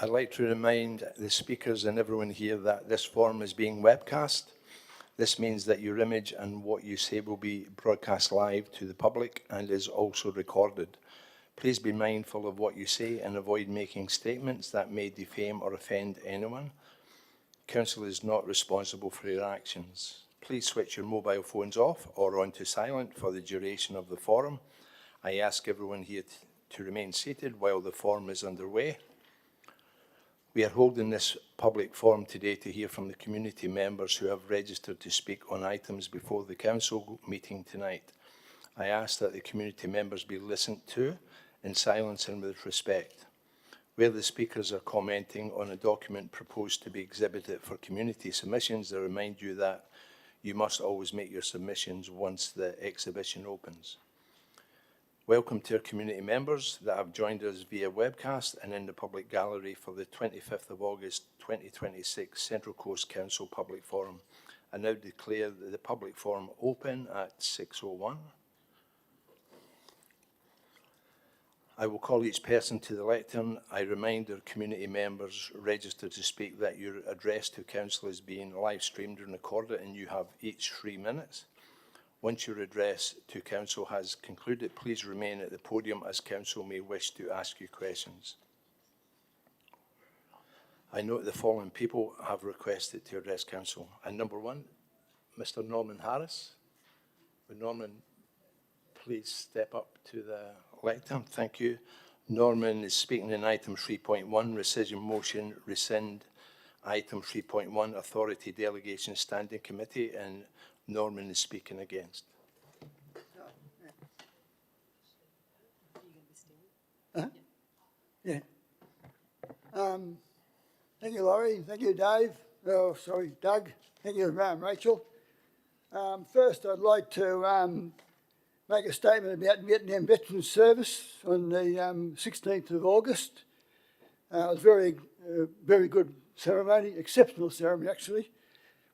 I'd like to remind the speakers and everyone here that this forum is being webcast. This means that your image and what you say will be broadcast live to the public and is also recorded. Please be mindful of what you say and avoid making statements that may defame or offend anyone. Council is not responsible for your actions. Please switch your mobile phones off or onto silent for the duration of the forum. I ask everyone here to remain seated while the forum is underway. We are holding this public forum today to hear from the community members who have registered to speak on items before the council meeting tonight. I ask that the community members be listened to in silence and with respect. Where the speakers are commenting on a document proposed to be exhibited for community submissions, I remind you that you must always make your submissions once the exhibition opens. Welcome to our community members that have joined us via webcast and in the public gallery for the 25th of August 2026 Central Coast Council Public Forum. I now declare the public forum open at 6:01. I will call each person to the lectern. I remind our community members registered to speak that your address to council is being live streamed and recorded, and you have each 3 minutes. Once your address to council has concluded, please remain at the podium as council may wish to ask you questions. I note the following people have requested to address council. And number one, Mr. Norman Harris. Would Norman please step up to the lectern? Thank you. Norman is speaking in item 3.1, rescission motion, rescind item 3.1, authority delegation standing committee, and Norman is speaking against. Yeah. Thank you, Laurie. Thank you, Dave. Oh, sorry, Doug. Thank you, Rachel. First, I'd like to make a statement about Vietnam Veterans Service on the 16th of August. It was very good ceremony, exceptional ceremony, actually.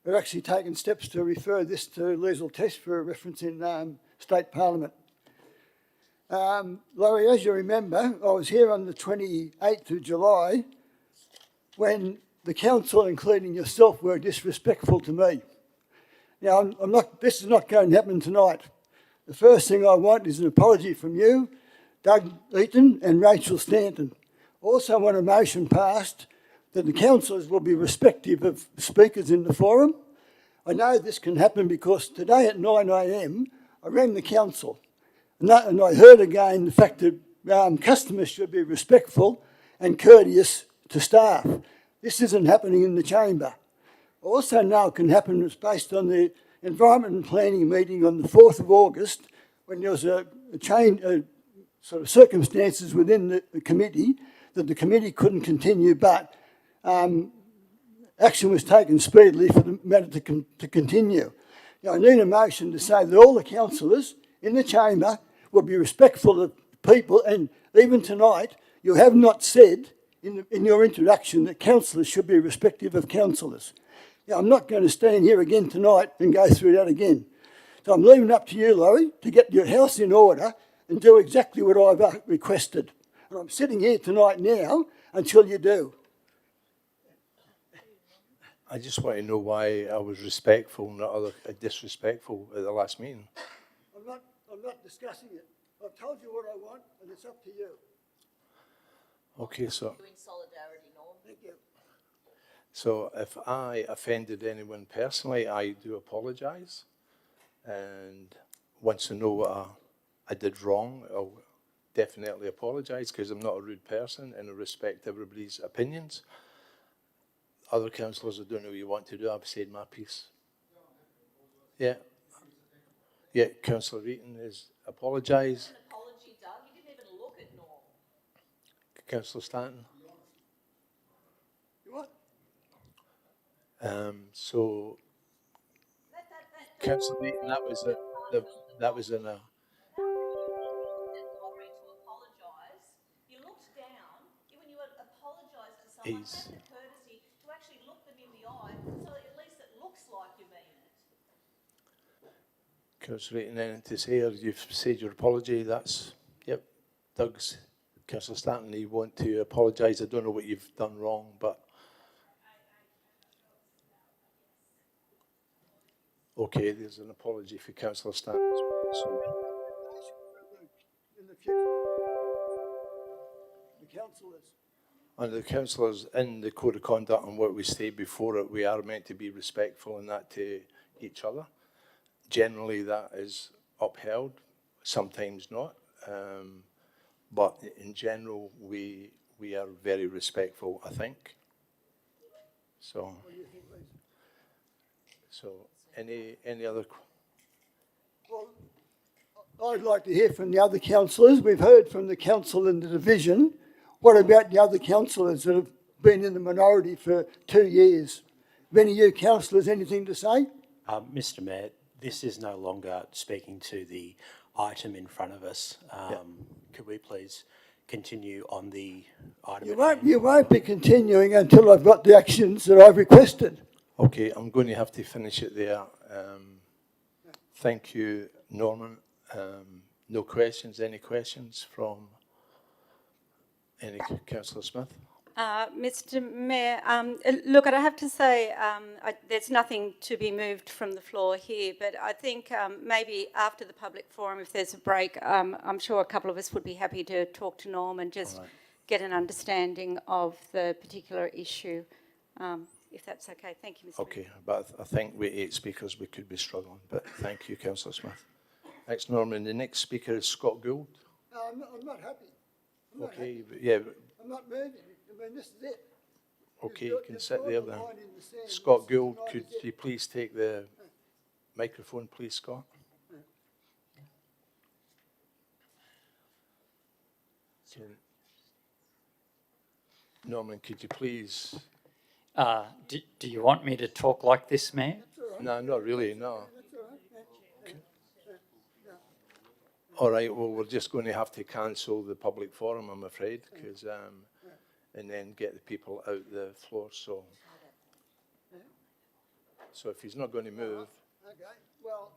We've actually taken steps to refer this to Liesl Test for a reference in State Parliament. Laurie, as you remember, I was here on the 28th of July when the council, including yourself, were disrespectful to me. Now, this is not going to happen tonight. The first thing I want is an apology from you, Doug Eaton and Rachel Stanton. Also want a motion passed that the councillors will be respectful of speakers in the forum. I know this can happen because today at 9 a.m. I rang the council and I heard again the fact that customers should be respectful and courteous to staff. This isn't happening in the chamber. I also know it can happen. It's based on the Environment and Planning meeting on the 4th of August when there was a change, sort of circumstances within the committee that the committee couldn't continue, but action was taken speedily for the matter to continue. Now, I need a motion to say that all the councillors in the chamber will be respectful of people, and even tonight, you have not said in your introduction that councillors should be respectful of councillors. Now, I'm not going to stand here again tonight and go through that again. So I'm leaving it up to you, Laurie, to get your house in order and do exactly what I've requested. And I'm sitting here tonight now until you do. I just want to know why I was respectful, not disrespectful at the last meeting. I'm not discussing it. I've told you what I want, and it's up to you. Okay, so. Doing solidarity, Norm. Thank you. So if I offended anyone personally, I do apologise. And once I know what I did wrong, I'll definitely apologise because I'm not a rude person and I respect everybody's opinions. Other councillors, I don't know what you want to do. I've said my piece. Yeah. Yeah, Councillor Eaton is apologise. An apology, Doug. You didn't even look at Norm. Councillor Stanton. You what? So, Councillor Eaton, that was in a. You looked down when you apologised to someone. That's a courtesy to actually look them in the eye, so at least it looks like you mean it. Councillor Eaton, anything to say, or you've said your apology? That's, yep, Doug's Councillor Stanton, you want to apologise? I don't know what you've done wrong, but... Okay, there's an apology for Councillor Stanton as well. So. In the future, the councillors. And the councillors in the code of conduct and what we say before it, we are meant to be respectful in that to each other. Generally, that is upheld, sometimes not. But in general, we are very respectful, I think. So, What do you think, Liz? so any other? Well, I'd like to hear from the other councillors. We've heard from the council in the division. What about the other councillors that have been in the minority for 2 years? Have any of you councillors anything to say? Mr. Mayor, this is no longer speaking to the item in front of us. Could we please continue on the item? You won't be continuing until I've got the actions that I've requested. Okay, I'm going to have to finish it there. Thank you, Norman. No questions? Any questions from any Councillor Smith? Mr. Mayor, look, I have to say there's nothing to be moved from the floor here, but I think maybe after the public forum, if there's a break, I'm sure a couple of us would be happy to talk to Norm and just get an understanding of the particular issue, if that's okay. Thank you, Mr. Mayor. Okay, but I think with 8 speakers we could be struggling, but thank you, Councillor Smith. Next, Norman, the next speaker is Scott Gould. No, I'm not happy. Okay, yeah, I'm not moving. I mean, this is it. okay, you can sit there then. Line in the sand. Scott This Gould, tonight could is it. you please take the microphone, please, Scott? Norman, could you please? Do you want me to talk like this, Mayor? No, not really, no. That's all right. All right, well, we're just going to have to cancel the public forum, I'm afraid, because, and then get the people out the floor, so. So if he's not going to move, Okay, well,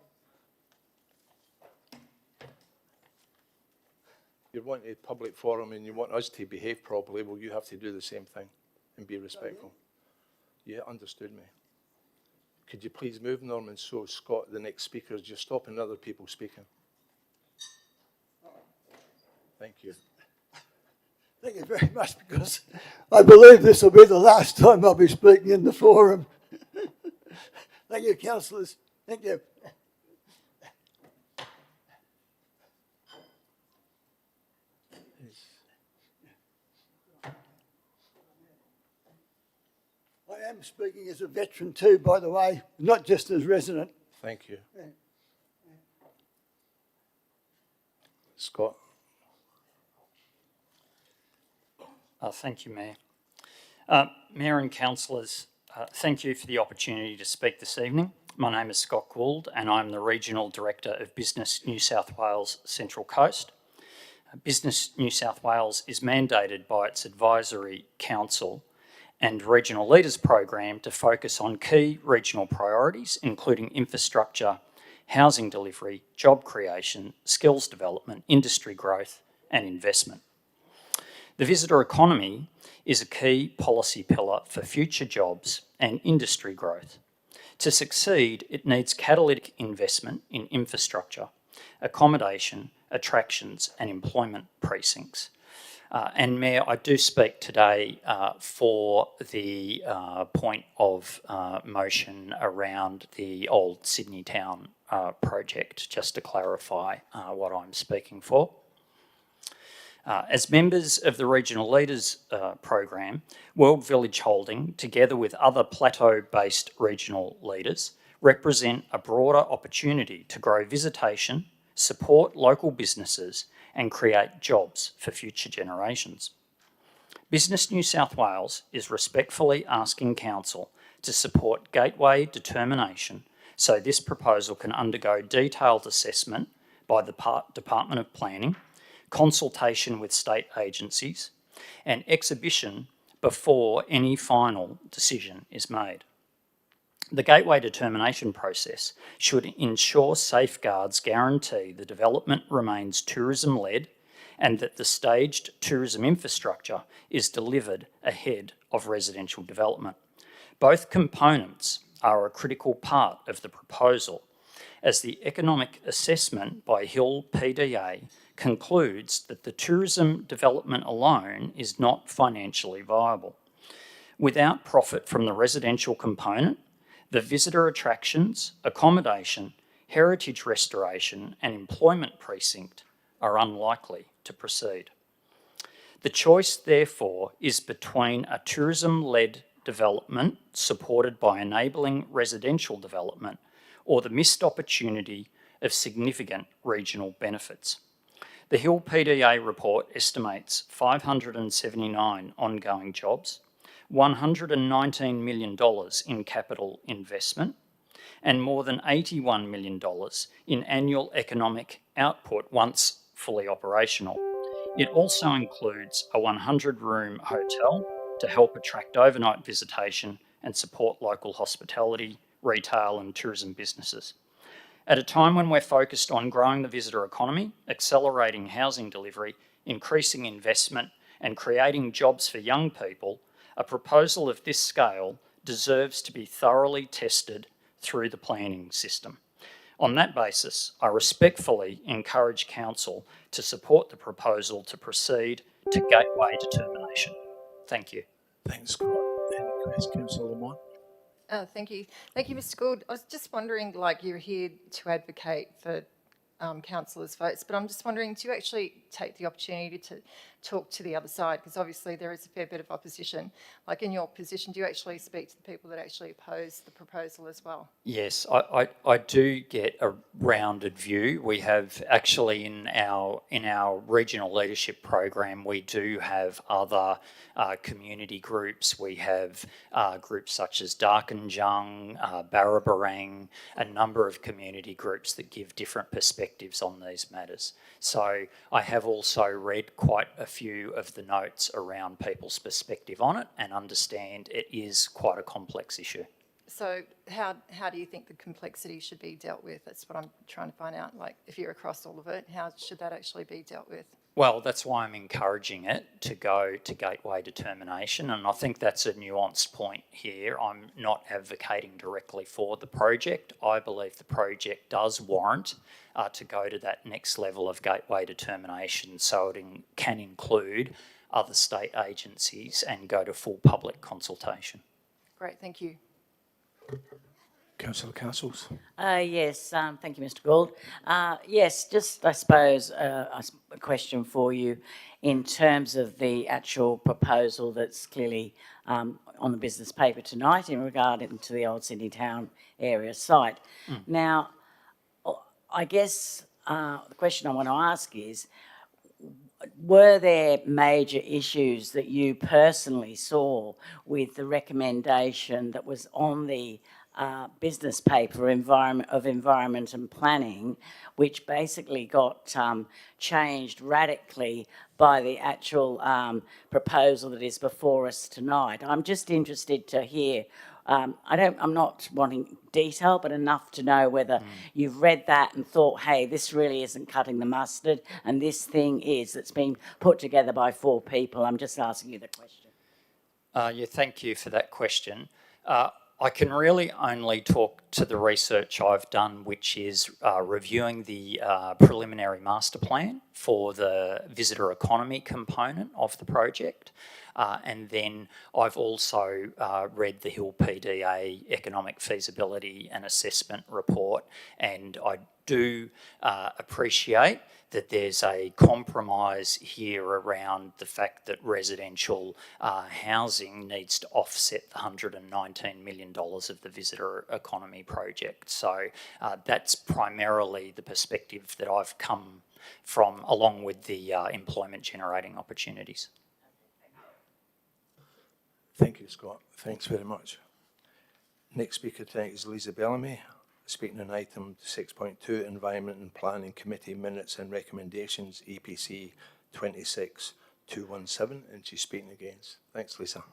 you want a public forum and you want us to behave properly, well, you have to do the same thing and be respectful. Yeah, understood me. Could you please move, Norman, so Scott, the next speaker, is just stopping other people speaking. Thank you. thank you very much, because I believe this will be the last time I'll be speaking in the forum. Thank you, councillors. Thank you. I am speaking as a veteran too, by the way, not just as resident. Thank you. Scott. Thank you, Mayor. Mayor and councillors, thank you for the opportunity to speak this evening. My name is Scott Gould and I'm the Regional Director of Business New South Wales Central Coast. Business New South Wales is mandated by its Advisory Council and Regional Leaders Program to focus on key regional priorities, including infrastructure, housing delivery, job creation, skills development, industry growth and investment. The visitor economy is a key policy pillar for future jobs and industry growth. To succeed, it needs catalytic investment in infrastructure, accommodation, attractions and employment precincts. And Mayor, I do speak today for the point of motion around the old Sydney Town project, just to clarify what I'm speaking for. As members of the Regional Leaders Program, World Village Holding, together with other plateau-based regional leaders, represent a broader opportunity to grow visitation, support local businesses and create jobs for future generations. Business New South Wales is respectfully asking Council to support gateway determination so this proposal can undergo detailed assessment by the Department of Planning, consultation with state agencies and exhibition before any final decision is made. The gateway determination process should ensure safeguards guarantee the development remains tourism-led and that the staged tourism infrastructure is delivered ahead of residential development. Both components are a critical part of the proposal, as the economic assessment by Hill PDA concludes that the tourism development alone is not financially viable. Without profit from the residential component, the visitor attractions, accommodation, heritage restoration and employment precinct are unlikely to proceed. The choice, therefore, is between a tourism-led development supported by enabling residential development or the missed opportunity of significant regional benefits. The Hill PDA report estimates 579 ongoing jobs, $119 million in capital investment, and more than $81 million in annual economic output once fully operational. It also includes a 100-room hotel to help attract overnight visitation and support local hospitality, retail and tourism businesses. At a time when we're focused on growing the visitor economy, accelerating housing delivery, increasing investment and creating jobs for young people, a proposal of this scale deserves to be thoroughly tested through the planning system. On that basis, I respectfully encourage Council to support the proposal to proceed to gateway determination. Thank you. Thanks, Scott. Any questions, Councillor Lamont? Thank you. Thank you, Mr. Gould. I was just wondering, like, you're here to advocate for councillors' votes, but I'm just wondering, do you actually take the opportunity to talk to the other side? Because obviously there is a fair bit of opposition. Like, in your position, do you actually speak to the people that actually oppose the proposal as well? Yes, I do get a rounded view. We have actually in our regional leadership program, we do have other community groups. We have groups such as Darkinjung, Barrabarang, a number of community groups that give different perspectives on these matters. So I have also read quite a few of the notes around people's perspective on it and understand it is quite a complex issue. So how do you think the complexity should be dealt with? That's what I'm trying to find out. Like, if you're across all of it, how should that actually be dealt with? Well, that's why I'm encouraging it to go to gateway determination, and I think that's a nuanced point here. I'm not advocating directly for the project. I believe the project does warrant to go to that next level of gateway determination, so it can include other state agencies and go to full public consultation. Great, thank you. Councillor Castles. Yes, thank you, Mr. Gould. Yes, just I suppose a question for you in terms of the actual proposal that's clearly on the business paper tonight in regard to the Old Sydney Town area site. Now, I guess the question I want to ask is, were there major issues that you personally saw with the recommendation that was on the business paper of environment and planning, which basically got changed radically by the actual proposal that is before us tonight? I'm just interested to hear. I'm not wanting detail, but enough to know whether you've read that and thought, hey, this really isn't cutting the mustard, and this thing is, that's been put together by 4 people. I'm just asking you the question. Yeah, thank you for that question. I can really only talk to the research I've done, which is reviewing the preliminary master plan for the visitor economy component of the project. And then I've also read the Hill PDA economic feasibility and assessment report, and I do appreciate that there's a compromise here around the fact that residential housing needs to offset the $119 million of the visitor economy project. So that's primarily the perspective that I've come from, along with the employment generating opportunities. Thank you, Scott. Thanks very much. Next speaker tonight is Lisa Bellamy, speaking on item 6.2, Environment and Planning Committee Minutes and Recommendations, EPC 26217, and she's speaking against. Thanks, Lisa.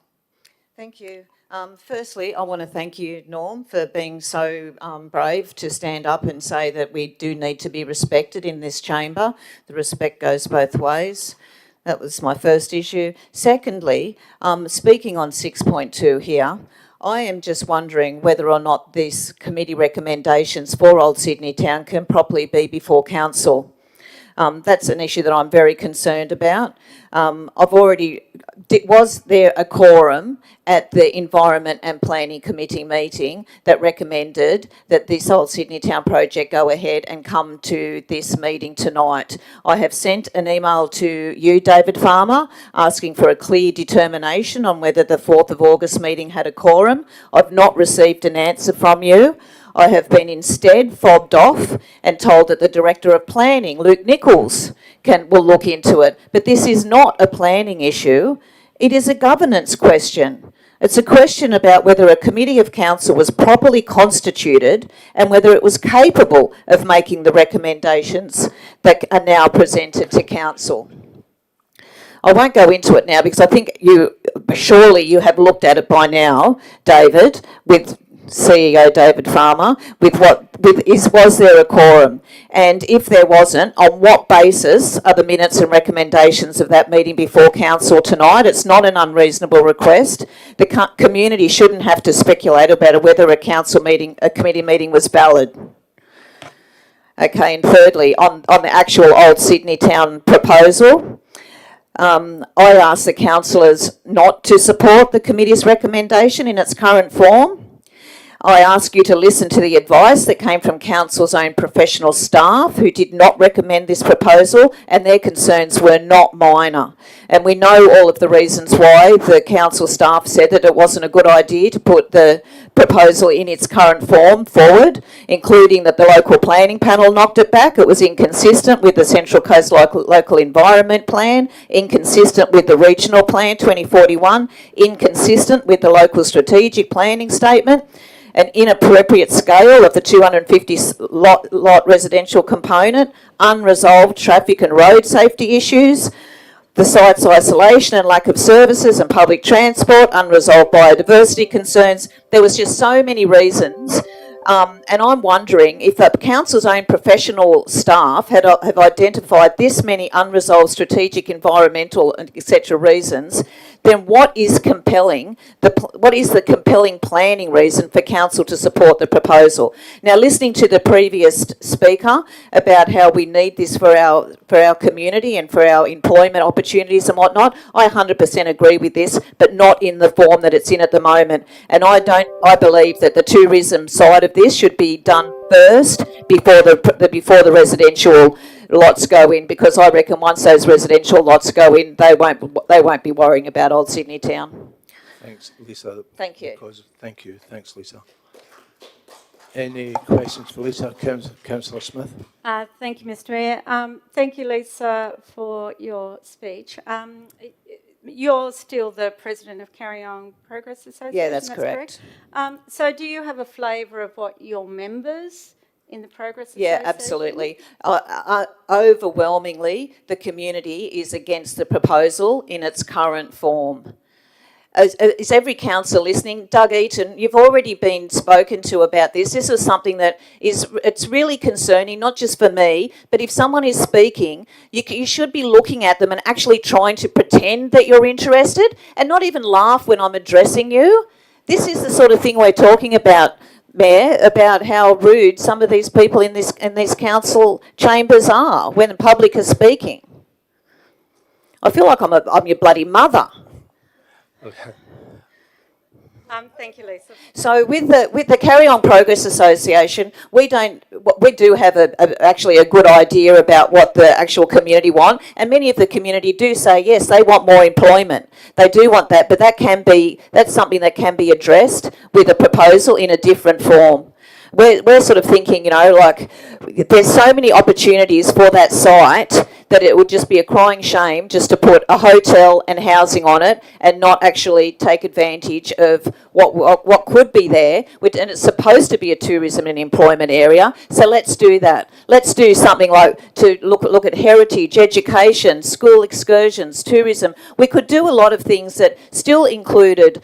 Thank you. Firstly, I want to thank you, Norm, for being so brave to stand up and say that we do need to be respected in this chamber. The respect goes both ways. That was my first issue. Secondly, speaking on 6.2 here, I am just wondering whether or not these committee recommendations for Old Sydney Town can properly be before council. That's an issue that I'm very concerned about. Was there a quorum at the Environment and Planning Committee meeting that recommended that this Old Sydney Town project go ahead and come to this meeting tonight? I have sent an email to you, David Farmer, asking for a clear determination on whether the 4th of August meeting had a quorum. I've not received an answer from you. I have been instead fobbed off and told that the Director of Planning, Luke Nichols, will look into it. But this is not a planning issue. It is a governance question. It's a question about whether a committee of council was properly constituted and whether it was capable of making the recommendations that are now presented to council. I won't go into it now because I think surely you have looked at it by now, David, with CEO David Farmer, was there a quorum? And if there wasn't, on what basis are the minutes and recommendations of that meeting before council tonight? It's not an unreasonable request. The community shouldn't have to speculate about whether a committee meeting was valid. Okay, and thirdly, on the actual Old Sydney Town proposal, I ask the councillors not to support the committee's recommendation in its current form. I ask you to listen to the advice that came from council's own professional staff who did not recommend this proposal, and their concerns were not minor. And we know all of the reasons why the council staff said that it wasn't a good idea to put the proposal in its current form forward, including that the local planning panel knocked it back. It was inconsistent with the Central Coast Local Environment Plan, inconsistent with the Regional Plan 2041, inconsistent with the local strategic planning statement, an inappropriate scale of the 250 lot residential component, unresolved traffic and road safety issues, the site's isolation and lack of services and public transport, unresolved biodiversity concerns. There was just so many reasons. And I'm wondering if the council's own professional staff have identified this many unresolved strategic, environmental, and etc. reasons, then what is compelling? What is the compelling planning reason for council to support the proposal? Now, listening to the previous speaker about how we need this for our community and for our employment opportunities and whatnot, I 100% agree with this, but not in the form that it's in at the moment. And I believe that the tourism side of this should be done first before the residential lots go in, because I reckon once those residential lots go in, they won't be worrying about Old Sydney Town. Thanks, Lisa. Thank you. Thank you. Thanks, Lisa. Any questions for Lisa? Councillor Smith. Thank you, Mr. Mayor. Thank you, Lisa, for your speech. You're still the president of Carry On Progress Association? Yeah, that's correct. So do you have a flavour of what your members in the Progress Association? Yeah, absolutely. Overwhelmingly, the community is against the proposal in its current form. Is every council listening? Doug Eaton, you've already been spoken to about this. This is something that it's really concerning, not just for me, but if someone is speaking, you should be looking at them and actually trying to pretend that you're interested and not even laugh when I'm addressing you. This is the sort of thing we're talking about, Mayor, about how rude some of these people in these council chambers are when the public is speaking. I feel like I'm your bloody mother. Okay. Thank you, Lisa. So with the Carry On Progress Association, we do have actually a good idea about what the actual community want, and many of the community do say yes, they want more employment. They do want that, but that's something that can be addressed with a proposal in a different form. We're sort of thinking, like there's so many opportunities for that site that it would just be a crying shame just to put a hotel and housing on it and not actually take advantage of what could be there. And it's supposed to be a tourism and employment area, so let's do that. Let's do something like to look at heritage, education, school excursions, tourism. We could do a lot of things that still included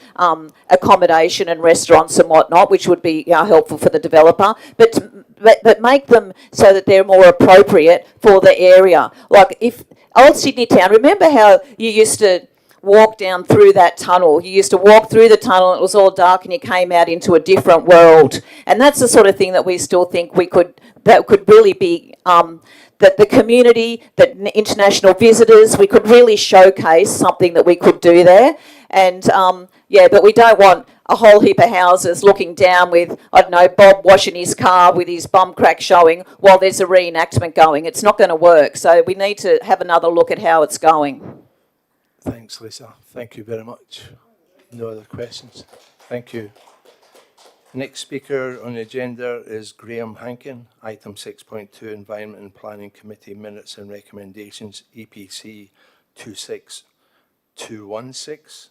accommodation and restaurants and whatnot, which would be helpful for the developer, but make them so that they're more appropriate for the area. Like if Old Sydney Town, remember how you used to walk down through that tunnel? You used to walk through the tunnel and it was all dark and you came out into a different world. And that's the sort of thing that we still think that could really be, that the community, that international visitors, we could really showcase something that we could do there. And but we don't want a whole heap of houses looking down with, I don't know, Bob washing his car with his bum crack showing while there's a reenactment going. It's not going to work. So we need to have another look at how it's going. Thanks, Lisa. Thank you very much. No other questions? Thank you. Next speaker on the agenda is Graham Hankin, item 6.2, Environment and Planning Committee Minutes and Recommendations, EPC 26216.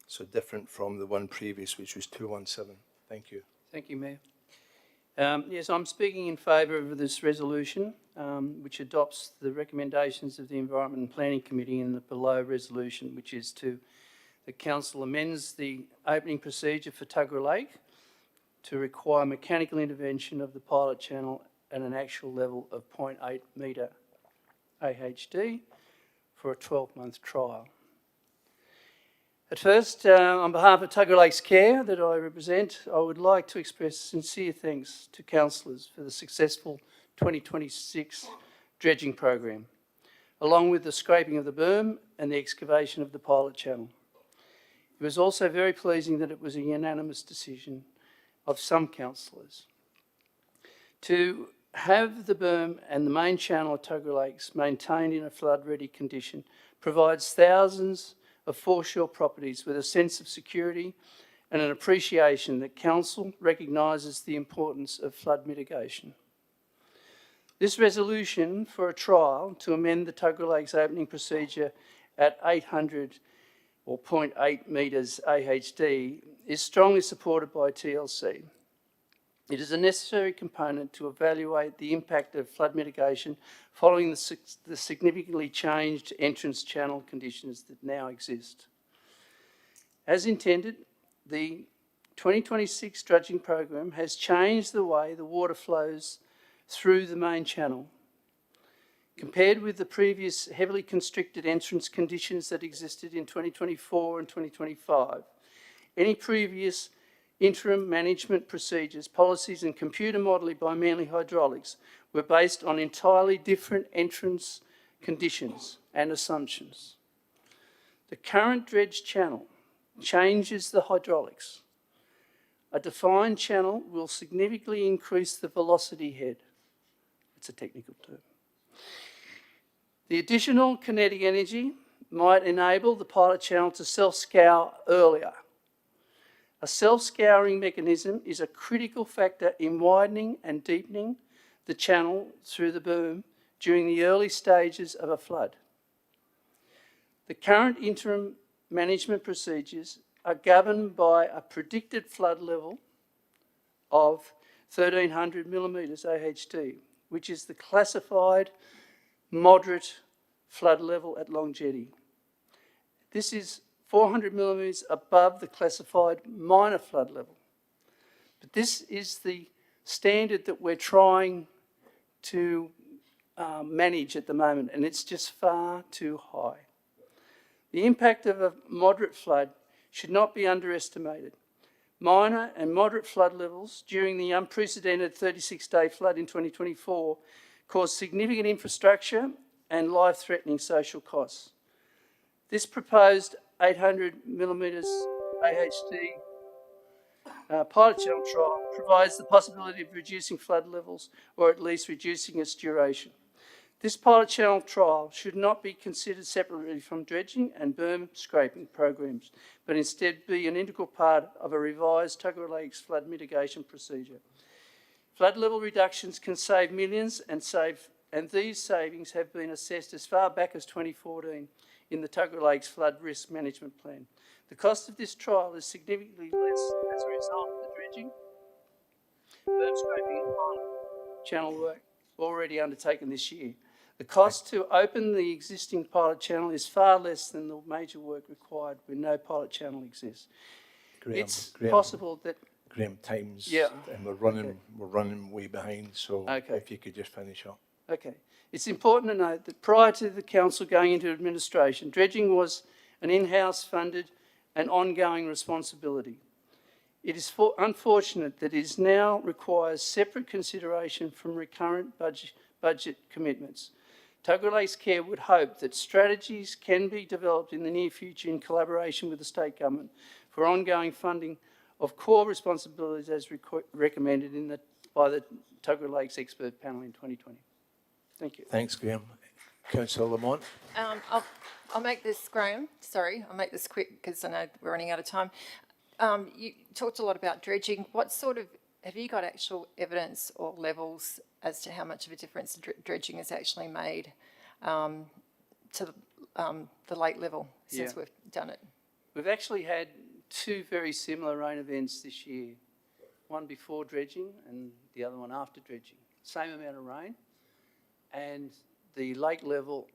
So different from the one previous, which was 217. Thank you. Thank you, Mayor. Yes, I'm speaking in favour of this resolution, which adopts the recommendations of the Environment and Planning Committee in the below resolution, which is the Council amends the opening procedure for Tuggerah Lake to require mechanical intervention of the pilot channel at an actual level of 0.8 metre AHD for a 12-month trial. At first, on behalf of Tuggerah Lakes Care that I represent, I would like to express sincere thanks to councillors for the successful 2026 dredging program, along with the scraping of the berm and the excavation of the pilot channel. It was also very pleasing that it was a unanimous decision of some councillors to have the berm and the main channel of Tuggerah Lakes maintained in a flood-ready condition provides thousands of foreshore properties with a sense of security and an appreciation that Council recognises the importance of flood mitigation. This resolution for a trial to amend the Tuggerah Lakes opening procedure at 800 or 0.8 metres AHD is strongly supported by TLC. It is a necessary component to evaluate the impact of flood mitigation following the significantly changed entrance channel conditions that now exist. As intended, the 2026 dredging program has changed the way the water flows through the main channel. Compared with the previous heavily constricted entrance conditions that existed in 2024 and 2025, any previous interim management procedures, policies and computer modelling by Manly Hydraulics were based on entirely different entrance conditions and assumptions. The current dredge channel changes the hydraulics. A defined channel will significantly increase the velocity head. It's a technical term. The additional kinetic energy might enable the pilot channel to self-scour earlier. A self-scouring mechanism is a critical factor in widening and deepening the channel through the berm during the early stages of a flood. The current interim management procedures are governed by a predicted flood level of 1300 millimetres AHD, which is the classified moderate flood level at Long Jetty. This is 400 millimetres above the classified minor flood level. But this is the standard that we're trying to manage at the moment, and it's just far too high. The impact of a moderate flood should not be underestimated. Minor and moderate flood levels during the unprecedented 36-day flood in 2024 caused significant infrastructure and life-threatening social costs. This proposed 800 millimetres AHD pilot channel trial provides the possibility of reducing flood levels or at least reducing its duration. This pilot channel trial should not be considered separately from dredging and berm scraping programs, but instead be an integral part of a revised Tuggerah Lakes flood mitigation procedure. Flood level reductions can save millions and and these savings have been assessed as far back as 2014 in the Tuggerah Lakes Flood Risk Management Plan. The cost of this trial is significantly less as a result of the dredging, berm scraping and pilot channel work already undertaken this year. The cost to open the existing pilot channel is far less than the major work required when no pilot channel exists. It's possible that Graham, times, Yeah. and we're running way behind, so Okay. if you could just finish up. Okay. It's important to note that prior to the council going into administration, dredging was an in-house funded and ongoing responsibility. It is unfortunate that it now requires separate consideration from recurrent budget commitments. Tuggerah Lakes Care would hope that strategies can be developed in the near future in collaboration with the state government for ongoing funding of core responsibilities as recommended by the Tuggerah Lakes Expert Panel in 2020. Thank you. Thanks, Graham. Councillor Lamont. I'll make this, Graham, sorry, I'll make this quick because I know we're running out of time. You talked a lot about dredging. What sort of, have you got actual evidence or levels as to how much of a difference dredging has actually made to the lake level since we've done it? We've actually had two very similar rain events this year. One before dredging and the other one after dredging. Same amount of rain, and the lake level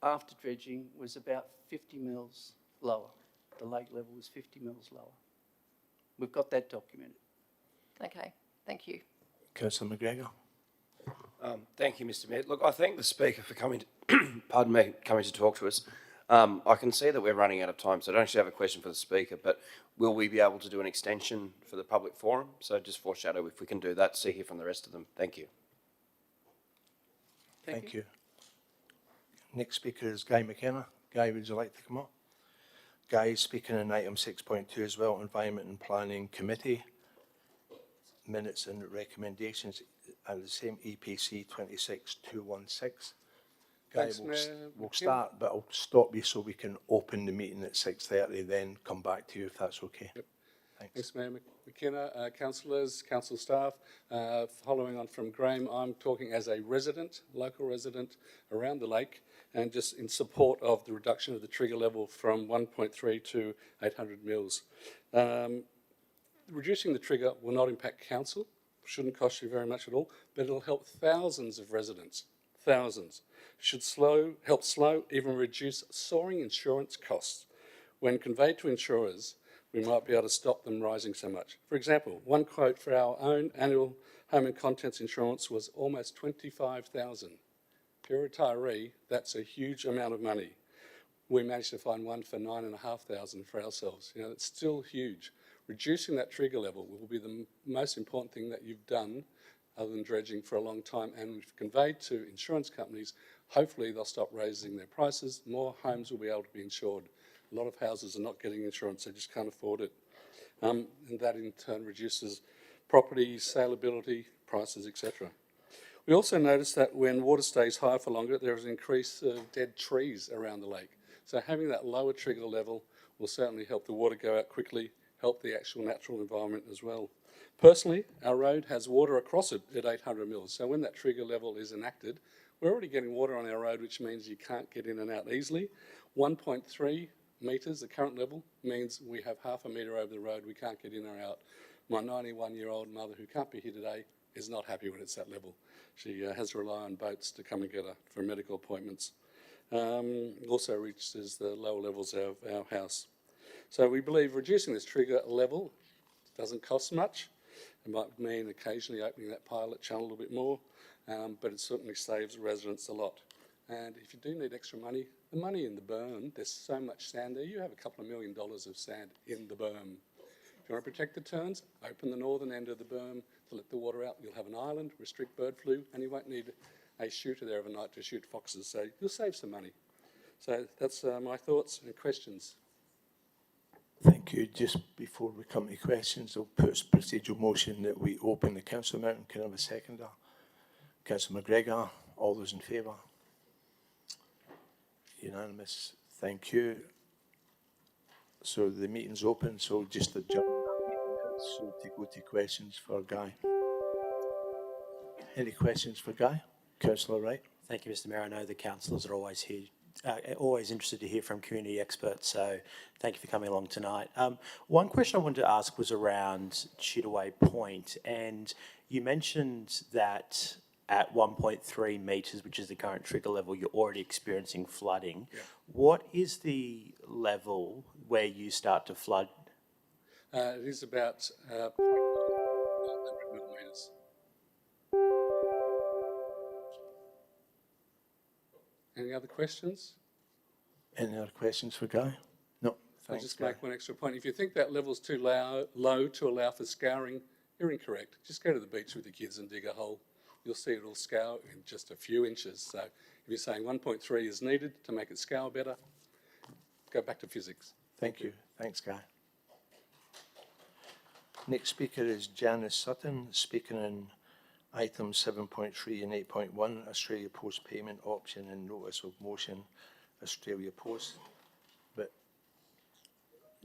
after dredging was about 50 mils lower. The lake level was 50 mils lower. We've got that documented. Okay, thank you. Councillor McGregor. Thank you, Mr. Mayor. Look, I thank the Speaker for coming to, pardon me, coming to talk to us. I can see that we're running out of time, so I don't actually have a question for the Speaker, but will we be able to do an extension for the public forum? So just foreshadow if we can do that, see here from the rest of them. Thank you. Thank you. Next speaker is Guy McKenna. Guy, would you like to come up? Guy is speaking on item 6.2 as well, Environment and Planning Committee. Minutes and recommendations are the same, EPC 26216. Guy, Thanks, we'll start, but I'll stop you so we can open the meeting at 6:30, then come back to you if that's okay. Yep. Thanks. Thanks, Mayor McKenna, councillors, council staff. Following on from Graham, I'm talking as a resident, local resident around the lake, and just in support of the reduction of the trigger level from 1.3 to 800 mils. Reducing the trigger will not impact council, shouldn't cost you very much at all, but it'll help thousands of residents, thousands. Should help slow, even reduce soaring insurance costs. When conveyed to insurers, we might be able to stop them rising so much. For example, one quote for our own annual home and contents insurance was almost $25,000. If you're a retiree, that's a huge amount of money. We managed to find one for $9,500 for ourselves. You know, it's still huge. Reducing that trigger level will be the most important thing that you've done other than dredging for a long time, and we've conveyed to insurance companies, hopefully they'll stop raising their prices, more homes will be able to be insured. A lot of houses are not getting insurance, they just can't afford it. And that in turn reduces property, saleability, prices, etc. We also noticed that when water stays high for longer, there is an increase of dead trees around the lake. So having that lower trigger level will certainly help the water go out quickly, help the actual natural environment as well. Personally, our road has water across it at 800 mils. So when that trigger level is enacted, we're already getting water on our road, which means you can't get in and out easily. 1.3 metres, the current level, means we have half a metre over the road, we can't get in or out. My 91-year-old mother, who can't be here today, is not happy when it's that level. She has to rely on boats to come and get her for medical appointments. Also reaches the lower levels of our house. So we believe reducing this trigger level doesn't cost much. It might mean occasionally opening that pilot channel a little bit more, but it certainly saves residents a lot. And if you do need extra money, the money in the berm, there's so much sand there, you have a couple of $1 million of sand in the berm. If you want to protect the terns, open the northern end of the berm to let the water out. You'll have an island, restrict bird flu, and you won't need a shooter there overnight to shoot foxes. So you'll save some money. So that's my thoughts and questions. Thank you. Just before we come to questions, I'll put a procedural motion that we open the council meeting. Can I have a seconder? Councillor McGregor, all those in favour? Unanimous. Thank you. So the meeting's open, so just adjourn that meeting so to go to questions for Guy. Any questions for Guy? Councillor Wright. Thank you, Mr. Mayor. I know the councillors are always here, always interested to hear from community experts, so thank you for coming along tonight. One question I wanted to ask was around Chittaway Point, and you mentioned that at 1.3 metres, which is the current trigger level, you're already experiencing flooding. Yeah. What is the level where you start to flood? It is about 0.9 millimetres. Any other questions? Any other questions for Guy? No. I'll just make one extra point. If you think that level's too low to allow for scouring, you're incorrect. Just go to the beach with the kids and dig a hole. You'll see it'll scour in just a few inches. So if you're saying 1.3 is needed to make it scour better, go back to physics. Thank you. Thanks, Guy. Next speaker is Janice Sutton, speaking on items 7.3 and 8.1, Australia Post payment option and notice of motion, Australia Post. But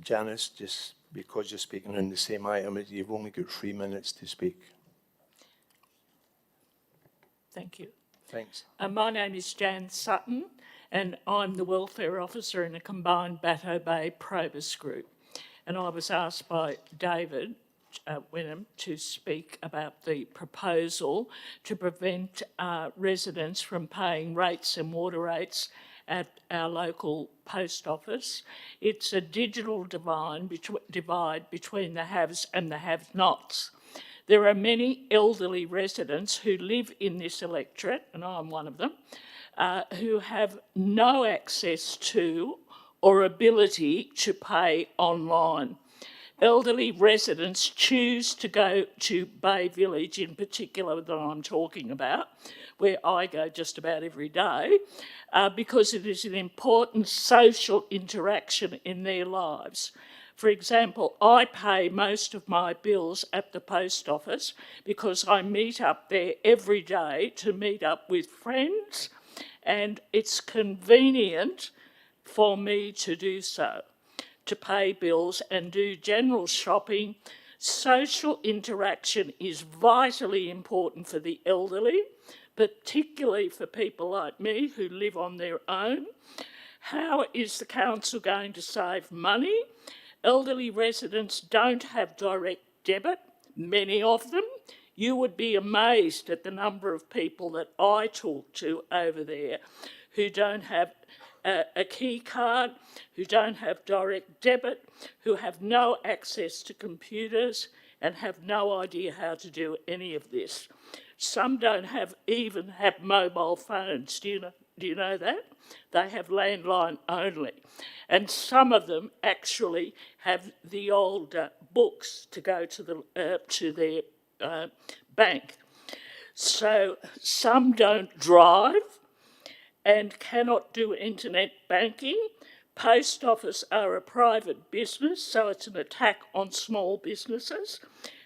Janice, just because you're speaking on the same item, you've only got 3 minutes to speak. Thank you. Thanks. My name is Jan Sutton, and I'm the welfare officer in a combined Batto Bay Probus group. And I was asked by David Wenham to speak about the proposal to prevent residents from paying rates and water rates at our local post office. It's a digital divide between the haves and the have-nots. There are many elderly residents who live in this electorate, and I'm one of them, who have no access to or ability to pay online. Elderly residents choose to go to Bay Village, in particular that I'm talking about, where I go just about every day, because it is an important social interaction in their lives. For example, I pay most of my bills at the post office because I meet up there every day to meet up with friends, and it's convenient for me to do so, to pay bills and do general shopping. Social interaction is vitally important for the elderly, particularly for people like me who live on their own. How is the council going to save money? Elderly residents don't have direct debit, many of them. You would be amazed at the number of people that I talk to over there who don't have a key card, who don't have direct debit, who have no access to computers and have no idea how to do any of this. Some don't even have mobile phones. Do you know that? They have landline only. And some of them actually have the old books to go to their bank. So some don't drive and cannot do internet banking. Post office are a private business, so it's an attack on small businesses.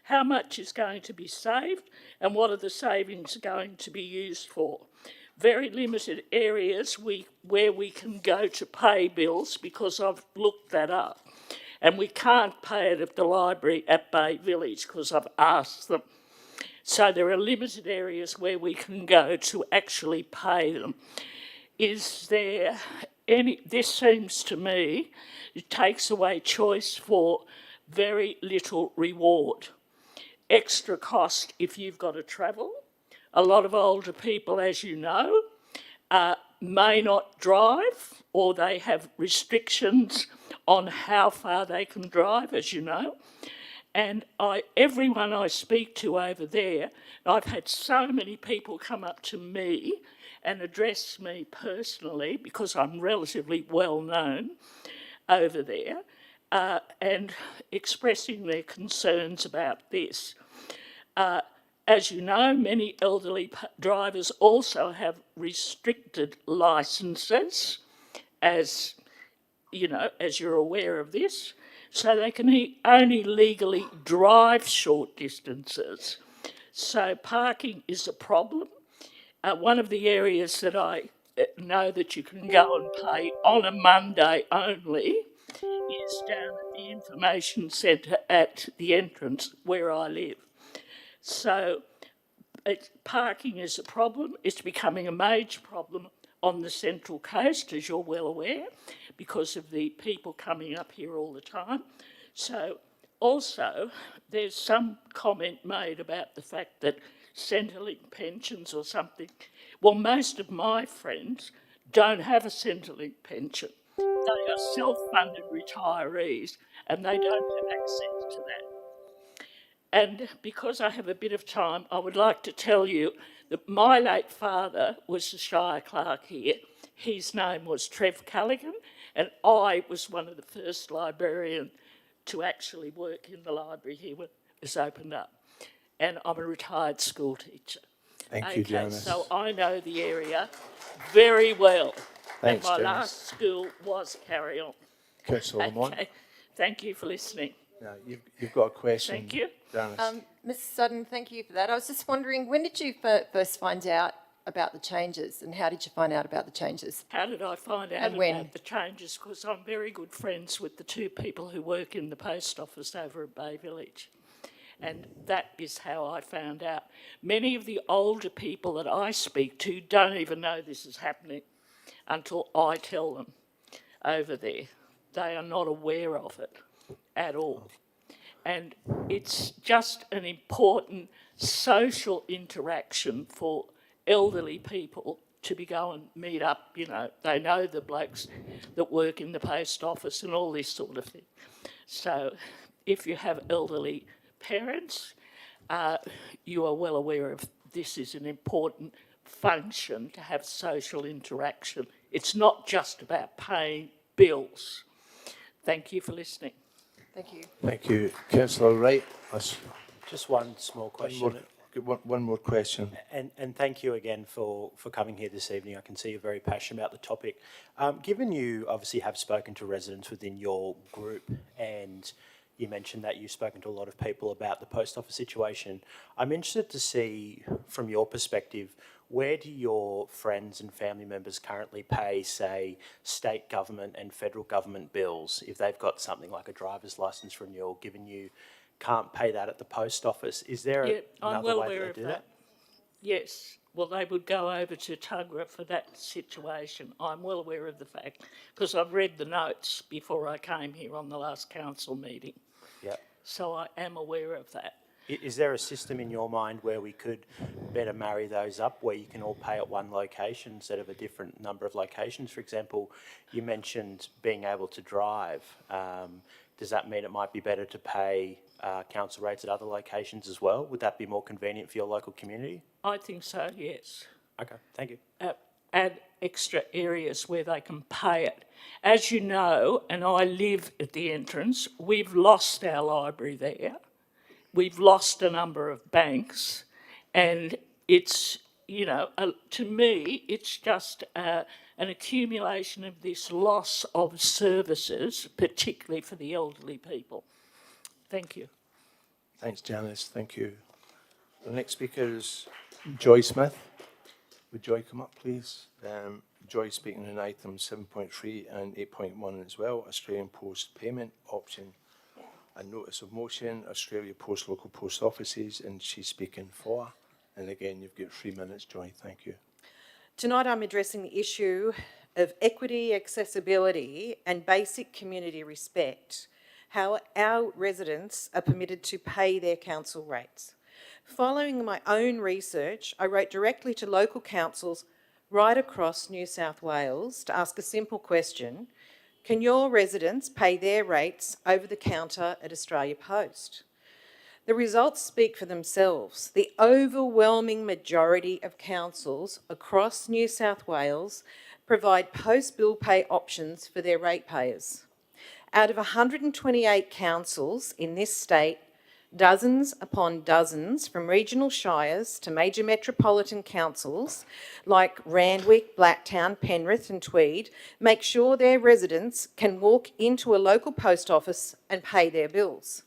How much is going to be saved, and what are the savings going to be used for? Very limited areas where we can go to pay bills, because I've looked that up, and we can't pay it at the library at Bay Village because I've asked them. So there are limited areas where we can go to actually pay them. Is there any, this seems to me, it takes away choice for very little reward. Extra cost if you've got to travel. A lot of older people, as you know, may not drive, or they have restrictions on how far they can drive, as you know. And everyone I speak to over there, I've had so many people come up to me and address me personally, because I'm relatively well known over there, and expressing their concerns about this. As you know, many elderly drivers also have restricted licences, as you know, as you're aware of this, so they can only legally drive short distances. So parking is a problem. One of the areas that I know that you can go and pay on a Monday only is down at the information centre at the entrance where I live. So parking is a problem. It's becoming a major problem on the Central Coast, as you're well aware, because of the people coming up here all the time. So also, there's some comment made about the fact that Centrelink pensions or something. Well, most of my friends don't have a Centrelink pension. They are self-funded retirees and they don't have access to that. And because I have a bit of time, I would like to tell you that my late father was the Shire Clerk here. His name was Trev Callaghan, and I was one of the first librarians to actually work in the library here when it was opened up. And I'm a retired school teacher. Thank you, Janice. So I know the area very well. Thanks, and my Janice. last school was Carry On. Councillor Lamont. Okay, thank you for listening. Yeah, you've got a question. Thank you. Janice. Ms Sutton, thank you for that. I was just wondering, when did you first find out about the changes, and how did you find out about the changes? How did I find out And when? about the changes? Because I'm very good friends with the two people who work in the post office over at Bay Village. And that is how I found out. Many of the older people that I speak to don't even know this is happening until I tell them over there. They are not aware of it at all. And it's just an important social interaction for elderly people to be going meet up, you know. They know the blokes that work in the post office and all this sort of thing. So if you have elderly parents, you are well aware of this is an important function to have social interaction. It's not just about paying bills. Thank you for listening. Thank you. Thank you. Councillor Wright. Just one small question. One more question. And thank you again for coming here this evening. I can see you're very passionate about the topic. Given you obviously have spoken to residents within your group, and you mentioned that you've spoken to a lot of people about the post office situation, I'm interested to see from your perspective, where do your friends and family members currently pay, say, state government and federal government bills if they've got something like a driver's licence renewal, given you can't pay that at the post office? Is there another way that they do that? Yes. Well, they would go over to Tuggerah for that situation. I'm well aware of the fact, because I've read the notes before I came here on the last council meeting. Yeah. So I am aware of that. Is there a system in your mind where we could better marry those up, where you can all pay at one location instead of a different number of locations? For example, you mentioned being able to drive. Does that mean it might be better to pay council rates at other locations as well? Would that be more convenient for your local community? I think so, yes. Okay, thank you. Add extra areas where they can pay it. As you know, and I live at the entrance, we've lost our library there. We've lost a number of banks, and it's, you know, to me, it's just an accumulation of this loss of services, particularly for the elderly people. Thank you. Thanks, Janice. Thank you. The next speaker is Joy Smith. Would Joy come up, please? Joy speaking on items 7.3 and 8.1 as well, Australian Post payment option and notice of motion, Australia Post local post offices, and she's speaking for. And again, you've got 3 minutes, Joy. Thank you. Tonight I'm addressing the issue of equity, accessibility and basic community respect, how our residents are permitted to pay their council rates. Following my own research, I wrote directly to local councils right across New South Wales to ask a simple question: can your residents pay their rates over the counter at Australia Post? The results speak for themselves. The overwhelming majority of councils across New South Wales provide post-bill pay options for their ratepayers. Out of 128 councils in this state, dozens upon dozens, from regional shires to major metropolitan councils like Randwick, Blacktown, Penrith and Tweed, make sure their residents can walk into a local post office and pay their bills.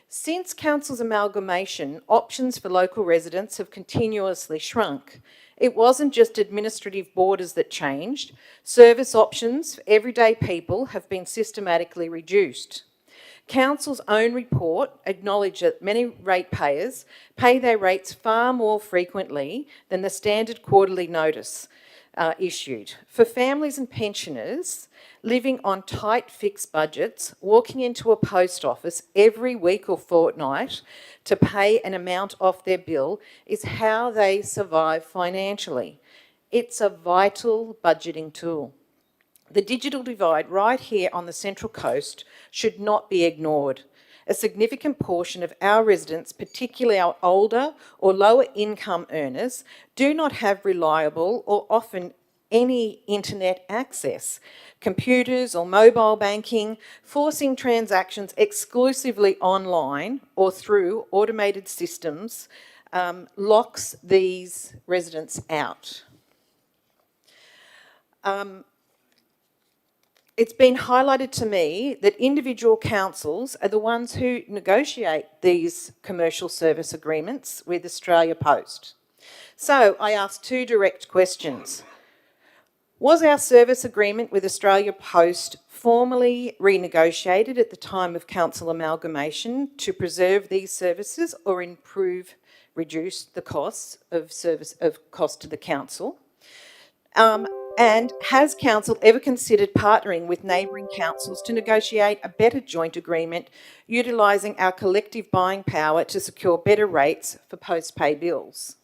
Since council's amalgamation, options for local residents have continuously shrunk. It wasn't just administrative borders that changed. Service options for everyday people have been systematically reduced. Council's own report acknowledged that many ratepayers pay their rates far more frequently than the standard quarterly notice issued. For families and pensioners living on tight fixed budgets, walking into a post office every week or fortnight to pay an amount off their bill is how they survive financially. It's a vital budgeting tool. The digital divide right here on the Central Coast should not be ignored. A significant portion of our residents, particularly our older or lower income earners, do not have reliable or often any internet access, computers or mobile banking, forcing transactions exclusively online or through automated systems locks these residents out. It's been highlighted to me that individual councils are the ones who negotiate these commercial service agreements with Australia Post. So I ask two direct questions. Was our service agreement with Australia Post formally renegotiated at the time of council amalgamation to preserve these services or reduce the costs of cost to the council? And has council ever considered partnering with neighbouring councils to negotiate a better joint agreement utilising our collective buying power to secure better rates for post-pay bills?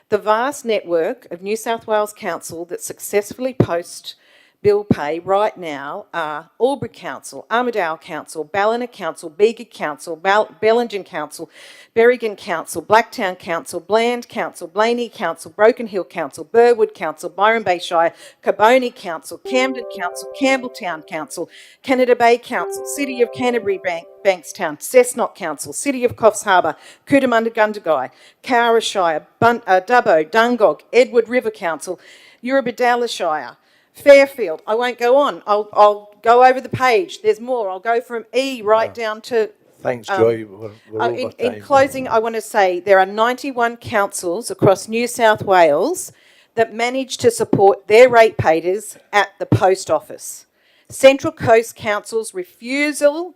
The vast network of New South Wales Council that successfully post bill pay right now are Albury Council, Armidale Council, Ballina Council, Bega Council, Bellingen Council, Berrigan Council, Blacktown Council, Bland Council, Blaney Council, Broken Hill Council, Burwood Council, Byron Bay Shire, Carboni Council, Camden Council, Campbelltown Council, Canada Bay Council, City of Canterbury Bankstown, Cessnock Council, City of Coffs Harbour, Cootamunda Gundagai, Cowra Shire, Dubbo, Dungog, Edward River Council, Eurobodalla Shire, Fairfield. I won't go on. I'll go over the page. There's more. I'll go from E right down to... Thanks, Joy. We're over time. In closing, I want to say there are 91 councils across New South Wales that manage to support their ratepayers at the post office. Central Coast Council's refusal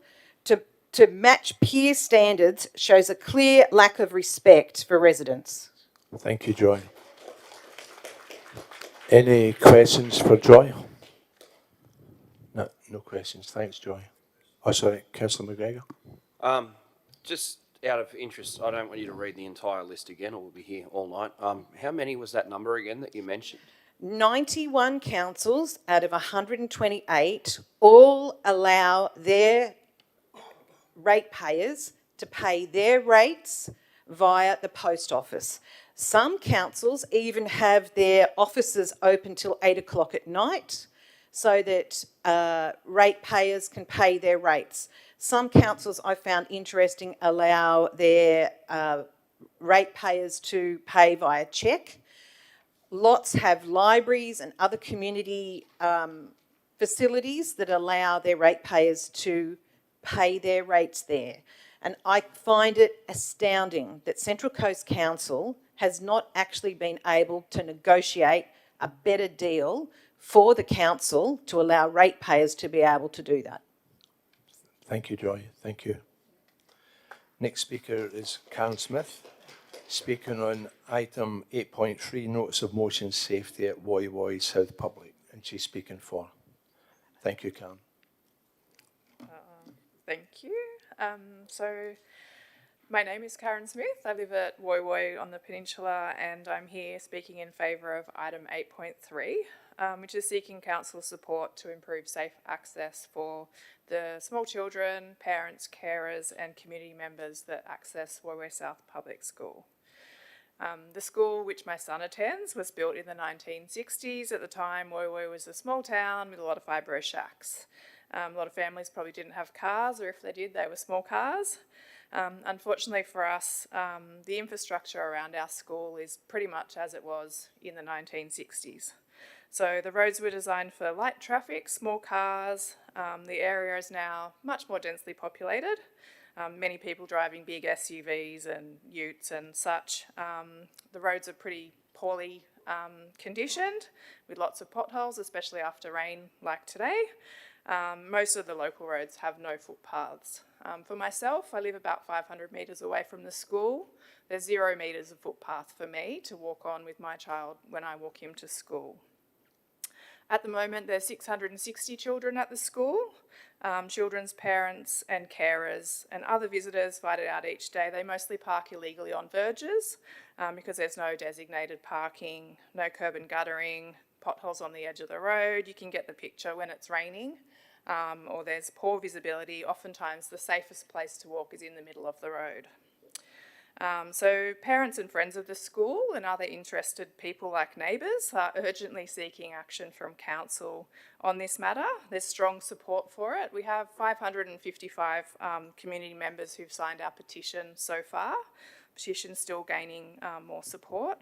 to match peer standards shows a clear lack of respect for residents. Thank you, Joy. Any questions for Joy? No, no questions. Thanks, Joy. Oh, sorry, Councillor McGregor. Just out of interest, I don't want you to read the entire list again, or we'll be here all night. How many was that number again that you mentioned? 91 councils out of 128 all allow their ratepayers to pay their rates via the post office. Some councils even have their offices open till 8 o'clock at night so that ratepayers can pay their rates. Some councils I found interesting allow their ratepayers to pay via cheque. Lots have libraries and other community facilities that allow their ratepayers to pay their rates there. And I find it astounding that Central Coast Council has not actually been able to negotiate a better deal for the council to allow ratepayers to be able to do that. Thank you, Joy. Thank you. Next speaker is Karen Smith, speaking on item 8.3, Notice of Motion Safety at Woy Woy South Public, and she's speaking for. Thank you, Karen. Thank you. My name is Karen Smith. I live at Woy Woy on the peninsula, and I'm here speaking in favour of item 8.3, which is seeking council support to improve safe access for the small children, parents, carers and community members that access Woy Woy South Public School. The school which my son attends was built in the 1960s. At the time, Woy Woy was a small town with a lot of fibro shacks. A lot of families probably didn't have cars, or if they did, they were small cars. Unfortunately for us, the infrastructure around our school is pretty much as it was in the 1960s. So the roads were designed for light traffic, small cars. The area is now much more densely populated. Many people driving big SUVs and utes and such. The roads are pretty poorly conditioned with lots of potholes, especially after rain like today. Most of the local roads have no footpaths. For myself, I live about 500 metres away from the school. There's 0 metres of footpath for me to walk on with my child when I walk him to school. At the moment, there's 660 children at the school. Children's parents and carers and other visitors fight it out each day. They mostly park illegally on verges because there's no designated parking, no curb and guttering, potholes on the edge of the road. You can get the picture when it's raining or there's poor visibility. Oftentimes the safest place to walk is in the middle of the road. So parents and friends of the school and other interested people like neighbours are urgently seeking action from council on this matter. There's strong support for it. We have 555 community members who've signed our petition so far. Petition's still gaining more support.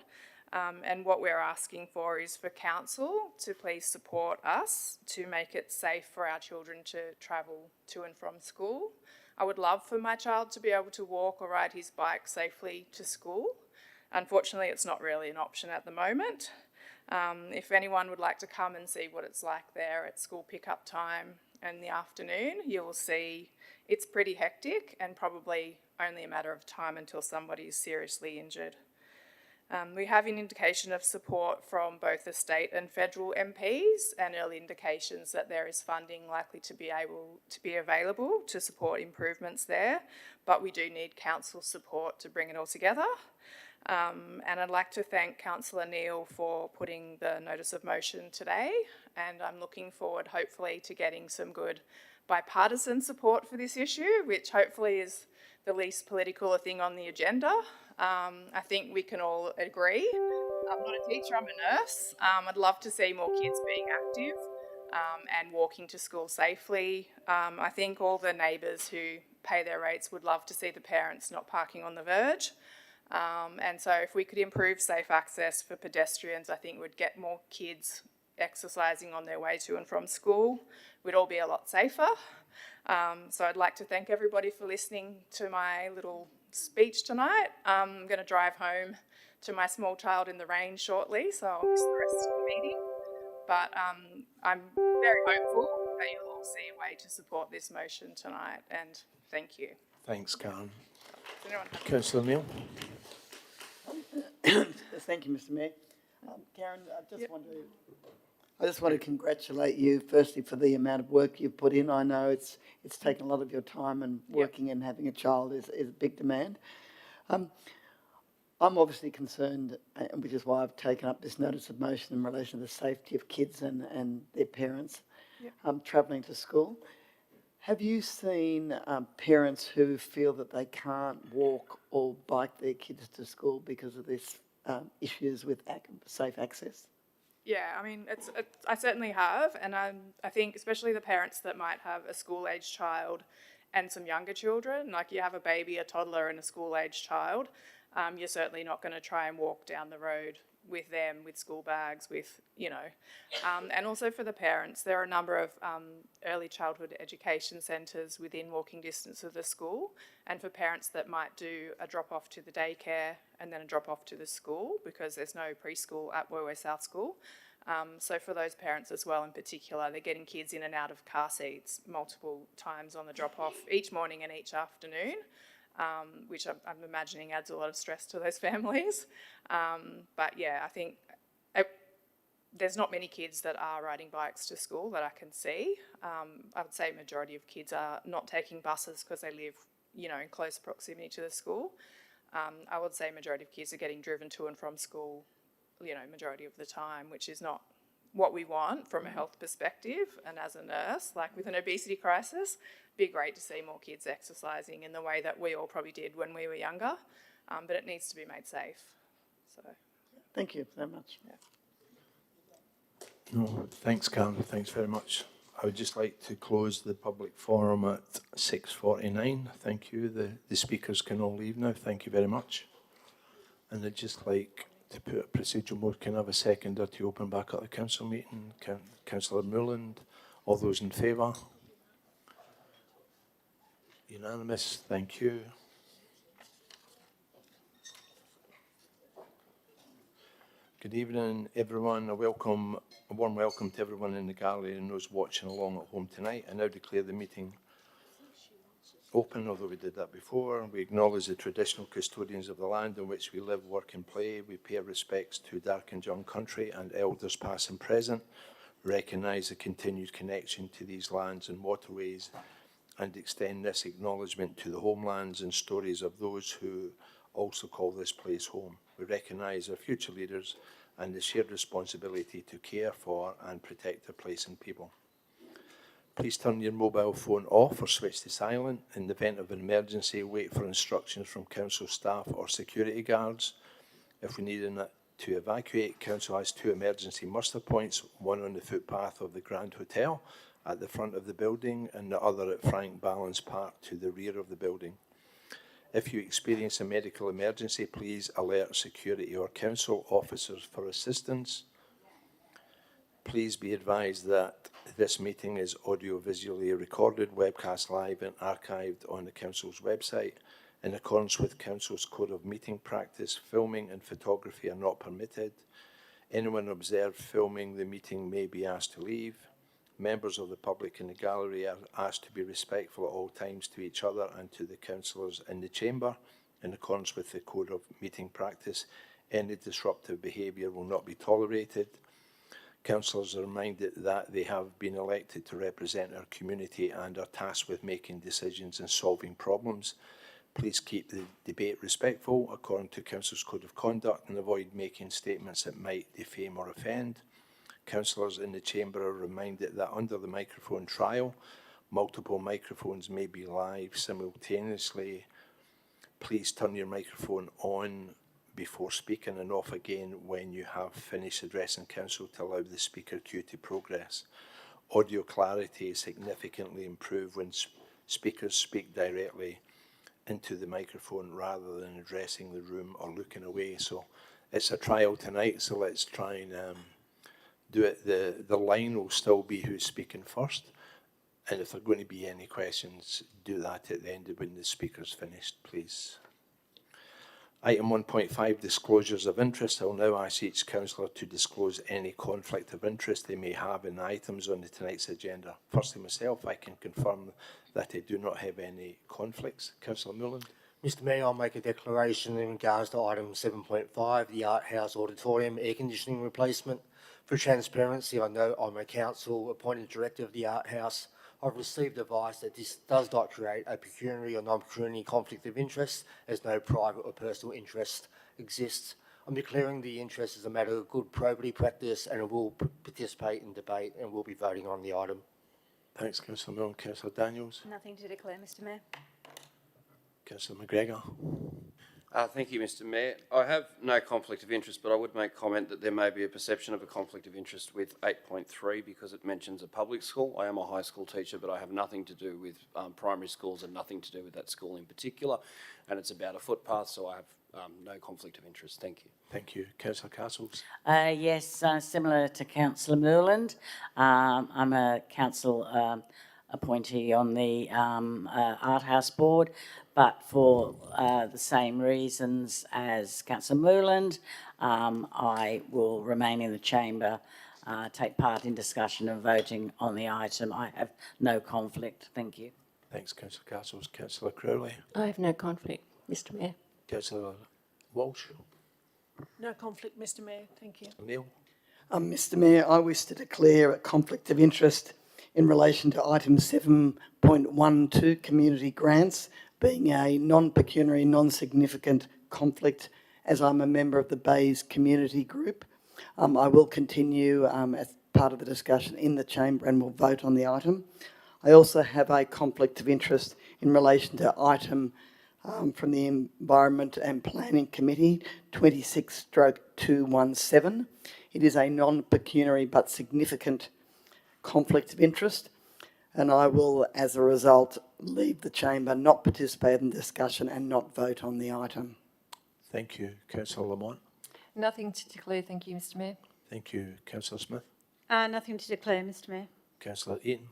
And what we're asking for is for council to please support us to make it safe for our children to travel to and from school. I would love for my child to be able to walk or ride his bike safely to school. Unfortunately, it's not really an option at the moment. If anyone would like to come and see what it's like there at school pickup time in the afternoon, you will see it's pretty hectic and probably only a matter of time until somebody is seriously injured. We have an indication of support from both the state and federal MPs and early indications that there is funding likely to be available to support improvements there, but we do need council support to bring it all together. And I'd like to thank Councillor Neal for putting the notice of motion today, and I'm looking forward hopefully to getting some good bipartisan support for this issue, which hopefully is the least political thing on the agenda. I think we can all agree. I'm not a teacher, I'm a nurse. I'd love to see more kids being active and walking to school safely. I think all the neighbours who pay their rates would love to see the parents not parking on the verge. And so if we could improve safe access for pedestrians, I think we'd get more kids exercising on their way to and from school. We'd all be a lot safer. So I'd like to thank everybody for listening to my little speech tonight. I'm going to drive home to my small child in the rain shortly, so I'll miss the rest of the meeting. But I'm very hopeful that you'll all see a way to support this motion tonight, and thank you. Thanks, Karen. Does anyone have Councillor Neal. Thank you, Mr. Mayor. Karen, I just want to congratulate you firstly for the amount of work you've put in. I know it's taken a lot of your time, and working and having a child is a big demand. I'm obviously concerned, which is why I've taken up this notice of motion in relation to the safety of kids and their parents travelling to school. Have you seen parents who feel that they can't walk or bike their kids to school because of this issues with safe access? Yeah, I mean, I certainly have, and I think especially the parents that might have a school-age child and some younger children, like you have a baby, a toddler and a school-age child, you're certainly not going to try and walk down the road with them, with school bags, and also for the parents, there are a number of early childhood education centres within walking distance of the school, and for parents that might do a drop-off to the daycare and then a drop-off to the school because there's no preschool at Woy South School. So for those parents as well in particular, they're getting kids in and out of car seats multiple times on the drop-off each morning and each afternoon. Which I'm imagining adds a lot of stress to those families. But yeah, I think there's not many kids that are riding bikes to school that I can see. I would say majority of kids are not taking buses because they live, in close proximity to the school. I would say majority of kids are getting driven to and from school, majority of the time, which is not what we want from a health perspective. And as a nurse, like with an obesity crisis, be great to see more kids exercising in the way that we all probably did when we were younger, but it needs to be made safe. So, thank you so much. Yeah. No, thanks, Karen. Thanks very much. I would just like to close the public forum at 6:49. Thank you. The speakers can all leave now. Thank you very much. And I'd just like to put a procedural motion. Can I have a seconder to open back up the council meeting? Councillor Moorland, all those in favour? Unanimous. Thank you. Good evening, everyone. A warm welcome to everyone in the gallery and those watching along at home tonight. I now declare the meeting open, although we did that before. We acknowledge the traditional custodians of the land on which we live, work and play. We pay our respects to Dark and Young Country and elders past and present. Recognise the continued connection to these lands and waterways and extend this acknowledgement to the homelands and stories of those who also call this place home. We recognise our future leaders and the shared responsibility to care for and protect our place and people. Please turn your mobile phone off or switch to silent. In the event of an emergency, wait for instructions from council staff or security guards. If we need to evacuate, council has 2 emergency muster points, one on the footpath of the Grand Hotel at the front of the building and the other at Frank Balance Park to the rear of the building. If you experience a medical emergency, please alert security or council officers for assistance. Please be advised that this meeting is audio-visually recorded, webcast live and archived on the Council's website. In accordance with Council's Code of Meeting Practice, filming and photography are not permitted. Anyone observed filming the meeting may be asked to leave. Members of the public in the gallery are asked to be respectful at all times to each other and to the councillors in the chamber. In accordance with the Code of Meeting Practice, any disruptive behaviour will not be tolerated. Councillors are reminded that they have been elected to represent our community and are tasked with making decisions and solving problems. Please keep the debate respectful according to Council's Code of Conduct and avoid making statements that might defame or offend. Councillors in the chamber are reminded that under the microphone trial, multiple microphones may be live simultaneously. Please turn your microphone on before speaking and off again when you have finished addressing council to allow the speaker queue to progress. Audio clarity is significantly improved when speakers speak directly into the microphone rather than addressing the room or looking away. So it's a trial tonight, so let's try and do it. The line will still be who's speaking first, and if there are going to be any questions, do that at the end of when the speaker's finished, please. Item 1.5, disclosures of interest. I will now ask each councillor to disclose any conflict of interest they may have in the items on tonight's agenda. Firstly, myself, I can confirm that I do not have any conflicts. Councillor Mullen. Mr Mayor, I'll make a declaration in regards to item 7.5, the Art House Auditorium air conditioning replacement. For transparency, I know I'm a council appointed director of the Art House. I've received advice that this does not create a pecuniary or non-pecuniary conflict of interest, as no private or personal interest exists. I'm declaring the interest as a matter of good probity practice and will participate in debate and will be voting on the item. Thanks, Councillor Milne. Councillor Daniels. Nothing to declare, Mr Mayor. Councillor McGregor. Thank you, Mr Mayor. I have no conflict of interest, but I would make comment that there may be a perception of a conflict of interest with 8.3 because it mentions a public school. I am a high school teacher, but I have nothing to do with primary schools and nothing to do with that school in particular. And it's about a footpath, so I have no conflict of interest. Thank you. Thank you. Councillor Castles. Yes, similar to Councillor Moreland, I'm a council appointee on the Art House Board, but for the same reasons as Councillor Moreland, I will remain in the chamber, take part in discussion and voting on the item. I have no conflict. Thank you. Thanks, Councillor Castles. Councillor Crowley. I have no conflict, Mr Mayor. Councillor Walsh. No conflict, Mr Mayor. Thank you. Neil. Mr Mayor, I wish to declare a conflict of interest in relation to item 7.12, community grants, being a non-pecuniary, non-significant conflict, as I'm a member of the Bays Community Group. I will continue as part of the discussion in the chamber and will vote on the item. I also have a conflict of interest in relation to item from the Environment and Planning Committee, 26/217. It is a non-pecuniary but significant conflict of interest, and I will, as a result, leave the chamber, not participate in discussion and not vote on the item. Thank you. Councillor Lamont. Nothing to declare, thank you, Mr Mayor. Thank you. Councillor Smith. Nothing to declare, Mr Mayor. Councillor Eaton.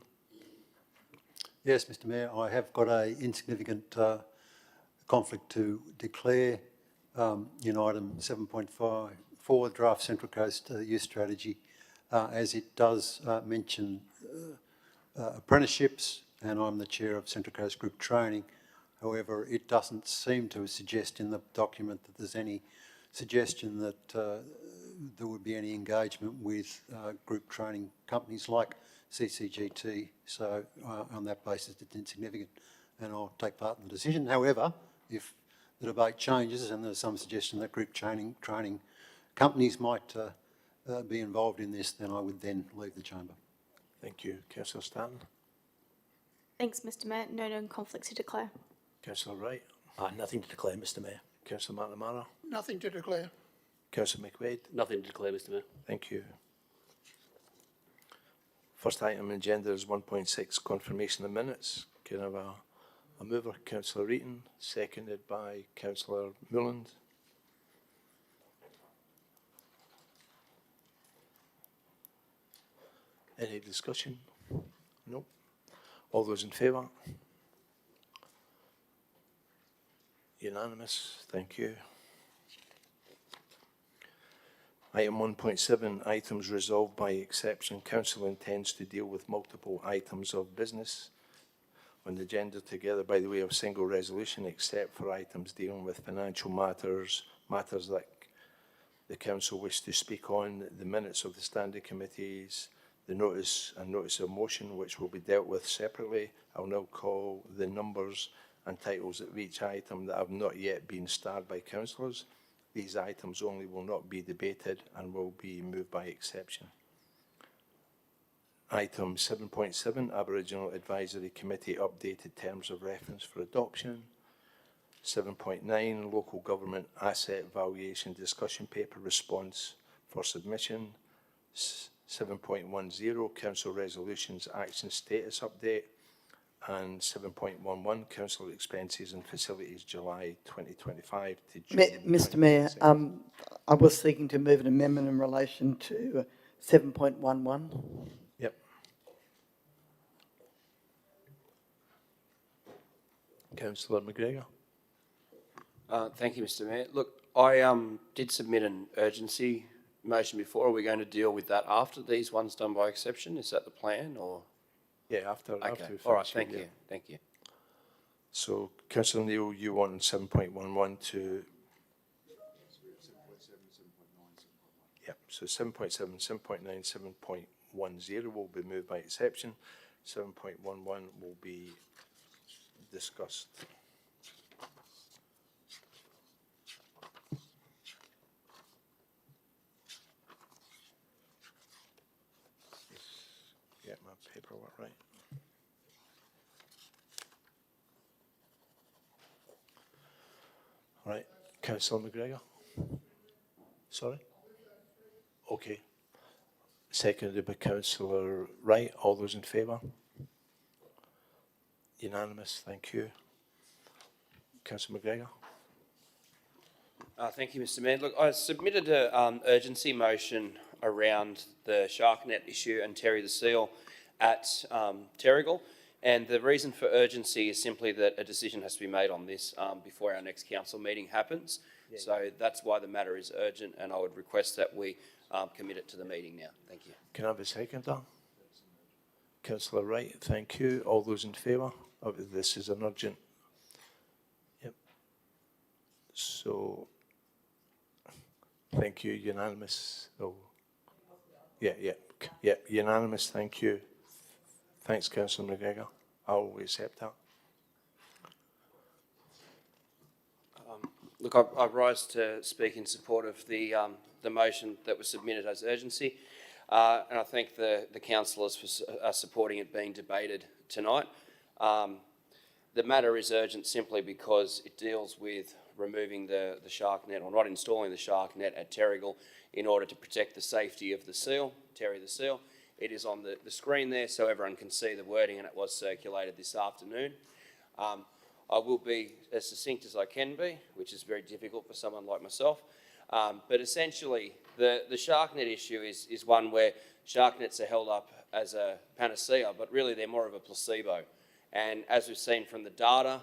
Yes, Mr Mayor, I have got a insignificant conflict to declare in item 7.5 for the draft Central Coast Youth Strategy, as it does mention apprenticeships, and I'm the chair of Central Coast Group Training. However, it doesn't seem to suggest in the document that there's any suggestion that there would be any engagement with group training companies like CCGT. So on that basis, it's insignificant, and I'll take part in the decision. However, if the debate changes and there's some suggestion that group training companies might be involved in this, then I would then leave the chamber. Thank you. Councillor Stanton. Thanks, Mr Mayor. No known conflicts to declare. Councillor Wright. Nothing to declare, Mr Mayor. Councillor McNamara. Nothing to declare. Councillor McWade. Nothing to declare, Mr Mayor. Thank you. First item on the agenda is 1.6, confirmation of minutes. Can I have a mover? Councillor Reaton, seconded by Councillor Mulland. Any discussion? No. All those in favour? Unanimous. Thank you. Item 1.7, items resolved by exception. Council intends to deal with multiple items of business on the agenda together by the way of single resolution, except for items dealing with financial matters, matters that the council wish to speak on, the minutes of the standing committees, the notice and notice of motion, which will be dealt with separately. I'll now call the numbers and titles of each item that have not yet been starred by councillors. These items only will not be debated and will be moved by exception. Item 7.7, Aboriginal Advisory Committee updated terms of reference for adoption. 7.9, Local Government Asset Valuation Discussion Paper response for submission. 7.10, Council Resolutions Action Status Update. And 7.11, Council Expenses and Facilities, July 2025 to June. Mr Mayor, I was seeking to move an amendment in relation to 7.11. Yep. Councillor McGregor. Thank you, Mr Mayor. Look, I did submit an urgency motion before. Are we going to deal with that after these ones done by exception? Is that the plan, or...? Yeah, after. Okay, after all right, thank you, thank you. So, Councillor Neil, you want 7.11 to... Yep, so 7.7, 7.9, 7.10 will be moved by exception. 7.11 will be discussed. Get my paperwork right. All right, Councillor McGregor. Sorry? Okay. Seconded by Councillor Wright. All those in favour? Unanimous, thank you. Councillor McGregor. Thank you, Mr Mayor. Look, I submitted an urgency motion around the shark net issue and Terry the Seal at Terrigal. And the reason for urgency is simply that a decision has to be made on this before our next council meeting happens. Yeah. So that's why the matter is urgent, and I would request that we commit it to the meeting now. Thank you. Can I have a second, Dan? Councillor Wright, thank you. All those in favour? Oh, this is an urgent. Yep. So, thank you, unanimous. Oh, yeah, unanimous, thank you. Thanks, Councillor McGregor. I'll accept that. Look, I rise to speak in support of the motion that was submitted as urgency, and I thank the councillors for supporting it being debated tonight. The matter is urgent simply because it deals with removing the shark net, or not installing the shark net at Terrigal, in order to protect the safety of the seal, Terry the Seal. It is on the screen there so everyone can see the wording, and it was circulated this afternoon. I will be as succinct as I can be, which is very difficult for someone like myself. But essentially, the shark net issue is one where shark nets are held up as a panacea, but really they're more of a placebo. And as we've seen from the data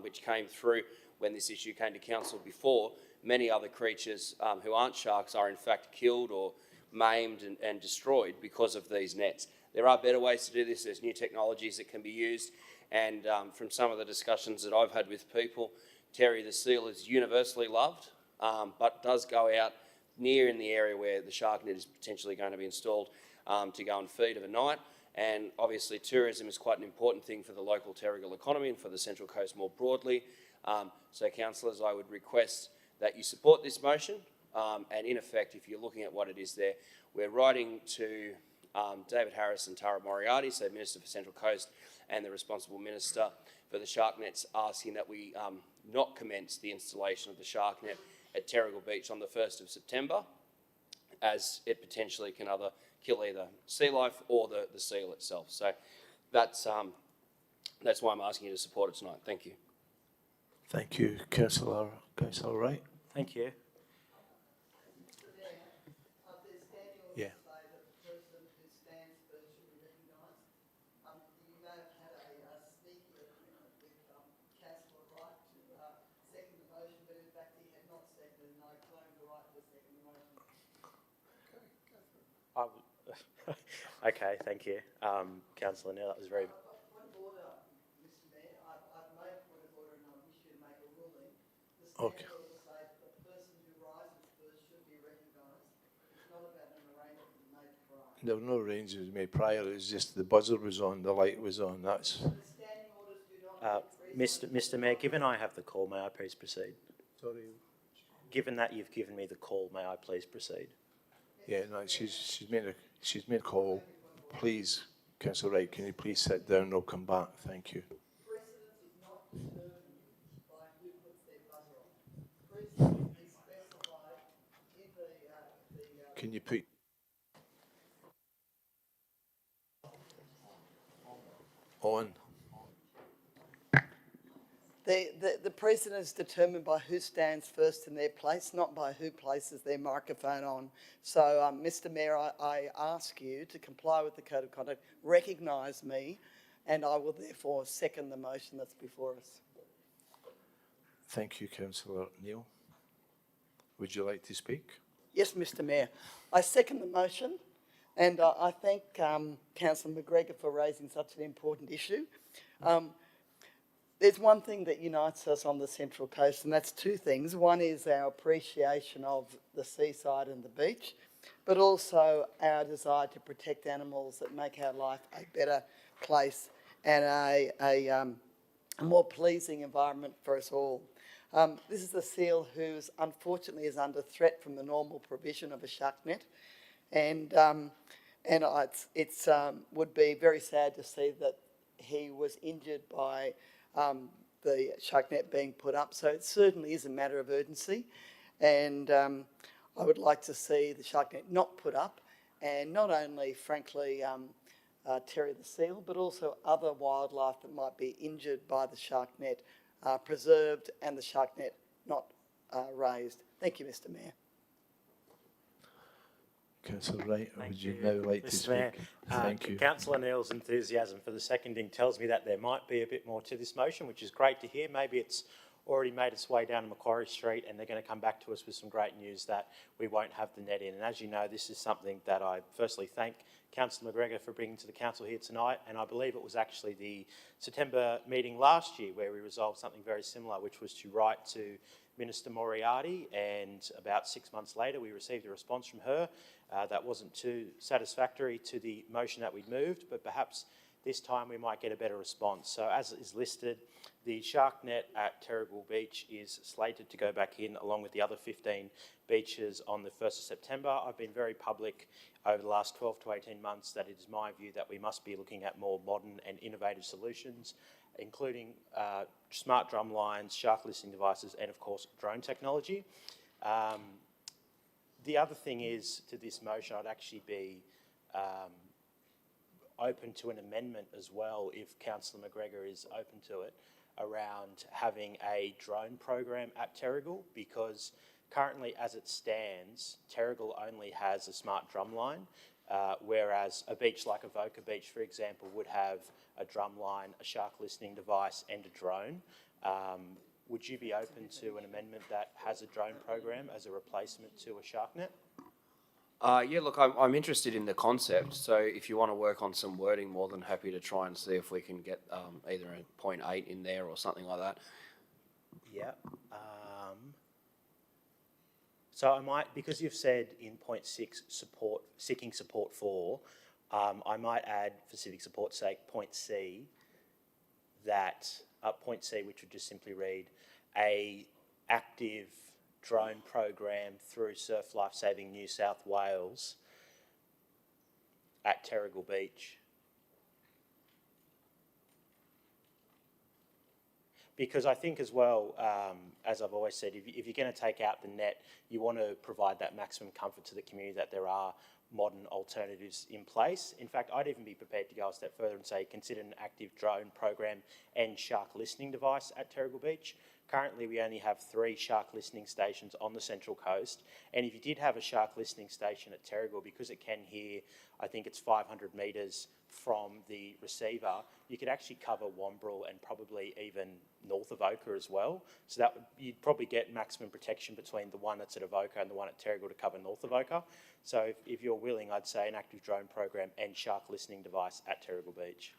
which came through, when this issue came to council before, many other creatures who aren't sharks are in fact killed or maimed and destroyed because of these nets. There are better ways to do this. There's new technologies that can be used, and from some of the discussions that I've had with people, Terry the seal is universally loved, but does go out near in the area where the shark net is potentially going to be installed to go and feed of a night. And obviously tourism is quite an important thing for the local Terrigal economy and for the Central Coast more broadly. So councillors, I would request that you support this motion, and in effect, if you're looking at what it is there, we're writing to David Harris and Tara Moriarty, so Minister for Central Coast and the responsible Minister for the shark nets, asking that we not commence the installation of the shark net at Terrigal Beach on the 1st of September, as it potentially can kill either sea life or the seal itself. So that's why I'm asking you to support it tonight. Thank you. Thank you, Councillor Wright. Thank you. Yeah. Okay, thank you. Councillor Neal, that was very... Okay. There were no arrangements made prior, it was just the buzzer was on, the light was on, that's... Mr Mayor, given I have the call, may I please proceed? Sorry. Given that you've given me the call, may I please proceed? Yeah, no, she's made a call. Please, Councillor Wright, can you please sit down and I'll come back, thank you. Can you put... on? The precedent is determined by who stands first in their place, not by who places their microphone on. So, Mr Mayor, I ask you to comply with the Code of Conduct, recognise me, and I will therefore second the motion that's before us. Thank you, Councillor Neal. Would you like to speak? Yes, Mr Mayor. I second the motion, and I thank Councillor McGregor for raising such an important issue. There's one thing that unites us on the Central Coast, and that's two things. One is our appreciation of the seaside and the beach, but also our desire to protect animals that make our life a better place and a more pleasing environment for us all. This is a seal who unfortunately is under threat from the normal provision of a shark net, and it would be very sad to see that he was injured by the shark net being put up. So it certainly is a matter of urgency, and I would like to see the shark net not put up, and not only, frankly, Terry the seal, but also other wildlife that might be injured by the shark net preserved and the shark net not raised. Thank you, Mr Mayor. Councillor Wright, would you now like to speak? Mayor, Thank you. Councillor Neal's enthusiasm for the seconding tells me that there might be a bit more to this motion, which is great to hear. Maybe it's already made its way down to Macquarie Street and they're going to come back to us with some great news that we won't have the net in. And as you know, this is something that I firstly thank Councillor McGregor for bringing to the council here tonight, and I believe it was actually the September meeting last year where we resolved something very similar, which was to write to Minister Moriarty, and about 6 months later we received a response from her that wasn't too satisfactory to the motion that we'd moved, but perhaps this time we might get a better response. So as is listed, the shark net at Terrigal Beach is slated to go back in along with the other 15 beaches on the 1st of September. I've been very public over the last 12 to 18 months that it is my view that we must be looking at more modern and innovative solutions, including smart drum lines, shark listening devices, and of course drone technology. The other thing is, to this motion, I'd actually be open to an amendment as well, if Councillor McGregor is open to it, around having a drone program at Terrigal, because currently as it stands, Terrigal only has a smart drum line, whereas a beach like Avoca Beach, for example, would have a drum line, a shark listening device and a drone. would you be open to an amendment that has a drone program as a replacement to a shark net? Yeah, look, I'm interested in the concept, so if you want to work on some wording, more than happy to try and see if we can get either a 0.8 in there or something like that. Yeah. So I might, because you've said in point 6, support, seeking support for, I might add, for civic support's sake, point C, that, point C, which would just simply read, a active drone program through Surf Lifesaving New South Wales at Terrigal Beach. Because I think as well, as I've always said, if you're going to take out the net, you want to provide that maximum comfort to the community that there are modern alternatives in place. In fact, I'd even be prepared to go a step further and say consider an active drone program and shark listening device at Terrigal Beach. Currently, we only have 3 shark listening stations on the Central Coast. And if you did have a shark listening station at Terrigal, because it can hear, I think it's 500 metres from the receiver, you could actually cover Wambrel and probably even north of Oka as well. So that you'd probably get maximum protection between the one that's at Avoca and the one at Terrigal to cover north of Oka. So if you're willing, I'd say an active drone program and shark listening device at Terrigal Beach.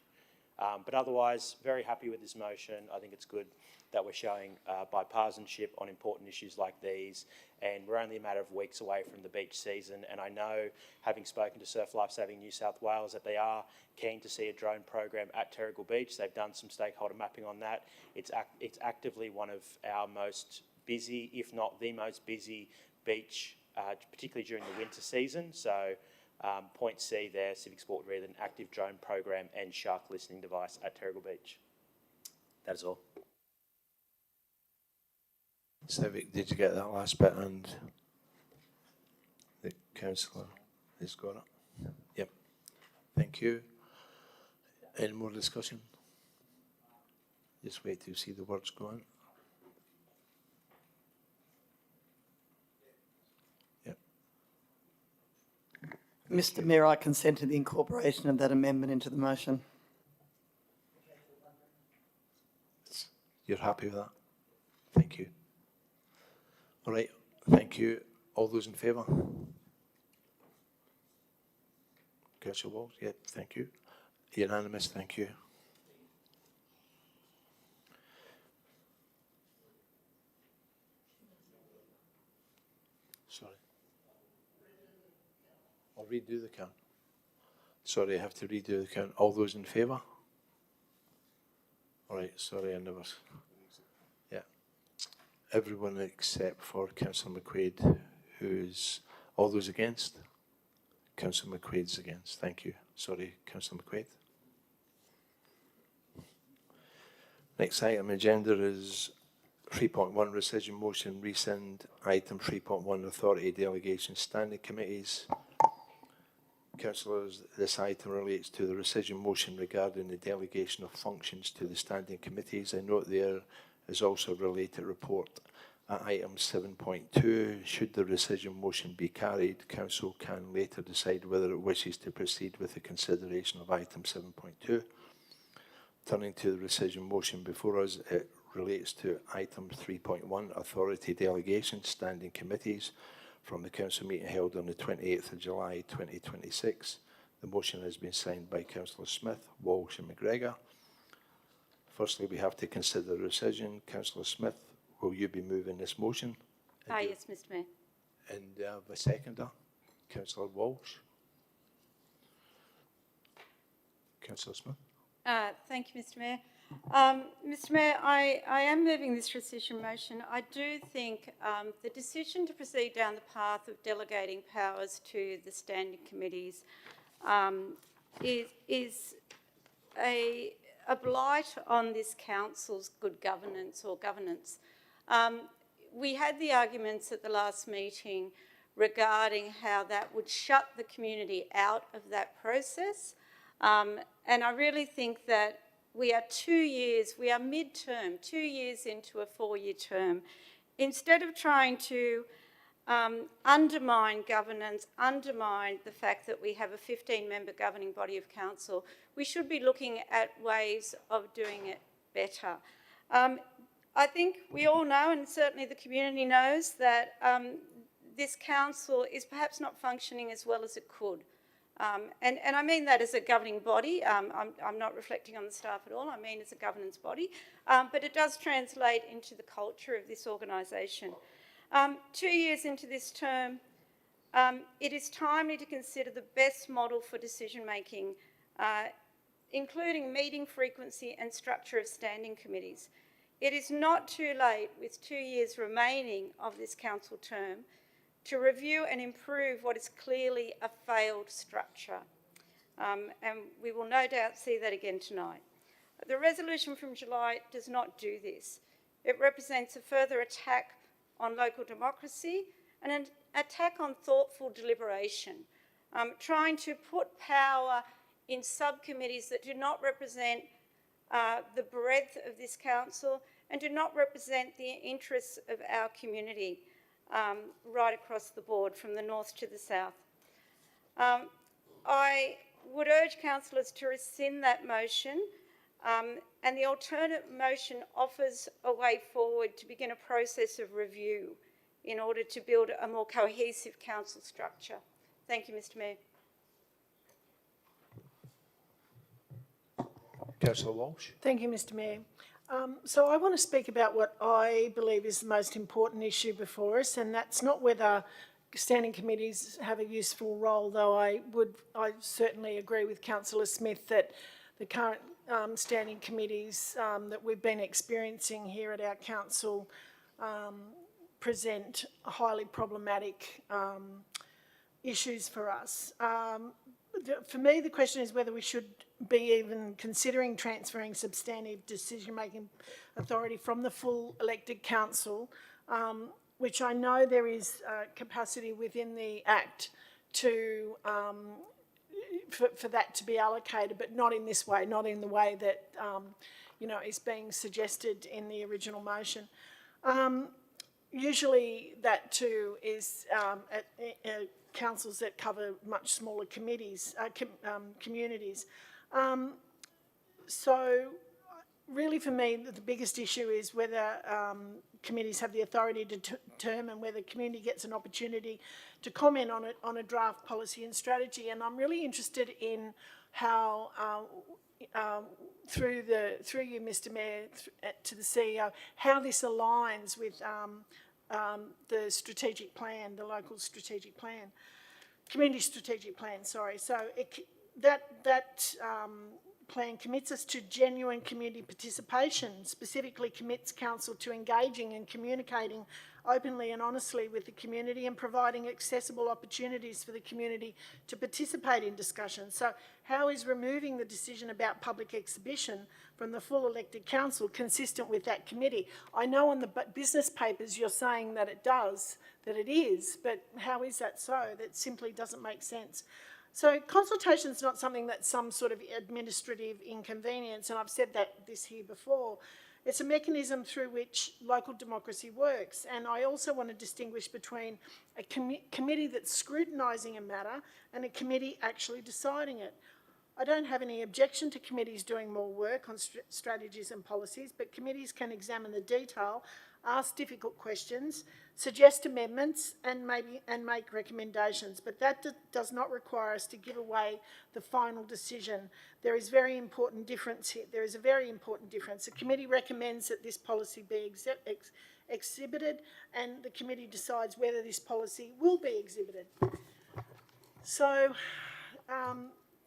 But otherwise, very happy with this motion. I think it's good that we're showing bipartisanship on important issues like these, and we're only a matter of weeks away from the beach season. And I know, having spoken to Surf Lifesaving New South Wales, that they are keen to see a drone program at Terrigal Beach. They've done some stakeholder mapping on that. It's actively one of our most busy, if not the most busy beach, particularly during the winter season. So point C there, Civic Sport read an active drone program and shark listening device at Terrigal Beach. That is all. Civic, did you get that last bit? And the councillor has got it. Yep. Thank you. Any more discussion? Just wait to see the words go on. Yep. Mr Mayor, I consent to the incorporation of that amendment into the motion. You're happy with that? Thank you. All right, thank you. All those in favour? Councillor Walsh, yep, thank you. Unanimous, thank you. Sorry. I'll redo the count. Sorry, I have to redo the count. All those in favour? All right, sorry, I never... Yeah. Everyone except for Councillor McQuaid, who's... All those against? Councillor McQuaid's against. Thank you. Sorry, Councillor McQuaid. Next item on the agenda is 3.1 rescission motion, rescind item 3.1 authority delegation standing committees. Councillors, this item relates to the rescission motion regarding the delegation of functions to the standing committees. I note there is also a related report at item 7.2. Should the rescission motion be carried, Council can later decide whether it wishes to proceed with the consideration of item 7.2. Turning to the rescission motion before us, it relates to item 3.1, authority delegation standing committees, from the council meeting held on the 28th of July 2026. The motion has been signed by Councillor Smith, Walsh and McGregor. Firstly, we have to consider the rescission. Councillor Smith, will you be moving this motion? Yes, Mr Mayor. And the seconder, Councillor Walsh. Councillor Smith. Thank you, Mr Mayor. Mr Mayor, I am moving this rescission motion. I do think the decision to proceed down the path of delegating powers to the standing committees is a blight on this council's good governance or governance. We had the arguments at the last meeting regarding how that would shut the community out of that process. And I really think that we are mid-term, 2 years into a 4-year term. Instead of trying to undermine governance, undermine the fact that we have a 15-member governing body of council, we should be looking at ways of doing it better. I think we all know, and certainly the community knows, that this council is perhaps not functioning as well as it could. And I mean that as a governing body. I'm not reflecting on the staff at all. I mean as a governance body. But it does translate into the culture of this organisation. 2 years into this term, it is timely to consider the best model for decision making, including meeting frequency and structure of standing committees. It is not too late, with 2 years remaining of this council term, to review and improve what is clearly a failed structure. And we will no doubt see that again tonight. The resolution from July does not do this. It represents a further attack on local democracy and an attack on thoughtful deliberation, trying to put power in subcommittees that do not represent the breadth of this council and do not represent the interests of our community right across the board, from the north to the south. I would urge councillors to rescind that motion, and the alternate motion offers a way forward to begin a process of review in order to build a more cohesive council structure. Thank you, Mr Mayor. Councillor Walsh. Thank you, Mr Mayor. So I want to speak about what I believe is the most important issue before us, and that's not whether standing committees have a useful role, though I certainly agree with Councillor Smith that the current standing committees that we've been experiencing here at our council present highly problematic issues for us. For me, the question is whether we should be even considering transferring substantive decision-making authority from the full elected council, which I know there is capacity within the Act to for that to be allocated, but not in this way, not in the way that is being suggested in the original motion. Usually, that too is at councils that cover much smaller committees, communities. So really for me, the biggest issue is whether committees have the authority to determine whether the community gets an opportunity to comment on it on a draft policy and strategy. And I'm really interested in how, through you, Mr Mayor, to the CEO, how this aligns with the strategic plan, the local strategic plan, community strategic plan, sorry. So that plan commits us to genuine community participation, specifically commits council to engaging and communicating openly and honestly with the community and providing accessible opportunities for the community to participate in discussions. So how is removing the decision about public exhibition from the full elected council consistent with that committee? I know on the business papers you're saying that it does, that it is, but how is that so? That simply doesn't make sense. So consultation is not something that's some sort of administrative inconvenience, and I've said this here before. It's a mechanism through which local democracy works, and I also want to distinguish between a committee that's scrutinising a matter and a committee actually deciding it. I don't have any objection to committees doing more work on strategies and policies, but committees can examine the detail, ask difficult questions, suggest amendments and make recommendations, but that does not require us to give away the final decision. There is a very important difference here. There is a very important difference. The committee recommends that this policy be exhibited, and the committee decides whether this policy will be exhibited. So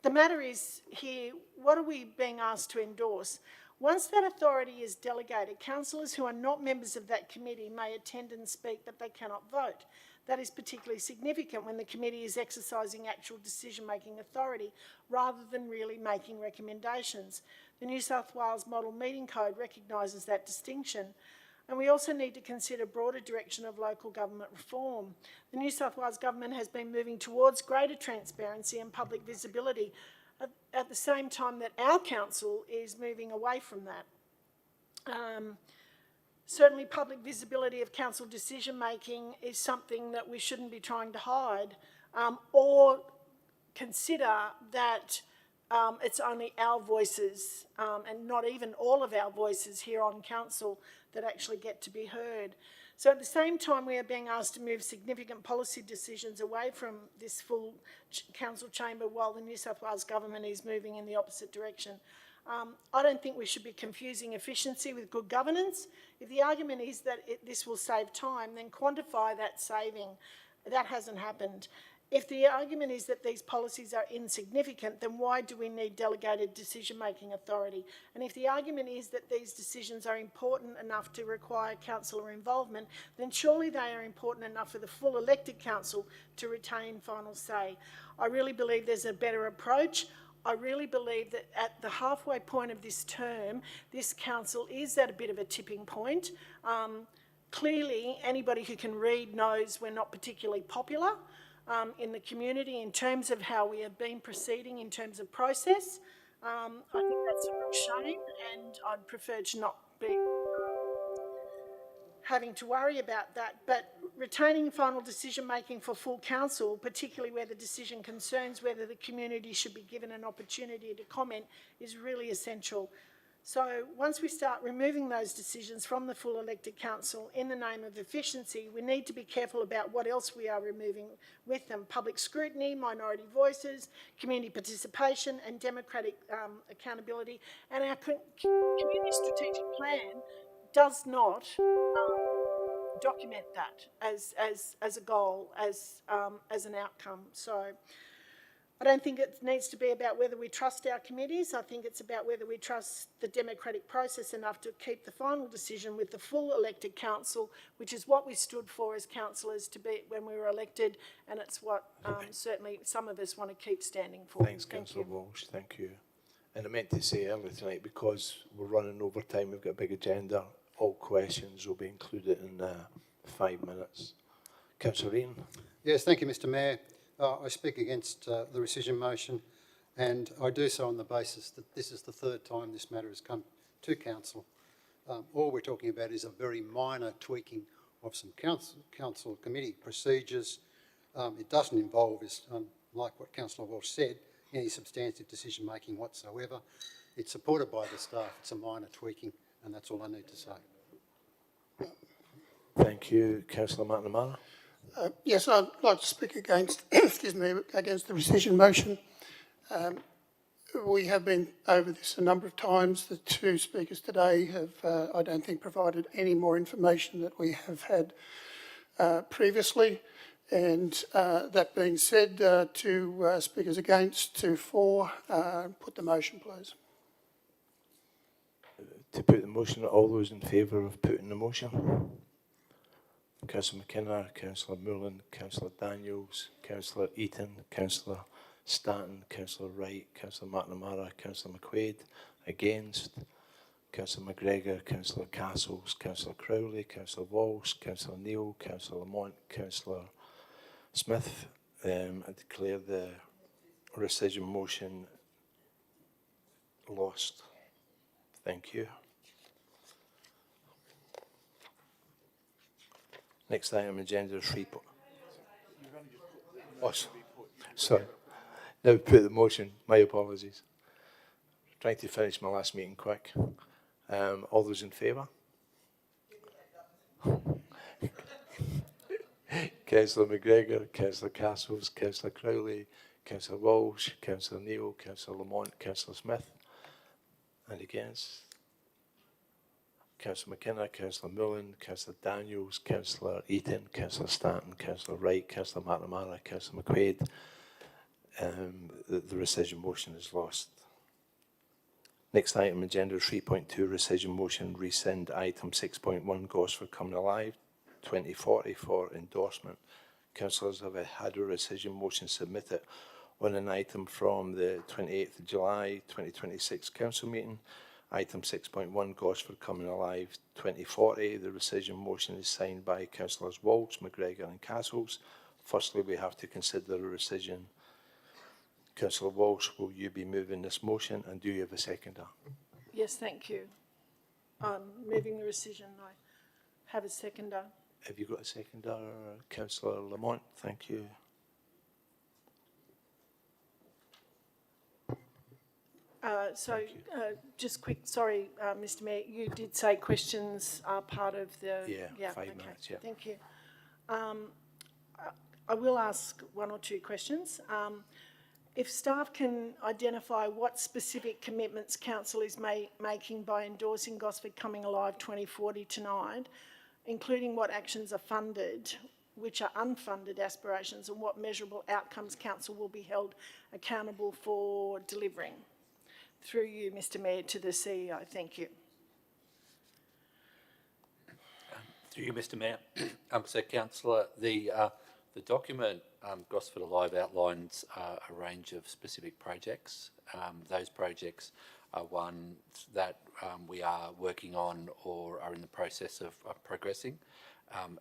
the matter is here, what are we being asked to endorse? Once that authority is delegated, councillors who are not members of that committee may attend and speak, but they cannot vote. That is particularly significant when the committee is exercising actual decision-making authority rather than really making recommendations. The New South Wales Model Meeting Code recognises that distinction. And we also need to consider broader direction of local government reform. The New South Wales Government has been moving towards greater transparency and public visibility at the same time that our council is moving away from that. Certainly public visibility of council decision making is something that we shouldn't be trying to hide or consider that it's only our voices, and not even all of our voices here on council that actually get to be heard. So at the same time, we are being asked to move significant policy decisions away from this full council chamber while the New South Wales government is moving in the opposite direction. I don't think we should be confusing efficiency with good governance. If the argument is that this will save time, then quantify that saving. That hasn't happened. If the argument is that these policies are insignificant, then why do we need delegated decision-making authority? And if the argument is that these decisions are important enough to require councillor involvement, then surely they are important enough for the full elected council to retain final say. I really believe there's a better approach. I really believe that at the halfway point of this term, this council is at a bit of a tipping point. Clearly, anybody who can read knows we're not particularly popular in the community in terms of how we have been proceeding in terms of process. I think that's a real shame, and I'd prefer to not be having to worry about that. But retaining final decision-making for full council, particularly where the decision concerns whether the community should be given an opportunity to comment, is really essential. So once we start removing those decisions from the full elected council in the name of efficiency, we need to be careful about what else we are removing with them. Public scrutiny, minority voices, community participation and democratic accountability. And our community strategic plan does not document that as a goal, as an outcome. So I don't think it needs to be about whether we trust our committees. I think it's about whether we trust the democratic process enough to keep the final decision with the full elected council, which is what we stood for as councillors to be when we were elected, and it's what certainly some of us want to keep standing for. Thanks, Councillor Walsh. Thank you. And I meant to say earlier tonight, because we're running over time, we've got a big agenda, all questions will be included in 5 minutes. Councillor Ian. Yes, thank you, Mr Mayor. I speak against the rescission motion, and I do so on the basis that this is the third time this matter has come to council. All we're talking about is a very minor tweaking of some council committee procedures. It doesn't involve, like what Councillor Walsh said, any substantive decision making whatsoever. It's supported by the staff. It's a minor tweaking, and that's all I need to say. Thank you, Councillor McNamara. Yes, I'd like to speak against, excuse me, against the rescission motion. We have been over this a number of times. The two speakers today have, I don't think, provided any more information that we have had previously. And that being said, two speakers against, 2 for, put the motion, please. To put the motion, all those in favour of putting the motion? Councillor McKenna, Councillor Moulin, Councillor Daniels, Councillor Eaton, Councillor Stanton, Councillor Wright, Councillor McNamara, Councillor McQuaid. Against? Councillor McGregor, Councillor Castles, Councillor Crowley, Councillor Walsh, Councillor Neal, Councillor Lamont, Councillor Smith. I declare the rescission motion lost. Thank you. Next item, agenda 3. Oh, sorry. Now put the motion. My apologies. Trying to finish my last meeting quick. All those in favour? Councillor McGregor, Councillor Castles, Councillor Crowley, Councillor Walsh, Councillor Neal, Councillor Lamont, Councillor Smith. And against? Councillor McKenna, Councillor Moulin, Councillor Daniels, Councillor Eaton, Councillor Stanton, Councillor Wright, Councillor McNamara, Councillor McQuaid. The rescission motion is lost. Next item, agenda 3.2, rescission motion, rescind item 6.1, Gosford Coming Alive 2040 for endorsement. Councillors have had a rescission motion submitted on an item from the 28th of July 2026 council meeting. Item 6.1, Gosford Coming Alive 2040. The rescission motion is signed by Councillors Walsh, McGregor and Castles. Firstly, we have to consider the rescission. Councillor Walsh, will you be moving this motion, and do you have a seconder? Yes, thank you. Moving the rescission, I have a seconder. Have you got a seconder, Councillor Lamont? Thank you. Just quick, sorry, Mr Mayor, you did say questions are part of the... Yeah, 5 minutes, yeah. Thank you. I will ask one or two questions. If staff can identify what specific commitments council is making by endorsing Gosford Coming Alive 2040 tonight, including what actions are funded, which are unfunded aspirations, and what measurable outcomes council will be held accountable for delivering. Through you, Mr Mayor, to the CEO. Thank you. Through you, Mr Mayor. So, Councillor, the document Gosford Alive outlines a range of specific projects. Those projects are ones that we are working on or are in the process of progressing,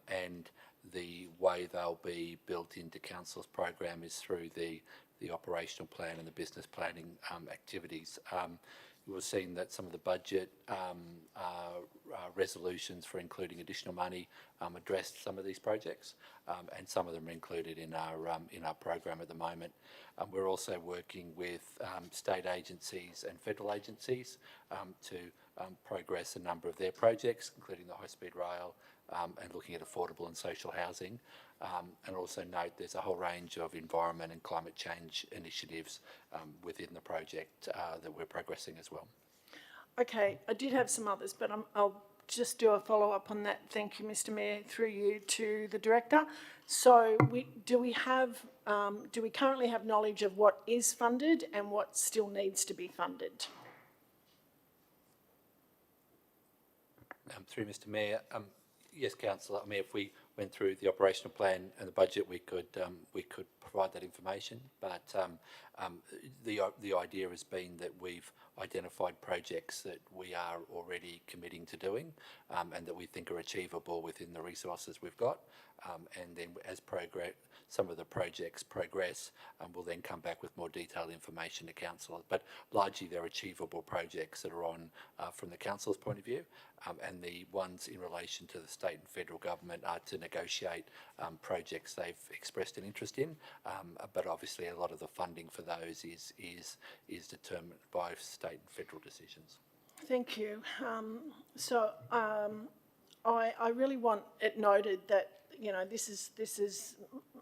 and the way they'll be built into Council's program is through the operational plan and the business planning activities. You will have seen that some of the budget resolutions for including additional money addressed some of these projects, and some of them are included in our program at the moment. We're also working with state agencies and federal agencies to progress a number of their projects, including the high-speed rail, and looking at affordable and social housing. And also note there's a whole range of environment and climate change initiatives within the project that we're progressing as well. Okay, I did have some others, but I'll just do a follow-up on that. Thank you, Mr Mayor, through you to the Director. So do we currently have knowledge of what is funded and what still needs to be funded? Through Mr Mayor, yes, Councillor. I mean, if we went through the operational plan and the budget, we could provide that information. But the idea has been that we've identified projects that we are already committing to doing, and that we think are achievable within the resources we've got. And then as some of the projects progress, we'll then come back with more detailed information to Council. But largely they're achievable projects that are on from the Council's point of view, and the ones in relation to the state and federal government are to negotiate projects they've expressed an interest in, but obviously a lot of the funding for those is determined by state and federal decisions. Thank you. I really want it noted that, you know, this is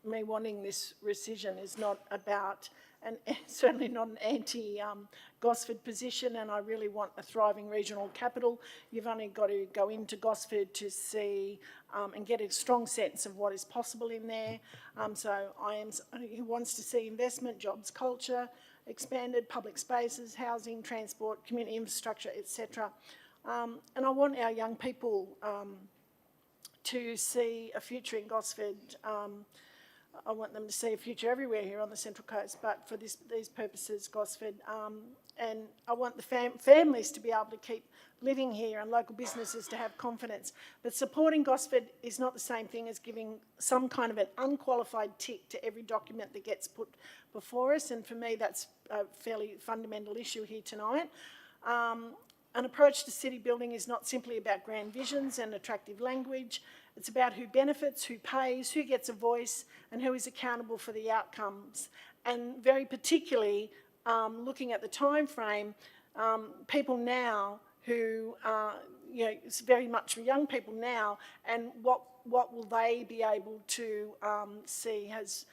me wanting this rescission is not about, and certainly not an anti-Gosford position, and I really want a thriving regional capital. You've only got to go into Gosford to see and get a strong sense of what is possible in there. So I am somebody who wants to see investment, jobs, culture, expanded public spaces, housing, transport, community infrastructure, etc. And I want our young people to see a future in Gosford. I want them to see a future everywhere here on the Central Coast, but for these purposes, Gosford. And I want the families to be able to keep living here and local businesses to have confidence. But supporting Gosford is not the same thing as giving some kind of an unqualified tick to every document that gets put before us. And for me, that's a fairly fundamental issue here tonight. An approach to city building is not simply about grand visions and attractive language. It's about who benefits, who pays, who gets a voice, and who is accountable for the outcomes. And very particularly, looking at the time frame, people now who are, you know, it's very much for young people now, and what will they be able to see has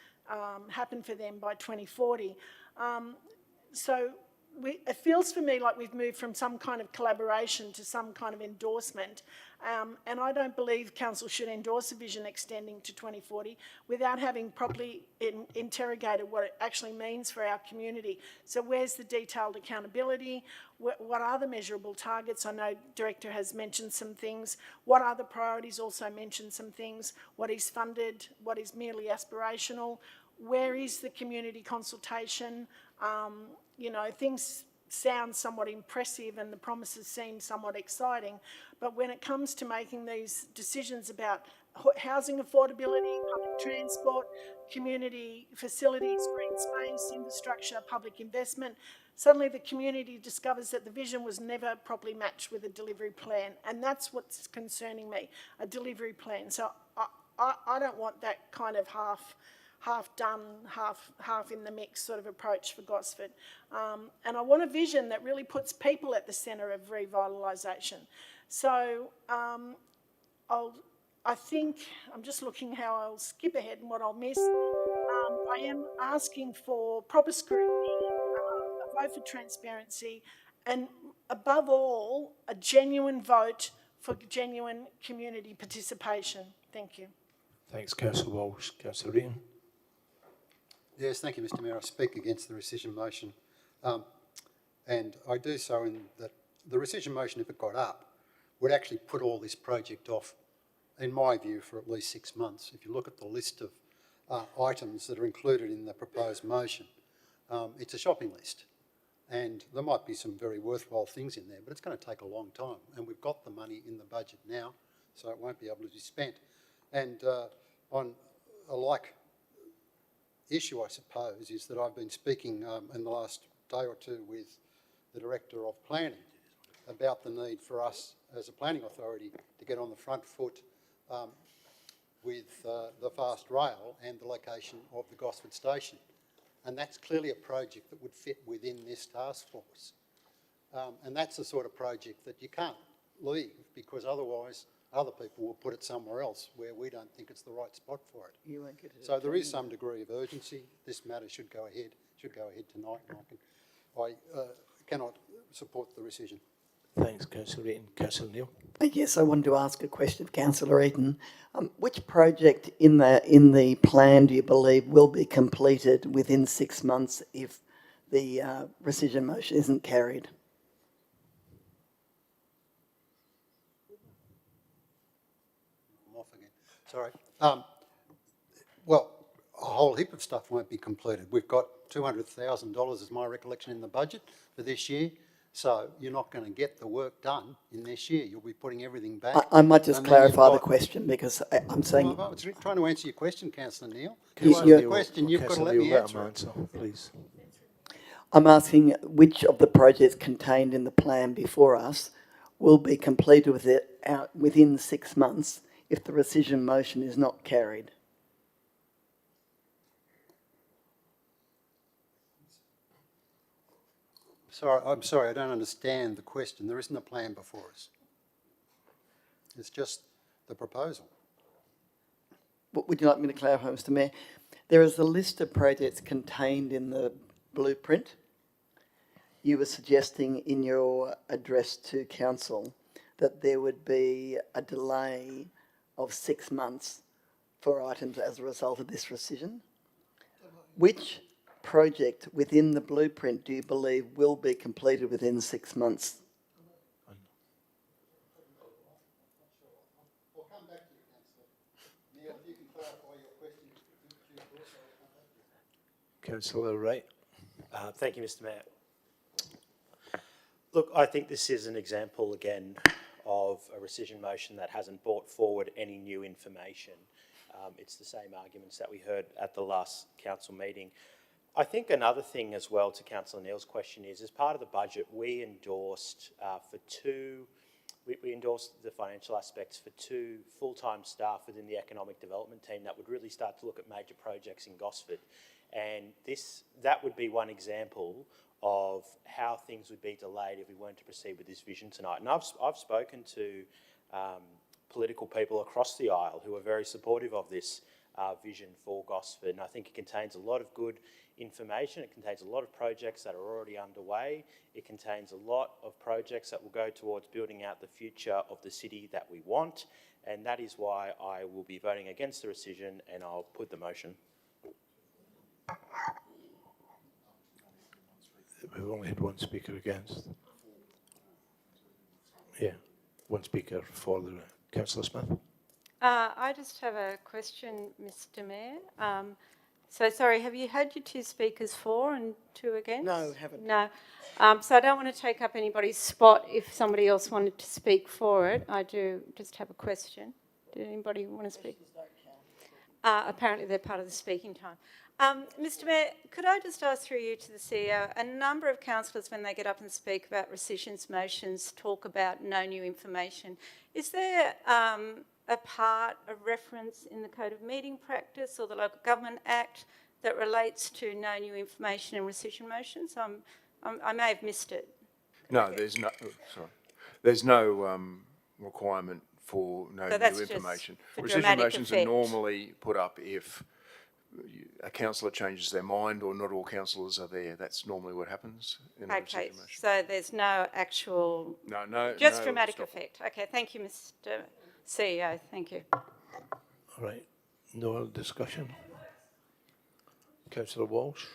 happened for them by 2040. It feels for me like we've moved from some kind of collaboration to some kind of endorsement, and I don't believe Council should endorse a vision extending to 2040 without having properly interrogated what it actually means for our community. So where's the detailed accountability? What are the measurable targets? I know Director has mentioned some things. What are the priorities? Also mentioned some things. What is funded? What is merely aspirational? Where is the community consultation? You know, things sound somewhat impressive and the promises seem somewhat exciting, but when it comes to making these decisions about housing affordability, public transport, community facilities, green space, infrastructure, public investment, suddenly the community discovers that the vision was never properly matched with a delivery plan, and that's what's concerning me, a delivery plan. So I don't want that kind of half done, half in the mix sort of approach for Gosford. And I want a vision that really puts people at the centre of revitalisation. So I think, I'm just looking how I'll skip ahead and what I'll miss. I am asking for proper scrutiny, a vote for transparency, and above all, a genuine vote for genuine community participation. Thank you. Thanks, Councillor Walsh. Councillor Rean. Yes, thank you, Mr Mayor. I speak against the rescission motion. And I do so in that the rescission motion, if it got up, would actually put all this project off, in my view, for at least 6 months. If you look at the list of items that are included in the proposed motion, it's a shopping list. And there might be some very worthwhile things in there, but it's going to take a long time. And we've got the money in the budget now, so it won't be able to be spent. And on a like issue, I suppose, is that I've been speaking in the last day or two with the Director of Planning about the need for us as a planning authority to get on the front foot with the fast rail and the location of the Gosford station. And that's clearly a project that would fit within this task force. And that's the sort of project that you can't leave, because otherwise other people will put it somewhere else where we don't think it's the right spot for it. You won't get it. So there is some degree of urgency. This matter should go ahead tonight, and I cannot support the rescission. Thanks, Councillor Eaton. Councillor Neal. Yes, I wanted to ask a question of Councillor Eaton. Which project in the plan do you believe will be completed within 6 months if the rescission motion isn't carried? I'm off again. Sorry. Well, a whole heap of stuff won't be completed. We've got $200,000 is my recollection in the budget for this year. So you're not going to get the work done in this year. You'll be putting everything back. I might just clarify the question, because I'm saying... I was trying to answer your question, Councillor Neal. Your question, you've got to let me answer. Please. I'm asking which of the projects contained in the plan before us will be completed within 6 months if the rescission motion is not carried. I'm sorry, I don't understand the question. There isn't a plan before us. It's just the proposal. Would you like me to clarify, Mr Mayor? There is a list of projects contained in the blueprint. You were suggesting in your address to council that there would be a delay of 6 months for items as a result of this rescission. Which project within the blueprint do you believe will be completed within 6 months? I'll come back to you, Councillor. Neil, if you can clarify your question. Councillor Wright. Thank you, Mr Mayor. Look, I think this is an example again of a rescission motion that hasn't brought forward any new information. It's the same arguments that we heard at the last council meeting. I think another thing as well to Councillor Neal's question is, as part of the budget, we endorsed we endorsed the financial aspects for 2 full-time staff within the economic development team that would really start to look at major projects in Gosford. And that would be one example of how things would be delayed if we weren't to proceed with this vision tonight. And I've spoken to political people across the aisle who are very supportive of this vision for Gosford, and I think it contains a lot of good information. It contains a lot of projects that are already underway. It contains a lot of projects that will go towards building out the future of the city that we want, and that is why I will be voting against the rescission, and I'll put the motion. We've only had one speaker against. Yeah, one speaker for the Councillor Smith. I just have a question, Mr Mayor. So sorry, have you had your 2 speakers for and 2 against? No, haven't. No. So I don't want to take up anybody's spot if somebody else wanted to speak for it. I do just have a question. Did anybody want to speak? Apparently they're part of the speaking time. Mr Mayor, could I just ask through you to the CEO, a number of councillors when they get up and speak about rescissions motions talk about no new information. Is there a part, a reference in the Code of Meeting Practice or the Local Government Act that relates to no new information in rescission motions? I may have missed it. No, there's no, there's no requirement for no So that's new just information. for Rescission dramatic motions are effect. normally put up if a councillor changes their mind or not all councillors are there. That's normally what happens in a Okay, rescission motion. so there's no actual, No, just no dramatic stop. effect. Okay, thank you, Mr. CEO, thank you. All right, no other discussion? Councillor Walsh?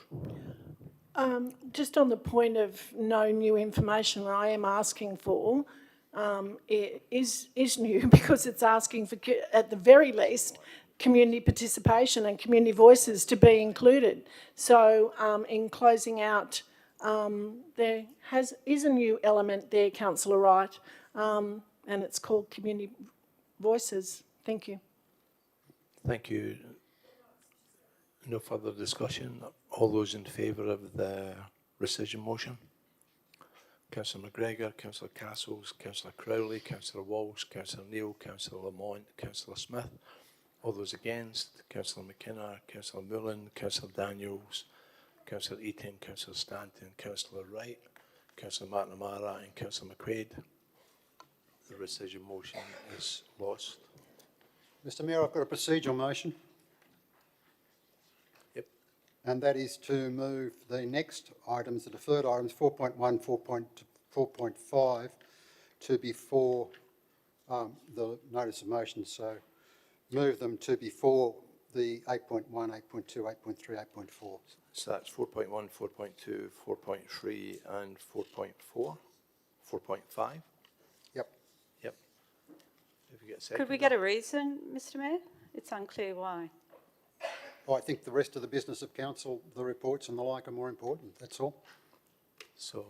Just on the point of no new information, I am asking for it is new because it's asking for, at the very least, community participation and community voices to be included. So in closing out, there is a new element there, Councillor Wright, and it's called community voices. Thank you. Thank you. No further discussion. All those in favour of the rescission motion? Councillor McGregor, Councillor Castles, Councillor Crowley, Councillor Walsh, Councillor Neal, Councillor Lamont, Councillor Smith. All those against? Councillor McKenna, Councillor Mullen, Councillor Daniels, Councillor Eaton, Councillor Stanton, Councillor Wright, Councillor McNamara and Councillor McQuaid. The rescission motion is lost. Mr Mayor, I've got a procedural motion. Yep. And that is to move the next items, the deferred items, 4.1, 4.5, to before the notice of motion. So move them to before the 8.1, 8.2, 8.3, 8.4. So that's 4.1, 4.2, 4.3 and 4.4, 4.5? Yep. Yep. If you get a second. Could we get a reason, Mr. Mayor? It's unclear why. I think the rest of the business of council, the reports and the like, are more important. That's all. So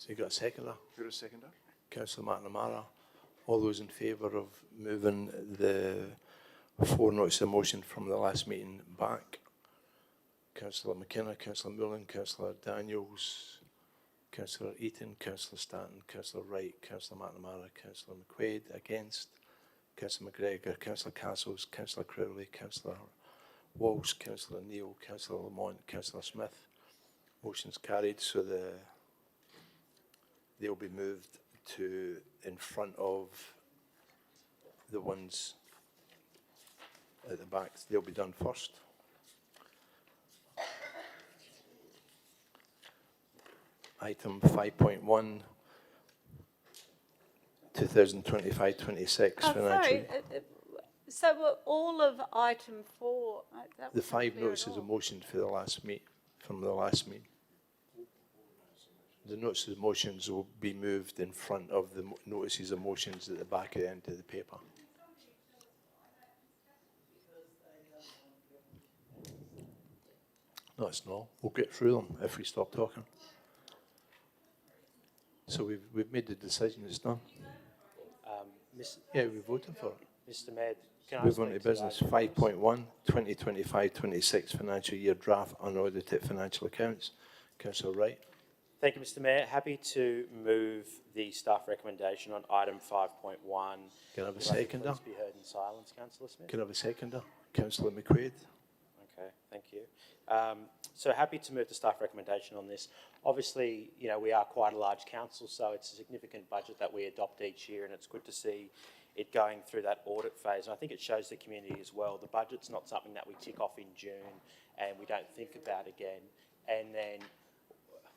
you got a seconder? Got a seconder? Councillor McNamara. All those in favour of moving the 4 notice of motion from the last meeting back? Councillor McKenna, Councillor Mullen, Councillor Daniels, Councillor Eaton, Councillor Stanton, Councillor Wright, Councillor McNamara, Councillor McQuaid. Against? Councillor McGregor, Councillor Castles, Councillor Crowley, Councillor Walsh, Councillor Neal, Councillor Lamont, Councillor Smith. Motion's carried, so they'll be moved to in front of the ones at the back. They'll be done first. Item 5.1, 2025-26 financial. Sorry, so were all of item 4? The 5 notices of motion for the last meet, from the last meeting. The notices of motions will be moved in front of the notices of motions at the back of the end of the paper. No, it's not. We'll get through them if we stop talking. So we've made the decision, it's done. Yeah, we voted for it. Mr Mayor, can I Move on speak to business. 5.1, 2025-26 financial year draft unaudited financial accounts. Councillor Wright. Thank you, Mr Mayor. Happy to move the staff recommendation on item 5.1. Can I have a seconder? Please be heard in silence, Councillor Smith. Can I have a seconder? Councillor McQuaid. Okay, thank you. So happy to move the staff recommendation on this. Obviously, you know, we are quite a large council, so it's a significant budget that we adopt each year, and it's good to see it going through that audit phase. And I think it shows the community as well. The budget's not something that we tick off in June and we don't think about again. And then,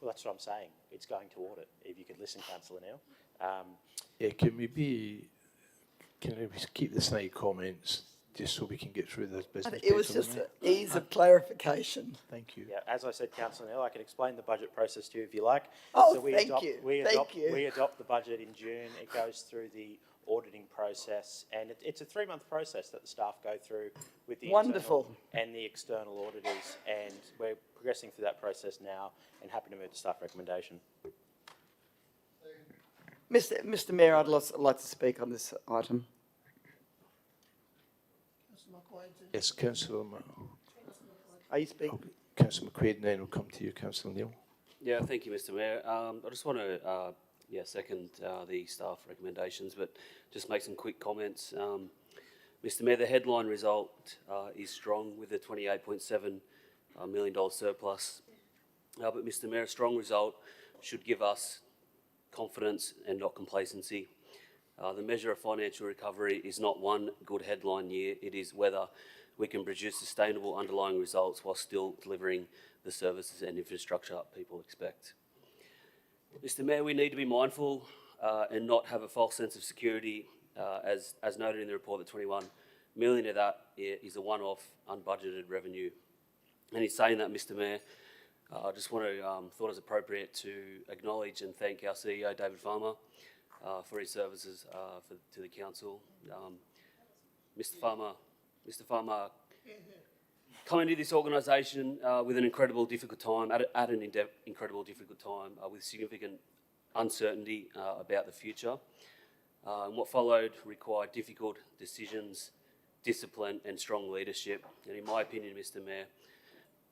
well, that's what I'm saying. It's going to audit. If you could listen, Councillor Neal. Yeah, can we keep the snide comments just so we can get through this business? It was just an ease of clarification. Thank you. Yeah, as I said, Councillor Neal, I can explain the budget process to you if you like. Oh, so thank you. We Thank you. We adopt the budget in June. It goes through the auditing process, and it's a 3-month process that the staff go through with the Wonderful. internal and the external auditors, and we're progressing through that process now and happy to move the staff recommendation. Mr Mayor, I'd like to speak on this item. Yes, Councillor. Are you speaking? Councillor McQuaid, and then we'll come to you, Councillor Neal. Yeah, thank you, Mr Mayor. I just want to second the staff recommendations, but just make some quick comments. Mr Mayor, the headline result is strong with a $28.7 million surplus. But Mr Mayor, a strong result should give us confidence and not complacency. The measure of financial recovery is not one good headline year, it is whether we can produce sustainable underlying results while still delivering the services and infrastructure people expect. Mr Mayor, we need to be mindful and not have a false sense of security. As noted in the report, that 21 million of that is a one-off unbudgeted revenue. And in saying that, Mr Mayor, I just want to, thought it was appropriate to acknowledge and thank our CEO, David Farmer, for his services to the council. Mr Farmer come into this organisation with an incredible difficult time, at an incredible difficult time, with significant uncertainty about the future. And what followed required difficult decisions, discipline and strong leadership. And in my opinion, Mr Mayor,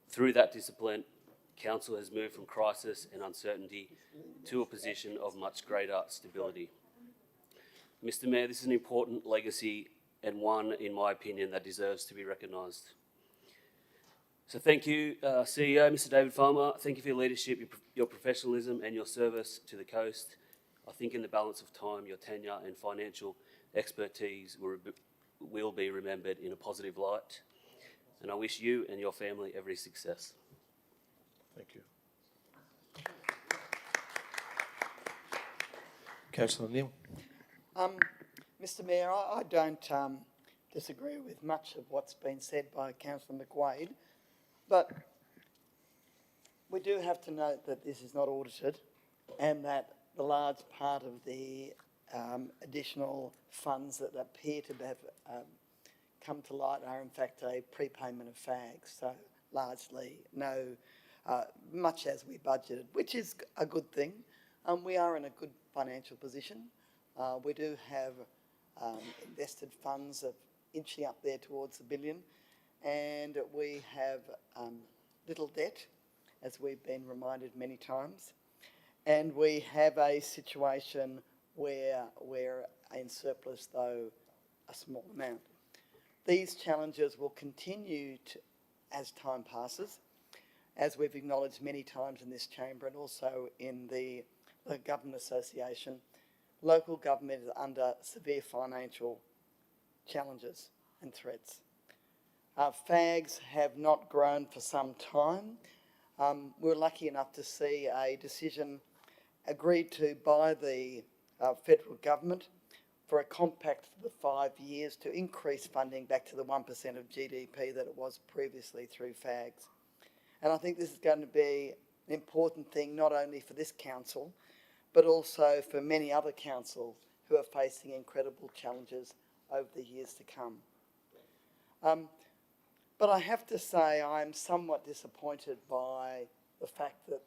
through that discipline, Council has moved from crisis and uncertainty to a position of much greater stability. Mr Mayor, this is an important legacy and one, in my opinion, that deserves to be recognised. So thank you, CEO, Mr David Farmer. Thank you for your leadership, your professionalism and your service to the coast. I think in the balance of time, your tenure and financial expertise will be remembered in a positive light. And I wish you and your family every success. Thank you. Councillor Neal. Mr Mayor, I don't disagree with much of what's been said by Councillor McWade, but we do have to note that this is not audited and that the large part of the additional funds that appear to have come to light are in fact a prepayment of FAGs, so largely no, much as we budgeted, which is a good thing. We are in a good financial position. We do have invested funds of inching up there towards $1 billion, and we have little debt, as we've been reminded many times. And we have a situation where we're in surplus, though a small amount. These challenges will continue as time passes, as we've acknowledged many times in this chamber and also in the Government Association. Local government is under severe financial challenges and threats. FAGs have not grown for some time. We're lucky enough to see a decision agreed to by the federal government for a compact for the 5 years to increase funding back to the 1% of GDP that it was previously through FAGs. And I think this is going to be an important thing, not only for this council, but also for many other councils who are facing incredible challenges over the years to come. But I have to say I'm somewhat disappointed by the fact that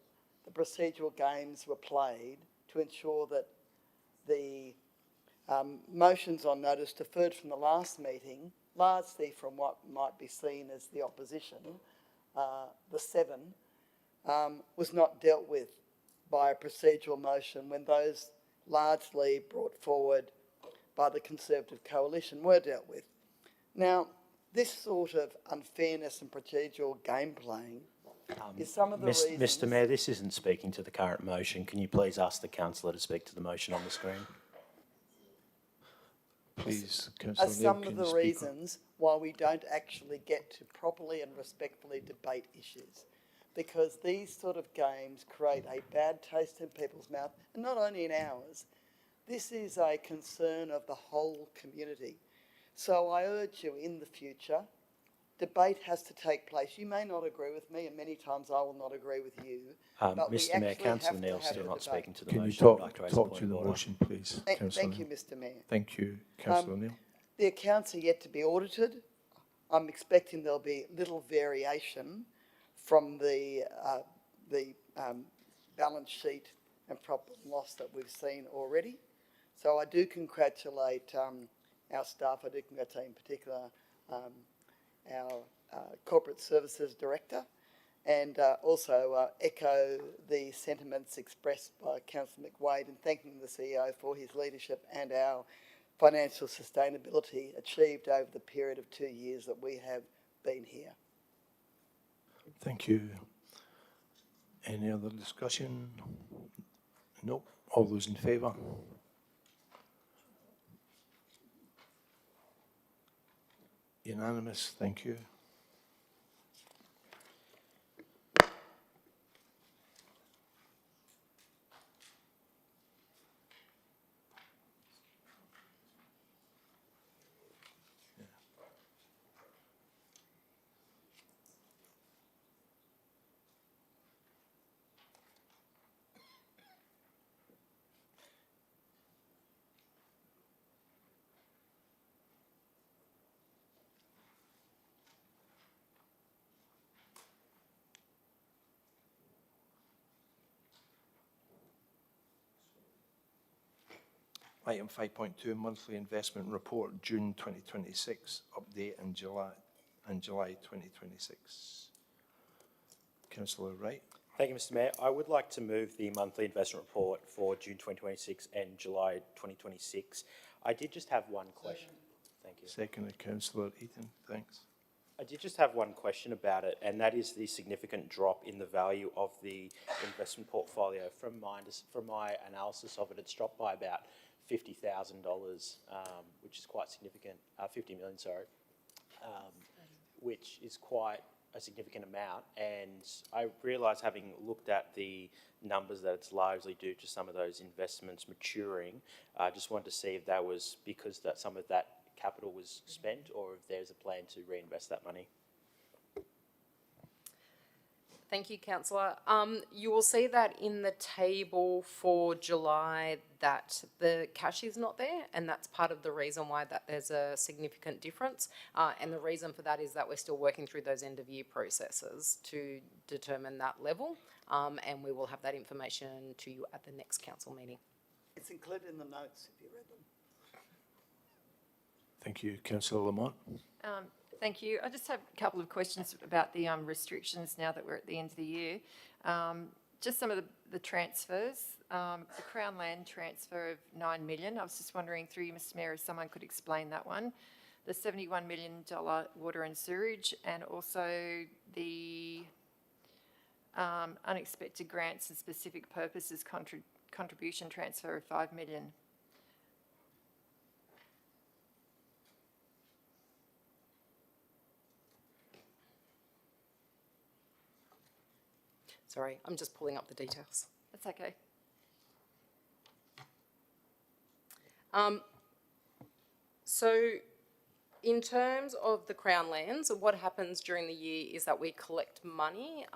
the procedural games were played to ensure that the motions on notice deferred from the last meeting, largely from what might be seen as the opposition, the 7, was not dealt with by a procedural motion when those largely brought forward by the Conservative coalition were dealt with. Now, this sort of unfairness and procedural game playing is some of the reasons... Mr Mayor, this isn't speaking to the current motion. Can you please ask the councillor to speak to the motion on the screen? Please, Councillor Neal, some of the reasons why we don't actually get to properly and respectfully debate issues. Because these sort of games create a bad taste in people's mouth, and not only in ours. This is a concern of the whole community. So I urge you in the future, debate has to take place. You may not agree with me, and many times I will not agree with you. But Mr Mayor, Councillor Neal still not speaking to the motion. Can you I'd like to raise talk a to the point of motion, please, Councillor Thank you, Neal. Mr Mayor. Thank you, Councillor Neal. The accounts are yet to be audited. I'm expecting there'll be little variation from the balance sheet and profit and loss that we've seen already. So I do congratulate our staff. I do congratulate in particular our Corporate Services Director, and also echo the sentiments expressed by Councillor McWade in thanking the CEO for his leadership and our financial sustainability achieved over the period of 2 years that we have been here. Thank you. Any other discussion? No. All those in favour? Unanimous. Thank you. Item 5.2, monthly investment report, June 2026, update in July 2026. Councillor Wright. Thank you, Mr. Mayor. I would like to move the monthly investment report for June 2026 and July 2026. I did just have one question. Thank you. Second, Councillor Eaton. Thanks. I did just have one question about it, and that is the significant drop in the value of the investment portfolio. From my analysis of it, it's dropped by about $50,000, which is quite significant. 50 million, sorry, which is quite a significant amount. And I realise, having looked at the numbers, that it's largely due to some of those investments maturing. I just wanted to see if that was because that some of that capital was spent, or if there's a plan to reinvest that money. Thank you, Councillor. You will see that in the table for July that the cash is not there, and that's part of the reason why that there's a significant difference. And the reason for that is that we're still working through those end-of-year processes to determine that level, and we will have that information to you at the next council meeting. It's included in the notes if you read them. Thank you. Councillor Lamont. Thank you. I just have a couple of questions about the restrictions now that we're at the end of the year. Just some of the transfers. The Crown Land transfer of $9 million. I was just wondering through you, Mr. Mayor, if someone could explain that one. The $71 million water and sewerage, and also the unexpected grants and specific purposes contribution transfer of $5 million. Sorry, I'm just pulling up the details. That's okay. So in terms of the Crown lands, what happens during the year is that we collect money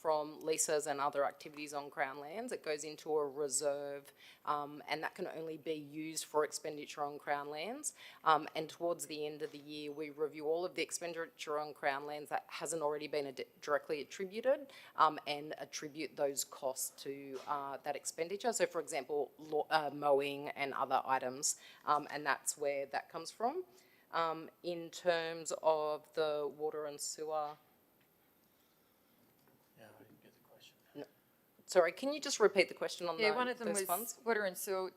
from leases and other activities on Crown lands. It goes into a reserve, and that can only be used for expenditure on Crown lands. And towards the end of the year, we review all of the expenditure on Crown lands that hasn't already been directly attributed, and attribute those costs to that expenditure. So, for example, mowing and other items, and that's where that comes from. In terms of the water and sewer. Yeah, I didn't get the question. No. Sorry, can you just repeat the question on one of them was funds? water and sewer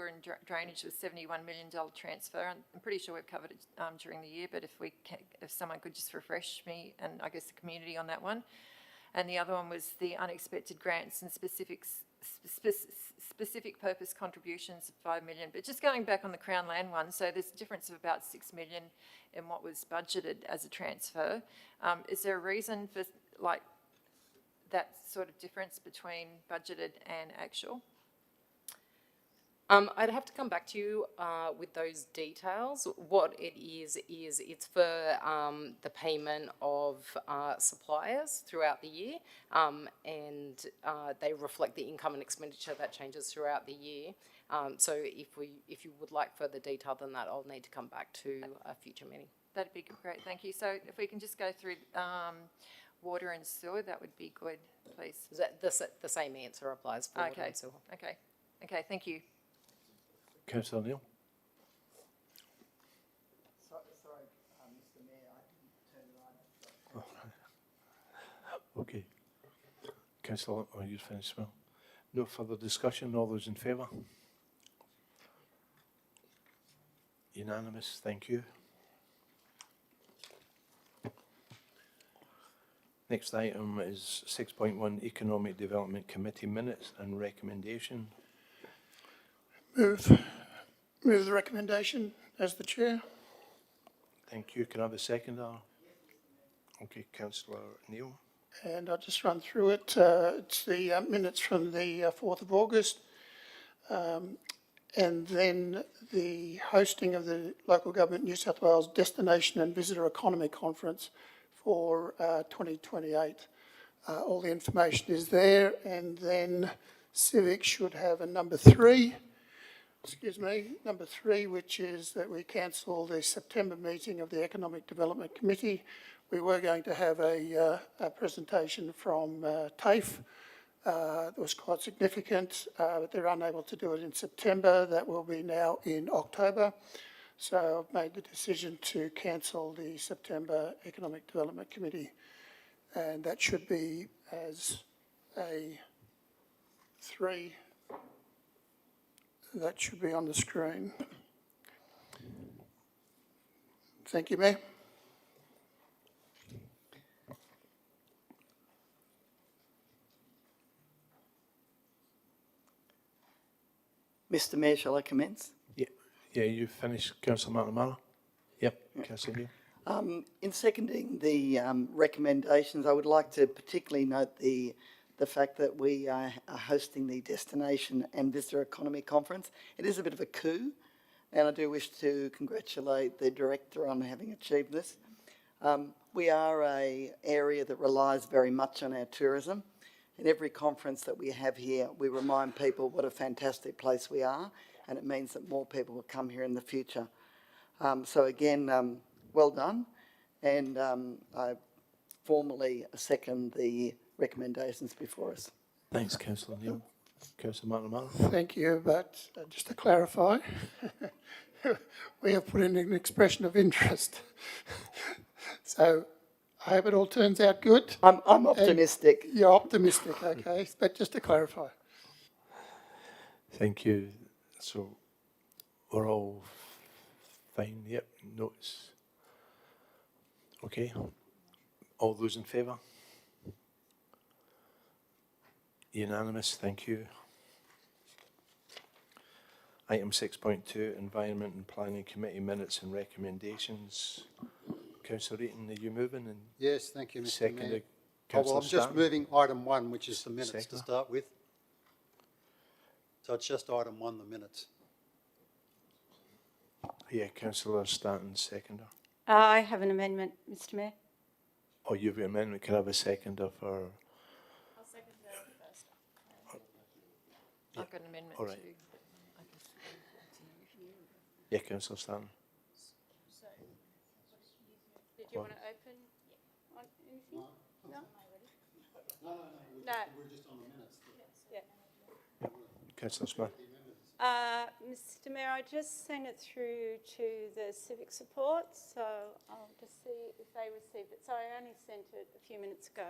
and drainage was $71 million transfer. I'm pretty sure we've covered it during the year, but if someone could just refresh me and I guess the community on that one. And the other one was the unexpected grants and specific purpose contributions of $5 million. But just going back on the Crown Land one, so there's a difference of about $6 million in what was budgeted as a transfer. Is there a reason for that sort of difference between budgeted and actual? I'd have to come back to you with those details. What it is it's for the payment of suppliers throughout the year, and they reflect the income and expenditure that changes throughout the year. So if you would like further detail than that, I'll need to come back to a future meeting. That'd be great, thank you. So if we can just go through water and sewer, that would be good, please. The same answer applies for water and sewer. Okay, thank you. Councillor Neal. Sorry, Mr. Mayor, I didn't turn it on. Okay. Councillor, are you finished? Well, no further discussion. All those in favour? Unanimous, thank you. Next item is 6.1 Economic Development Committee minutes and recommendation. Move the recommendation as the chair. Thank you. Can I have a seconder? Okay, Councillor Neal. And I'll just run through it. It's the minutes from the 4th of August. And then the hosting of the Local Government New South Wales Destination and Visitor Economy Conference for 2028. All the information is there. And then Civic should have a number 3, which is that we cancel the September meeting of the Economic Development Committee. We were going to have a presentation from TAFE. That was quite significant, but they're unable to do it in September. That will be now in October. So I've made the decision to cancel the September Economic Development Committee, and that should be as a 3. That should be on the screen. Thank you, Mayor. Mr Mayor, shall I commence? Yeah, you finished, Councillor McNamara? Yep, Councillor Neal. In seconding the recommendations, I would like to particularly note the fact that we are hosting the Destination and Visitor Economy Conference. It is a bit of a coup, and I do wish to congratulate the Director on having achieved this. We are an area that relies very much on our tourism. In every conference that we have here, we remind people what a fantastic place we are, and it means that more people will come here in the future. So again, well done, and I formally second the recommendations before us. Thanks, Councillor Neal. Councillor McNamara. Thank you, but just to clarify, we have put in an expression of interest. So I hope it all turns out good. I'm optimistic. And you're optimistic, okay, but just to clarify. Thank you. So we're all fine, yep, notes. Okay, all those in favour? Unanimous, thank you. Item 6.2, Environment and Planning Committee minutes and recommendations. Councillor Eaton, are you moving? And yes, thank you, Mr Mayor. Councillor I'm just moving item 1, which is the minutes Second. to start with. So it's just item 1, the minutes. Yeah, Councillor Stanton, seconder. I have an amendment, Mr Mayor. Oh, you've got an amendment. Can I have a seconder for? I'll second that first. I've got an amendment all right. too. Yeah, Councillor Stanton. So, did you want to open on anything? No? No. We're just on the minutes. Yeah. Councillor Smith. Mr Mayor, I just sent it through to the civic support, so I'll just see if they received it. So I only sent it a few minutes ago.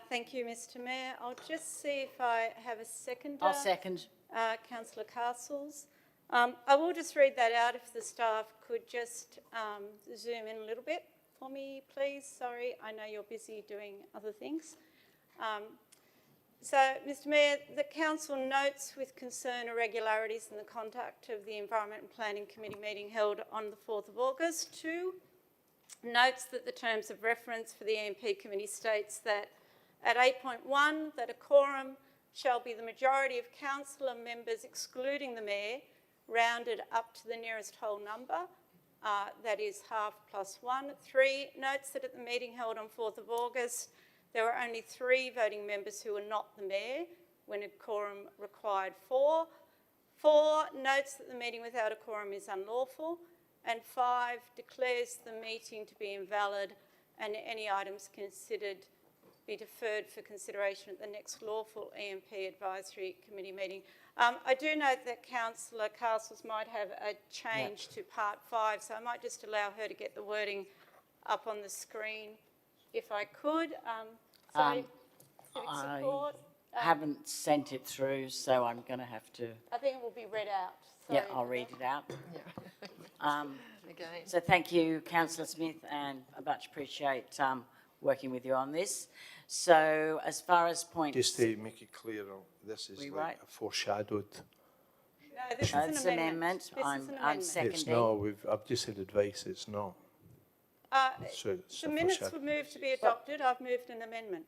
Thank you, Mr Mayor. I'll just see if I have a seconder. I'll second. Councillor Castles. I will just read that out if the staff could just zoom in a little bit for me, please. Sorry, I know you're busy doing other things. So, Mr Mayor, the Council notes with concern irregularities in the conduct of the Environment and Planning Committee meeting held on the 4th of August. 2, notes that the terms of reference for the EMP Committee states that at 8.1, that a quorum shall be the majority of councillor members excluding the Mayor, rounded up to the nearest whole number, that is half plus 1. 3, notes that at the meeting held on 4th of August, there were only 3 voting members who were not the Mayor, when a quorum required 4. 4, notes that the meeting without a quorum is unlawful. And 5, declares the meeting to be invalid and any items considered be deferred for consideration at the next lawful EMP Advisory Committee meeting. I do note that Councillor Castles might have a change to part 5, so I might just allow her to get the wording up on the screen if I could. Civic support. Haven't sent it through, so I'm going to have to. I think it will be read out. Yeah, I'll read it out. Again. So thank you, Councillor Smith, and I much appreciate working with you on this. So as far as point... Just to make it clear, this is like right? a foreshadowed. No, this is an amendment. I'm seconding. It's not. I've just had advice. It's not. So it's the a minutes foreshadow. were moved to be adopted. I've moved an amendment.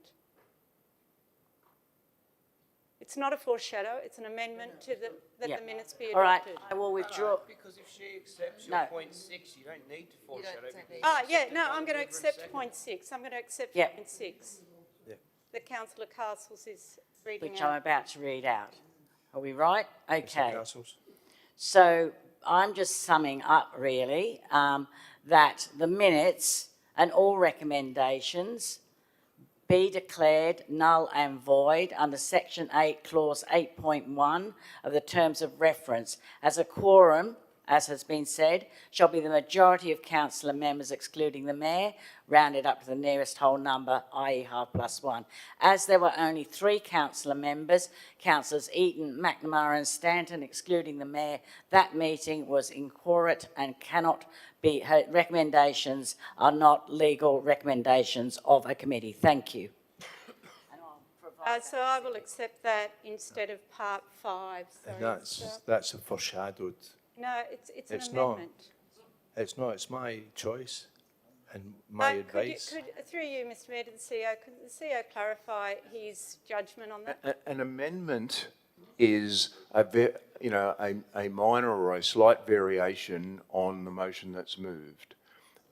It's not a foreshadow. It's an amendment to that the minutes be adopted. All right, I will withdraw. Because if she accepts your point 6, you don't need to foreshadow. I'm going to accept point 6. I'm going to accept point 6. Yeah. That Councillor Castles is reading Which out. I'm about to read out. Are we right? Okay. Castles. So I'm just summing up, really, that the minutes and all recommendations be declared null and void under Section 8, Clause 8.1 of the Terms of Reference, as a quorum, as has been said, shall be the majority of councillor members excluding the mayor, rounded up to the nearest whole number, i.e. half plus 1. As there were only 3 councillor members, councillors Eaton, McNamara and Stanton, excluding the mayor, that meeting was inquorate and cannot be, her recommendations are not legal recommendations of a committee. Thank you. So I will accept that instead of part 5. And that's a foreshadowed. No, it's an not. amendment. It's not. It's my choice and my advice. Through you, Mr Mayor, to the CEO, could the CEO clarify his judgment on that? An amendment is a minor or a slight variation on the motion that's moved.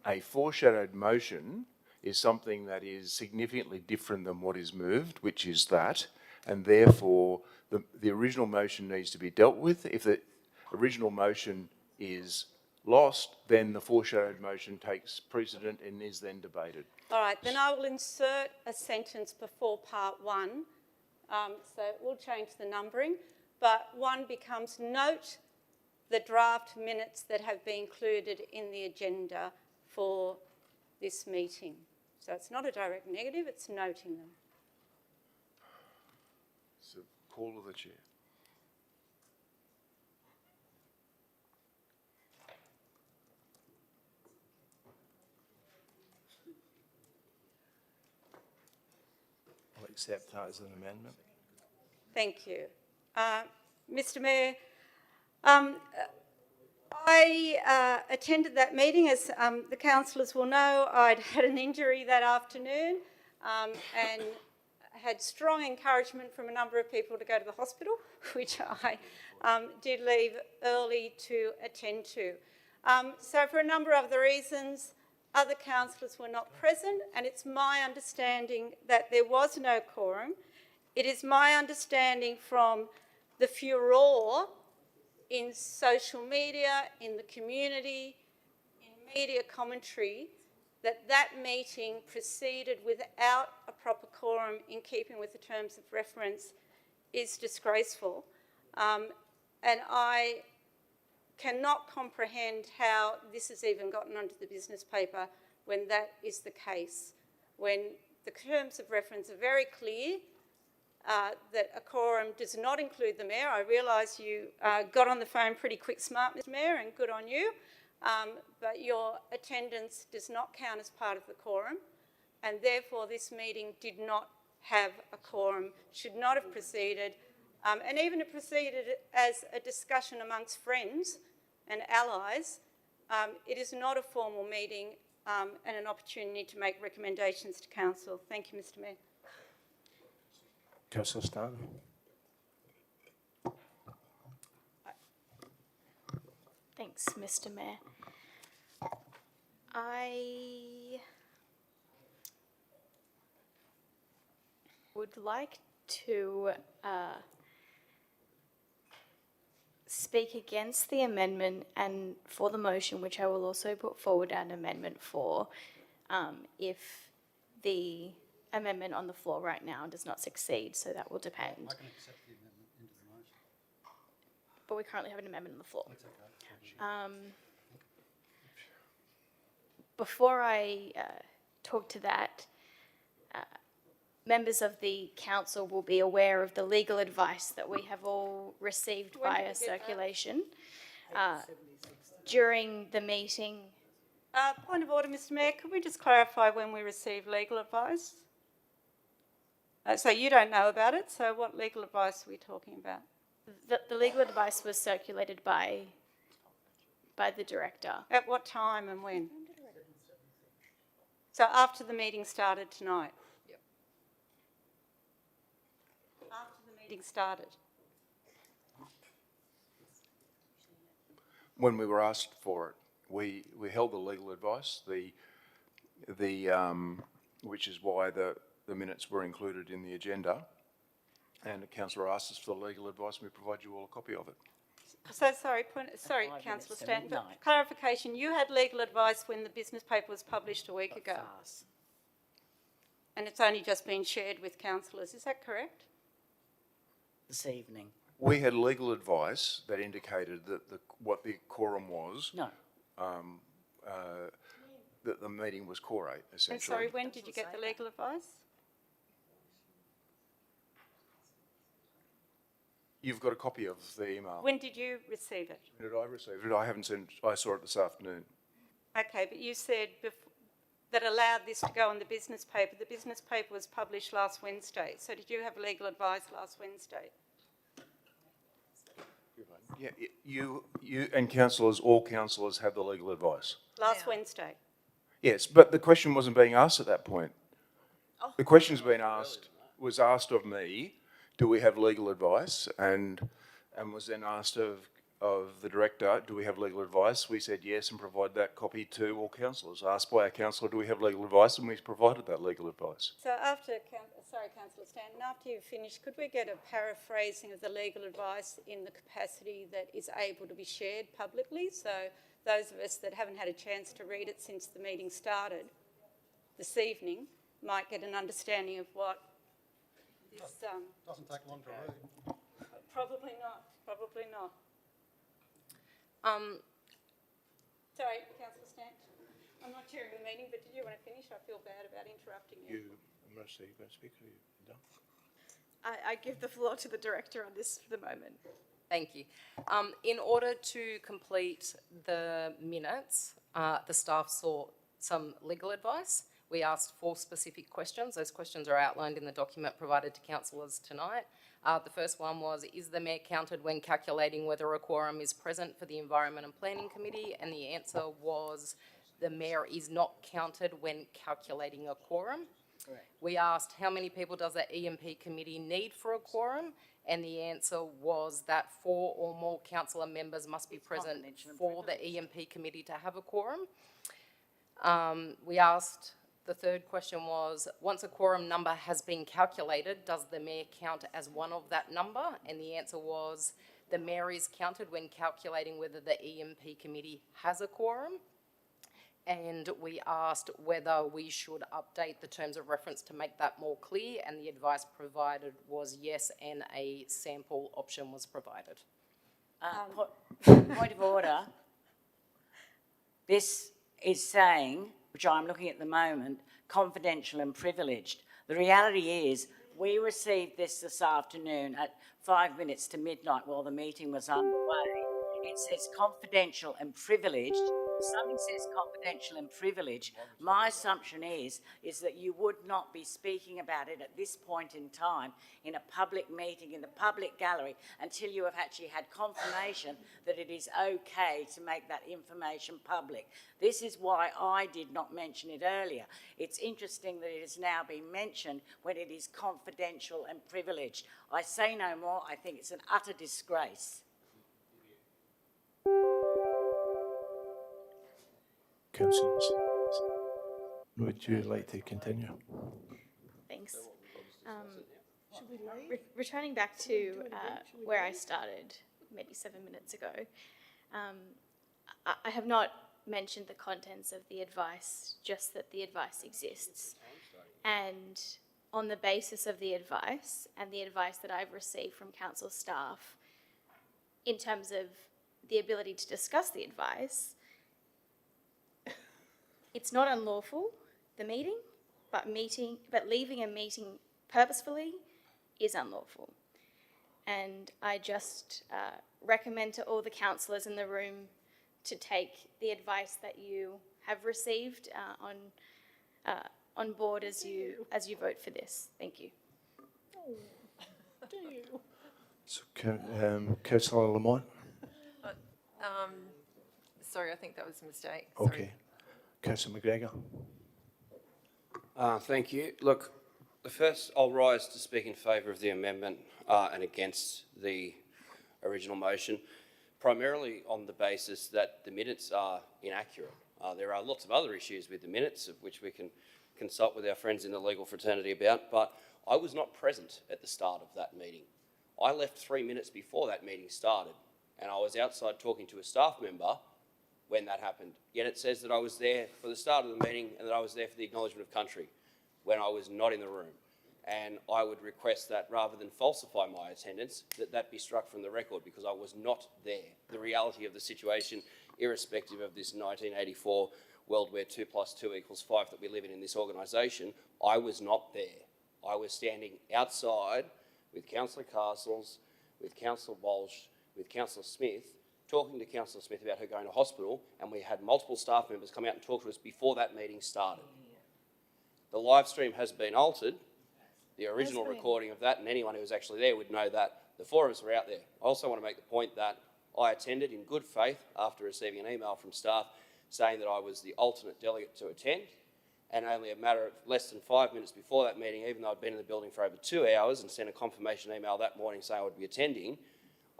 A foreshadowed motion is something that is significantly different than what is moved, which is that, and therefore the original motion needs to be dealt with. If the original motion is lost, then the foreshadowed motion takes precedent and is then debated. All right, then I will insert a sentence before part 1. So we'll change the numbering, but 1 becomes note the draft minutes that have been included in the agenda for this meeting. So it's not a direct negative, it's noting them. So, call of the chair. I'll accept that as an amendment. Thank you. Mr Mayor, I attended that meeting. As the councillors will know, I'd had an injury that afternoon and had strong encouragement from a number of people to go to the hospital, which I did leave early to attend to. So for a number of other reasons, other councillors were not present, and it's my understanding that there was no quorum. It is my understanding from the furore in social media, in the community, in media commentary, that meeting proceeded without a proper quorum in keeping with the terms of reference is disgraceful. And I cannot comprehend how this has even gotten onto the business paper when that is the case, when the terms of reference are very clear that a quorum does not include the mayor. I realise you got on the phone pretty quick smart, Mr Mayor, and good on you, but your attendance does not count as part of the quorum, and therefore this meeting did not have a quorum, should not have proceeded, and even it proceeded as a discussion amongst friends and allies. It is not a formal meeting and an opportunity to make recommendations to council. Thank you, Mr Mayor. Councillor Stanton. Thanks, Mr Mayor. I would like to speak against the amendment and for the motion, which I will also put forward an amendment for, if the amendment on the floor right now does not succeed, so that will depend. I can accept the amendment into the motion. But we currently have an amendment on the floor. That's okay. Before I talk to that, members of the council will be aware of the legal advice that we have all received When did via we get that? circulation during the meeting. Point of order, Mr Mayor, could we just clarify when we received legal advice? So you don't know about it, so what legal advice are we talking about? The legal advice was circulated by the director. At what time and when? So after the meeting started tonight? Yep. After the meeting started? When we were asked for it, we held the legal advice, which is why the minutes were included in the agenda. And the councillor asked us for the legal advice and we provide you all a copy of it. So sorry, Councillor Stanton, but clarification, you had legal advice when the business paper was published a week ago? And it's only just been shared with councillors, is that correct? This evening. We had legal advice that indicated that what the quorum was. No. That the meeting was quorate, essentially. And sorry, when did you get the legal advice? You've got a copy of the email. When did you receive it? When did I receive it? I haven't seen it. I saw it this afternoon. Okay, but you said that allowed this to go on the business paper. The business paper was published last Wednesday. So did you have legal advice last Wednesday? Yeah, you and councillors, all councillors have the legal advice. Last Wednesday? Yes, but the question wasn't being asked at that point. The question's been asked, was asked of me, do we have legal advice? And was then asked of the director, do we have legal advice? We said yes and provide that copy to all councillors. Asked by our councillor, do we have legal advice? And we provided that legal advice. So after, sorry, Councillor Stanton, after you finish, could we get a paraphrasing of the legal advice in the capacity that is able to be shared publicly? So those of us that haven't had a chance to read it since the meeting started this evening might get an understanding of what this... Doesn't take long to read. Probably not, probably not. Sorry, Councillor Stanton, I'm not chairing the meeting, but did you want to finish? I feel bad about interrupting you. I'm going to see, you're going to speak, or you done? I give the floor to the director on this for the moment. Thank you. In order to complete the minutes, the staff sought some legal advice. We asked 4 specific questions. Those questions are outlined in the document provided to councillors tonight. The first one was, is the mayor counted when calculating whether a quorum is present for the Environment and Planning Committee? And the answer was, the mayor is not counted when calculating a quorum. Correct. We asked, how many people does the EMP committee need for a quorum? And the answer was that 4 or more councillor members must be present for the EMP committee to have a quorum. We asked, the third question was, once a quorum number has been calculated, does the mayor count as one of that number? And the answer was, the mayor is counted when calculating whether the EMP committee has a quorum. And we asked whether we should update the terms of reference to make that more clear, and the advice provided was yes, and a sample option was provided. Point of order. This is saying, which I'm looking at the moment, confidential and privileged. The reality is, we received this afternoon at 5 minutes to midnight while the meeting was underway. It says confidential and privileged. Something says confidential and privileged. My assumption is that you would not be speaking about it at this point in time in a public meeting, in the public gallery, until you have actually had confirmation that it is okay to make that information public. This is why I did not mention it earlier. It's interesting that it has now been mentioned when it is confidential and privileged. I say no more. I think it's an utter disgrace. Councillors, would you like to continue? Thanks. Returning back to where I started, maybe 7 minutes ago. I have not mentioned the contents of the advice, just that the advice exists. And on the basis of the advice and the advice that I've received from council staff, in terms of the ability to discuss the advice, it's not unlawful, the meeting, but leaving a meeting purposefully is unlawful. And I just recommend to all the councillors in the room to take the advice that you have received on board as you vote for this. Thank you. So, Councillor Lamont. Sorry, I think that was a mistake. Okay. Councillor McGregor. Thank you. Look, first I'll rise to speak in favour of the amendment and against the original motion, primarily on the basis that the minutes are inaccurate. There are lots of other issues with the minutes, of which we can consult with our friends in the legal fraternity about, but I was not present at the start of that meeting. I left 3 minutes before that meeting started, and I was outside talking to a staff member when that happened. Yet it says that I was there for the start of the meeting and that I was there for the acknowledgement of country when I was not in the room. And I would request that rather than falsify my attendance, that be struck from the record, because I was not there. The reality of the situation, irrespective of this 1984 world where 2 + 2 = 5 that we live in this organisation, I was not there. I was standing outside with Councillor Castles, with Councillor Walsh, with Councillor Smith, talking to Councillor Smith about her going to hospital, and we had multiple staff members come out and talk to us before that meeting started. The live stream has been altered. The original recording of that, and anyone who was actually there would know that the four of us were out there. I also want to make the point that I attended in good faith after receiving an email from staff saying that I was the alternate delegate to attend, and only a matter of less than 5 minutes before that meeting, even though I'd been in the building for over 2 hours and sent a confirmation email that morning saying I would be attending,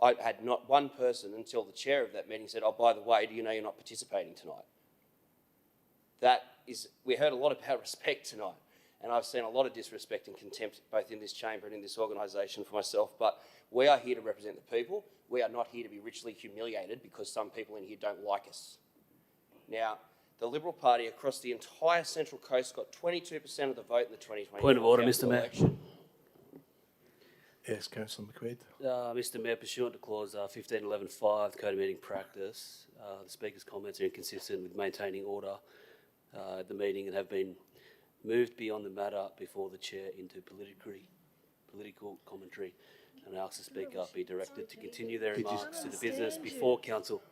I had not one person until the chair of that meeting said, "Oh, by the way, do you know you're not participating tonight?" We heard a lot about respect tonight, and I've seen a lot of disrespect and contempt both in this chamber and in this organisation for myself, but we are here to represent the people. We are not here to be richly humiliated because some people in here don't like us. Now, the Liberal Party across the entire Central Coast got 22% of the vote in the 2020 Point of order, Mr. Mayor. election. Yes, Councillor McQuaid. Mr. Mayor, pursuant to clause 15.11.5, Code of Meeting Practice, the Speaker's comments are inconsistent with maintaining order at the meeting and have been moved beyond the matter before the Chair into political commentary, and I ask the Speaker be directed to continue their remarks to the business before Council.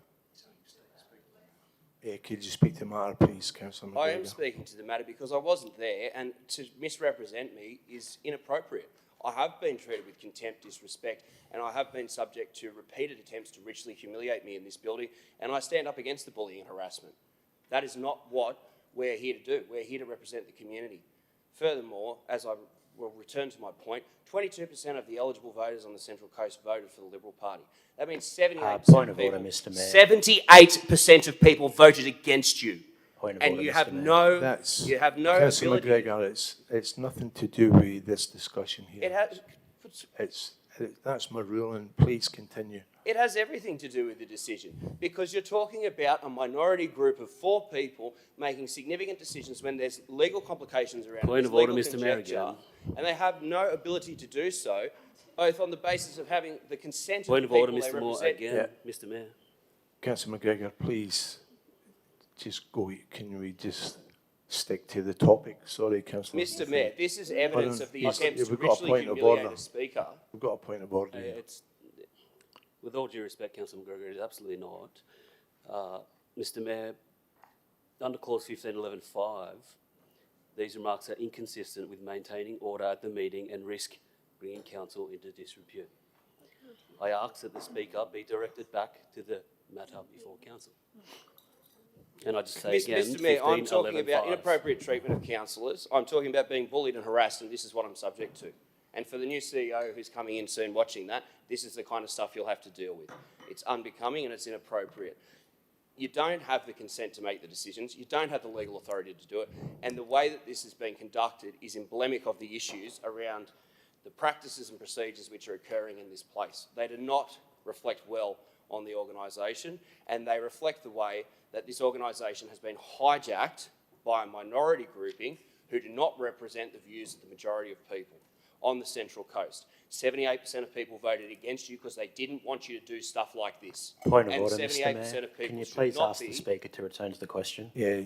Yeah, could you speak to the matter, please, Councillor McGregor? I am speaking to the matter because I wasn't there, and to misrepresent me is inappropriate. I have been treated with contempt, disrespect, and I have been subject to repeated attempts to richly humiliate me in this building, and I stand up against the bullying and harassment. That is not what we're here to do. We're here to represent the community. Furthermore, as I will return to my point, 22% of the eligible voters on the Central Coast voted for the Liberal Party. That means 78% Point of of order, people, Mr. Mayor. 78% of people voted against you. Point of And order, you Mr. have Mayor. no, That's, you have no Councillor ability. McGregor, it's nothing to do with this discussion here. It has, That's my ruling. Please continue. It has everything to do with the decision, because you're talking about a minority group of 4 people making significant decisions when there's legal complications around Point it, of order, there's Mr. legal Mayor, conjecture, again. and they have no ability to do so, both on the basis of having the consent Point of of order, the people Mr. they Moore, represent. again, Mr. Mayor. Councillor McGregor, please just go. Can we just stick to the topic? Sorry, Councillor. Mr. Mayor, this is evidence of the attempts to we've got a richly point of humiliate order. a speaker. We've got a point of order. here. With all due respect, Councillor McGregor, it is absolutely not. Mr. Mayor, under clause 15.11.5, these remarks are inconsistent with maintaining order at the meeting and risk bringing council into disrepute. I ask that the Speaker be directed back to the matter before council. And I just say again, Mr. Mayor, I'm talking about 15.11.5. inappropriate treatment of councillors. I'm talking about being bullied and harassed, and this is what I'm subject to. And for the new CEO who's coming in soon watching that, this is the kind of stuff you'll have to deal with. It's unbecoming and it's inappropriate. You don't have the consent to make the decisions. You don't have the legal authority to do it. And the way that this has been conducted is emblematic of the issues around the practices and procedures which are occurring in this place. They do not reflect well on the organisation, and they reflect the way that this organisation has been hijacked by a minority grouping who do not represent the views of the majority of people on the Central Coast. 78% of people voted against you because they didn't want you to do stuff like this. Point of and order, 78% Mr Mayor. of people Can you should please not ask the be. Speaker to return to the question? Yeah,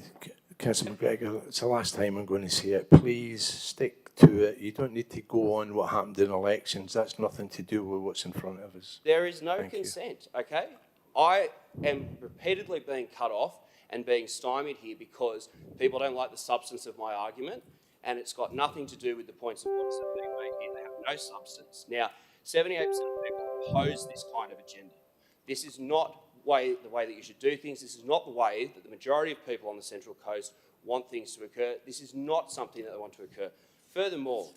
Councillor McGregor, it's the last time I'm going to say it. Please stick to it. You don't need to go on what happened in elections. That's nothing to do with what's in front of us. There is no Thank you. consent, okay? I am repeatedly being cut off and being stymied here because people don't like the substance of my argument, and it's got nothing to do with the points of points that are being made here. They have no substance. Now, 78% of people oppose this kind of agenda. This is not the way that you should do things. This is not the way that the majority of people on the Central Coast want things to occur. This is not something that they want to occur. Furthermore,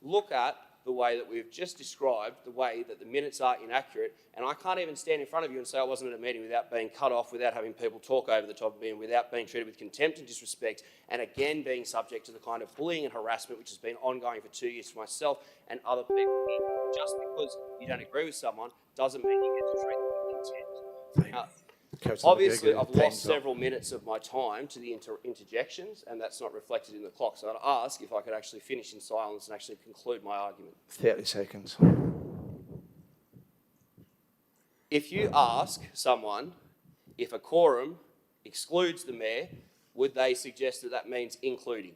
look at the way that we've just described, the way that the minutes are inaccurate, and I can't even stand in front of you and say I wasn't at a meeting without being cut off, without having people talk over the top of me, and without being treated with contempt and disrespect, and again being subject to the kind of bullying and harassment which has been ongoing for 2 years for myself and other people here. Just because you don't agree with someone doesn't mean you get to treat them with contempt. Obviously, I've lost several minutes of my time to the interjections, and that's not reflected in the clock. So I'd ask if I could actually finish in silence and actually conclude my argument. 30 seconds. If you ask someone if a quorum excludes the mayor, would they suggest that that means including?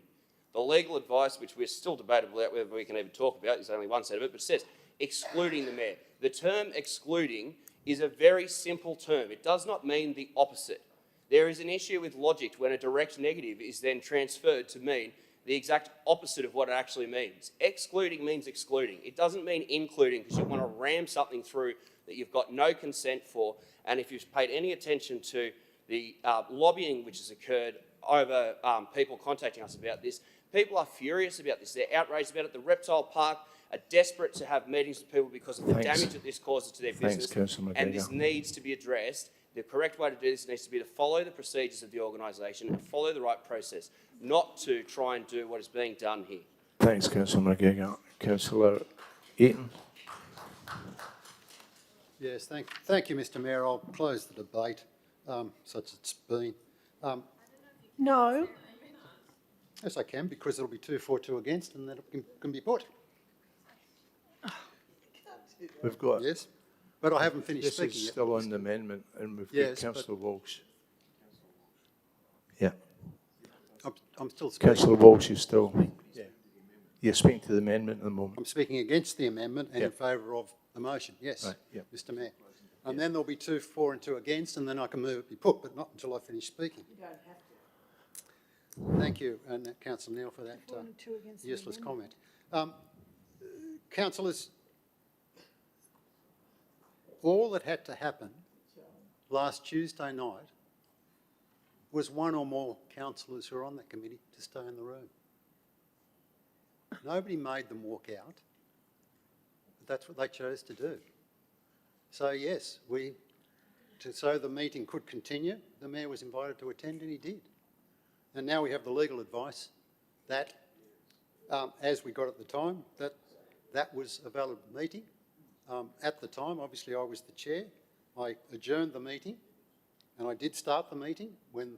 The legal advice, which we're still debatable about whether we can even talk about, there's only one set of it, but it says excluding the mayor. The term excluding is a very simple term. It does not mean the opposite. There is an issue with logic when a direct negative is then transferred to mean the exact opposite of what it actually means. Excluding means excluding. It doesn't mean including because you want to ram something through that you've got no consent for. And if you've paid any attention to the lobbying which has occurred over people contacting us about this, people are furious about this. They're outraged about it. The reptile park are desperate to have meetings with people because of the damage that this causes to their business. And this needs to be addressed. The correct way to do this needs to be to follow the procedures of the organisation and follow the right process, not to try and do what is being done here. Thanks, Councillor McGregor. Councillor Eaton. Yes, thank you, Mr Mayor. I'll close the debate, such as it's been. No. Yes, I can, because it'll be 2 for, 2 against, and then it can be put. We've got... Yes, but I haven't finished speaking yet. This is still on the amendment, and we've got Councillor Walsh. Yeah. I'm still speaking. Councillor Walsh is still... Yeah. You're speaking to the amendment at the moment. I'm speaking against the amendment and in favour of the motion, yes, right, Mr Mayor. And then there'll be 2 for and 2 against, and then I can move it be put, but not until I finish speaking. You don't have to. Thank you, and Councillor Neal, for that useless comment. Councillors, all that had to happen last Tuesday night was one or more councillors who are on that committee to stay in the room. Nobody made them walk out. That's what they chose to do. So yes, so the meeting could continue, the Mayor was invited to attend and he did. And now we have the legal advice that, as we got at the time, that was a valid meeting. At the time, obviously I was the chair. I adjourned the meeting, and I did start the meeting when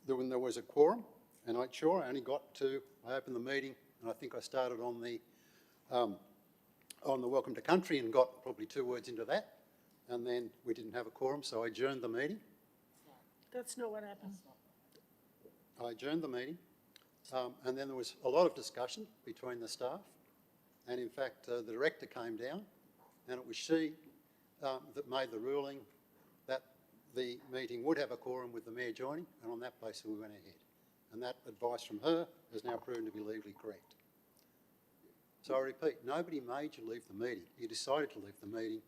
there was a quorum, and I only got to, I opened the meeting, and I think I started on the Welcome to Country and got probably 2 words into that, and then we didn't have a quorum, so I adjourned the meeting. That's not what happened. I adjourned the meeting, and then there was a lot of discussion between the staff, and in fact the director came down, and it was she that made the ruling that the meeting would have a quorum with the Mayor joining, and on that basis we went ahead. And that advice from her has now proven to be legally correct. So I repeat, nobody made you leave the meeting. You decided to leave the meeting,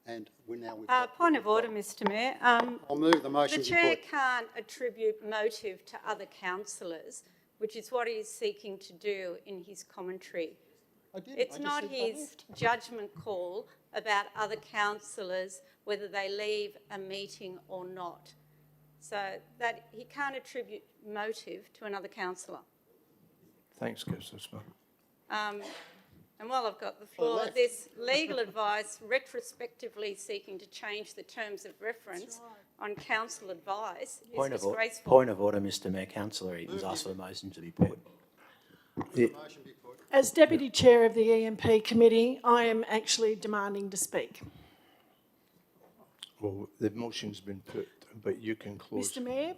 and we're now... Point of order, Mr Mayor. I'll move the motion. The Chair can't attribute motive to other councillors, which is what he's seeking to do in his commentary. It's not his judgment call about other councillors, whether they leave a meeting or not. So that he can't attribute motive to another councillor. Thanks, Councillor Smith. And while I've got the floor, this legal advice retrospectively seeking to change the terms of reference on council advice is disgraceful. Point of order, Mr Mayor. Councillor Eaton's asked for the motion to be put. As Deputy Chair of the EMP Committee, I am actually demanding to speak. Well, the motion's been put, but you can close. Mr Mayor,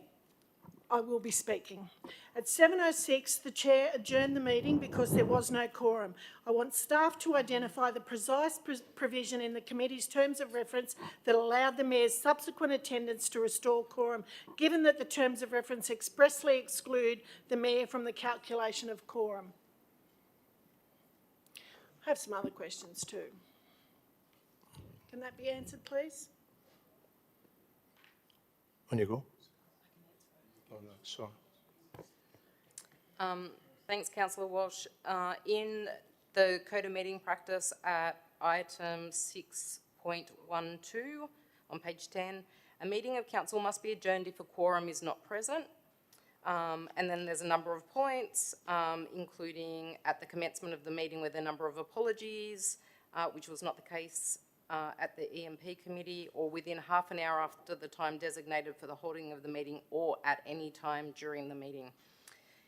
I will be speaking. At 7:06, the Chair adjourned the meeting because there was no quorum. I want staff to identify the precise provision in the committee's terms of reference that allowed the Mayor's subsequent attendance to restore quorum, given that the terms of reference expressly exclude the Mayor from the calculation of quorum. I have some other questions too. Can that be answered, please? On you go. Oh, no, sorry. Thanks, Councillor Walsh. In the Code of Meeting Practice at item 6.12 on page 10, a meeting of council must be adjourned if a quorum is not present. And then there's a number of points, including at the commencement of the meeting with a number of apologies, which was not the case at the EMP committee, or within half an hour after the time designated for the holding of the meeting, or at any time during the meeting.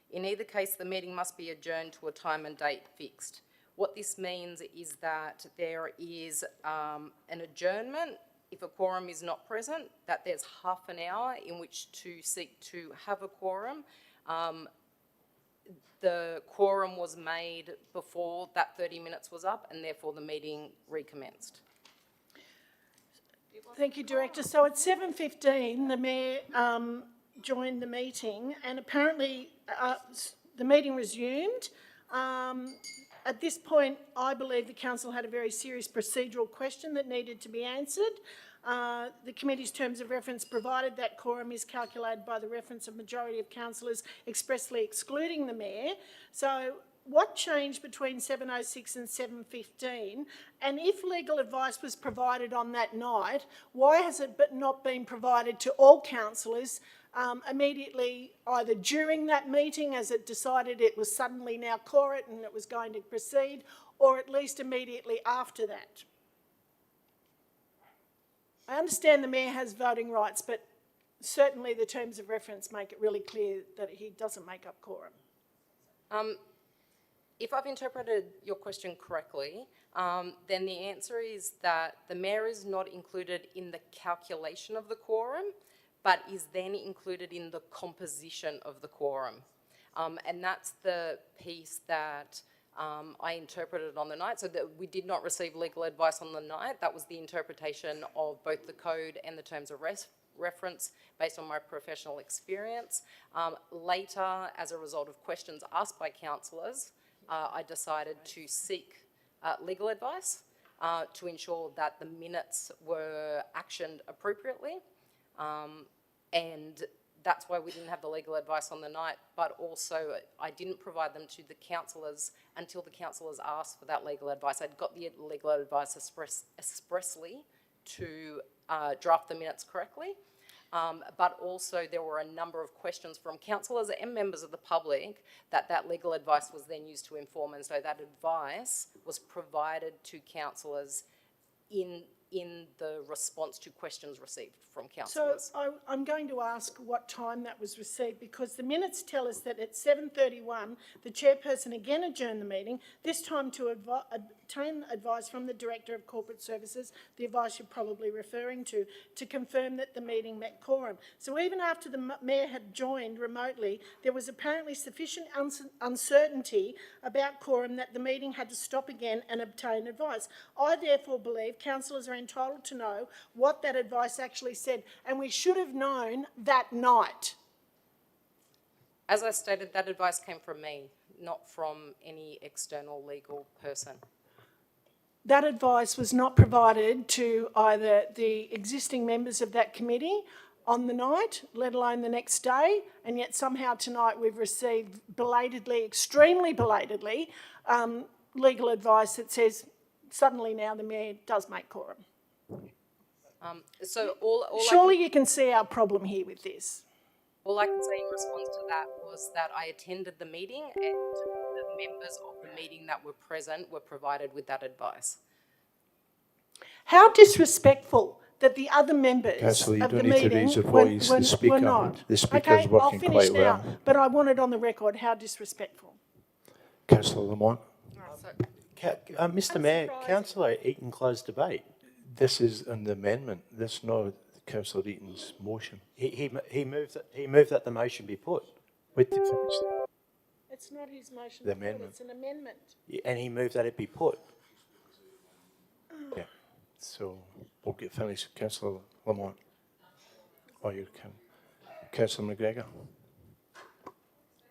In either case, the meeting must be adjourned to a time and date fixed. What this means is that there is an adjournment if a quorum is not present, that there's half an hour in which to seek to have a quorum. The quorum was made before that 30 minutes was up, and therefore the meeting recommenced. Thank you, Director. So at 7:15, the Mayor joined the meeting, and apparently the meeting resumed. At this point, I believe the council had a very serious procedural question that needed to be answered. The committee's terms of reference provided that quorum is calculated by the reference of majority of councillors expressly excluding the Mayor. So what changed between 7:06 and 7:15? And if legal advice was provided on that night, why has it not been provided to all councillors immediately, either during that meeting as it decided it was suddenly now quorate and it was going to proceed, or at least immediately after that? I understand the Mayor has voting rights, but certainly the terms of reference make it really clear that he doesn't make up quorum. If I've interpreted your question correctly, then the answer is that the Mayor is not included in the calculation of the quorum, but is then included in the composition of the quorum. And that's the piece that I interpreted on the night, so that we did not receive legal advice on the night. That was the interpretation of both the code and the terms of reference based on my professional experience. Later, as a result of questions asked by councillors, I decided to seek legal advice to ensure that the minutes were actioned appropriately. And that's why we didn't have the legal advice on the night, but also I didn't provide them to the councillors until the councillors asked for that legal advice. I'd got the legal advice expressly to draft the minutes correctly, but also there were a number of questions from councillors and members of the public that legal advice was then used to inform, and so that advice was provided to councillors in the response to questions received from councillors. So I'm going to ask what time that was received, because the minutes tell us that at 7:31, the chairperson again adjourned the meeting, this time to obtain advice from the Director of Corporate Services, the advice you're probably referring to confirm that the meeting met quorum. So even after the Mayor had joined remotely, there was apparently sufficient uncertainty about quorum that the meeting had to stop again and obtain advice. I therefore believe councillors are entitled to know what that advice actually said, and we should have known that night. As I stated, that advice came from me, not from any external legal person. That advice was not provided to either the existing members of that committee on the night, let alone the next day, and yet somehow tonight we've received belatedly, extremely belatedly, legal advice that says suddenly now the Mayor does make quorum. Surely you can see our problem here with this. All I can say in response to that was that I attended the meeting and the members of the meeting that were present were provided with that advice. How disrespectful that the other members Councillor, you of the don't need to meeting raise your were voice. The not. speaker's Okay, I'll working finish quite now, well. but I want it on the record how disrespectful. Councillor Lamont, Mr Mayor, Councillor Eaton closed debate. this is an amendment. This is not Councillor Eaton's motion. He moved that the motion be put. Wait to finish. It's not his motion, The amendment. it's an amendment. And he moved that it be put. Yeah. So we'll get finished. Councillor Lamont. Or you can. Councillor McGregor.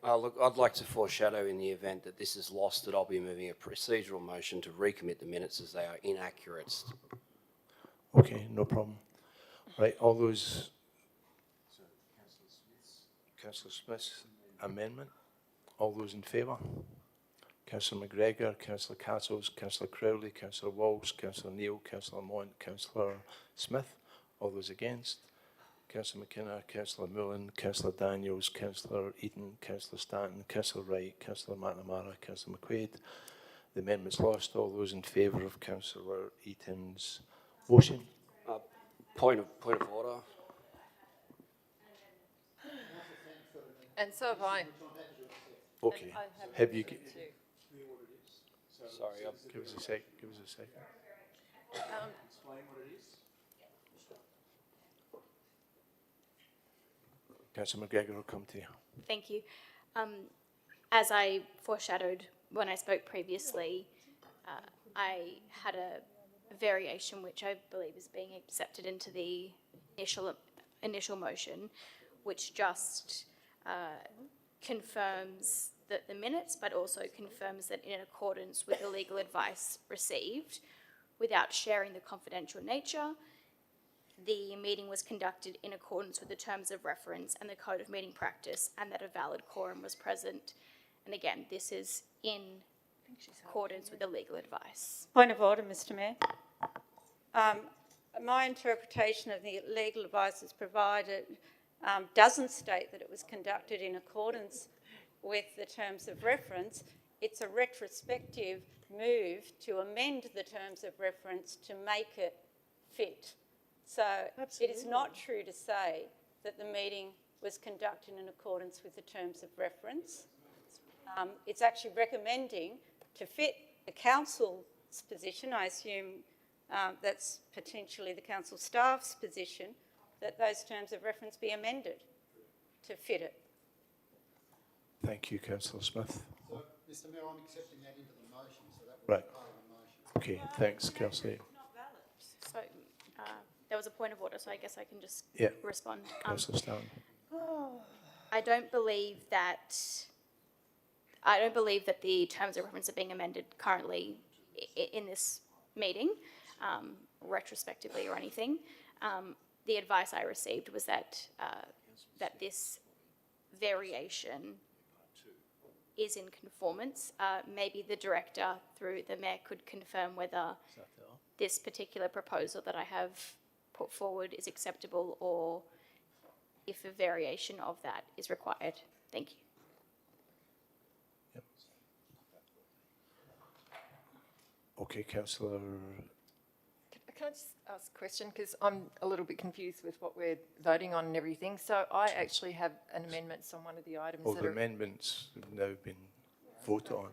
Look, I'd like to foreshadow in the event that this is lost that I'll be moving a procedural motion to recommit the minutes as they are inaccurate. Okay, no problem. Right, all those. Councillor Smith's amendment. All those in favour? Councillor McGregor, Councillor Castles, Councillor Crowley, Councillor Walsh, Councillor Neal, Councillor Lamont, Councillor Smith. All those against? Councillor McKenna, Councillor Mullen, Councillor Daniels, Councillor Eaton, Councillor Stanton, Councillor Wright, Councillor McNamara, Councillor McQuaid. The amendment's lost. All those in favour of Councillor Eaton's motion? Point of order. And so have I. Okay. Have you? Sorry, give us a sec. Give us a second. Explain what it is. Councillor McGregor will come to you. Thank you. As I foreshadowed when I spoke previously, I had a variation which I believe is being accepted into the initial motion, which just confirms the minutes, but also confirms that in accordance with the legal advice received, without sharing the confidential nature, the meeting was conducted in accordance with the terms of reference and the code of meeting practice, and that a valid quorum was present. And again, this is in accordance with the legal advice. Point of order, Mr Mayor. My interpretation of the legal advice as provided doesn't state that it was conducted in accordance with the terms of reference. It's a retrospective move to amend the terms of reference to make it fit. So It is not true to say that the meeting was conducted in accordance with the terms of reference. It's actually recommending to fit the council's position. I assume that's potentially the council staff's position, that those terms of reference be amended to fit it. Thank you, Councillor Smith. So, Mr Mayor, I'm accepting that into the motion, so that Right. Okay, thanks, Councillor. So there was a point of order, so I guess I can just Yeah. respond. Councillor Stanton. I don't believe that the terms of reference are being amended currently in this meeting, retrospectively or anything. The advice I received was that this variation is in conformance. Maybe the director, through the mayor, could confirm whether this particular proposal that I have put forward is acceptable, or if a variation of that is required. Thank you. Yep. Okay, Councillor. Can I just ask a question? Because I'm a little bit confused with what we're voting on and everything. So I actually have an amendment on one of the items Well, that the are... amendments have now been voted on.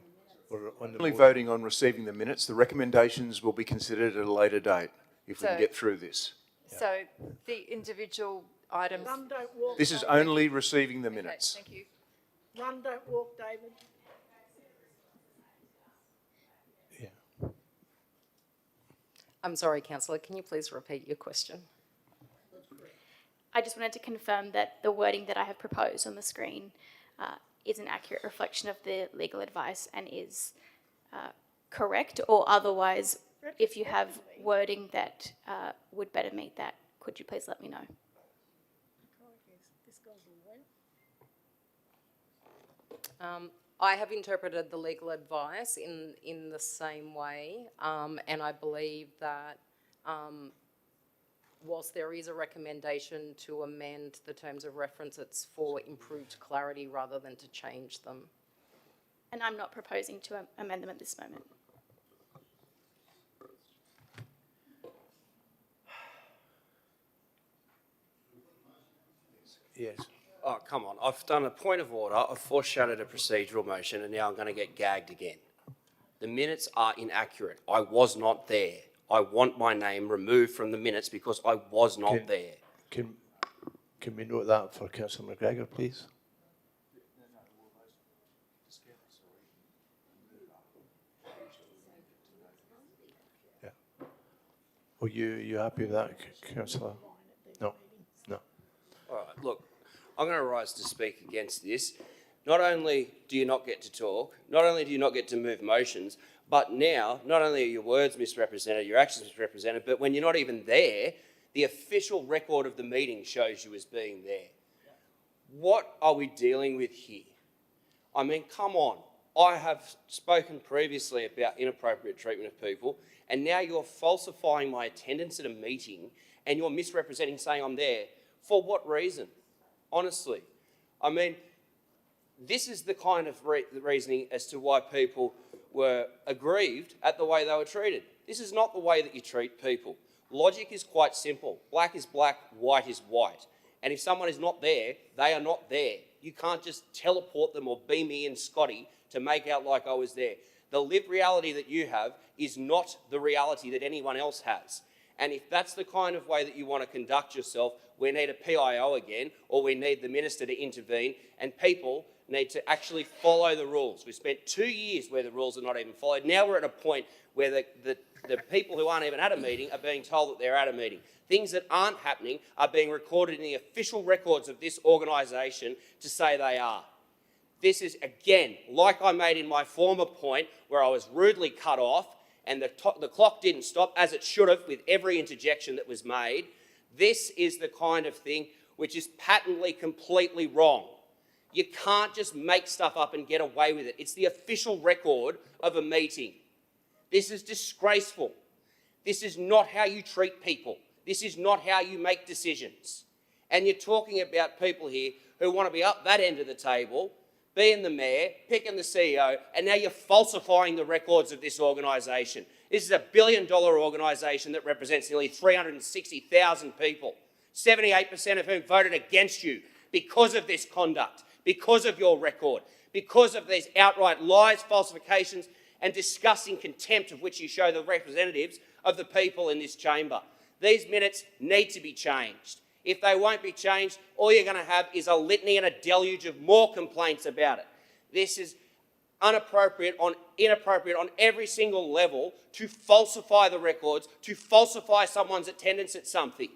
We're on the Only vote. voting on receiving the minutes. The recommendations will be considered at a later date if we can So- get through this. So the individual items... Run, don't walk. This is David. only receiving the minutes. Okay, thank you. Run, don't walk, David. Yeah. I'm sorry, councillor, can you please repeat your question? I just wanted to confirm that the wording that I have proposed on the screen is an accurate reflection of the legal advice and is correct, or otherwise, if you have wording that would better meet that, could you please let me know? I have interpreted the legal advice in the same way, and I believe that whilst there is a recommendation to amend the terms of reference, it's for improved clarity rather than to change them. And I'm not proposing to amend them at this moment. Yes. Oh, come on. I've done a point of order, I've foreshadowed a procedural motion, and now I'm going to get gagged again. The minutes are inaccurate. I was not there. I want my name removed from the minutes because I was not there. Can we note that for Councillor McGregor, please? Yeah. Are you happy with that, Councillor? No. No. All right, look, I'm going to rise to speak against this. Not only do you not get to talk, not only do you not get to move motions, but now, not only are your words misrepresented, your actions misrepresented, but when you're not even there, the official record of the meeting shows you as being there. What are we dealing with here? I mean, come on. I have spoken previously about inappropriate treatment of people, and now you're falsifying my attendance at a meeting and you're misrepresenting, saying I'm there. For what reason? Honestly. I mean, this is the kind of reasoning as to why people were aggrieved at the way they were treated. This is not the way that you treat people. Logic is quite simple. Black is black, white is white. And if someone is not there, they are not there. You can't just teleport them or beam me in, Scotty, to make out like I was there. The lived reality that you have is not the reality that anyone else has. And if that's the kind of way that you want to conduct yourself, we need a PIO again, or we need the minister to intervene, and people need to actually follow the rules. We spent 2 years where the rules are not even followed. Now we're at a point where the people who aren't even at a meeting are being told that they're at a meeting. Things that aren't happening are being recorded in the official records of this organisation to say they are. This is, again, like I made in my former point where I was rudely cut off and the clock didn't stop, as it should have with every interjection that was made. This is the kind of thing which is patently, completely wrong. You can't just make stuff up and get away with it. It's the official record of a meeting. This is disgraceful. This is not how you treat people. This is not how you make decisions. And you're talking about people here who want to be up that end of the table, being the mayor, picking the CEO, and now you're falsifying the records of this organisation. This is a billion-dollar organisation that represents nearly 360,000 people, 78% of whom voted against you because of this conduct, because of your record, because of these outright lies, falsifications, and disgusting contempt of which you show the representatives of the people in this chamber. These minutes need to be changed. If they won't be changed, all you're going to have is a litany and a deluge of more complaints about it. This is inappropriate on every single level to falsify the records, to falsify someone's attendance at something.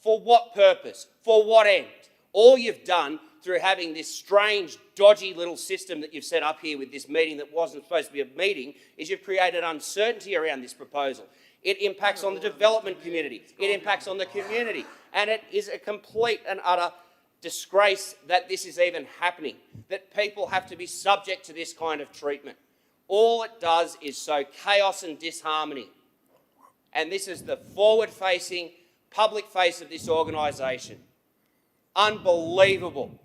For what purpose? For what end? All you've done through having this strange, dodgy little system that you've set up here with this meeting that wasn't supposed to be a meeting is you've created uncertainty around this proposal. It impacts on the development community. It impacts on the community. And it is a complete and utter disgrace that this is even happening, that people have to be subject to this kind of treatment. All it does is sow chaos and disharmony. And this is the forward-facing, public face of this organisation. Unbelievable.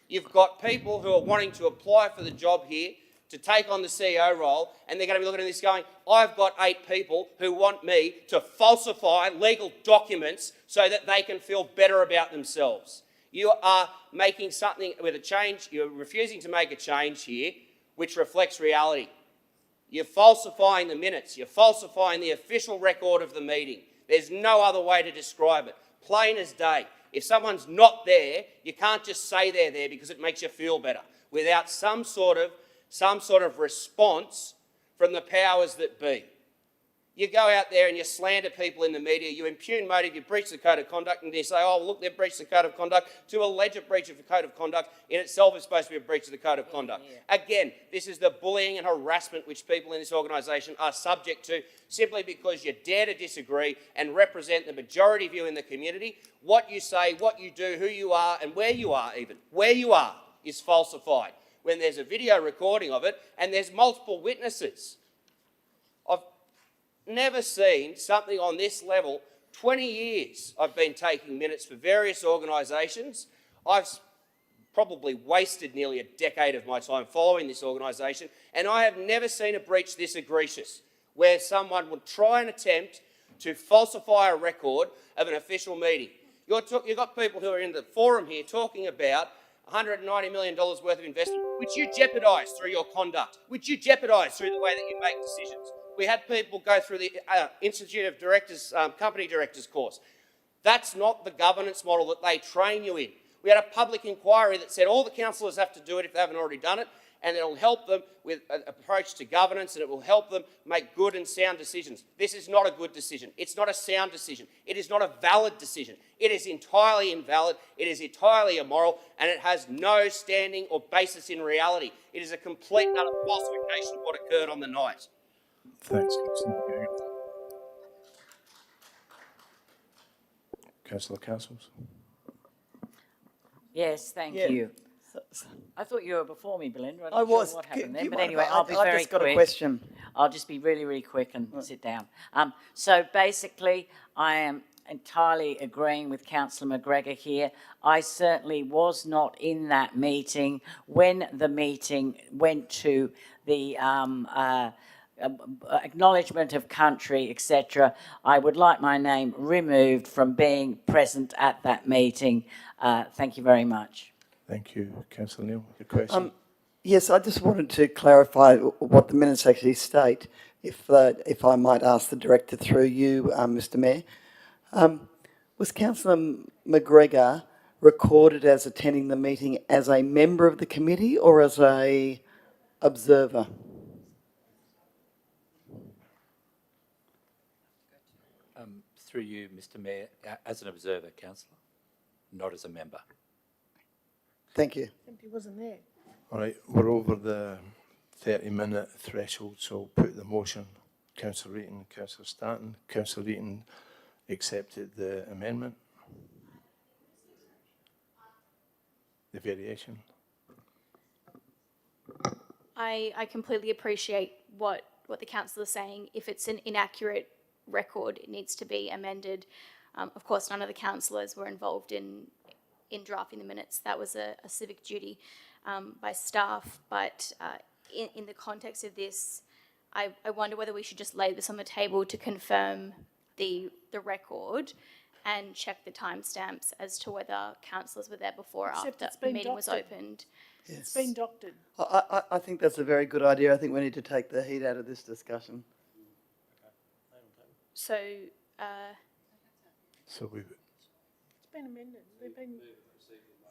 You've got people who are wanting to apply for the job here to take on the CEO role, and they're going to be looking at this going, I've got 8 people who want me to falsify legal documents so that they can feel better about themselves. You are making something with a change, you're refusing to make a change here which reflects reality. You're falsifying the minutes, you're falsifying the official record of the meeting. There's no other way to describe it. Plain as day. If someone's not there, you can't just say they're there because it makes you feel better without some sort of response from the powers that be. You go out there and you slander people in the media, you impugn motive, you breach the code of conduct, and you say, oh, look, they've breached the code of conduct. To allege a breach of the code of conduct in itself is supposed to be a breach of the code of conduct. Again, this is the bullying and harassment which people in this organisation are subject to simply because you dare to disagree and represent the majority view in the community. What you say, what you do, who you are, and where you are even, where you are is falsified when there's a video recording of it and there's multiple witnesses. I've never seen something on this level. 20 years I've been taking minutes for various organisations. I've probably wasted nearly a decade of my time following this organisation, and I have never seen a breach this egregious, where someone would try and attempt to falsify a record of an official meeting. You've got people who are in the forum here talking about $190 million worth of investment, which you jeopardised through your conduct, which you jeopardised through the way that you make decisions. We had people go through the Institute of Directors, Company Directors course. That's not the governance model that they train you in. We had a public inquiry that said all the councillors have to do it if they haven't already done it, and it'll help them with an approach to governance, and it will help them make good and sound decisions. This is not a good decision. It's not a sound decision. It is not a valid decision. It is entirely invalid. It is entirely immoral, and it has no standing or basis in reality. It is a complete and utter falsification of what occurred on the night. Thanks, Councillor. Councillor Castles. Yes, thank you. I thought you were before me, Belinda. I was. Sure what happened Do then, you but mind anyway, if I'll be I've very just got quick. a question. I'll just be really, really quick and sit down. So basically, I am entirely agreeing with Councillor McGregor here. I certainly was not in that meeting when the meeting went to the acknowledgement of country, etc. I would like my name removed from being present at that meeting. Thank you very much. Thank you, Councillor Neal. Your question? Yes, I just wanted to clarify what the minutes actually state, if I might ask the Director through you, Mr Mayor. Was Councillor McGregor recorded as attending the meeting as a member of the committee or as a observer? Through you, Mr Mayor, as an observer, councillor, not as a member. Thank you. He wasn't there. All right, we're over the 30-minute threshold, so I'll put the motion. Councillor Eaton, Councillor Stanton. Councillor Eaton accepted the amendment. The variation. I completely appreciate what the councillor is saying. If it's an inaccurate record, it needs to be amended. Of course, none of the councillors were involved in drafting the minutes. That was a civic duty by staff. But in the context of this, I wonder whether we should just lay this on the table to confirm the record and check the timestamps as to whether councillors were there before or after the meeting was opened. Yes. It's been doctored. I think that's a very good idea. I think we need to take the heat out of this discussion. So, So we've It's been amended. They've been...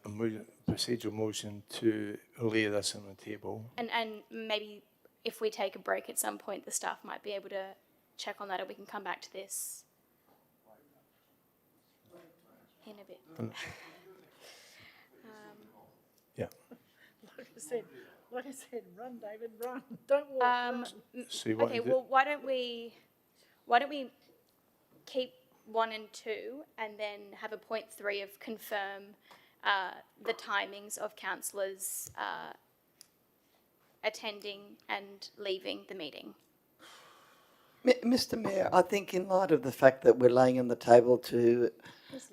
a procedural motion to lay this on the table. and maybe if we take a break at some point, the staff might be able to check on that, and we can come back to this in a bit. Yeah. Like I said, run, David, run. Don't walk, run. So you want Okay, to do- well, why don't we keep 1 and 2 and then have a point 3 of confirm the timings of councillors attending and leaving the meeting? Mr Mayor, I think in light of the fact that we're laying on the table to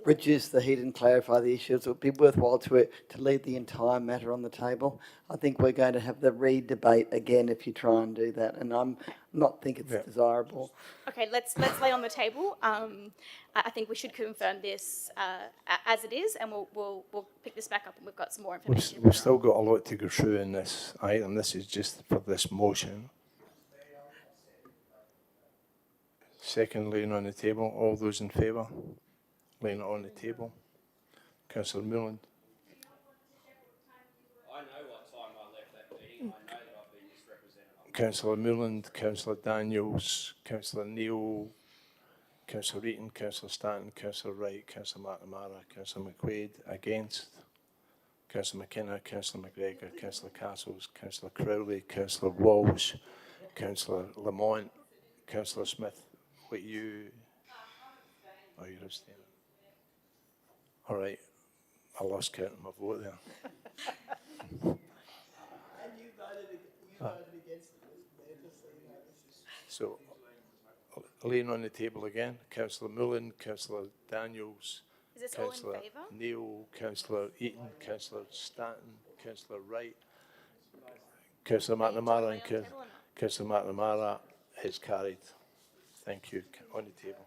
reduce the heat and clarify the issues, it would be worthwhile to leave the entire matter on the table. I think we're going to have the re-debate again if you try and do that, and I'm not think it's desirable. Okay, let's lay on the table. I think we should confirm this as it is, and we'll pick this back up, and we've got some more information. We've still got a lot to go through in this item. This is just for this motion. Second, laying on the table. All those in favour? Laying it on the table. Councillor Moreland. I know what time I left that meeting. I know that I've been misrepresented. Councillor Moreland, Councillor Daniels, Councillor Neal, Councillor Eaton, Councillor Stanton, Councillor Wright, Councillor McNamara, Councillor McQuaid. Against? Councillor McKenna, Councillor McGregor, Councillor Castles, Councillor Crowley, Councillor Walsh, Councillor Lamont, Councillor Smith. What you? Oh, you're abstaining. All right. I lost count of my vote there. And you voted against it. So, laying on the table again, Councillor Mullen, Councillor Daniels, Is this all in Councillor favour? Neil, Councillor Eaton, Councillor Stanton, Councillor Wright, Councillor McNamara and Councillor McNamara. It's carried. Thank you. On the table.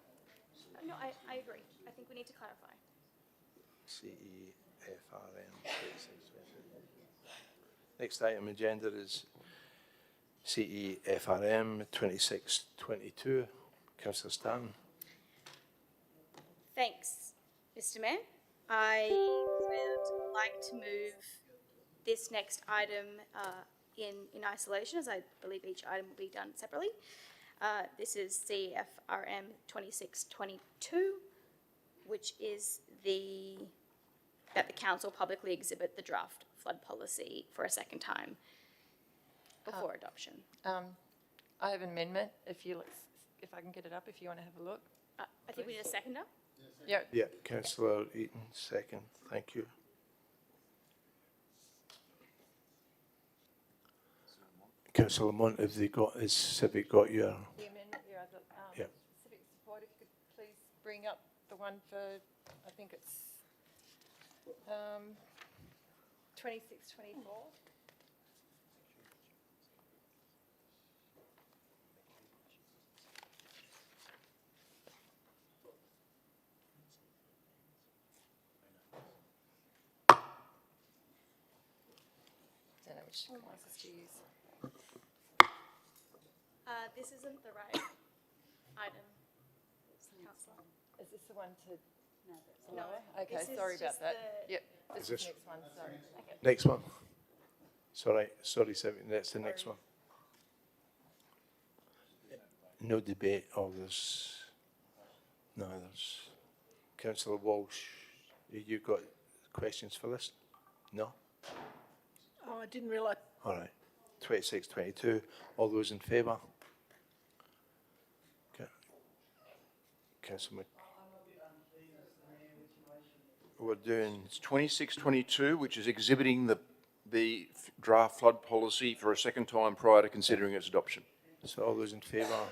No, I agree. I think we need to clarify. CEFRM. Next item agenda is CEFRM 2622. Councillor Stanton. Thanks, Mr. Mayor. I would like to move this next item in isolation, as I believe each item will be done separately. This is CFRM 2622, which is that the council publicly exhibit the draft flood policy for a second time before adoption. I have an amendment, if I can get it up, if you want to have a look. I think we need a seconder. Yeah. Yeah, Councillor Eaton, second. Thank you. Councillor Lamont, have Civic got your? The amendment, yeah, Yeah. civic support, if you could please bring up the one for, I think it's 2624. Don't know which glasses to use. This isn't the right item, Councillor. Is this the one to? No. Okay, This is sorry about just that. the- Yep, Is this is this- the next one, sorry. Okay. Next one. Sorry, that's the next one. No debate. There's Councillor Walsh. You got questions for this? No? Oh, I didn't realise. All right. 2622. All those in favour? Councillor We're doing It's 2622, which is exhibiting the draft flood policy for a second time prior to considering its adoption. So all those in favour?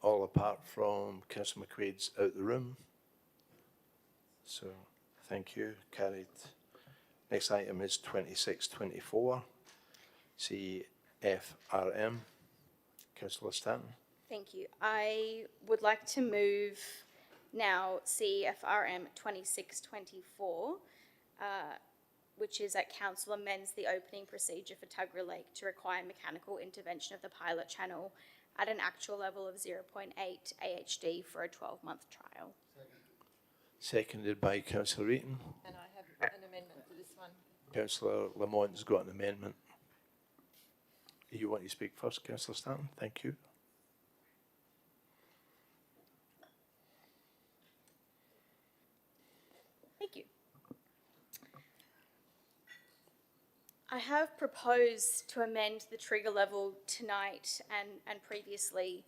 All apart from Councillor McQuaid's out the room. So, thank you. Carried. Next item is 2624. CFRM. Councillor Stanton. Thank you. I would like to move now CFRM 2624, which is that council amends the opening procedure for Tuggerah Lake to require mechanical intervention of the pilot channel at an actual level of 0.8 AHD for a 12-month trial. Seconded by Councillor Eaton. And I have an amendment for this one. Councillor Lamont's got an amendment. You want to speak first, Councillor Stanton? Thank you. Thank you. I have proposed to amend the trigger level tonight and previously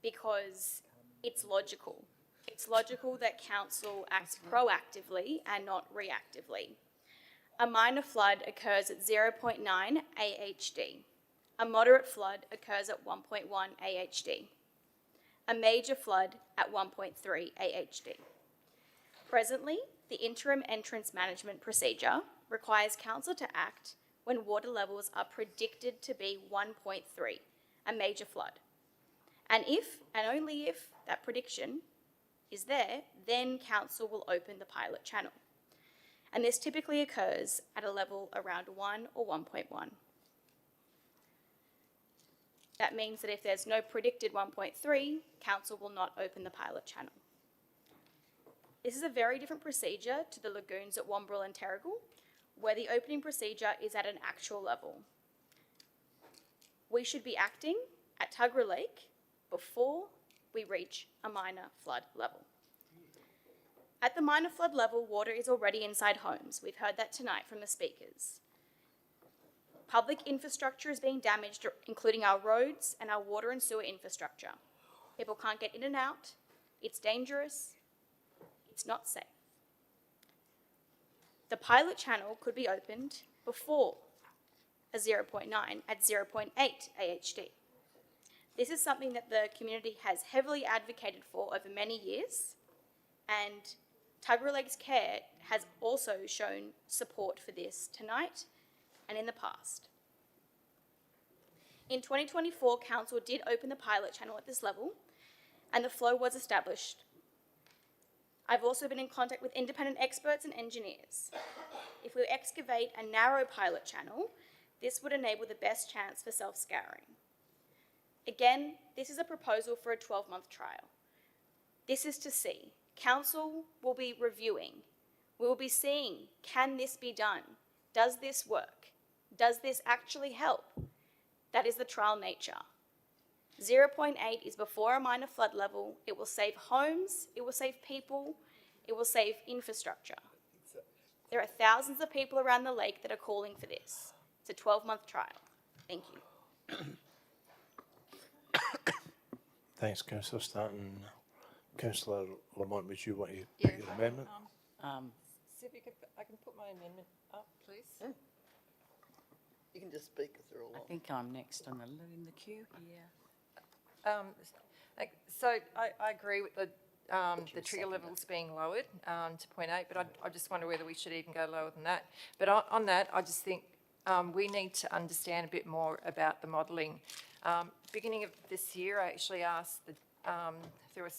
because it's logical. It's logical that council acts proactively and not reactively. A minor flood occurs at 0.9 AHD. A moderate flood occurs at 1.1 AHD. A major flood at 1.3 AHD. Presently, the interim entrance management procedure requires council to act when water levels are predicted to be 1.3, a major flood. And if, and only if, that prediction is there, then council will open the pilot channel. And this typically occurs at a level around 1 or 1.1. That means that if there's no predicted 1.3, council will not open the pilot channel. This is a very different procedure to the lagoons at Wombrel and Terrigal, where the opening procedure is at an actual level. We should be acting at Tuggerah Lake before we reach a minor flood level. At the minor flood level, water is already inside homes. We've heard that tonight from the speakers. Public infrastructure is being damaged, including our roads and our water and sewer infrastructure. People can't get in and out. It's dangerous. It's not safe. The pilot channel could be opened before a 0.9 at 0.8 AHD. This is something that the community has heavily advocated for over many years, And Tuggerah Lakes Care has also shown support for this tonight and in the past. In 2024, Council did open the pilot channel at this level, and the flow was established. I've also been in contact with independent experts and engineers. If we excavate a narrow pilot channel, this would enable the best chance for self-scouring. Again, this is a proposal for a 12-month trial. This is to see. Council will be reviewing. We will be seeing, can this be done? Does this work? Does this actually help? That is the trial nature. 0.8 is before a minor flood level. It will save homes, it will save people, it will save infrastructure. There are thousands of people around the lake that are calling for this. It's a 12-month trial. Thank you. Thanks, Councillor Stanton. Councillor Lamont, would you want to put your amendment? See if I can put my amendment up, please. You can just speak as they're all I think I'm next on in the queue here. So I agree with the trigger levels being lowered to 0.8, but I just wonder whether we should even go lower than that. But on that, I just think we need to understand a bit more about the modelling. Beginning of this year, I actually asked through a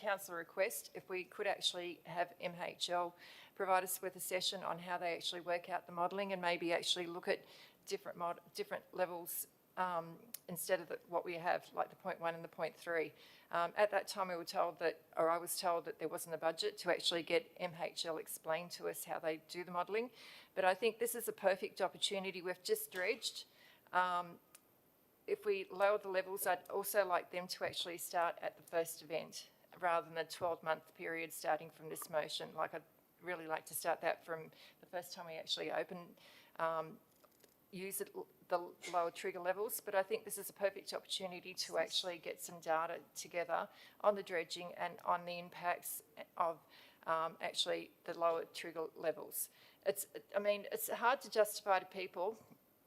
council request if we could actually have MHL provide us with a session on how they actually work out the modelling and maybe actually look at different levels instead of what we have, like the 0.1 and the 0.3. At that time, we were told that, or I was told that there wasn't a budget to actually get MHL explain to us how they do the modelling. But I think this is a perfect opportunity. We've just dredged. If we lower the levels, I'd also like them to actually start at the first event rather than a 12-month period starting from this motion. Like, I'd really like to start that from the first time we actually open, use the lower trigger levels, but I think this is a perfect opportunity to actually get some data together on the dredging and on the impacts of actually the lower trigger levels. It's hard to justify to people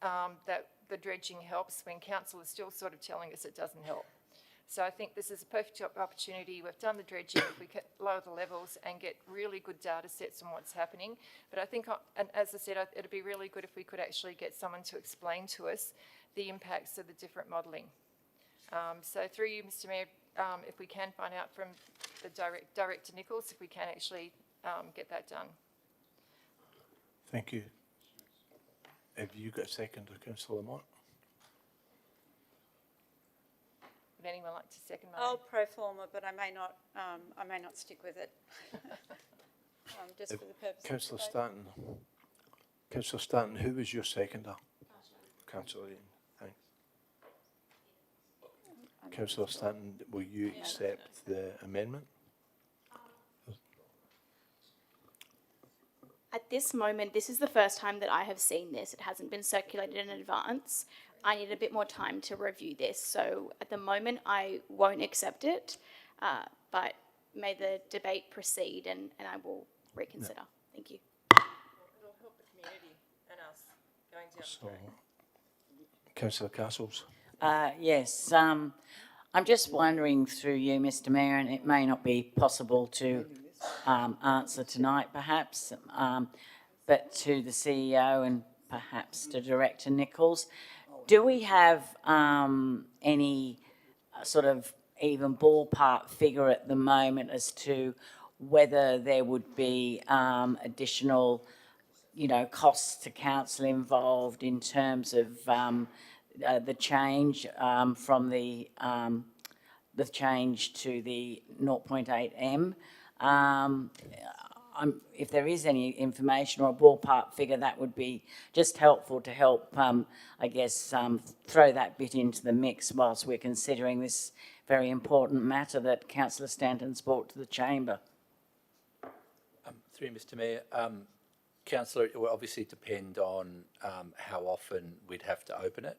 that the dredging helps when council is still sort of telling us it doesn't help. So I think this is a perfect opportunity. We've done the dredging, if we can lower the levels and get really good data sets on what's happening. But I think, and as I said, it'd be really good if we could actually get someone to explain to us the impacts of the different modelling. So through you, Mr Mayor, if we can find out from the Director Nichols, if we can actually get that done. Thank you. Have you got a second, Councillor Lamont? Would anyone like to second my? I'll pro forma, but I may not stick with it. Just for the purpose of Councillor the vote. Stanton. Councillor Stanton, who was your seconder? Councillor Ian, thanks. Councillor Stanton, will you accept the amendment? At this moment, this is the first time that I have seen this. It hasn't been circulated in advance. I need a bit more time to review this. So at the moment, I won't accept it, but may the debate proceed and I will reconsider. Thank you. It'll help the community and us going down the track. Councillor Castles. Yes, I'm just wondering through you, Mr Mayor, and it may not be possible to answer tonight perhaps, but to the CEO and perhaps to Director Nichols. Do we have any sort of even ballpark figure at the moment as to whether there would be additional, costs to council involved in terms of the change from the change to the 0.8M? If there is any information or a ballpark figure, that would be just helpful to help, throw that bit into the mix whilst we're considering this very important matter that Councillor Stanton's brought to the chamber. Through Mr Mayor, Councillor, it will obviously depend on how often we'd have to open it,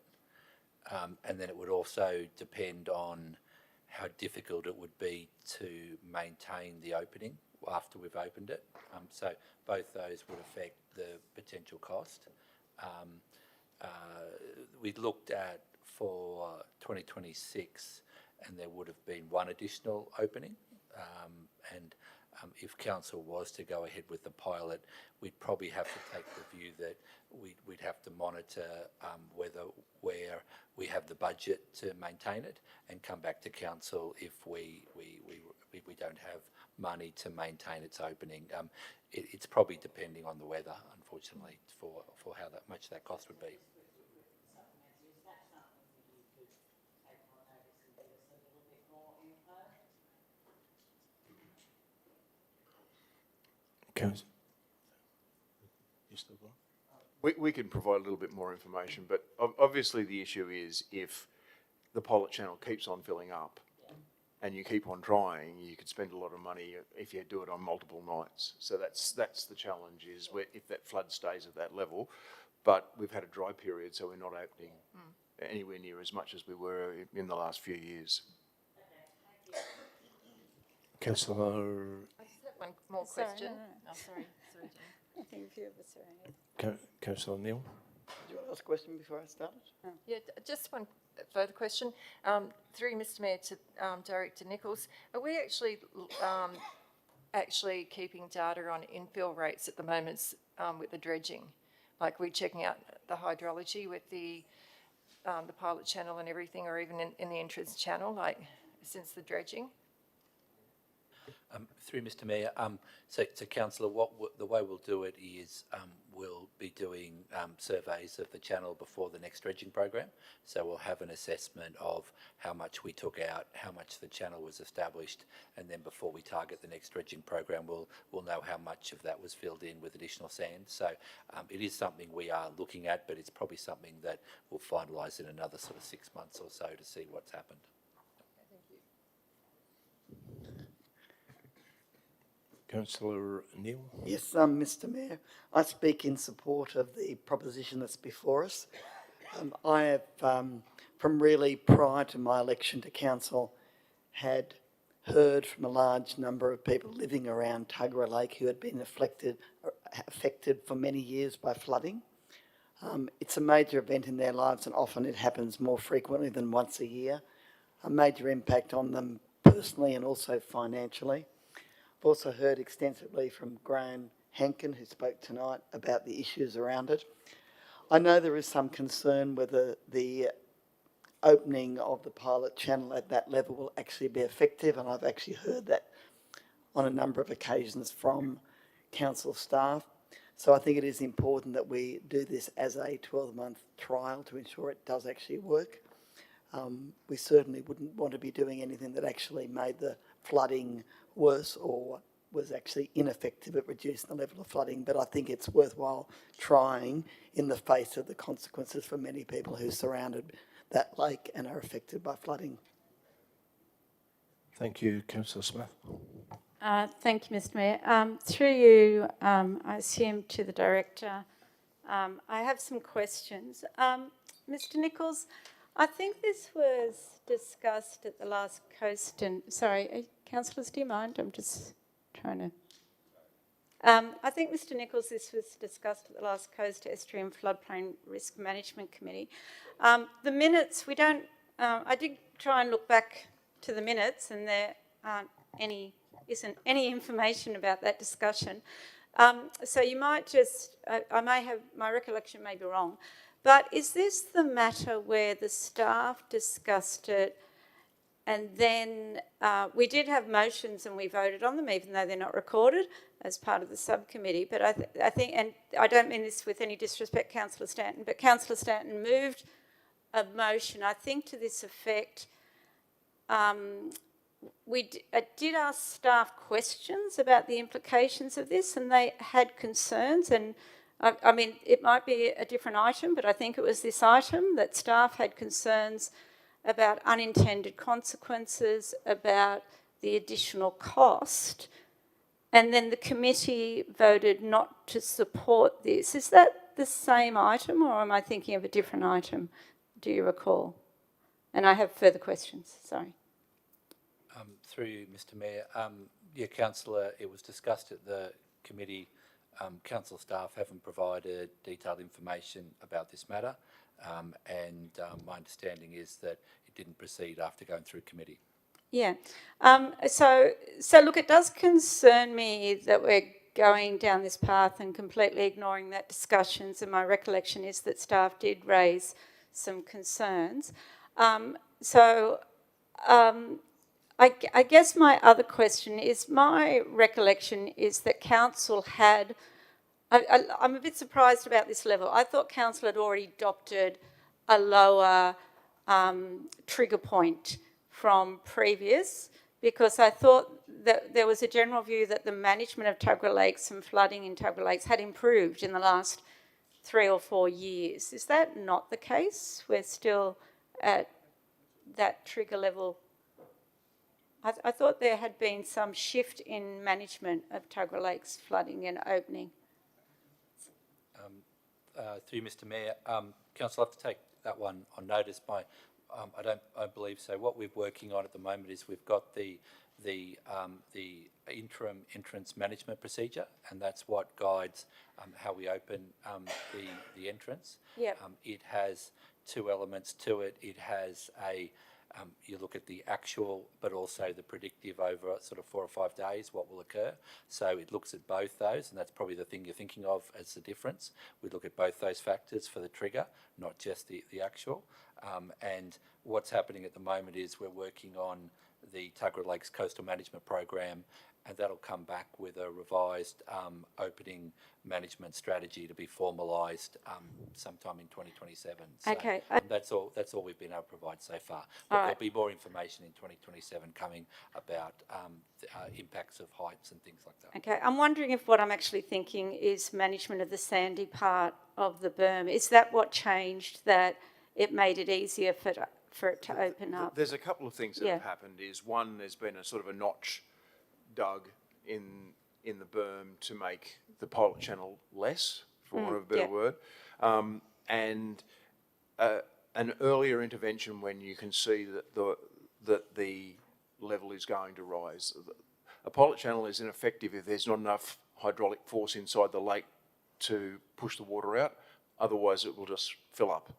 and then it would also depend on how difficult it would be to maintain the opening after we've opened it. So both those would affect the potential cost. We looked at for 2026 and there would have been one additional opening, and if council was to go ahead with the pilot, we'd probably have to take the view that we'd have to monitor where we have the budget to maintain it, and come back to council if we don't have money to maintain its opening. It's probably depending on the weather, unfortunately, for how much that cost would be. We can provide a little bit more information, but obviously the issue is if the pilot channel keeps on filling up and you keep on trying, you could spend a lot of money if you do it on multiple nights. So that's the challenge, is where if that flood stays at that level. But we've had a dry period, so we're not opening anywhere near as much as we were in the last few years. Councillor. I just have one more question. Oh, sorry, Jane. I think a few of us are here. Councillor Neil. Do you want to ask a question before I start? Yeah, just one further question. Through Mr Mayor to Director Nichols, are we actually keeping data on infill rates at the moment with the dredging? Like, we're checking out the hydrology with the pilot channel and everything, or even in the entrance channel, like since the dredging? Through Mr Mayor, so councillor, the way we'll do it is we'll be doing surveys of the channel before the next dredging program. So we'll have an assessment of how much we took out, how much the channel was established, and then before we target the next dredging program, we'll know how much of that was filled in with additional sand. So it is something we are looking at, but it's probably something that we'll finalise in another sort of 6 months or so to see what's happened. Councillor Neil. Yes, Mr Mayor, I speak in support of the proposition that's before us. I have, from really prior to my election to council, had heard from a large number of people living around Tuggerah Lake who had been affected for many years by flooding. It's a major event in their lives, and often it happens more frequently than once a year. A major impact on them personally and also financially. I've also heard extensively from Graham Hankin, who spoke tonight, about the issues around it. I know there is some concern whether the opening of the pilot channel at that level will actually be effective, and I've actually heard that on a number of occasions from council staff. So I think it is important that we do this as a 12-month trial to ensure it does actually work. We certainly wouldn't want to be doing anything that actually made the flooding worse or was actually ineffective at reducing the level of flooding, but I think it's worthwhile trying in the face of the consequences for many people who surrounded that lake and are affected by flooding. Thank you, Councillor Smith. Thank you, Mr Mayor. Through you, I assume to the Director, I have some questions. Mr Nichols, I think this was discussed at the last Coast and... Sorry, councillors, do you mind? I'm just trying to... I think, Mr Nichols, this was discussed at the last Coast Estuary and Floodplain Risk Management Committee. The minutes, we don't... I did try and look back to the minutes, and there isn't any information about that discussion. So you might just... my recollection may be wrong, but is this the matter where the staff discussed it and then we did have motions and we voted on them, even though they're not recorded as part of the subcommittee? But I think, and I don't mean this with any disrespect, Councillor Stanton, but Councillor Stanton moved a motion, I think to this effect. We did ask staff questions about the implications of this, and they had concerns, and I mean, it might be a different item, but I think it was this item that staff had concerns about unintended consequences, about the additional cost, and then the committee voted not to support this. Is that the same item, or am I thinking of a different item? Do you recall? And I have further questions, sorry. Through you, Mr Mayor. Yeah, Councillor, it was discussed at the committee. Council staff haven't provided detailed information about this matter, and my understanding is that it didn't proceed after going through committee. Yeah. So look, it does concern me that we're going down this path and completely ignoring that discussions. And my recollection is that staff did raise some concerns. I guess my other question is, my recollection is that council had, I'm a bit surprised about this level. I thought council had already adopted a lower trigger point from previous, because I thought that there was a general view that the management of Tuggerah Lakes and flooding in Tuggerah Lakes had improved in the last 3 or 4 years. Is that not the case? We're still at that trigger level. I thought there had been some shift in management of Tuggerah Lakes flooding and opening. Through you, Mr. Mayor, Council, I have to take that one on notice. I don't believe so. What we're working on at the moment is we've got the interim entrance management procedure, and that's what guides how we open the entrance. Yep. It has 2 elements to it. It has you look at the actual, but also the predictive over sort of 4 or 5 days, what will occur. So it looks at both those, and that's probably the thing you're thinking of as the difference. We look at both those factors for the trigger, not just the actual. And what's happening at the moment is we're working on the Tuggerah Lakes Coastal Management Program, and that'll come back with a revised opening management strategy to be formalised sometime in 2027. So Okay. that's all we've been able to provide so far. But there'll be more information in 2027 coming about the impacts of heights and things like that. Okay, I'm wondering if what I'm actually thinking is management of the sandy part of the berm. Is that what changed, that it made it easier for it to open up? There's a couple of things that have happened. Is one, there's been a sort of a notch dug in the berm to make the pilot channel less, for want of a better word, and an earlier intervention when you can see that the level is going to rise. A pilot channel is ineffective if there's not enough hydraulic force inside the lake to push the water out. Otherwise, it will just fill up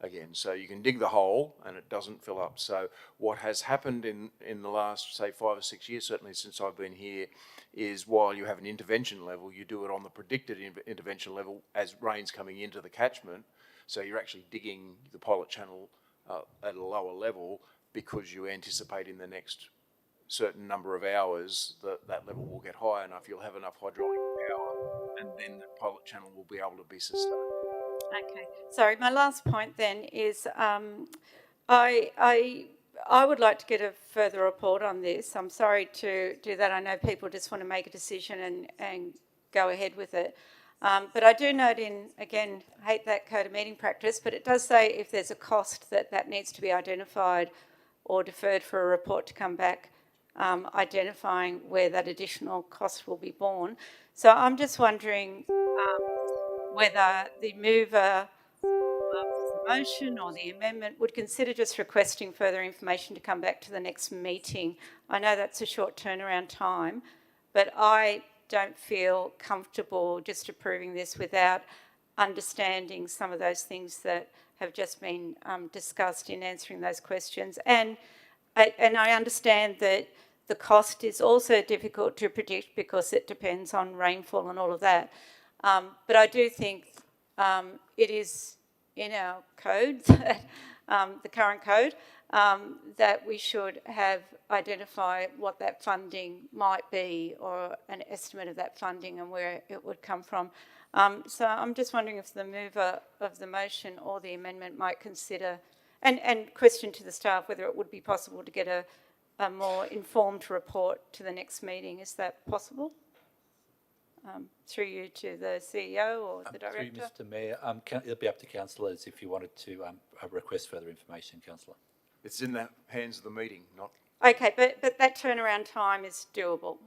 again. So you can dig the hole and it doesn't fill up. So what has happened in the last, say, 5 or 6 years, certainly since I've been here, is while you have an intervention level, you do it on the predicted intervention level as rain's coming into the catchment. So you're actually digging the pilot channel at a lower level because you anticipate in the next certain number of hours that level will get high enough, you'll have enough hydraulic power, and then the pilot channel will be able to be sustained. Okay, sorry, my last point then is I would like to get a further report on this. I'm sorry to do that. I know people just want to make a decision and go ahead with it. But I do note again, hate that code of meeting practice, but it does say if there's a cost that needs to be identified or deferred for a report to come back, identifying where that additional cost will be borne. So I'm just wondering whether the mover of the motion or the amendment would consider just requesting further information to come back to the next meeting. I know that's a short turnaround time, but I don't feel comfortable just approving this without understanding some of those things that have just been discussed in answering those questions. And I understand that the cost is also difficult to predict because it depends on rainfall and all of that. But I do think it is in our code, the current code, that we should have identified what that funding might be, or an estimate of that funding and where it would come from. So I'm just wondering if the mover of the motion or the amendment might consider, and question to the staff whether it would be possible to get a more informed report to the next meeting. Is that possible? Through you to the CEO or the Director? Through you, Mr. Mayor, it'll be up to councillors if you wanted to request further information, councillor. It's in the hands of the meeting, not... Okay, but that turnaround time is doable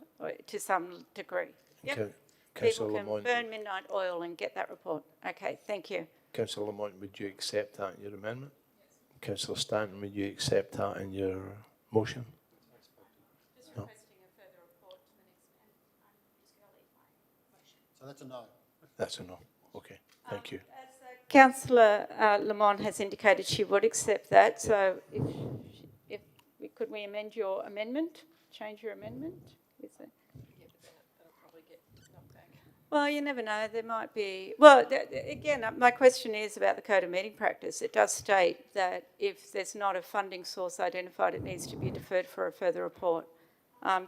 to some degree. Yep. Okay. People Councillor can Lamont, burn midnight oil and get that report. Okay, thank you. Councillor Lamont, would you accept that in your amendment? Yes. Councillor Stanton, would you accept that in your motion? Just requesting a further report to the next motion. So that's a no. That's a no. Okay, thank you. Councillor Lamont has indicated she would accept that, so if we could we amend your amendment, change your amendment? Is it? Well, you never know, there might be, well, again, my question is about the code of meeting practice. It does state that if there's not a funding source identified, it needs to be deferred for a further report.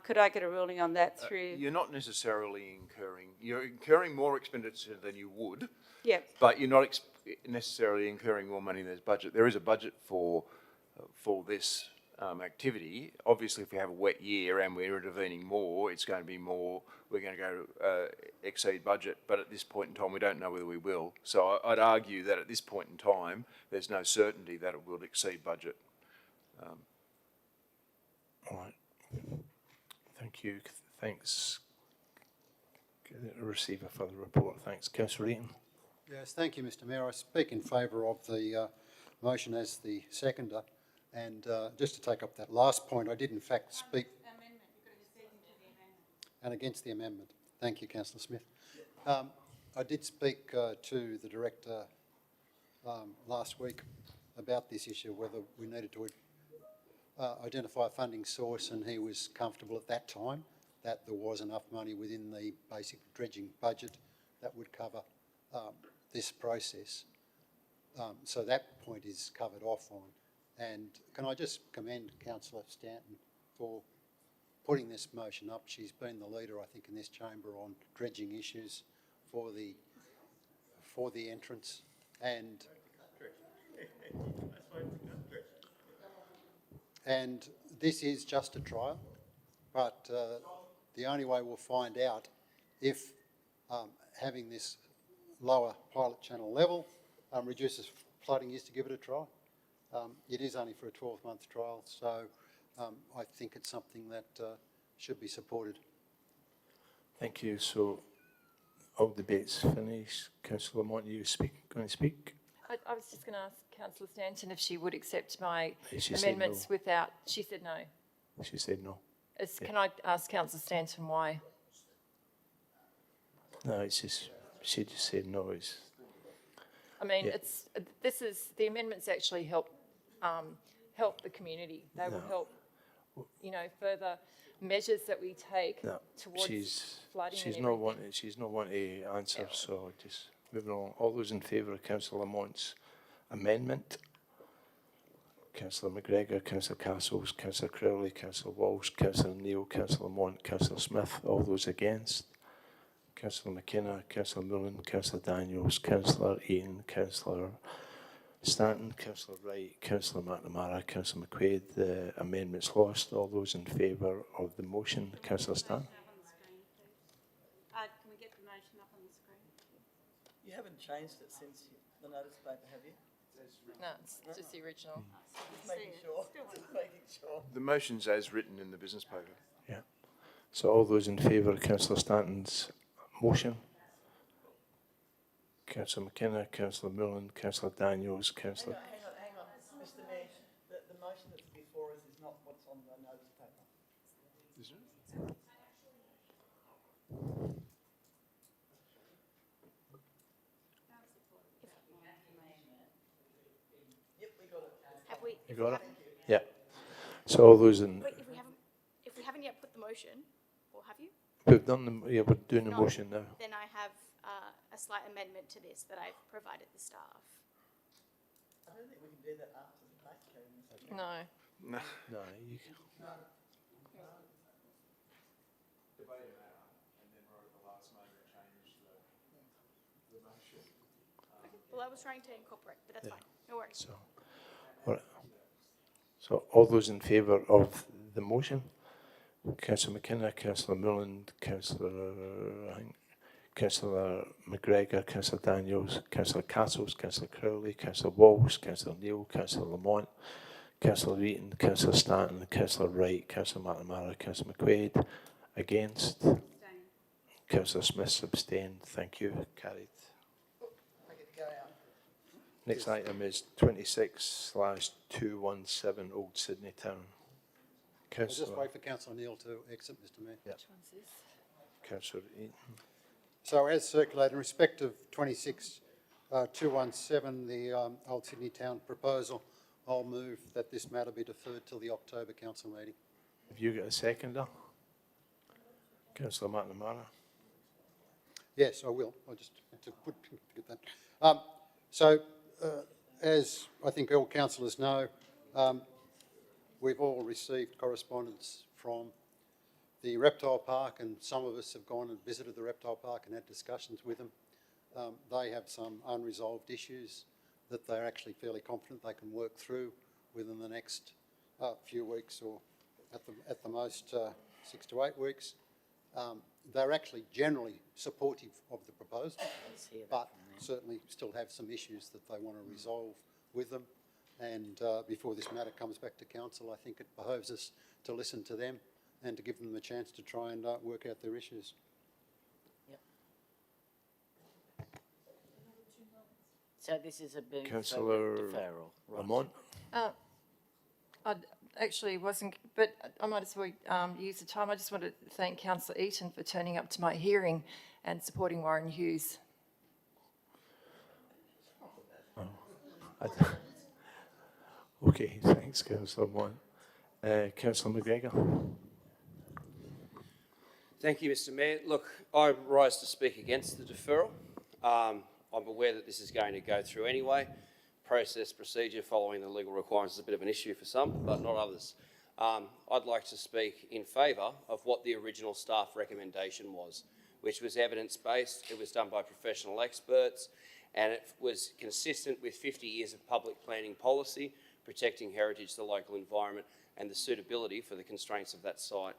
Could I get a ruling on that through? You're not necessarily you're incurring more expenditure than you would. Yep. But you're not necessarily incurring more money in this budget. There is a budget for this activity. Obviously, if we have a wet year and we're intervening more, it's going to be more, we're going to go exceed budget. But at this point in time, we don't know whether we will. So I'd argue that at this point in time, there's no certainty that it will exceed budget. All right. Thank you. Thanks. Receive a further report. Thanks. Councillor Eaton. Yes, thank you, Mr Mayor. I speak in favour of the motion as the seconder. And just to take up that last point, I did in fact speak... And against the amendment. Thank you, Councillor Smith. I did speak to the Director last week about this issue, whether we needed to identify a funding source, and he was comfortable at that time that there was enough money within the basic dredging budget that would cover this process. So that point is covered off on. And can I just commend Councillor Stanton for putting this motion up. She's been the leader, I think, in this chamber on dredging issues for the entrance. And this is just a trial, but the only way we'll find out if having this lower pilot channel level reduces flooding is to give it a try. It is only for a 12-month trial, so I think it's something that should be supported. Thank you. So, all debates finished. Councillor Lamont, you going to speak? I was just going to ask Councillor Stanton if she would accept my She amendments said no. without... She said no. She said no. Can I ask Councillor Stanton why? No, it's just, she just said no. I mean, Yeah. the amendments actually help the community. They will help, further measures that we take towards flooding. She's not wanting to answer, so just moving on. All those in favour of Councillor Lamont's amendment? Councillor McGregor, Councillor Castles, Councillor Crowley, Councillor Walsh, Councillor Neal, Councillor Lamont, Councillor Smith. All those against? Councillor McKenna, Councillor Mullen, Councillor Daniels, Councillor Eaton, Councillor Stanton, Councillor Wright, Councillor McNamara, Councillor McQuaid. The amendment's lost. All those in favour of the motion? Councillor Stanton. Can we get the motion up on the screen? You haven't changed it since the notice paper, have you? No, it's just the original. Just making sure. Just making sure. The motion's as written in the business paper. Yeah. So all those in favour of Councillor Stanton's motion? Councillor McKenna, Councillor Mullen, Councillor Daniels, Councillor... Hang on, Mr Mayor. The motion that's before us is not what's on the notice paper. Is it? Yep, we got it. Have we? You got it? Yeah. So all those in... Wait, if we haven't yet put the motion, or have you? We've done the... Yeah, we're doing the No. motion now. Then I have a slight amendment to this that I've provided the staff. I don't think we can do that after the debate, can we? No. No. No, you can... Debate an hour, and then we're at the last moment change the motion. Well, I was trying to incorporate, but that's fine. No worries. So, all right. So all those in favour of the motion? Councillor McKenna, Councillor Mullen, Councillor McGregor, Councillor Daniels, Councillor Castles, Councillor Crowley, Councillor Walsh, Councillor Neal, Councillor Lamont, Councillor Eaton, Councillor Stanton, Councillor Wright, Councillor McNamara, Councillor McQuaid. Against? Councillor Smith abstained. Thank you. Carried. Next item is 26/217 Old Sydney Town. I'll just wait for Councillor Neal to exit, Mr Mayor. Yeah. Councillor Eaton. So as circulated, in respect of 26/217, the Old Sydney Town proposal, I'll move that this matter be deferred till the October council meeting. Have you got a seconder? Councillor McNamara. Yes, I will. I just had to get that. As I think all councillors know, we've all received correspondence from the reptile park, and some of us have gone and visited the reptile park and had discussions with them. They have some unresolved issues that they're actually fairly confident they can work through within the next few weeks, or at the most 6 to 8 weeks. They're actually generally supportive of the proposal, but certainly still have some issues that they want to resolve with them. And before this matter comes back to council, I think it behoves us to listen to them and to give them the chance to try and work out their issues. Yep. So this is a big Councillor deferral. Right. Lamont. I actually wasn't, but I might as well use the time. I just want to thank Councillor Eaton for turning up to my hearing and supporting Warren Hughes. Okay, thanks, Councillor Lamont. Councillor McGregor. Thank you, Mr Mayor. Look, I rise to speak against the deferral. I'm aware that this is going to go through anyway. Process, procedure, following the legal requirements is a bit of an issue for some, but not others. I'd like to speak in favour of what the original staff recommendation was, which was evidence-based. It was done by professional experts, and it was consistent with 50 years of public planning policy, protecting heritage, the local environment, and the suitability for the constraints of that site.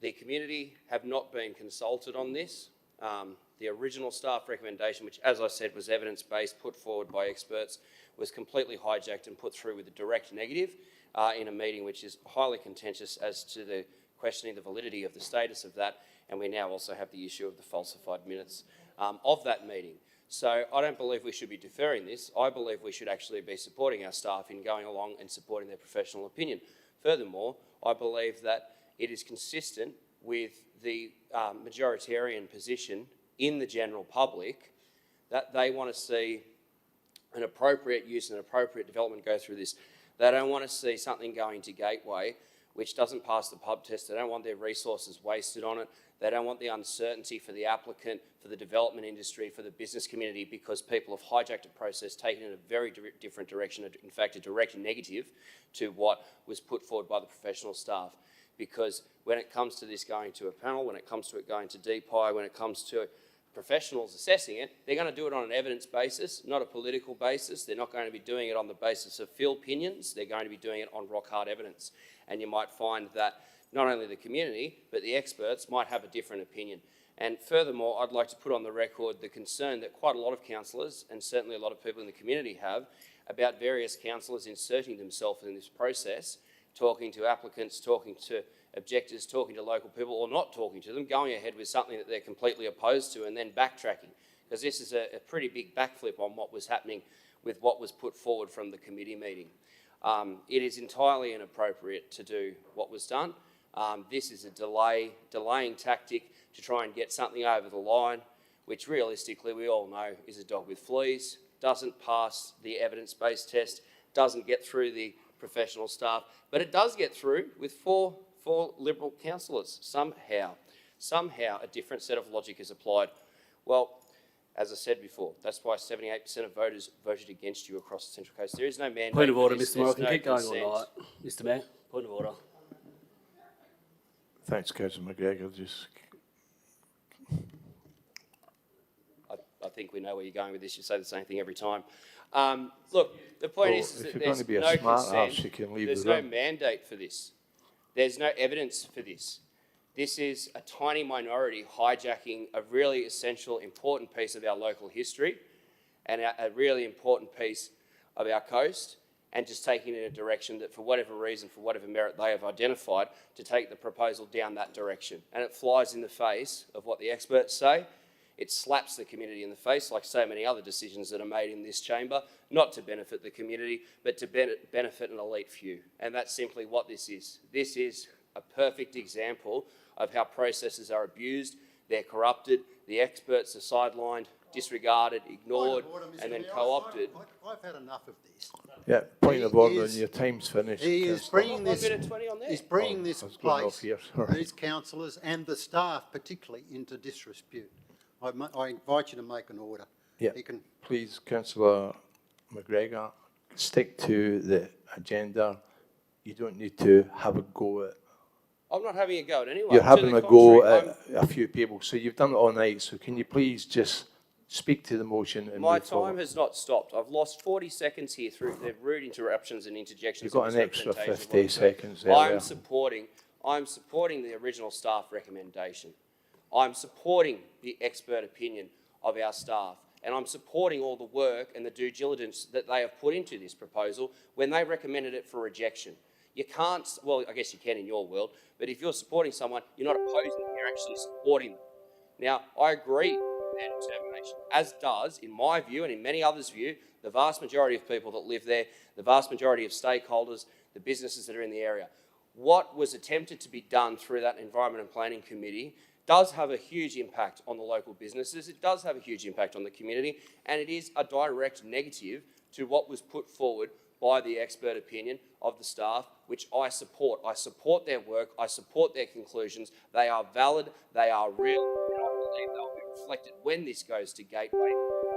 The community have not been consulted on this. The original staff recommendation, which, as I said, was evidence-based, put forward by experts, was completely hijacked and put through with a direct negative in a meeting which is highly contentious as to the questioning the validity of the status of that, and we now also have the issue of the falsified minutes of that meeting. So I don't believe we should be deferring this. I believe we should actually be supporting our staff in going along and supporting their professional opinion. Furthermore, I believe that it is consistent with the majoritarian position in the general public that they want to see an appropriate use and appropriate development go through this. They don't want to see something going to Gateway which doesn't pass the pub test. They don't want their resources wasted on it. They don't want the uncertainty for the applicant, for the development industry, for the business community, because people have hijacked a process, taken it in a very different direction, in fact a direct negative to what was put forward by the professional staff. Because when it comes to this going to a panel, when it comes to it going to DPI, when it comes to professionals assessing it, they're going to do it on an evidence basis, not a political basis. They're not going to be doing it on the basis of field opinions. They're going to be doing it on rock hard evidence. And you might find that not only the community, but the experts might have a different opinion. And furthermore, I'd like to put on the record the concern that quite a lot of councillors, and certainly a lot of people in the community have, about various councillors inserting themselves in this process, talking to applicants, talking to objectors, talking to local people, or not talking to them, going ahead with something that they're completely opposed to and then backtracking. Because this is a pretty big backflip on what was happening with what was put forward from the committee meeting. It is entirely inappropriate to do what was done. This is a delaying tactic to try and get something over the line, which realistically we all know is a dog with fleas, doesn't pass the evidence-based test, doesn't get through the professional staff, but it does get through with four Liberal councillors. Somehow a different set of logic is applied. Well, as I said before, that's why 78% of voters voted against you across the Central Coast. There is no mandate. Point of order, this. Mr Mayor. I There's can no keep going consent. all night. Mr Mayor, point of order. Thanks, Councillor McGregor. I think we know where you're going with this. You say the same thing every time. Look, the point is that there's no consent. There's no mandate for this. There's no evidence for this. This is a tiny minority hijacking a really essential, important piece of our local history and a really important piece of our coast, and just taking it in a direction that, for whatever reason, for whatever merit they have identified, to take the proposal down that direction. And it flies in the face of what the experts say. It slaps the community in the face, like so many other decisions that are made in this chamber, not to benefit the community, but to benefit an elite few. And that's simply what this is. This is a perfect example of how processes are abused, they're corrupted, the experts are sidelined, disregarded, ignored, and then co-opted. I've had enough of this. Yeah, point of order, is- and your time's finished. He is Councillor. bringing 1 this, minute 20 on there. he's bringing this I was going off place, here, sorry. these councillors and the staff particularly into disrepute. I invite you to make an order. Yeah, He can, please, Councillor McGregor, stick to the agenda. You don't need to have a go at. I'm not having a go at anyone. You're To having the a go contrary, at a few people, so you've done it all night. So can you please just speak to the motion and My move forward? time has not stopped. I've lost 40 seconds here through the rude interruptions and interjections. You've got and an extra misrepresentation of 50 what I'm doing. seconds there. I'm supporting the original staff recommendation. I'm supporting the expert opinion of our staff, and I'm supporting all the work and the due diligence that they have put into this proposal when they recommended it for rejection. You can't, well, I guess you can in your world, but if you're supporting someone, you're not opposing them, you're actually supporting them. Now, I agree with their determination, as does, in my view and in many others' view, the vast majority of people that live there, the vast majority of stakeholders, the businesses that are in the area. What was attempted to be done through that Environment and Planning Committee does have a huge impact on the local businesses, it does have a huge impact on the community, and it is a direct negative to what was put forward by the expert opinion of the staff, which I support. I support their work, I support their conclusions. They are valid, they are real, and I believe they'll be reflected when this goes to Gateway.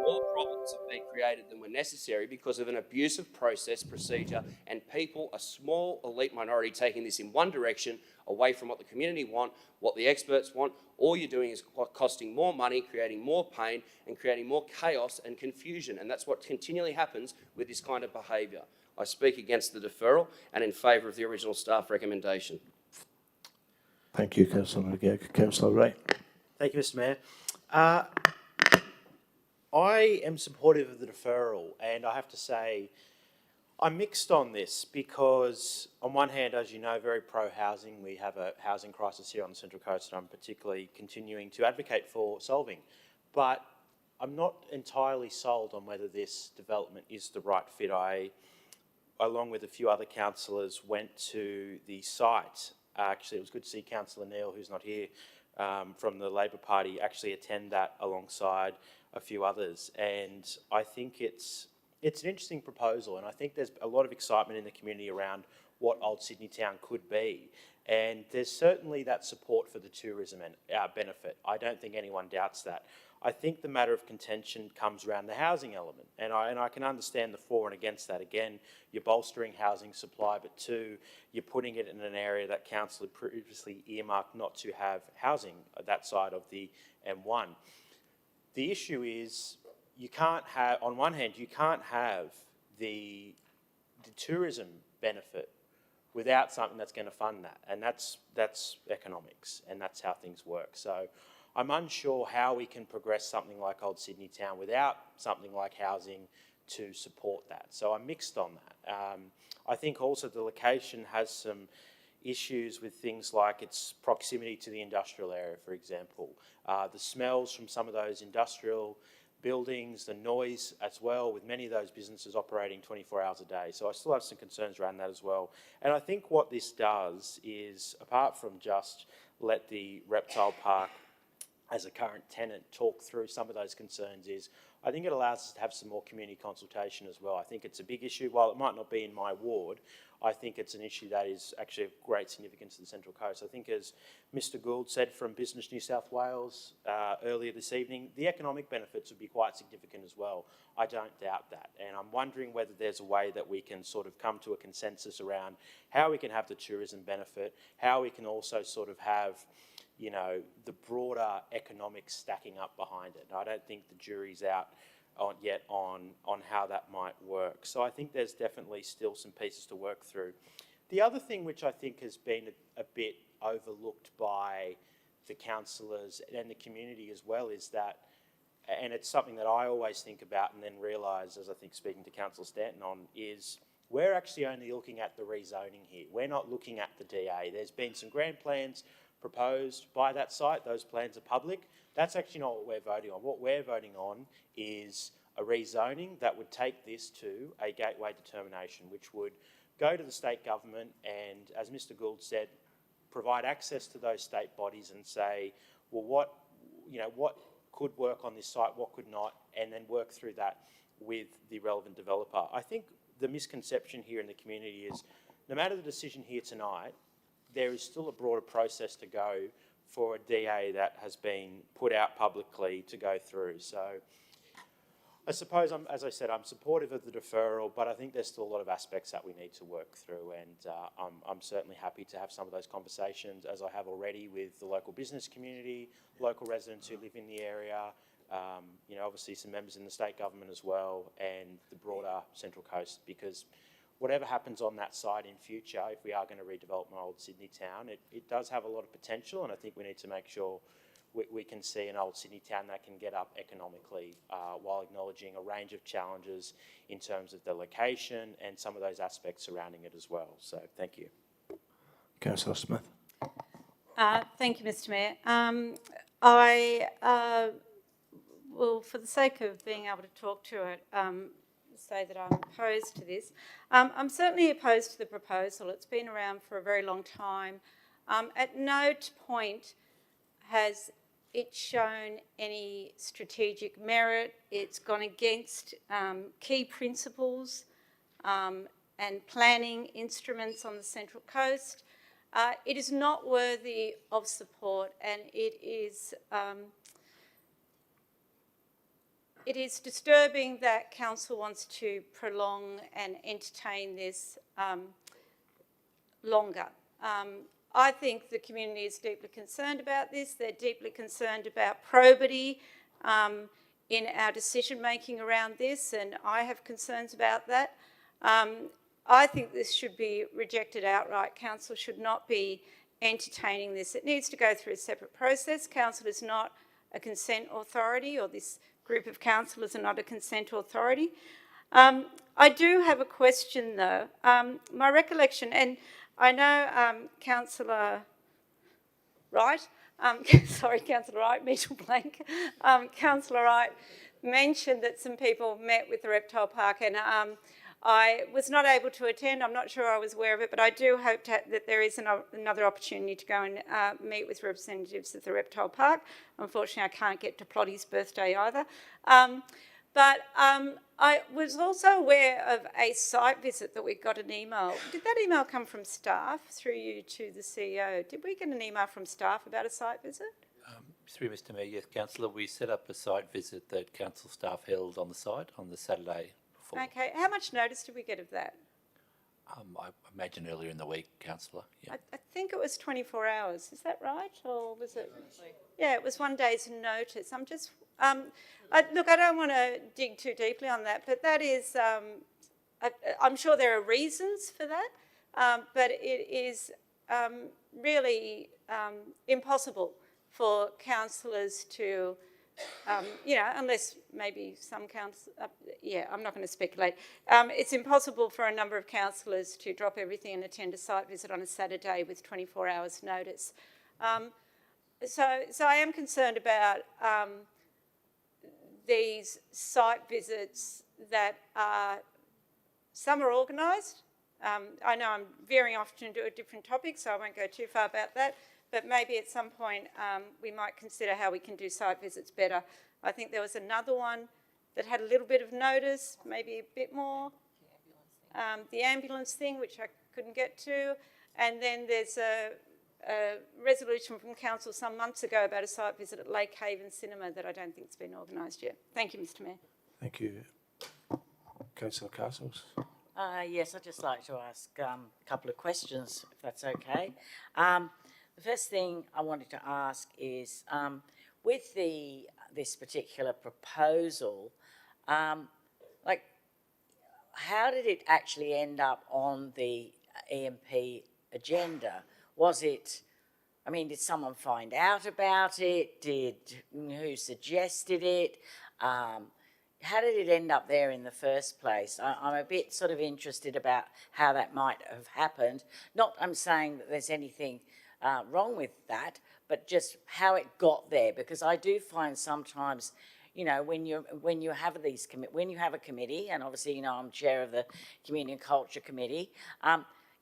More problems have been created than were necessary because of an abusive process, procedure, and people, a small elite minority, taking this in one direction, away from what the community want, what the experts want. All you're doing is costing more money, creating more pain, and creating more chaos and confusion. And that's what continually happens with this kind of behaviour. I speak against the deferral and in favour of the original staff recommendation. Thank you, Councillor McGregor. Councillor Wright. Thank you, Mr Mayor. I am supportive of the deferral, and I have to say I'm mixed on this because, on one hand, as you know, very pro-housing. We have a housing crisis here on the Central Coast that I'm particularly continuing to advocate for solving. But I'm not entirely sold on whether this development is the right fit. I, along with a few other councillors, went to the site. Actually, it was good to see Councillor Neal, who's not here, from the Labor Party, actually attend that alongside a few others. And I think it's an interesting proposal, and I think there's a lot of excitement in the community around what Old Sydney Town could be. And there's certainly that support for the tourism and benefit. I don't think anyone doubts that. I think the matter of contention comes around the housing element, and I can understand the for and against that. Again, you're bolstering housing supply, but two, you're putting it in an area that council had previously earmarked not to have housing that side of the M1. The issue is, you can't have, on one hand, you can't have the tourism benefit without something that's going to fund that, and that's economics, and that's how things work. So I'm unsure how we can progress something like Old Sydney Town without something like housing to support that. So I'm mixed on that. I think also the location has some issues with things like its proximity to the industrial area, for example. The smells from some of those industrial buildings, the noise as well, with many of those businesses operating 24 hours a day. So I still have some concerns around that as well. And I think what this does is, apart from just let the reptile park as a current tenant talk through some of those concerns, is I think it allows us to have some more community consultation as well. I think it's a big issue. While it might not be in my ward, I think it's an issue that is actually of great significance to the Central Coast. I think, as Mr Gould said from Business New South Wales earlier this evening, the economic benefits would be quite significant as well. I don't doubt that. And I'm wondering whether there's a way that we can sort of come to a consensus around how we can have the tourism benefit, how we can also sort of have, you know, the broader economics stacking up behind it. I don't think the jury's out yet on how that might work. So I think there's definitely still some pieces to work through. The other thing which I think has been a bit overlooked by the councillors and the community as well is that, and it's something that I always think about and then realise, as I think speaking to Councillor Stanton on, is we're actually only looking at the rezoning here. We're not looking at the DA. There's been some grand plans proposed by that site. Those plans are public. That's actually not what we're voting on. What we're voting on is a rezoning that would take this to a gateway determination, which would go to the state government and, as Mr Gould said, provide access to those state bodies and say, well, what could work on this site, what could not, and then work through that with the relevant developer. I think the misconception here in the community is no matter the decision here tonight, there is still a broader process to go for a DA that has been put out publicly to go through. So I suppose, as I said, I'm supportive of the deferral, but I think there's still a lot of aspects that we need to work through, and I'm certainly happy to have some of those conversations, as I have already, with the local business community, local residents who live in the area, you know, obviously some members in the state government as well, and the broader Central Coast, because whatever happens on that site in future, if we are going to redevelop my old Sydney town, it does have a lot of potential, and I think we need to make sure we can see an old Sydney town that can get up economically while acknowledging a range of challenges in terms of the location and some of those aspects surrounding it as well. So thank you. Councillor Smith. Thank you, Mr Mayor. Well, for the sake of being able to talk to it, say that I'm opposed to this. I'm certainly opposed to the proposal. It's been around for a very long time. At no point has it shown any strategic merit. It's gone against key principles and planning instruments on the Central Coast. It is not worthy of support, and it is disturbing that council wants to prolong and entertain this longer. I think the community is deeply concerned about this. They're deeply concerned about probity in our decision making around this, and I have concerns about that. I think this should be rejected outright. Council should not be entertaining this. It needs to go through a separate process. Council is not a consent authority, or this group of councillors are not a consent authority. I do have a question though. My recollection, and I know Councillor Wright, sorry, Councillor Wright, mental blank. Councillor Wright mentioned that some people met with the Reptile Park, and I was not able to attend. I'm not sure I was aware of it, but I do hope that there is another opportunity to go and meet with representatives of the Reptile Park. Unfortunately, I can't get to Plotty's birthday either. But I was also aware of a site visit that we got an email. Did that email come from staff through you to the CEO? Did we get an email from staff about a site visit? Through Mr Mayor, yes, Councillor, we set up a site visit that council staff held on the site on the Saturday before. Okay, how much notice did we get of that? I imagine earlier in the week, Councillor. Yeah. I think it was 24 hours. Is that right, or was it? Yeah, it was 1 day's notice. I'm just look. I don't want to dig too deeply on that, but that is. I'm sure there are reasons for that, but it is really impossible for councillors to. You know, unless maybe some council, I'm not going to speculate. It's impossible for a number of councillors to drop everything and attend a site visit on a Saturday with 24 hours notice. So I am concerned about these site visits that some are organised. I know I'm veering off to a different topic, so I won't go too far about that. But maybe at some point we might consider how we can do site visits better. I think there was another one that had a little bit of notice, maybe a bit more. The ambulance thing, which I couldn't get to. And then there's a resolution from council some months ago about a site visit at Lake Haven Cinema that I don't think has been organised yet. Thank you, Mr Mayor. Thank you. Councillor Castles. Yes, I'd just like to ask a couple of questions, if that's okay. The first thing I wanted to ask is, with this particular proposal, like, how did it actually end up on the EMP agenda? Was it, I mean, did someone find out about it? Who suggested it? How did it end up there in the first place? I'm a bit sort of interested about how that might have happened. Not I'm saying that there's anything wrong with that, but just how it got there, because I do find sometimes, you know, when you have a committee, and obviously, you know, I'm chair of the Community and Culture Committee,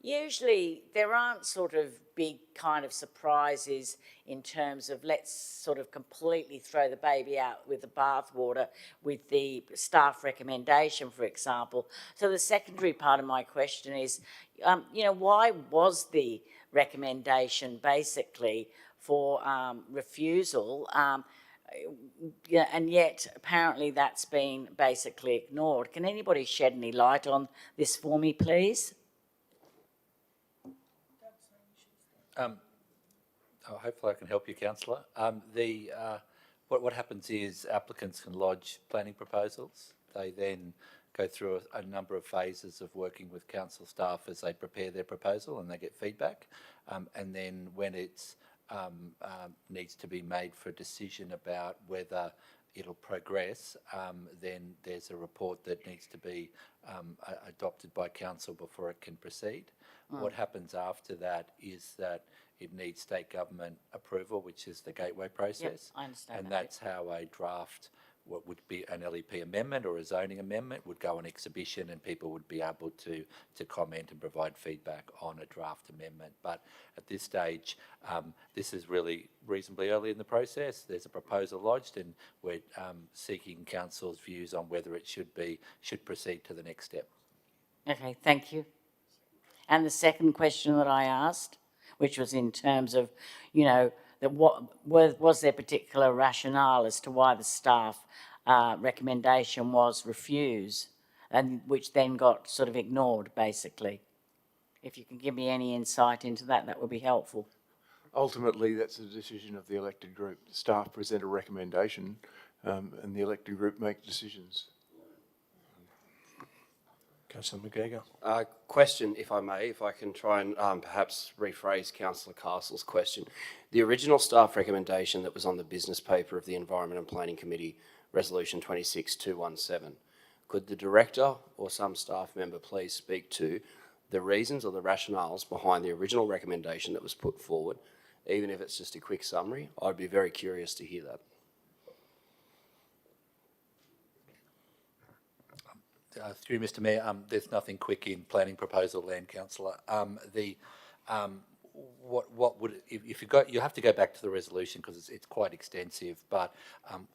usually there aren't sort of big kind of surprises in terms of let's sort of completely throw the baby out with the bathwater with the staff recommendation, for example. So the secondary part of my question is, why was the recommendation basically for refusal? Yeah, and yet apparently that's been basically ignored. Can anybody shed any light on this for me, please? Hopefully I can help you, councillor. What happens is applicants can lodge planning proposals. They then go through a number of phases of working with council staff as they prepare their proposal, and they get feedback. And then when it's needs to be made for a decision about whether it'll progress, then there's a report that needs to be adopted by council before it can proceed. What happens after that is that it needs state government approval, which is the gateway process. Yep, I understand and that. that's how a draft, what would be an LEP amendment or a zoning amendment, would go on exhibition, and people would be able to comment and provide feedback on a draft amendment. But at this stage, this is really reasonably early in the process. There's a proposal lodged, and we're seeking council's views on whether it should proceed to the next step. Okay, thank you. And the second question that I asked, which was in terms of, that was there particular rationale as to why the staff recommendation was refuse, and which then got sort of ignored, basically. If you can give me any insight into that, that would be helpful. Ultimately, that's the decision of the elected group. Staff present a recommendation, and the elected group make decisions. Councillor McGregor. Question, if I may, if I can try and perhaps rephrase Councillor Castle's question. The original staff recommendation that was on the business paper of the Environment and Planning Committee, Resolution 26217, could the director or some staff member please speak to the reasons or the rationales behind the original recommendation that was put forward, even if it's just a quick summary? I'd be very curious to hear that. Through Mr. Mayor, there's nothing quick in planning proposal land, councillor. What would, if you have to go back to the resolution because it's quite extensive, but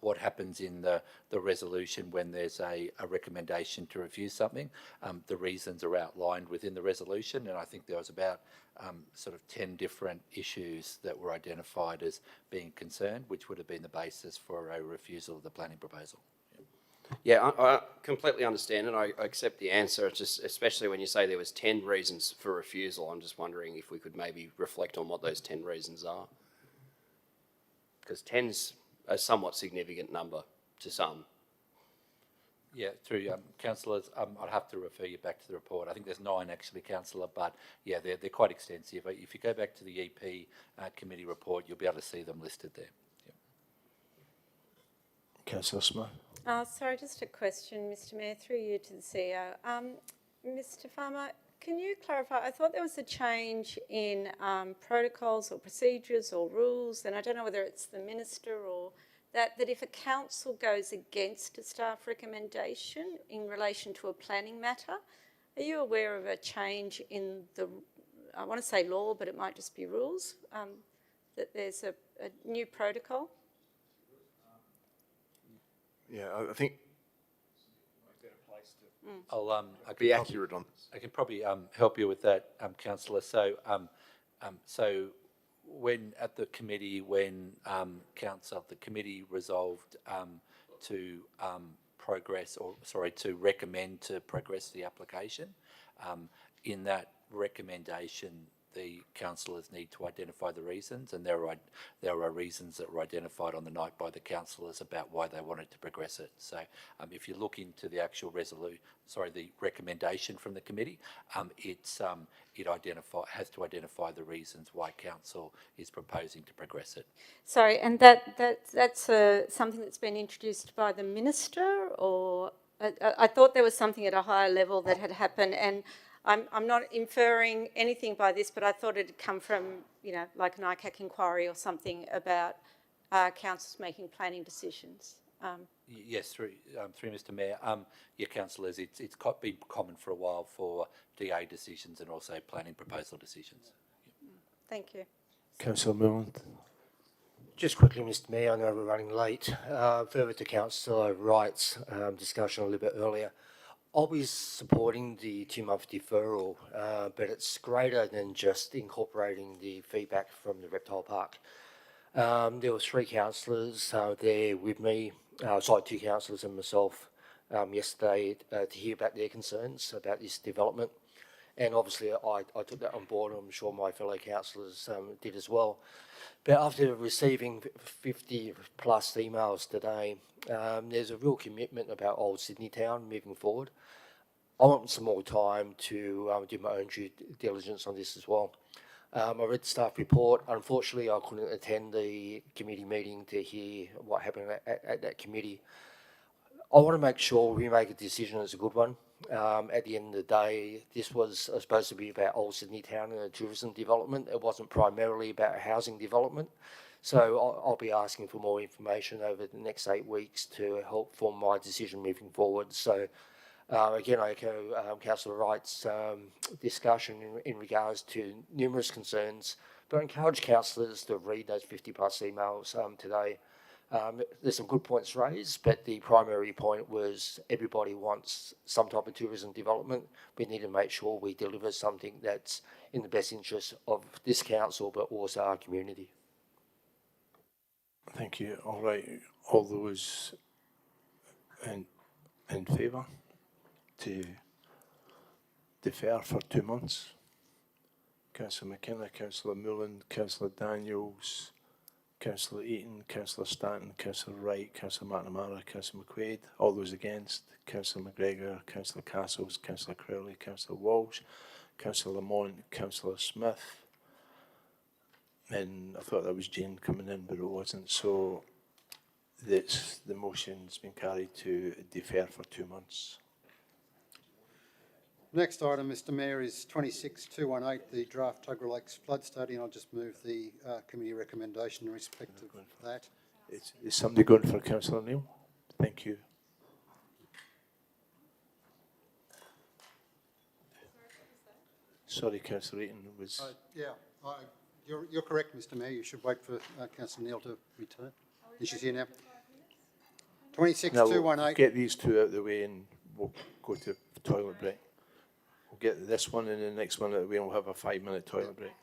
what happens in the resolution when there's a recommendation to refuse something, the reasons are outlined within the resolution, and I think there was about sort of 10 different issues that were identified as being concerned, which would have been the basis for a refusal of the planning proposal. Yeah, I completely understand, and I accept the answer. It's just, especially when you say there was 10 reasons for refusal, I'm just wondering if we could maybe reflect on what those 10 reasons are. Because 10's a somewhat significant number to some. Yeah, through councillors, I'd have to refer you back to the report. I think there's 9 actually, councillor, but yeah, they're quite extensive. If you go back to the EP committee report, you'll be able to see them listed there. Yep. Councillor Smith. Sorry, just a question, Mr. Mayor, through you to the CEO. Mr. Farmer, can you clarify? I thought there was a change in protocols or procedures or rules, and I don't know whether it's the minister or that if a council goes against a staff recommendation in relation to a planning matter, are you aware of a change in the, I want to say law, but it might just be rules, that there's a new protocol? Yeah, I think I'll be accurate on this. I can probably help you with that, councillor. So, when at the committee, when the committee resolved to to recommend to progress the application, in that recommendation, the councillors need to identify the reasons, and there are reasons that were identified on the night by the councillors about why they wanted to progress it. So if you look into the actual the recommendation from the committee, it has to identify the reasons why council is proposing to progress it. Sorry, and that's something that's been introduced by the minister, or I thought there was something at a higher level that had happened, and I'm not inferring anything by this, but I thought it had come from, like an ICAC inquiry or something about councils making planning decisions. Yes, through Mr Mayor. Yeah, councillors, it's been common for a while for DA decisions and also planning proposal decisions. Thank you. Councillor Milland. Just quickly, Mr Mayor, I know we're running late. Further to Councillor Wright's discussion a little bit earlier, I'll be supporting the 2-month deferral, but it's greater than just incorporating the feedback from the reptile park. There were 3 councillors there with me, 2 councillors and myself yesterday to hear about their concerns about this development. And obviously I took that on board. I'm sure my fellow councillors did as well. But after receiving 50 plus emails today, there's a real commitment about Old Sydney Town moving forward. I want some more time to do my own due diligence on this as well. I read the staff report. Unfortunately, I couldn't attend the committee meeting to hear what happened at that committee. I want to make sure we make a decision that's a good one. At the end of the day, this was supposed to be about Old Sydney Town and a tourism development. It wasn't primarily about a housing development. So I'll be asking for more information over the next 8 weeks to help form my decision moving forward. So again, I echo Councillor Wright's discussion in regards to numerous concerns, but I encourage councillors to read those 50 plus emails today. There's some good points raised, but the primary point was everybody wants some type of tourism development. We need to make sure we deliver something that's in the best interest of this council, but also our community. Thank you. All right. All those in favour to defer for 2 months? Councillor McKenna, Councillor Mullen, Councillor Daniels, Councillor Eaton, Councillor Stanton, Councillor Wright, Councillor McNamara, Councillor McQuaid. All those against? Councillor McGregor, Councillor Castles, Councillor Crowley, Councillor Walsh, Councillor Lamont, Councillor Smith. And I thought that was Jane coming in, but it wasn't. So the motion's been carried to defer for 2 months. Next item, Mr Mayor, is 26218, the draft Tuggerah Lakes flood study, and I'll just move the committee recommendation in respect of that. Is somebody going for Councillor Neil? Thank you. Sorry, Councillor Eaton was... You're correct, Mr Mayor. You should wait for Councillor Neil to return. She's here now. 26218. We'll get these 2 out of the way and we'll go to toilet break. We'll get this one and the next one out of the way and we'll have a 5-minute toilet break.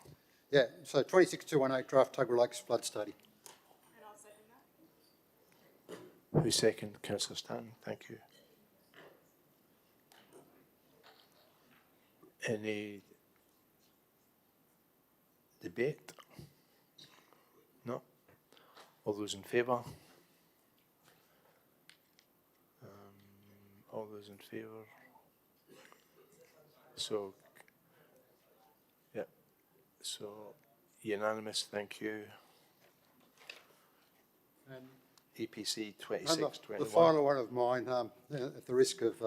Yeah, so 26218, draft Tuggerah Lakes flood study. And I'll second that. Who's second? Councillor Stanton. Thank you. Any debate? No? All those in favour? All those in favour? So, yeah, so unanimous, thank you. And EPC 2621. the final one of mine, at the risk of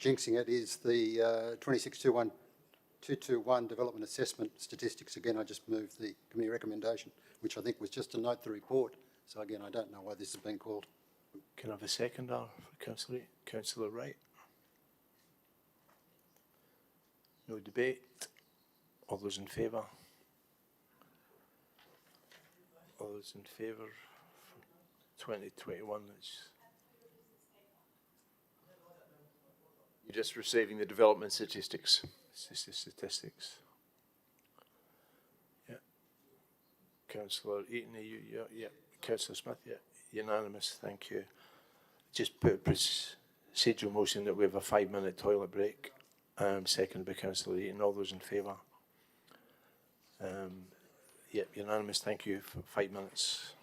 jinxing it, is the 2621221 development assessment statistics. Again, I just moved the committee recommendation, which I think was just to note the report. So again, I don't know why this has been called. Can I have a seconder for Councillor Wright? No debate. All those in favour? All those in favour? 2021. You're just receiving the development statistics. It's just the statistics. Yeah. Councillor Eaton, yeah. Councillor Smith, yeah. Unanimous, thank you. Just put a procedural motion that we have a 5-minute toilet break. Second by Councillor Eaton. All those in favour? Yeah, unanimous, thank you for 5 minutes.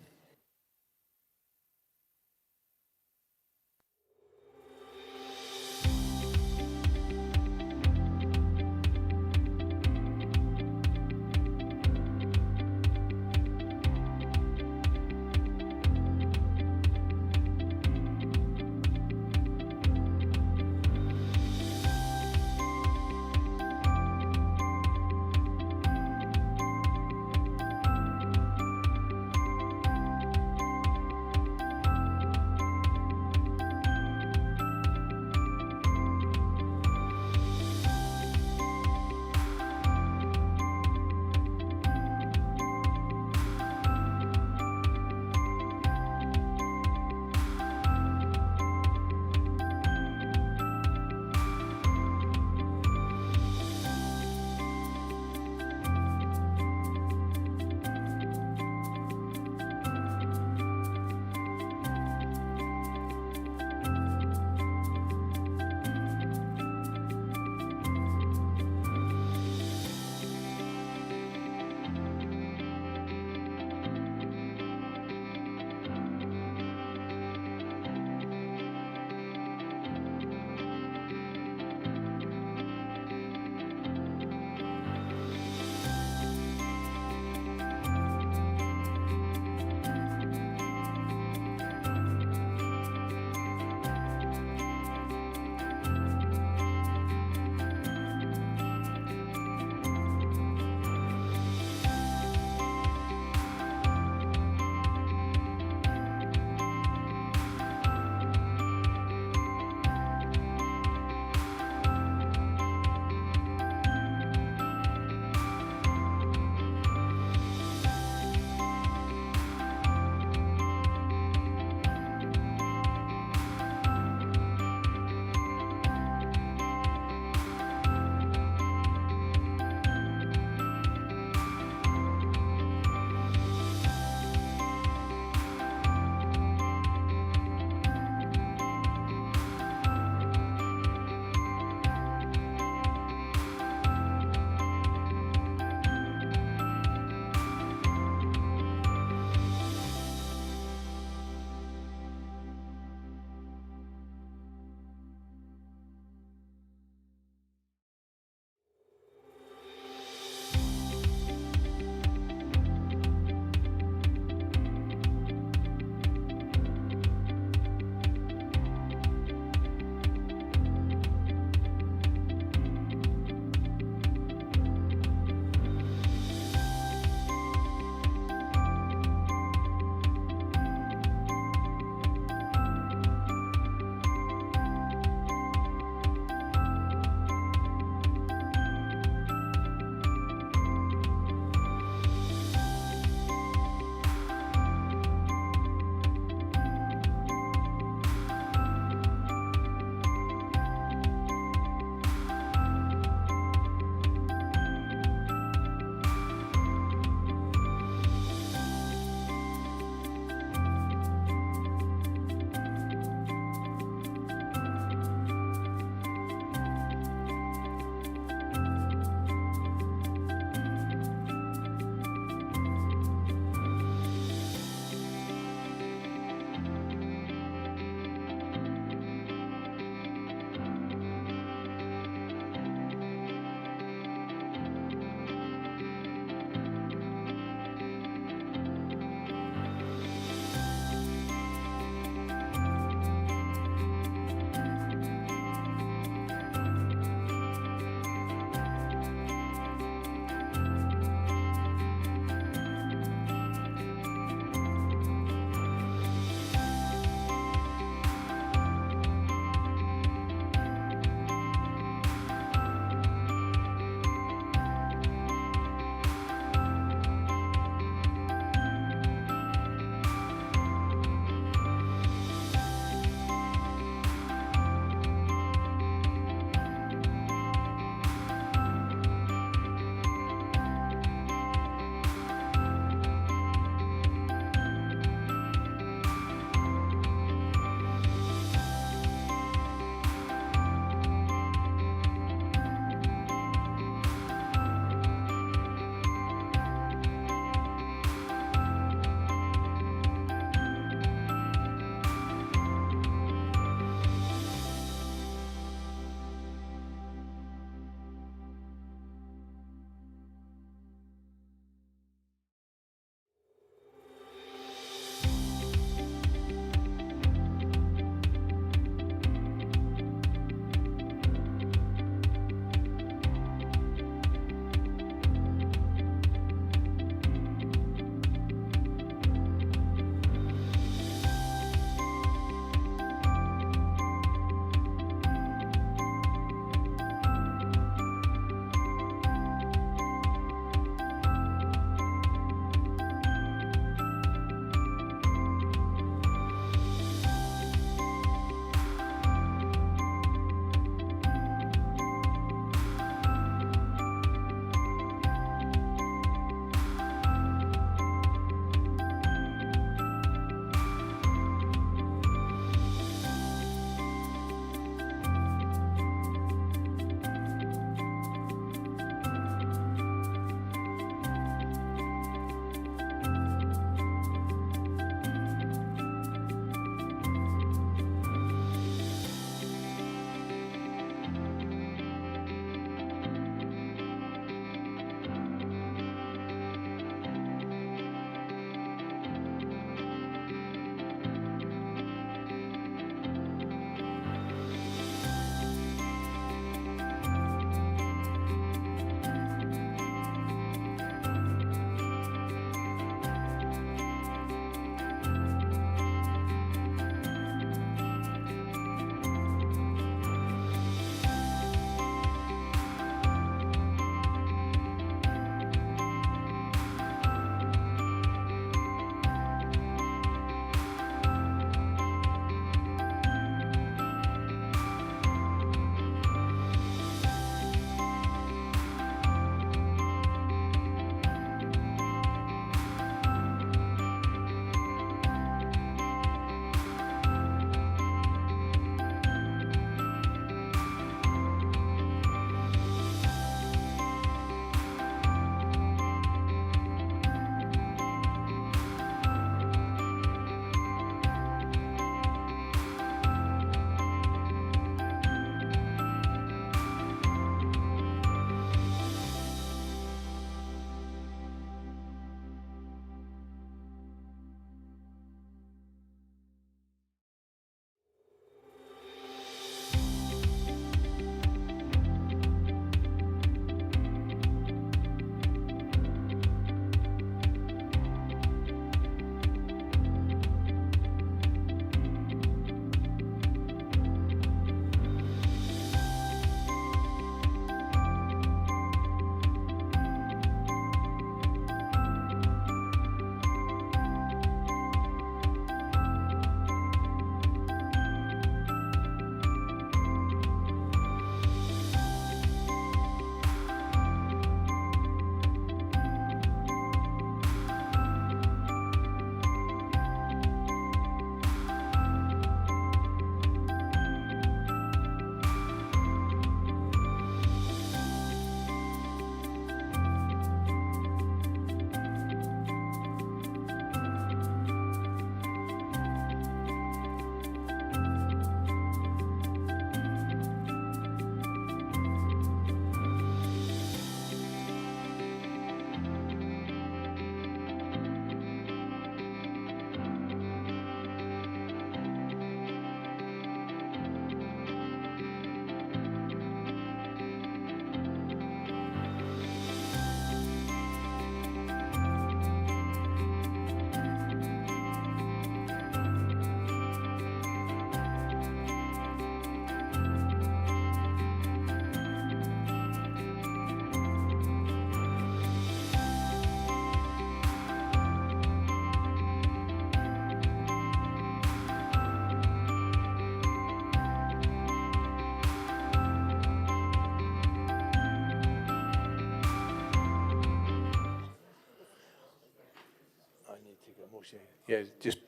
got a motion. Yeah, just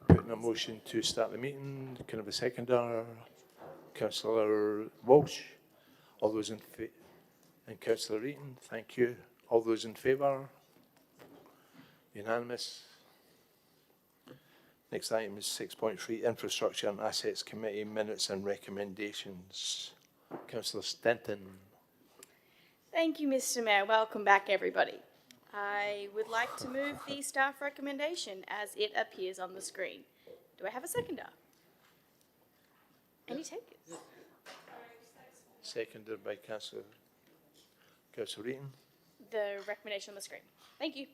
putting a motion to start the meeting. Can I have a seconder? Councillor Walsh. All those in favour? And Councillor Eaton, thank you. All those in favour? Unanimous. Next item is 6.3, Infrastructure and Assets Committee Minutes and Recommendations. Councillor Stenton. Thank you, Mr. Mayor. Welcome back, everybody. I would like to move the staff recommendation as it appears on the screen. Do I have a seconder? Any takers? Seconded by Councillor Eaton. The recommendation on the screen. Thank you.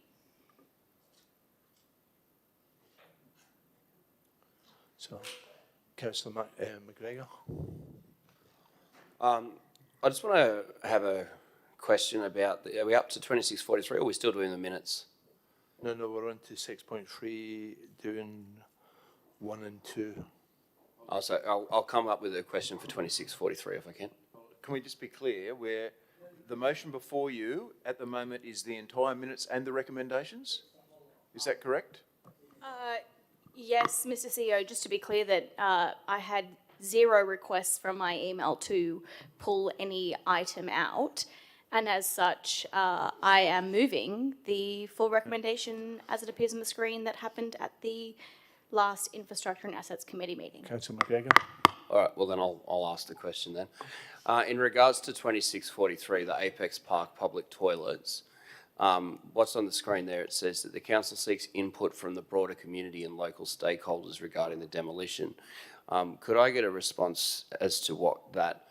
So, Councillor McGregor. I just want to have a question about, are we up to 2643 or are we still doing the minutes? No, we're on to 6.3, doing 1 and 2. So I'll come up with a question for 2643 if I can. Can we just be clear, where the motion before you at the moment is the entire minutes and the recommendations? Is that correct? Yes, Mr. CEO, just to be clear that I had 0 requests from my email to pull any item out. And as such, I am moving the full recommendation as it appears on the screen that happened at the last Infrastructure and Assets Committee meeting. Councillor McGregor. All right, well then I'll ask the question then. In regards to 2643, the Apex Park public toilets, what's on the screen there, it says that the council seeks input from the broader community and local stakeholders regarding the demolition. Could I get a response as to what that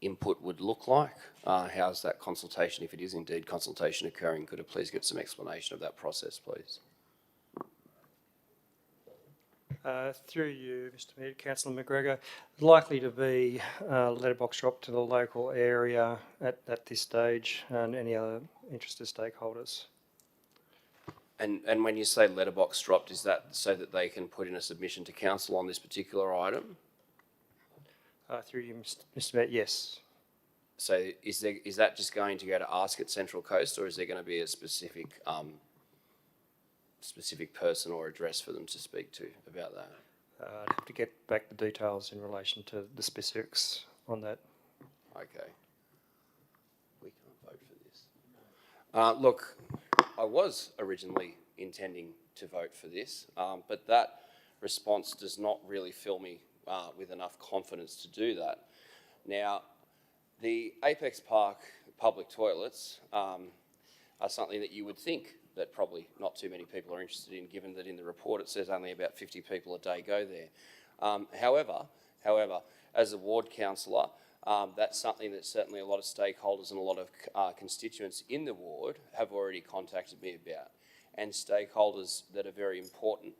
input would look like? How's that consultation, if it is indeed consultation occurring? Could I please get some explanation of that process, please? Through you, Mr. Mayor, Councillor McGregor, likely to be a letterbox drop to the local area at this stage and any other interested stakeholders. And when you say letterbox dropped, is that so that they can put in a submission to council on this particular item? Through you, Mr. Mayor, yes. So is that just going to go to ask at Central Coast, or is there going to be a specific person or address for them to speak to about that? I'd have to get back the details in relation to the specifics on that. Okay. We can't vote for this. Look, I was originally intending to vote for this, but that response does not really fill me with enough confidence to do that. Now, the Apex Park public toilets are something that you would think that probably not too many people are interested in, given that in the report it says only about 50 people a day go there. However, as a ward councillor, that's something that certainly a lot of stakeholders and a lot of constituents in the ward have already contacted me about, and stakeholders that are very important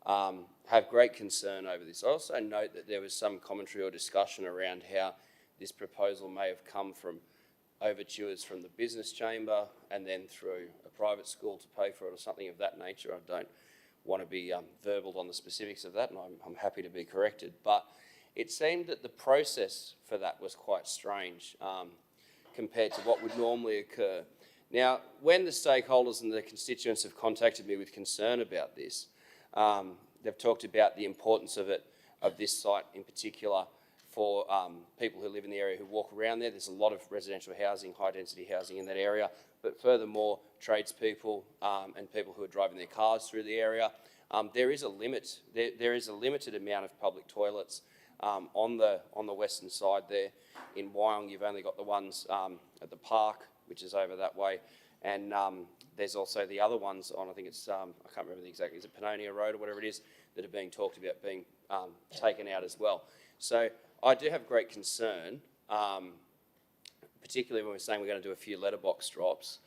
have great concern over this. I also note that there was some commentary or discussion around how this proposal may have come from overtures from the business chamber and then through a private school to pay for it or something of that nature. I don't want to be verbaled on the specifics of that, and I'm happy to be corrected. But it seemed that the process for that was quite strange compared to what would normally occur. Now, when the stakeholders and the constituents have contacted me with concern about this, they've talked about the importance of this site in particular for people who live in the area who walk around there. There's a lot of residential housing, high-density housing in that area, but furthermore, tradespeople and people who are driving their cars through the area. There is a limit. There is a limited amount of public toilets on the western side there. In Wyong, you've only got the ones at the park, which is over that way, and there's also the other ones on, I think it's, I can't remember the exact, is it Pannonia Road or whatever it is, that are being talked about being taken out as well. So I do have great concern, particularly when we're saying we're going to do a few letterbox drops,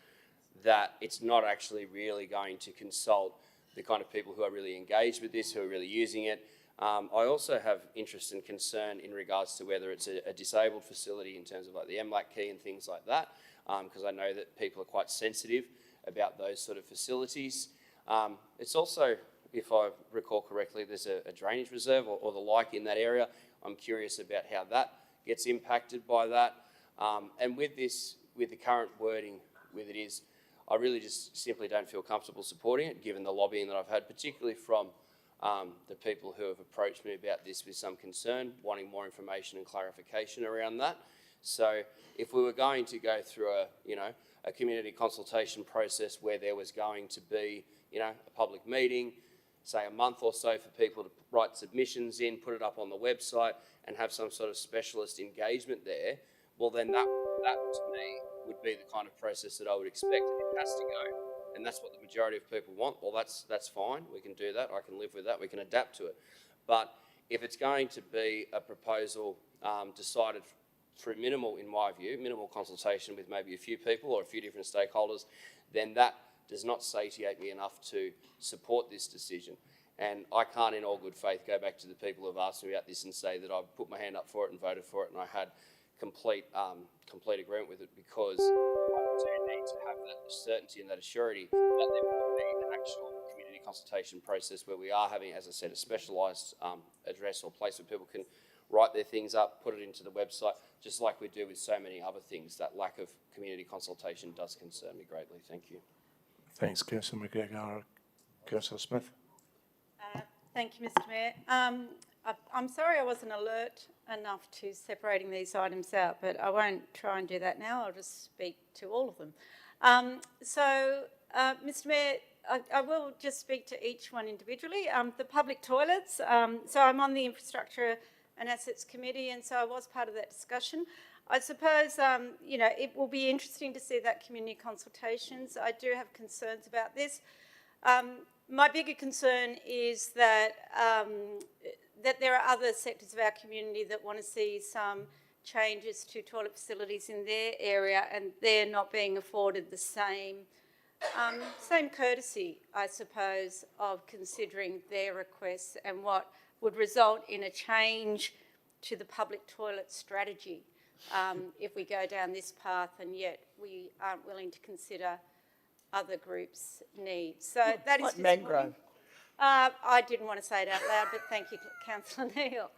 that it's not actually really going to consult the kind of people who are really engaged with this, who are really using it. I also have interest and concern in regards to whether it's a disabled facility in terms of like the MLAC key and things like that, because I know that people are quite sensitive about those sort of facilities. It's also, if I recall correctly, there's a drainage reserve or the like in that area. I'm curious about how that gets impacted by that. And with this, with the current wording with it is, I really just simply don't feel comfortable supporting it, given the lobbying that I've had, particularly from the people who have approached me about this with some concern, wanting more information and clarification around that. So if we were going to go through a community consultation process where there was going to be, a public meeting, say a month or so for people to write submissions in, put it up on the website and have some sort of specialist engagement there, well then that to me would be the kind of process that I would expect it has to go. And that's what the majority of people want. Well, that's fine. We can do that. I can live with that. We can adapt to it. But if it's going to be a proposal decided through minimal consultation with maybe a few people or a few different stakeholders, then that does not satiate me enough to support this decision. And I can't in all good faith go back to the people who have asked me about this and say that I've put my hand up for it and voted for it and I had complete agreement with it, because I do need to have that certainty and that assurity that there will be an actual community consultation process where we are having, as I said, a specialised address or place where people can write their things up, put it into the website, just like we do with so many other things. That lack of community consultation does concern me greatly. Thank you. Thanks, Councillor McGregor. Councillor Smith. Thank you, Mr Mayor. I'm sorry I wasn't alert enough to separating these items out, but I won't try and do that now. I'll just speak to all of them. Mr Mayor, I will just speak to each one individually. The public toilets, so I'm on the Infrastructure and Assets Committee, and so I was part of that discussion. I suppose, it will be interesting to see that community consultations. I do have concerns about this. My bigger concern is that that there are other sectors of our community that want to see some changes to toilet facilities in their area, and they're not being afforded the same courtesy, I suppose, of considering their requests, and what would result in a change to the public toilet strategy if we go down this path, and yet we aren't willing to consider other groups' needs. So that is mangrove? I didn't want to say it out loud, but thank you, Councillor Neal.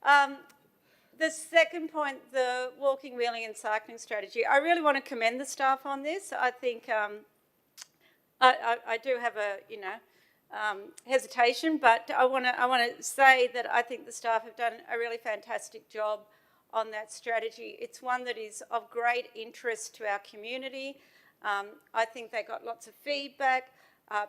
The second point, the walking, wheeling and cycling strategy, I really want to commend the staff on this. I think I do have a, hesitation, but I want to say that I think the staff have done a really fantastic job on that strategy. It's one that is of great interest to our community. I think they got lots of feedback.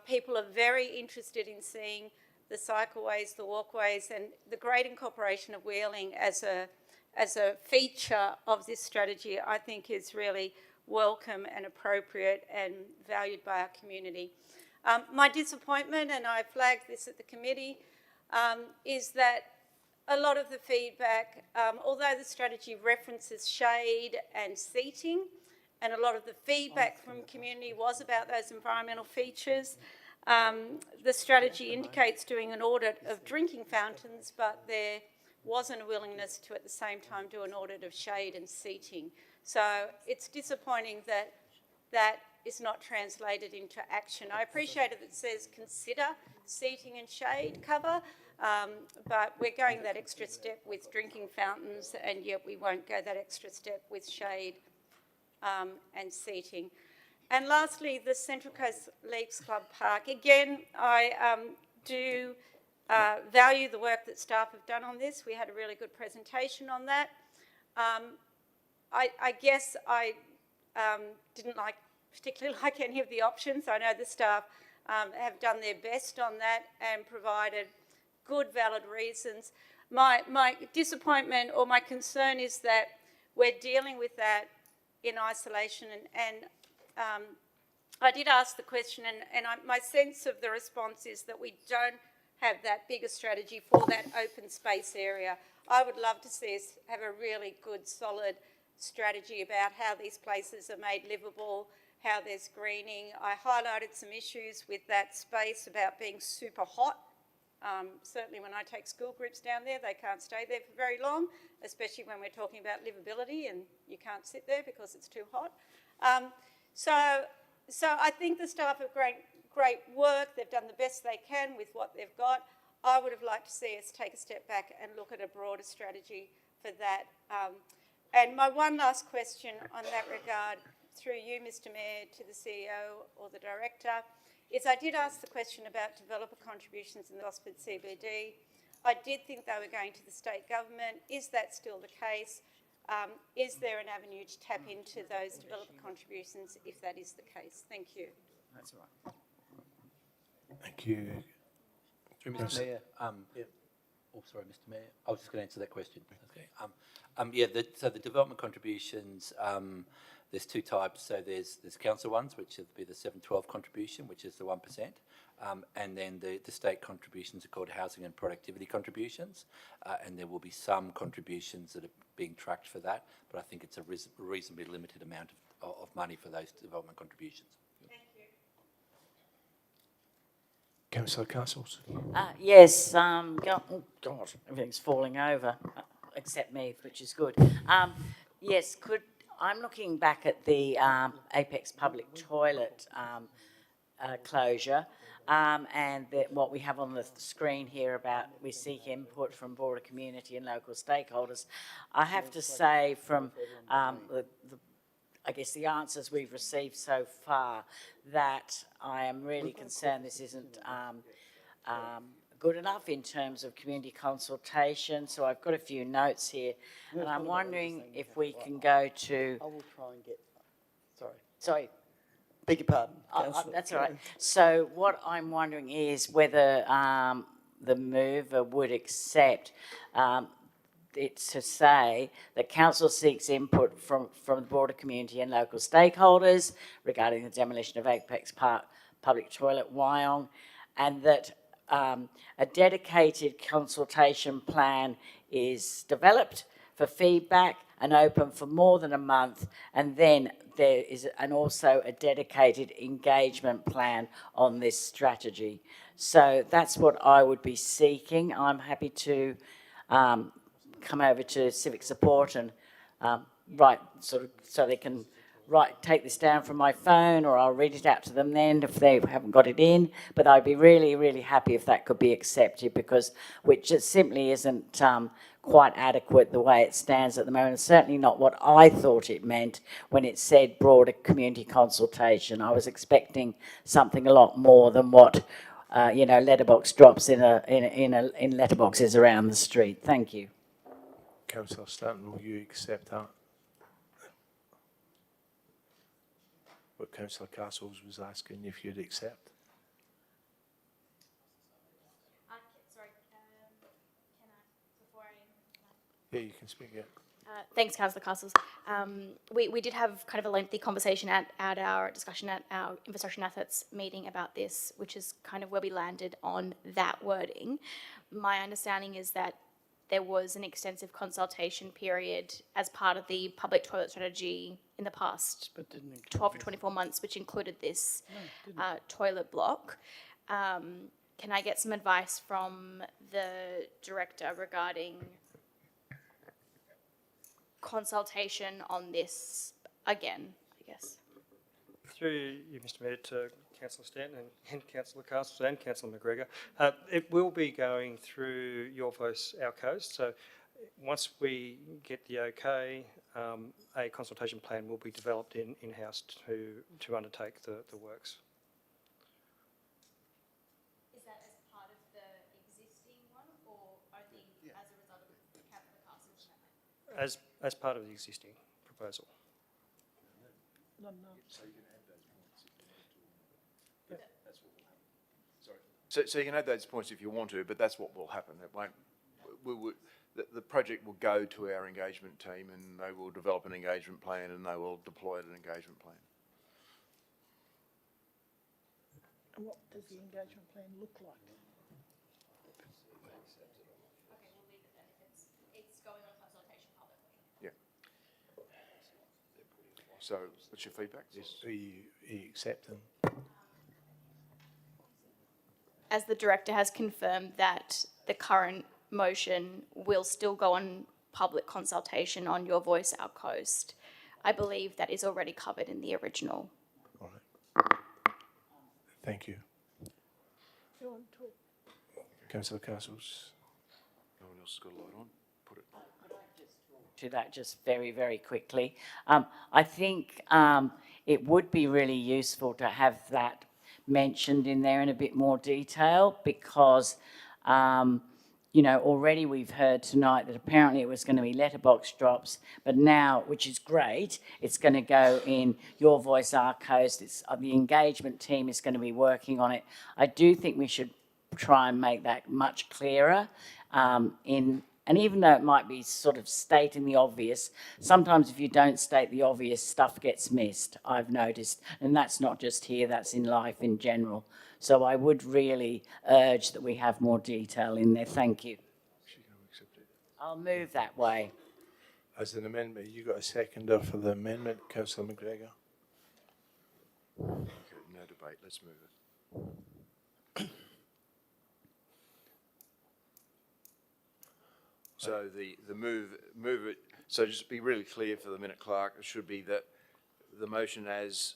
People are very interested in seeing the cycleways, the walkways, and the great incorporation of wheeling as a feature of this strategy, I think is really welcome and appropriate and valued by our community. My disappointment, and I flagged this at the committee, is that a lot of the feedback, although the strategy references shade and seating, and a lot of the feedback from community was about those environmental features, the strategy indicates doing an audit of drinking fountains, but there wasn't a willingness to at the same time do an audit of shade and seating. So it's disappointing that that is not translated into action. I appreciate it says consider seating and shade cover, but we're going that extra step with drinking fountains, and yet we won't go that extra step with shade and seating. And lastly, the Central Coast Leagues Club Park. Again, I do value the work that staff have done on this. We had a really good presentation on that. I guess I didn't particularly like any of the options. I know the staff have done their best on that and provided good, valid reasons. My disappointment or my concern is that we're dealing with that in isolation, and I did ask the question, and my sense of the response is that we don't have that bigger strategy for that open space area. I would love to see us have a really good, solid strategy about how these places are made livable, how there's greening. I highlighted some issues with that space about being super hot. Certainly when I take school groups down there, they can't stay there for very long, especially when we're talking about livability and you can't sit there because it's too hot. So I think the staff have great work. They've done the best they can with what they've got. I would have liked to see us take a step back and look at a broader strategy for that. And my one last question on that regard, through you, Mr Mayor, to the CEO or the Director, is I did ask the question about developer contributions in the Gosford CBD. I did think they were going to the state government. Is that still the case? Is there an avenue to tap into those developer contributions if that is the case? Thank you. That's all right. Thank you. Through Mr Mayor, oh, sorry, Mr Mayor, I was just going to answer that question. Okay. So the development contributions, there's two types. So there's council ones, which would be the 712 contribution, which is the 1%, and then the state contributions are called housing and productivity contributions, and there will be some contributions that are being tracked for that, but I think it's a reasonably limited amount of money for those development contributions. Councillor Castles. Yes, oh God, everything's falling over, except me, which is good. Yes, I'm looking back at the Apex public toilet closure, and what we have on the screen here about we seek input from broader community and local stakeholders. I have to say from I guess the answers we've received so far, that I am really concerned this isn't good enough in terms of community consultation. So I've got a few notes here, and I'm wondering if we can go to... I will try and get... Sorry. Beg your pardon, Councillor. That's all right. So what I'm wondering is whether the mover would accept it's to say that council seeks input from the broader community and local stakeholders regarding the demolition of Apex Park public toilet Wyong, and that a dedicated consultation plan is developed for feedback and open for more than a month, and then there is also a dedicated engagement plan on this strategy. So that's what I would be seeking. I'm happy to come over to civic support and write so they can take this down from my phone, or I'll read it out to them then if they haven't got it in. But I'd be really, really happy if that could be accepted, because which just simply isn't quite adequate the way it stands at the moment. It's certainly not what I thought it meant when it said broader community consultation. I was expecting something a lot more than what letterbox drops in letterboxes around the street. Thank you. Councillor Stanton, will you accept that? What Councillor Castles was asking if you'd accept. Sorry, can I, before I... Yeah, you can speak, yeah. Thanks, Councillor Castles. We did have kind of a lengthy conversation at our discussion at our infrastructure and assets meeting about this, which is kind of where we landed on that wording. My understanding is that there was an extensive consultation period as part of the public toilet strategy in the past 12 to 24 months, which included this toilet block. Can I get some advice from the Director regarding consultation on this again, I guess? Through you, Mr Mayor, to Councillor Stanton and Councillor Castles and Councillor McGregor, it will be going through Your Voice, Our Coast. So once we get the okay, a consultation plan will be developed in-house to undertake the works. Is that as part of the existing one, or only as a result of Councillor Castles' amendment? As part of the existing proposal. No. So you can add those points if you want to. That's what will happen. Sorry. So you can add those points if you want to, but that's what will happen. It won't. The project will go to our engagement team, and they will develop an engagement plan, and they will deploy an engagement plan. And what does the engagement plan look like? Okay, we'll leave it then if it's going on consultation publicly. Yeah. So what's your feedback? Yes. Are you accepting? As the Director has confirmed that the current motion will still go on public consultation on Your Voice, Our Coast, I believe that is already covered in the original. All right. Thank you. Go on, talk. Councillor Castles. No one else has got a light on. Put it. to that just very, very quickly. I think it would be really useful to have that mentioned in there in a bit more detail because, already we've heard tonight that apparently it was going to be letterbox drops, but now, which is great, it's going to go in Your Voice Our Coast. The engagement team is going to be working on it. I do think we should try and make that much clearer and even though it might be sort of stating the obvious, sometimes if you don't state the obvious, stuff gets missed, I've noticed. And that's not just here, that's in life in general. So I would really urge that we have more detail in there. Thank you. I'll move that way. As an amendment, you got a seconder for the amendment, Councillor McGregor? Okay, no debate, let's move it. So the move it, so just be really clear for the minute clerk, it should be that the motion that's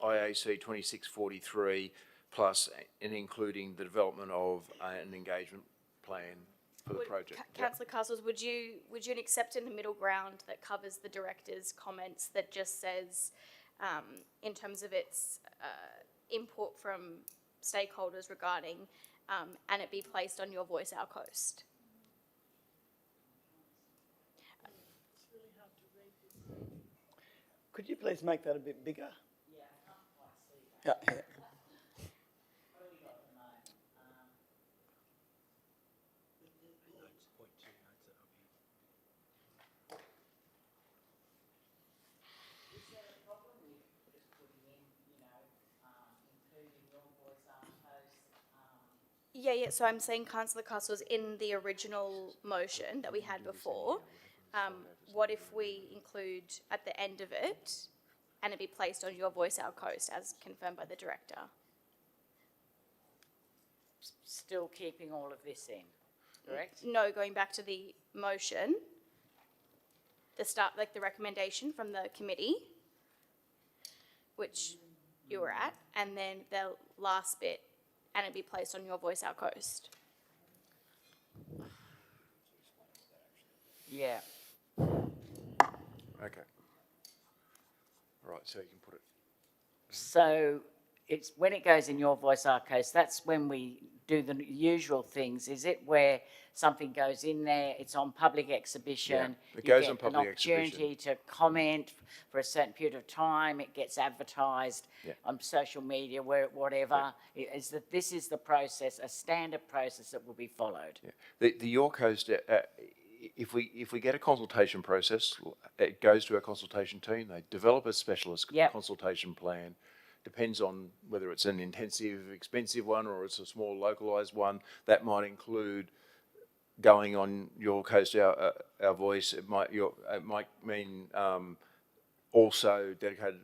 IAC 2643 plus and including the development of an engagement plan for the project. Councillor Castles, would you accept in the middle ground that covers the director's comments that just says, in terms of its input from stakeholders regarding, and it be placed on Your Voice Our Coast? Could you please make that a bit bigger? Yeah. Yeah, so I'm saying Councillor Castles, in the original motion that we had before, what if we include at the end of it, and it be placed on Your Voice Our Coast as confirmed by the director? Still keeping all of this in, correct? No, going back to the motion, the recommendation from the committee, which you were at, and then the last bit, and it be placed on Your Voice Our Coast. Yeah. Okay. Right, so you can put it. So it's when it goes in Your Voice Our Coast, that's when we do the usual things, is it? Where something goes in there, it's on public exhibition. Yeah, it goes on public exhibition. An opportunity to comment for a certain period of time. It gets advertised on social media, whatever. This is the process, a standard process that will be followed. Yeah. The Your Coast, if we get a consultation process, it goes to our consultation team. They develop a specialist consultation plan. Depends on whether it's an intensive, expensive one or it's a small localised one. That might include going on Your Coast, our voice. It might mean also dedicated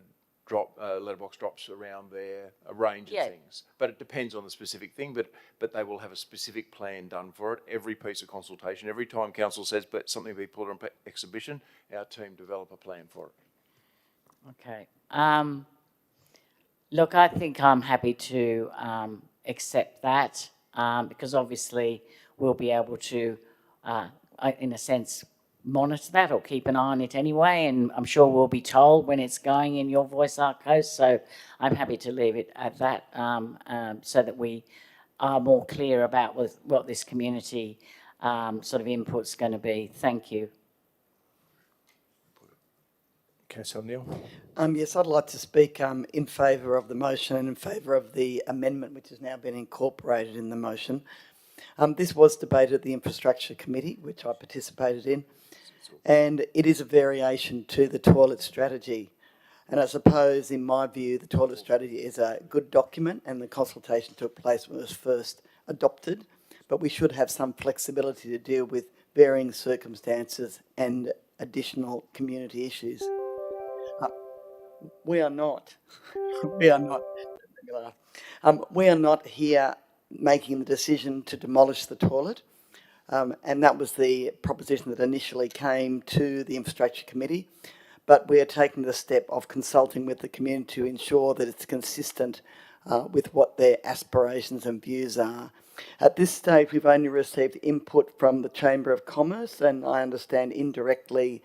letterbox drops around there, a range of things. But it depends on the specific thing. But they will have a specific plan done for it. Every piece of consultation, every time council says but something be put on exhibition, our team develop a plan for it. Okay. Look, I think I'm happy to accept that because obviously we'll be able to, in a sense, monitor that or keep an eye on it anyway, and I'm sure we'll be told when it's going in Your Voice Our Coast, so I'm happy to leave it at that so that we are more clear about what this community sort of input's going to be. Thank you. Councillor Neal. Yes, I'd like to speak in favour of the motion and in favour of the amendment which has now been incorporated in the motion. This was debated at the Infrastructure Committee, which I participated in, and it is a variation to the toilet strategy. And I suppose, in my view, the toilet strategy is a good document and the consultation took place when it was first adopted, but we should have some flexibility to deal with varying circumstances and additional community issues. We are not here making the decision to demolish the toilet, and that was the proposition that initially came to the Infrastructure Committee, but we are taking the step of consulting with the community to ensure that it's consistent with what their aspirations and views are. At this stage, we've only received input from the Chamber of Commerce, and I understand indirectly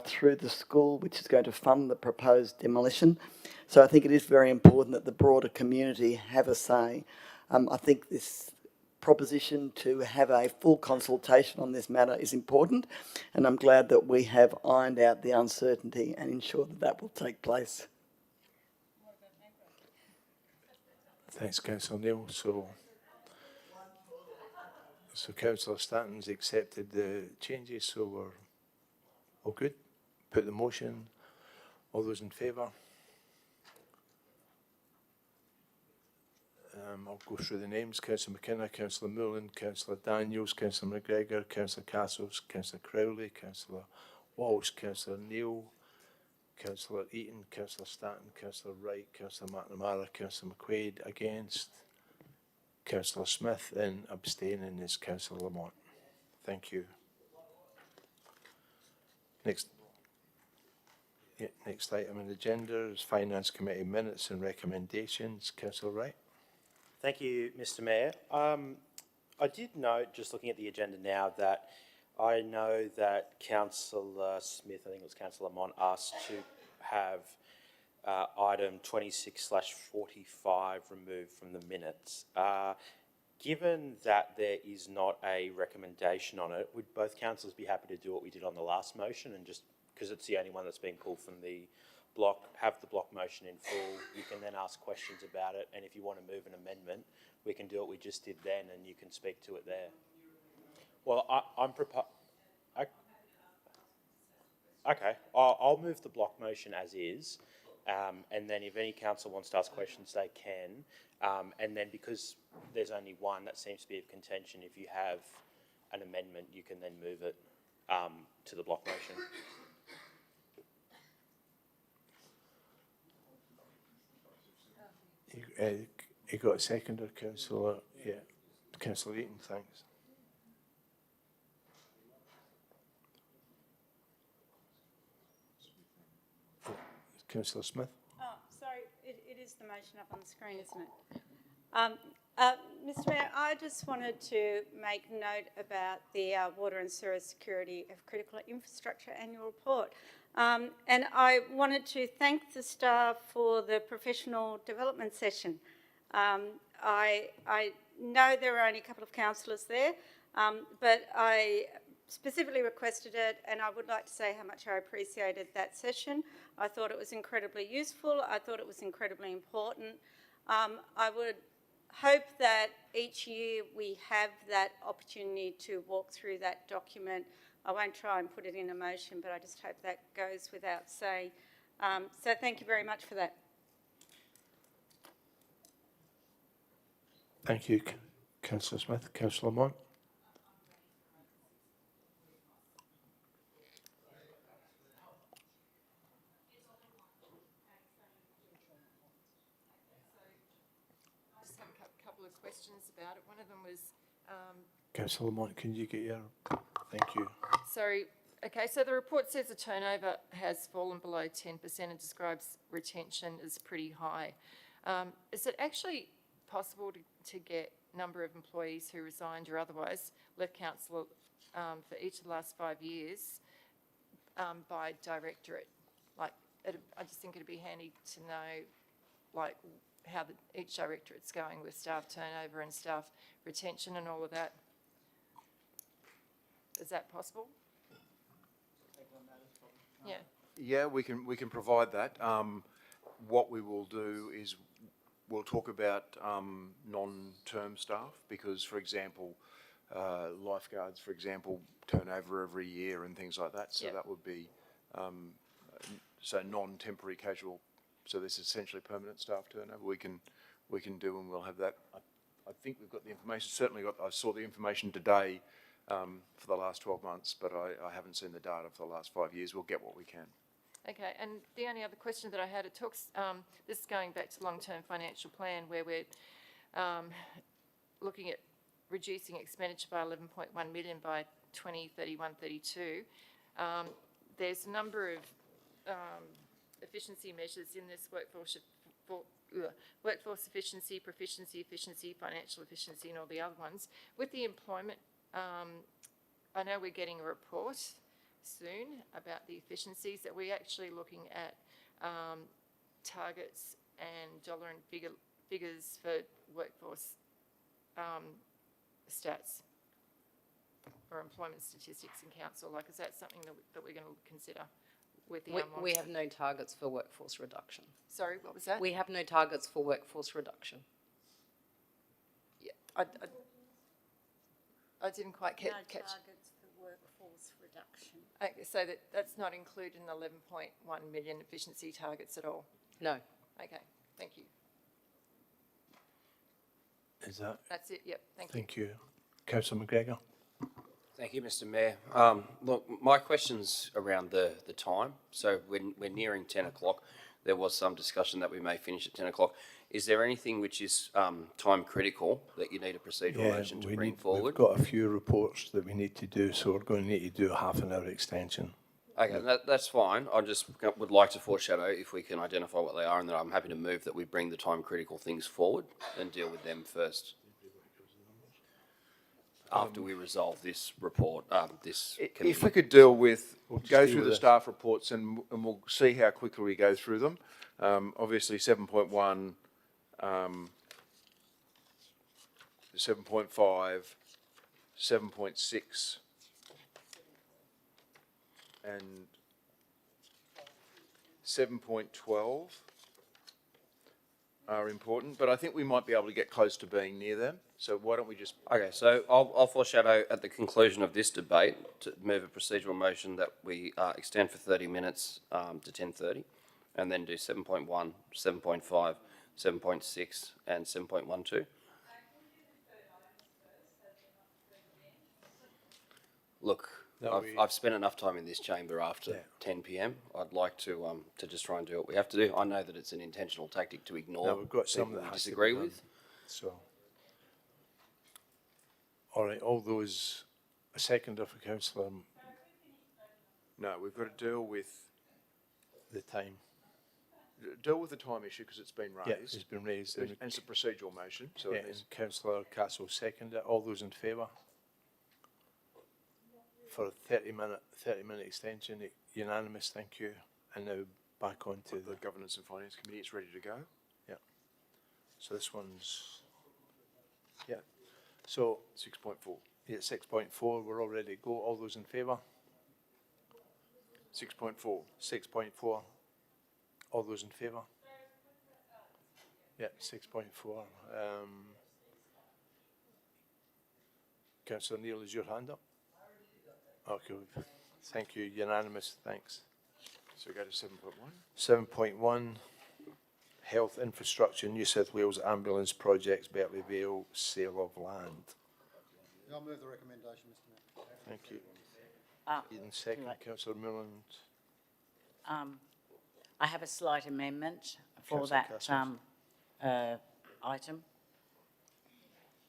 through the school, which is going to fund the proposed demolition. So I think it is very important that the broader community have a say. I think this proposition to have a full consultation on this matter is important, and I'm glad that we have ironed out the uncertainty and ensured that that will take place. Thanks, Councillor Neil. So Councillor Stanton's accepted the changes, so we're all good. Put the motion. All those in favour? I'll go through the names. Councillor McKenna, Councillor Moulin, Councillor Daniels, Councillor McGregor, Councillor Castles, Councillor Crowley, Councillor Walsh, Councillor Neil, Councillor Eaton, Councillor Stanton, Councillor Wright, Councillor McNamara, Councillor McQuaid. Against, Councillor Smith, and abstaining is Councillor Lamont. Thank you. Next item on the agenda is Finance Committee minutes and recommendations. Councillor Wright. Thank you, Mr. Mayor. I did note, just looking at the agenda now, that I know that Councillor Smith, I think it was Councillor Lamont, asked to have item 26/45 removed from the minutes. Given that there is not a recommendation on it, would both councillors be happy to do what we did on the last motion, and just because it's the only one that's being pulled from the block, have the block motion in full? You can then ask questions about it, and if you want to move an amendment, we can do what we just did then, and you can speak to it there. Well, okay, I'll move the block motion as is, and then if any council wants to ask questions, they can. And then because there's only one that seems to be of contention, if you have an amendment, you can then move it to the block motion. You got a seconder, Councillor? Yeah. Councillor Eaton, thanks. Councillor Smith? Oh, sorry, it is the motion up on the screen, isn't it? Mr. Mayor, I just wanted to make note about the Water and Sewer Security of Critical Infrastructure Annual Report. And I wanted to thank the staff for the professional development session. I know there were only a couple of councillors there, but I specifically requested it, and I would like to say how much I appreciated that session. I thought it was incredibly useful. I thought it was incredibly important. I would hope that each year we have that opportunity to walk through that document. I won't try and put it in a motion, but I just hope that goes without saying. So thank you very much for that. Thank you, Councillor Smith. Councillor Lamont? Just have a couple of questions about it. One of them was... Councillor Lamont, can you get your... Thank you. Sorry. Okay, so the report says the turnover has fallen below 10% and describes retention as pretty high. Is it actually possible to get number of employees who resigned or otherwise left council for each of the last 5 years by directorate? Like, I just think it'd be handy to know, like, how each directorate's going with staff turnover and staff retention and all of that. Is that possible? Yeah. Yeah, we can provide that. What we will do is we'll talk about non-term staff because, for example, lifeguards, for example, turn over every year and things like that. So that would be so non-temporary casual. So this is essentially permanent staff turnover. We can do, and we'll have that. I think we've got the information. Certainly, I saw the information today for the last 12 months, but I haven't seen the data for the last 5 years. We'll get what we can. Okay, and the only other question that I had, it talks, this is going back to long-term financial plan where we're looking at reducing expenditure by 11.1 million by 2031-32. There's a number of efficiency measures in this workforce efficiency, proficiency, efficiency, financial efficiency, and all the other ones. With the employment, I know we're getting a report soon about the efficiencies. That we're actually looking at targets and dollar and figures for workforce stats or employment statistics in council. Like, is that something that we're going to consider with the We have no targets for workforce reduction. Sorry, what was that? We have no targets for workforce reduction. Yeah, I didn't quite catch. targets for workforce reduction. Okay, so that's not included in the 11.1 million efficiency targets at all? No. Okay, thank you. Is that? That's it, yep, thank you. Thank you. Councillor McGregor. Thank you, Mr Mayor. Look, my question's around the time. So we're nearing 10 o'clock. There was some discussion that we may finish at 10 o'clock. Is there anything which is time critical that you need a procedural motion to bring forward? We've got a few reports that we need to do, so we're going to need to do a half an hour extension. Okay, that's fine. I just would like to foreshadow if we can identify what they are, and then I'm happy to move that we bring the time critical things forward and deal with them first. After we resolve this report, this committee. If we could deal with, go deal through with the this. staff reports and we'll see how quickly we go through them. Obviously 7.1, 7.5, 7.6, and 7.12 are important, but I think we might be able to get close to being near them. So why don't we just... Okay, so I'll foreshadow at the conclusion of this debate to move a procedural motion that we extend for 30 minutes to 10:30, and then do 7.1, 7.5, 7.6 and 7.12. Look, I've spent enough time in this chamber after 10 p.m. I'd like to just try and do what we have to do. I know that it's an intentional tactic to ignore We've got some people that we has to be disagree done. with. So, all right, all those, a seconder for councillor. No, we've got to deal with the time. Deal with the time issue because it's been raised. Yeah, it's been raised. And it's a procedural motion. So Yeah, it is. councillor Castle seconder. All those in favour? For a 30-minute extension, unanimous, thank you. And now back on to the Governance and Finance Committee. It's ready to go. Yeah. So this one's, yeah. So 6.4. Yeah, 6.4, we're all ready to go. All those in favour? 6.4. 6.4. All those in favour? Yeah, 6.4. Councillor Neil, is your hand up? Okay, thank you, unanimous, thanks. So we go to 7.1. 7.1, Health Infrastructure, New South Wales Ambulance Projects, Berkeley Vale, sale of land. I'll move the recommendation, Mr Mayor. Thank you. In too second, late. Councillor Milland. I have a slight amendment for Councillor that item.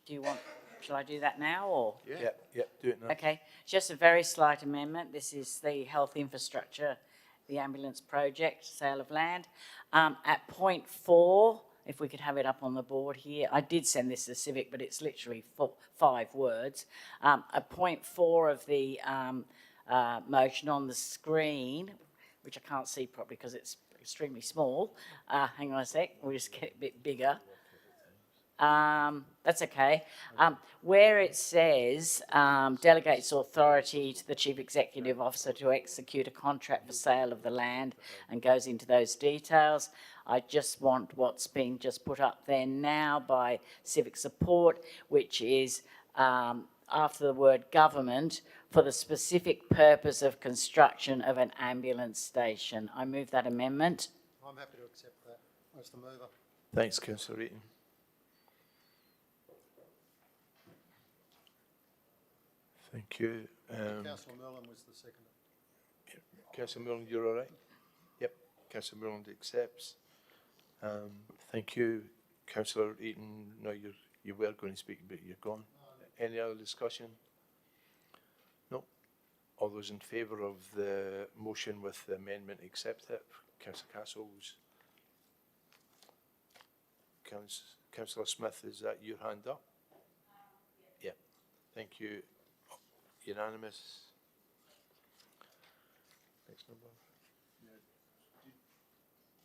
Do you want, shall I do that now or? Yeah, do it now. Okay, just a very slight amendment. This is the health infrastructure, the ambulance project, sale of land. At point 4, if we could have it up on the board here, I did send this to Civic, but it's literally 5 words. At point 4 of the motion on the screen, which I can't see properly because it's extremely small. Hang on a sec, we'll just get it a bit bigger. That's okay. Where it says delegates authority to the Chief Executive Officer to execute a contract for sale of the land and goes into those details, I just want what's been just put up there now by Civic Support, which is after the word government, for the specific purpose of construction of an ambulance station. I move that amendment. I'm happy to accept that as the mover. Thanks, Councillor Eaton. Thank you. Councillor Merlin was the seconder. Councillor Milland, you're all right? Yep, Councillor Milland accepts. Thank you. Councillor Eaton, no, you were going to speak, but you're gone. Any other discussion? No. All those in favour of the motion with the amendment accept it. Councillor Castles. Councillor Smith, is that your hand up? Yeah. Thank you. Unanimous. Next number.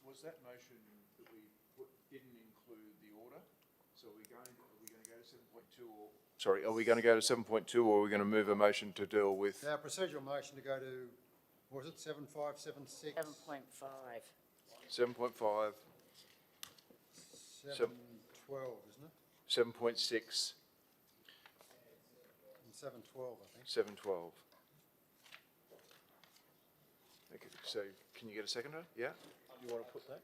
Was that motion that we put didn't include the order? So are we going to go to 7.2 or? Sorry, are we going to go to 7.2 or are we going to move a motion to deal with? Our procedural motion to go to, what was it, 7.5, 7.6? 7.5. 7.5. 7.12, isn't it? 7.6. And 7.12, I think. 7.12. Okay, so can you get a seconder? Yeah? You want to put that?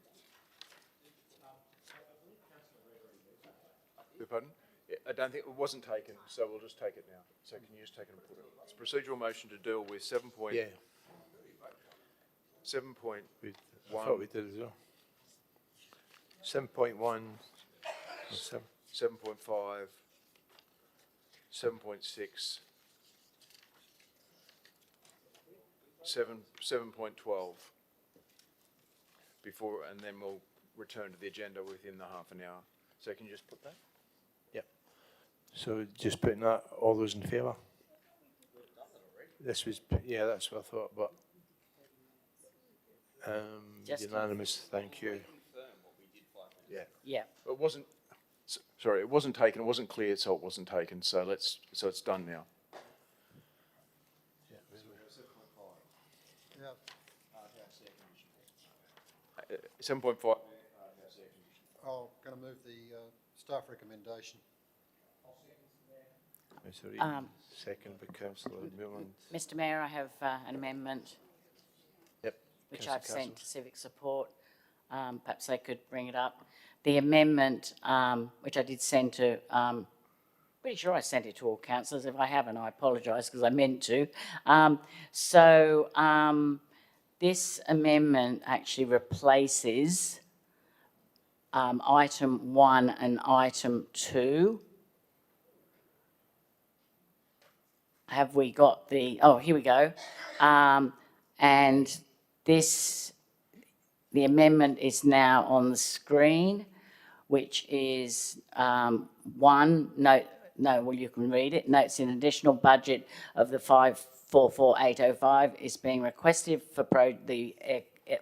Pardon? Yeah, I don't think, it wasn't taken, so we'll just take it now. So can you just take it and put it? It's a procedural motion to deal with 7 point... Yeah. 7.1... I thought we did as well. 7.1. 7.5. 7.6. 7.12 before, and then we'll return to the agenda within the half an hour. So can you just put that? Yep. So just putting that, all those in favour? This was, yeah, that's what I thought, but unanimous, thank you. Yeah. Yeah. It wasn't, sorry, it wasn't taken, it wasn't clear, so it wasn't taken, so so it's done now. Yeah. 7.5. I'm going to move the staff recommendation. Second by Councillor Milland. Mr Mayor, I have an amendment. Yep. Which Councillor I've sent Castle. to Civic Support. Perhaps they could bring it up. The amendment, which I did send to, pretty sure I sent it to all councillors. If I haven't, I apologise because I meant to. This amendment actually replaces item 1 and item 2. Have we got the, oh, here we go. And this, the amendment is now on the screen, which is 1, note, no, well, you can read it. Notes an additional budget of the 544805 is being requested for the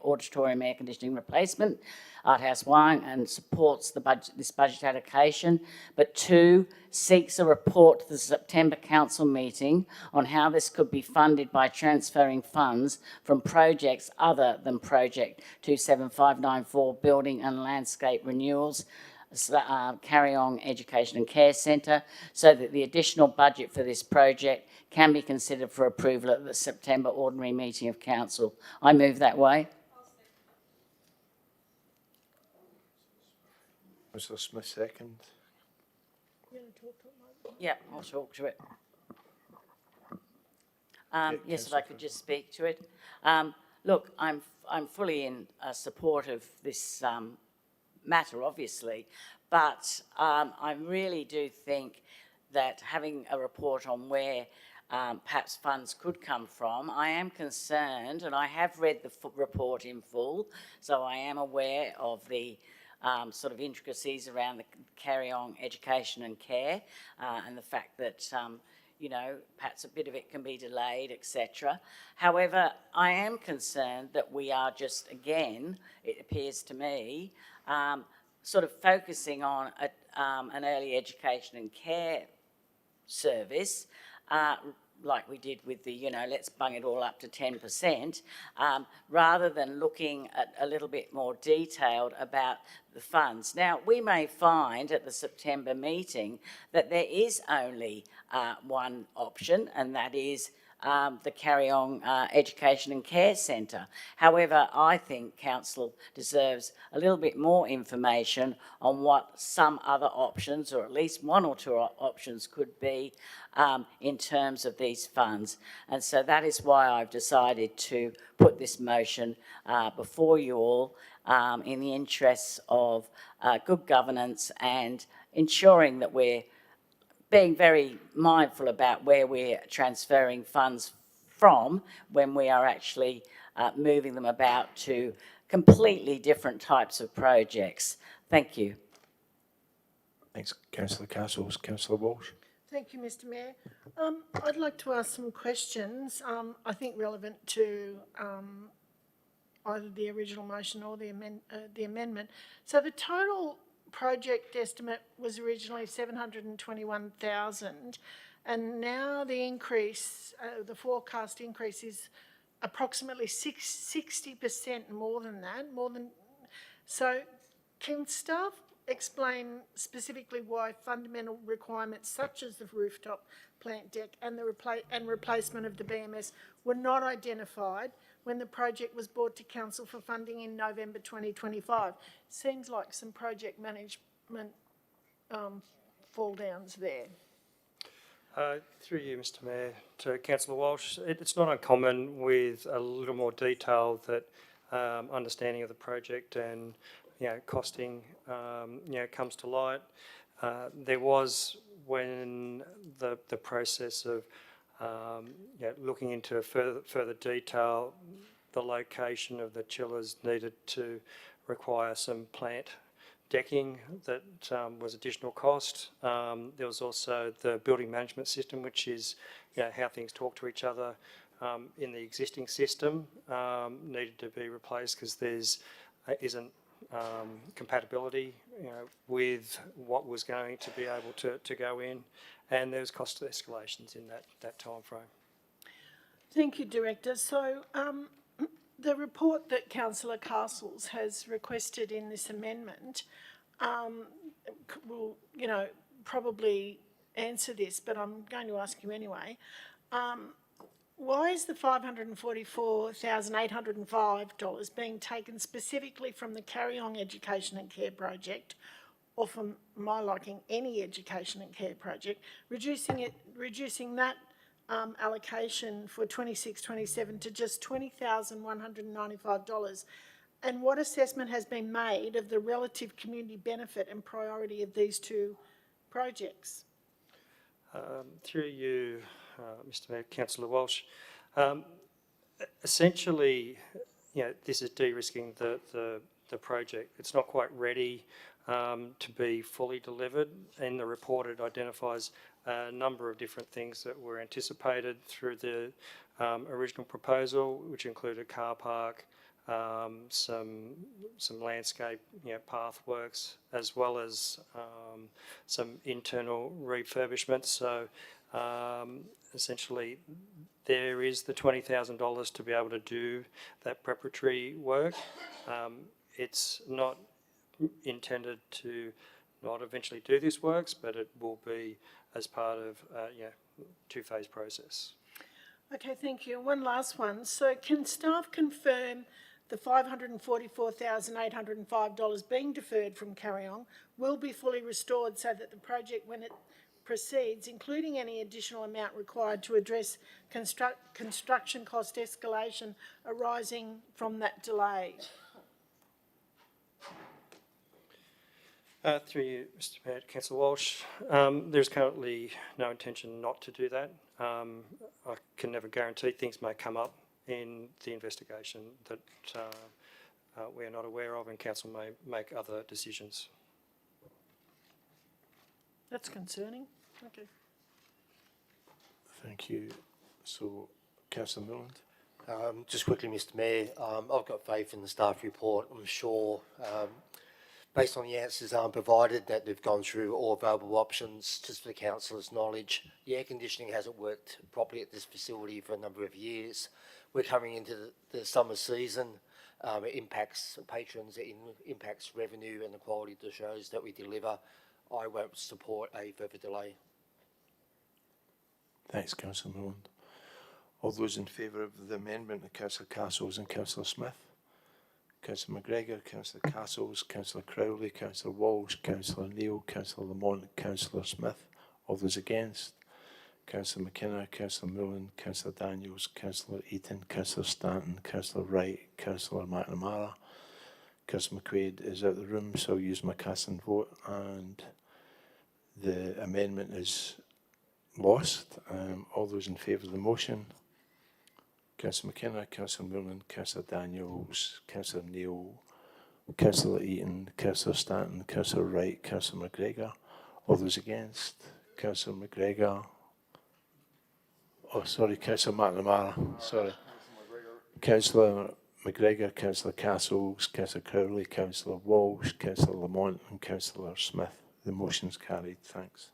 auditorium air conditioning replacement, Art House 1, and supports the budget, this budget allocation. But 2, seeks a report to the September council meeting on how this could be funded by transferring funds from projects other than project 27594 building and landscape renewals, Carry On Education and Care Centre, so that the additional budget for this project can be considered for approval at the September ordinary meeting of council. I move that way. Councillor Smith, second. Yeah, I'll talk to it. Yes, if I could just speak to it. Look, I'm fully in support of this matter, obviously, but I really do think that having a report on where perhaps funds could come from, I am concerned, and I have read the report in full, so I am aware of the sort of intricacies around the Carry On Education and Care, and the fact that you know, perhaps a bit of it can be delayed, etc. However, I am concerned that we are just, again, it appears to me, sort of focusing on an early education and care service, like we did with the, you know, let's bung it all up to 10%, rather than looking at a little bit more detailed about the funds. Now, we may find at the September meeting that there is only one option, and that is the Carry On Education and Care Centre. However, I think council deserves a little bit more information on what some other options, or at least 1 or 2 options, could be in terms of these funds. And so that is why I've decided to put this motion before you all in the interests of good governance and ensuring that we're being very mindful about where we're transferring funds from when we are actually moving them about to completely different types of projects. Thank you. Thanks, Councillor Castles. Councillor Walsh. Thank you, Mr Mayor. I'd like to ask some questions, I think relevant to either the original motion or the amendment. So the total project estimate was originally 721,000, and now the increase, the forecast increase is approximately 60% more than that. So can staff explain specifically why fundamental requirements such as the rooftop plant deck and the replacement of the BMS were not identified when the project was brought to council for funding in November 2025? Seems like some project management fall downs there. Through you, Mr Mayor, to Councillor Walsh, it's not uncommon with a little more detail that understanding of the project and costing comes to light. There was, when the process of looking into further detail, the location of the chillers needed to require some plant decking that was additional cost. There was also the building management system, which is how things talk to each other in the existing system, needed to be replaced because there's isn't compatibility with what was going to be able to go in, and there's cost escalations in that time frame. Thank you, Director. So the report that Councillor Castles has requested in this amendment will, probably answer this, but I'm going to ask you anyway. Why is the $544,805 being taken specifically from the Carry On Education and Care project, or from my liking, any education and care project, reducing that allocation for 26-27 to just $20,195? And what assessment has been made of the relative community benefit and priority of these two projects? Through you, Mr Mayor, Councillor Walsh, essentially, this is de-risking the project. It's not quite ready to be fully delivered. In the report, it identifies a number of different things that were anticipated through the original proposal, which included car park, some landscape path works, as well as some internal refurbishments. So essentially there is the $20,000 to be able to do that preparatory work. It's not intended to not eventually do this works, but it will be as part of two-phase process. Okay, thank you. One last one. So can staff confirm the $544,805 being deferred from Carry On will be fully restored so that the project, when it proceeds, including any additional amount required to address construction cost escalation arising from that delay? Through you, Mr Mayor, Councillor Walsh, there's currently no intention not to do that. I can never guarantee things may come up in the investigation that we are not aware of, and Council may make other decisions. That's concerning. Okay. Thank you. So, Councillor Milland. Just quickly, Mr Mayor, I've got faith in the staff report. I'm sure, based on the answers provided, that they've gone through all available options. Just for the councillor's knowledge, the air conditioning hasn't worked properly at this facility for a number of years. We're coming into the summer season. It impacts patrons, it impacts revenue and the quality of the shows that we deliver. I won't support a further delay. Thanks, Councillor Milland. All those in favour of the amendment of Councillor Castles and Councillor Smith? Councillor McGregor, Councillor Castles, Councillor Crowley, Councillor Walsh, Councillor Neal, Councillor Lamont, Councillor Smith. All those against? Councillor McKenna, Councillor Milland, Councillor Daniels, Councillor Eaton, Councillor Stanton, Councillor Wright, Councillor McNamara. Councillor McQuaid is out of the room, so I'll use my casting vote, and the amendment is lost. All those in favour of the motion? Councillor McKenna, Councillor Milland, Councillor Daniels, Councillor Neal, Councillor Eaton, Councillor Stanton, Councillor Wright, Councillor McGregor. All those against? Councillor McGregor. Oh, sorry, Councillor McNamara. Sorry. Councillor McGregor, Councillor Castles, Councillor Crowley, Councillor Walsh, Councillor Lamont and Councillor Smith. The motion's carried. Thanks.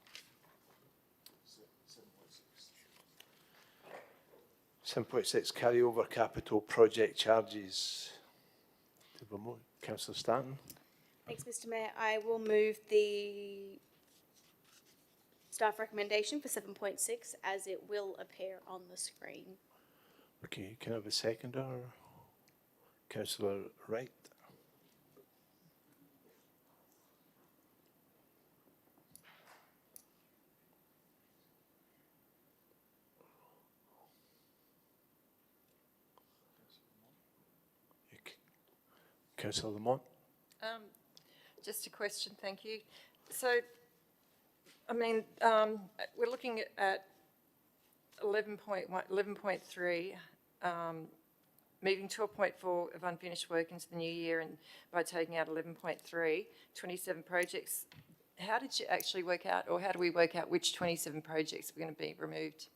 7.6 carryover capital project charges. Councillor Stanton. Thanks, Mr. Mayor. I will move the staff recommendation for 7.6 as it will appear on the screen. Okay, can I have a seconder? Councillor Wright. Councillor Lamont. Just a question, thank you. So, I mean, we're looking at 11.1, 11.3, moving 12.4 of unfinished work into the new year, and by taking out 11.3, 27 projects. How did you actually work out, or how do we work out which 27 projects are going to be removed?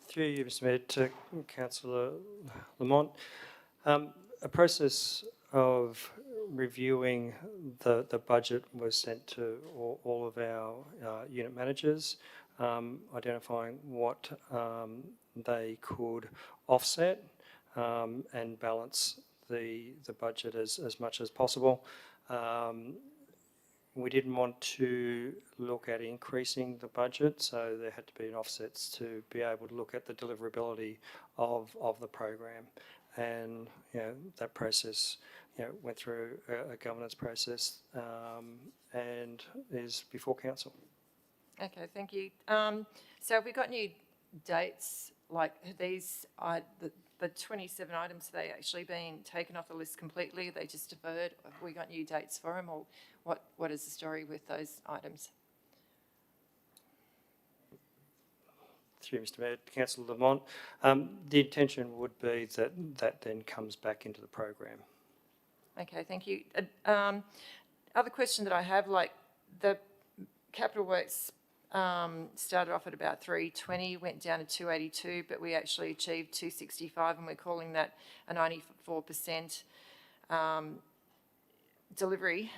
Through you, Mr. Mayor, to Councillor Lamont. A process of reviewing the budget was sent to all of our unit managers, identifying what they could offset and balance the budget as much as possible. We didn't want to look at increasing the budget, so there had to be an offsets to be able to look at the deliverability of the program. And, you know, that process, you know, went through a governance process and is before council. Okay, thank you. So have we got new dates, like these, the 27 items, have they actually been taken off the list completely? Are they just deferred? Have we got new dates for them, or what is the story with those items? Through Mr. Mayor, Councillor Lamont, the intention would be that then comes back into the program. Okay, thank you. Other question that I have, like the capital works started off at about 320, went down to 282, but we actually achieved 265, and we're calling that a 94% delivery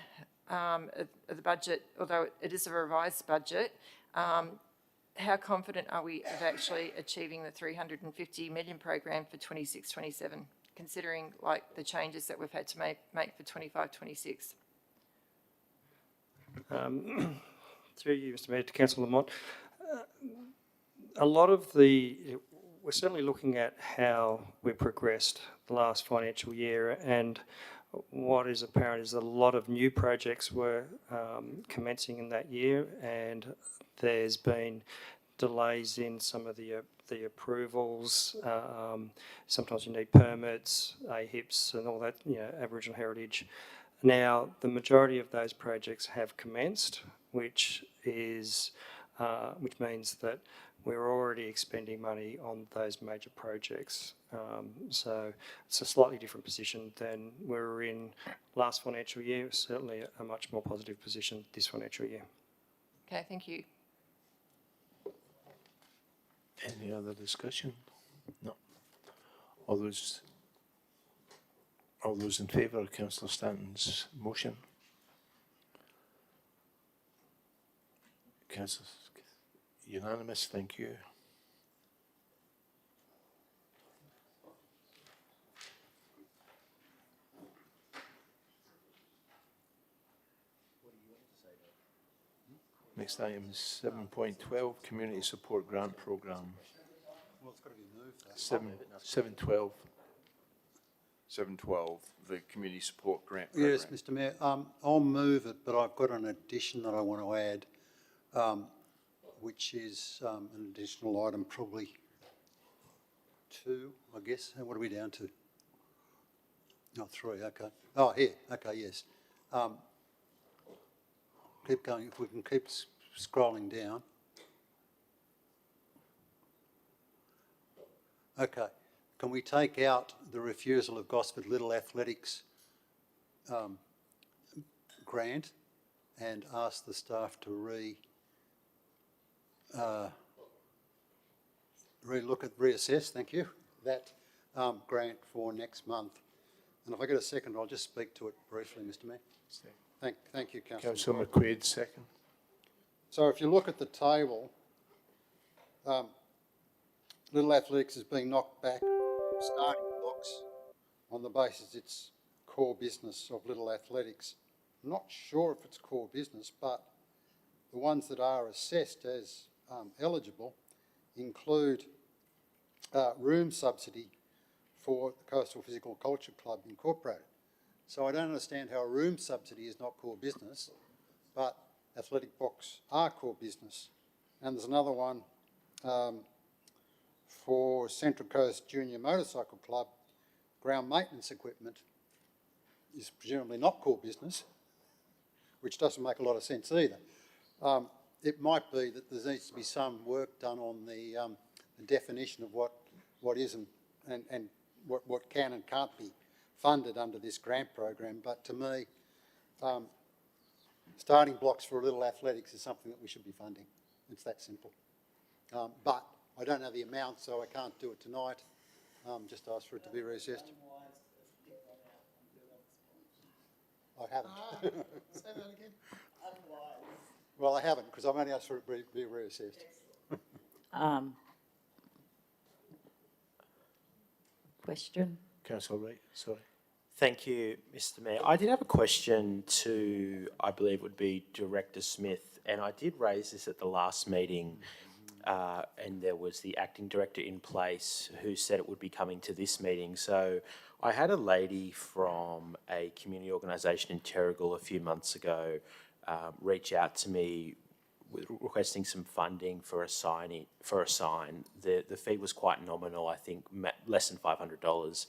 of the budget, although it is a revised budget. How confident are we of actually achieving the 350 million program for 26-27, considering like the changes that we've had to make for 25-26? Through you, Mr. Mayor, to Councillor Lamont, a lot of we're certainly looking at how we progressed the last financial year, and what is apparent is that a lot of new projects were commencing in that year, and there's been delays in some of the approvals. Sometimes you need permits, AHIPs and all that, you know, Aboriginal heritage. Now, the majority of those projects have commenced, which means that we're already expending money on those major projects. So it's a slightly different position than we were in last financial year. Certainly a much more positive position this financial year. Okay, thank you. Any other discussion? No. All those in favour of Councillor Stanton's motion? Councillor, unanimous, thank you. Next item is 7.12, Community Support Grant Programme. Well, it's got to be moved. 7.12. 712, the Community Support Grant Program. Yes, Mr. Mayor. I'll move it, but I've got an addition that I want to add, which is an additional item, probably 2, I guess. What are we down to? No, 3, okay. Oh, here, okay, yes. Keep going, if we can keep scrolling down. Okay. can we take out the refusal of Gosford Little Athletics grant and ask the staff to reassess, thank you, that grant for next month? And if I get a second, I'll just speak to it briefly, Mr Mayor. Thank you, Councillor. Councillor McQuaid, second. So if you look at the table, Little Athletics is being knocked back starting blocks on the basis it's core business of Little Athletics. I'm not sure if it's core business, but the ones that are assessed as eligible include room subsidy for the Coastal Physical Culture Club Incorporated. So I don't understand how a room subsidy is not core business, but athletic box are core business. And there's another one for Central Coast Junior Motorcycle Club, ground maintenance equipment is presumably not core business, which doesn't make a lot of sense either. It might be that there needs to be some work done on the definition of what is and what can and can't be funded under this grant program. But to me, starting blocks for Little Athletics is something that we should be funding. It's that simple. But I don't know the amount, so I can't do it tonight. Just ask for it to be reassessed. I haven't. Say that again. Well, I haven't, because I've only asked for it to be reassessed. Question? Councillor Wright, sorry. Thank you, Mr Mayor. I did have a question to, I believe would be Director Smith, and I did raise this at the last meeting, and there was the acting director in place who said it would be coming to this meeting. So I had a lady from a community organisation in Terrigal a few months ago reach out to me with requesting some funding for a sign. The fee was quite nominal, I think less than $500.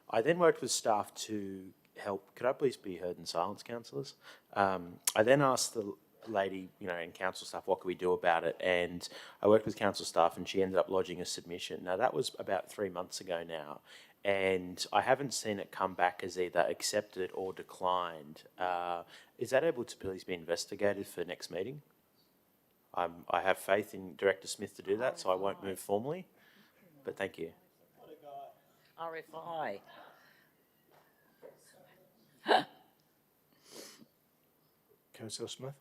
I then worked with staff to help. Could I please be heard in silence, councillors? I then asked the lady, and council staff, what could we do about it? And I worked with council staff, and she ended up lodging a submission. Now that was about 3 months ago now, and I haven't seen it come back as either accepted or declined. Is that able to please be investigated for next meeting? I have faith in Director Smith to do that, so I won't move formally, but thank you. RFI. Councillor Smith?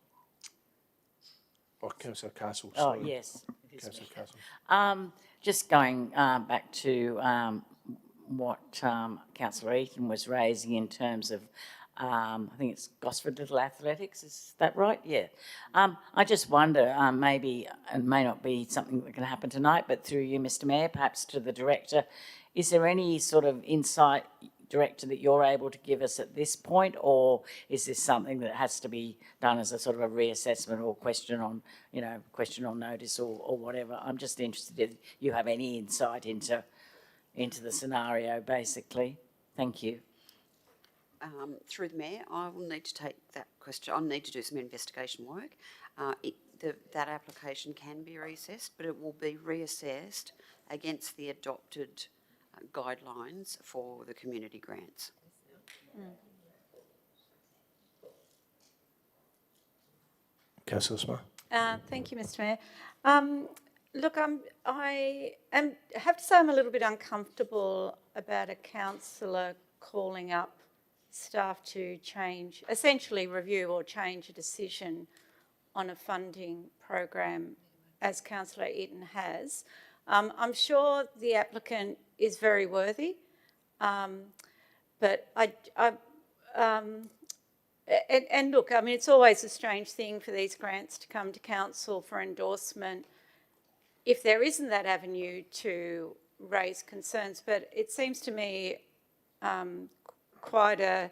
Or Councillor Castle, Oh, sorry. yes. It is Councillor me. Castle. Just going back to what Councillor Eaton was raising in terms of, I think it's Gosford Little Athletics, is that right? Yeah. I just wonder, maybe, it may not be something that can happen tonight, but through you, Mr Mayor, perhaps to the Director, is there any sort of insight, Director, that you're able to give us at this point, or is this something that has to be done as a sort of a reassessment or question on notice or whatever? I'm just interested if you have any insight into the scenario, basically. Thank you. Through the Mayor, I will need to take that question. I'll need to do some investigation work. That application can be reassessed, but it will be reassessed against the adopted guidelines for the community grants. Councillor Smith? Thank you, Mr Mayor. Look, I have to say I'm a little bit uncomfortable about a councillor calling up staff to change, essentially review or change a decision on a funding program, as Councillor Eaton has. I'm sure the applicant is very worthy, but and look, I mean, it's always a strange thing for these grants to come to council for endorsement if there isn't that avenue to raise concerns. But it seems to me quite a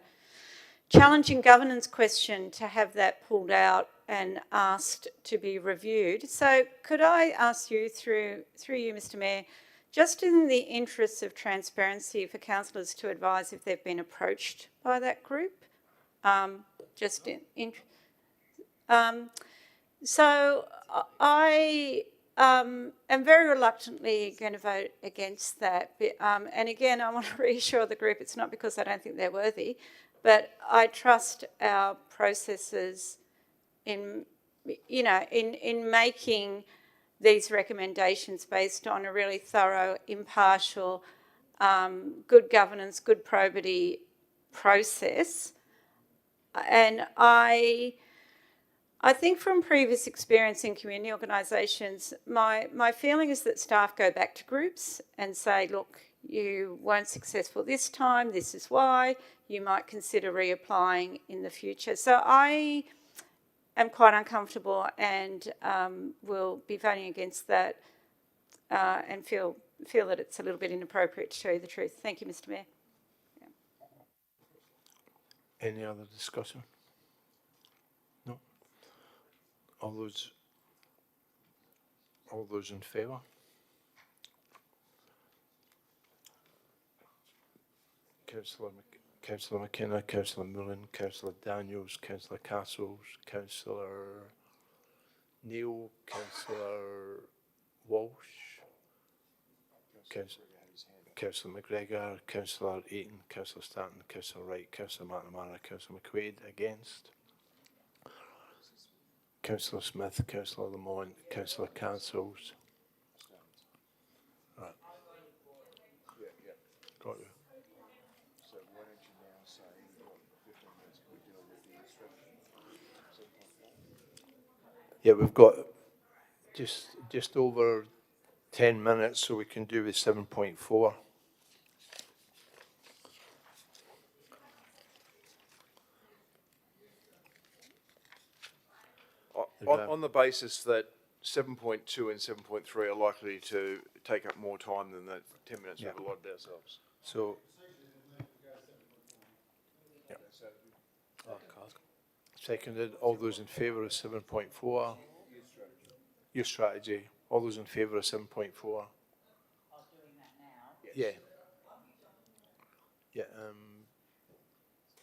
challenging governance question to have that pulled out and asked to be reviewed. So could I ask you, through you, Mr Mayor, just in the interests of transparency for councillors to advise if they've been approached by that group? So I am very reluctantly going to vote against that. And again, I want to reassure the group it's not because I don't think they're worthy, but I trust our processes in, in making these recommendations based on a really thorough, impartial, good governance, good probity process. And I think from previous experience in community organisations, my feeling is that staff go back to groups and say, look, you weren't successful this time, this is why, you might consider reapplying in the future. So I am quite uncomfortable and will be voting against that and feel that it's a little bit inappropriate, to tell you the truth. Thank you, Mr. Mayor. Yeah. Any other discussion? No? All those in favour? Councillor McKenna, Councillor Mullen, Councillor Daniels, Councillor Castles, Councillor Neil, Councillor Walsh, Councillor McGregor, Councillor Eaton, Councillor Stanton, Councillor Wright, Councillor McNamara, Councillor McQuaid. Against? Councillor Smith, Councillor Lamont, Councillor Castles. Right. Got you. So why don't you now say what 15 minutes can we deal with the instruction? Yeah, we've got just over 10 minutes, so we can do with 7.4. On the basis that 7.2 and 7.3 are likely to take up more time than the 10 minutes we've allotted ourselves. So, yeah. Seconded. All those in favour of 7.4? Your strategy. All those in favour of 7.4? Yeah. Yeah.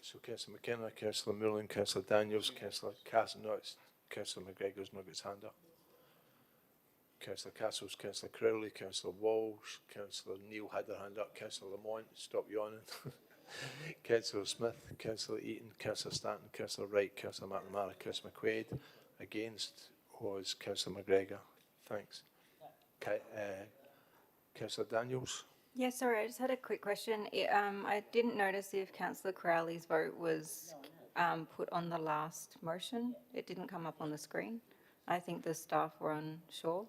So Councillor McKenna, Councillor Mullen, Councillor Daniels, Councillor Castles. No, it's Councillor McGregor's not got his hand up. Councillor Castles, Councillor Crowley, Councillor Walsh, Councillor Neil had their hand up, Councillor Lamont, stop yawning. Councillor Smith, Councillor Eaton, Councillor Stanton, Councillor Wright, Councillor McNamara, Councillor McQuaid. Against was Councillor McGregor. Thanks. Councillor Daniels. Yeah, sorry, I just had a quick question. I didn't notice if Councillor Crowley's vote was put on the last motion. It didn't come up on the screen. I think the staff were unsure.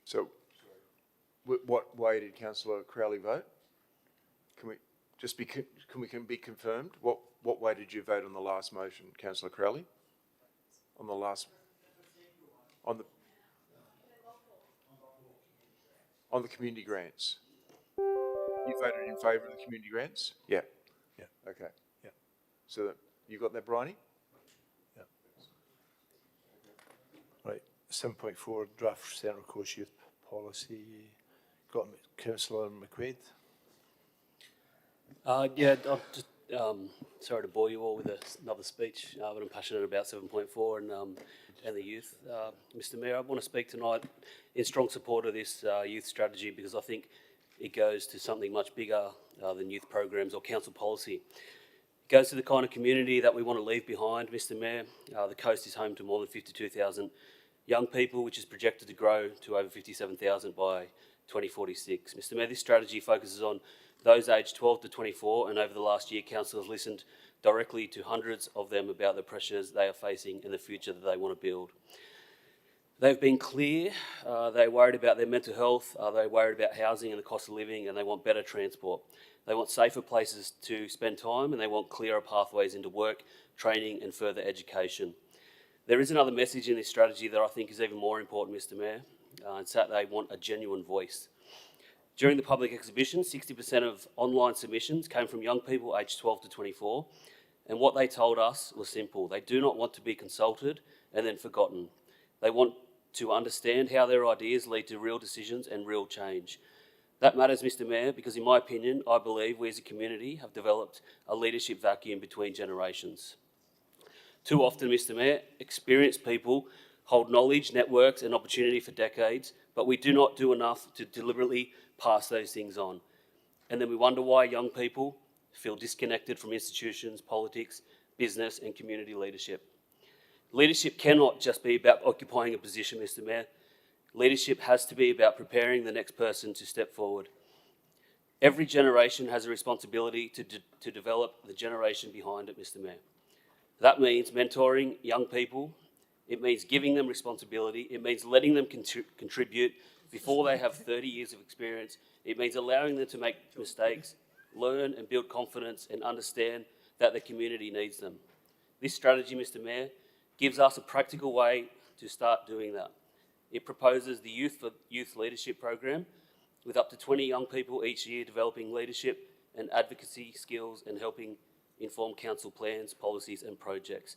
So, what way did Councillor Crowley vote? Can we just be confirmed? What way did you vote on the last motion, Councillor Crowley? On the last, on the community grants. You voted in favour of the community grants? Yeah. Yeah. Okay. Yeah. So you got that, Bryony? Yeah. Right. 7.4 draft Central Coast Youth Policy. Got Councillor McQuaid. Yeah, I'm just sorry to bore you all with another speech, but I'm passionate about 7.4 and the youth. Mr. Mayor, I want to speak tonight in strong support of this youth strategy because I think it goes to something much bigger than youth programs or council policy. It goes to the kind of community that we want to leave behind, Mr. Mayor. The coast is home to more than 52,000 young people, which is projected to grow to over 57,000 by 2046. Mr. Mayor, this strategy focuses on those aged 12 to 24, and over the last year, council has listened directly to hundreds of them about the pressures they are facing and the future that they want to build. They've been clear, they're worried about their mental health, they're worried about housing and the cost of living, and they want better transport. They want safer places to spend time, and they want clearer pathways into work, training and further education. There is another message in this strategy that I think is even more important, Mr. Mayor, and it's that they want a genuine voice. During the public exhibition, 60% of online submissions came from young people aged 12 to 24, and what they told us was simple. They do not want to be consulted and then forgotten. They want to understand how their ideas lead to real decisions and real change. That matters, Mr Mayor, because in my opinion, I believe we as a community have developed a leadership vacuum between generations. Too often, Mr Mayor, experienced people hold knowledge, networks and opportunity for decades, but we do not do enough to deliberately pass those things on. And then we wonder why young people feel disconnected from institutions, politics, business and community leadership. Leadership cannot just be about occupying a position, Mr Mayor. Leadership has to be about preparing the next person to step forward. Every generation has a responsibility to develop the generation behind it, Mr Mayor. That means mentoring young people. It means giving them responsibility. It means letting them contribute before they have 30 years of experience. It means allowing them to make mistakes, learn and build confidence and understand that the community needs them. This strategy, Mr Mayor, gives us a practical way to start doing that. It proposes the Youth Leadership Program with up to 20 young people each year developing leadership and advocacy skills and helping inform council plans, policies and projects.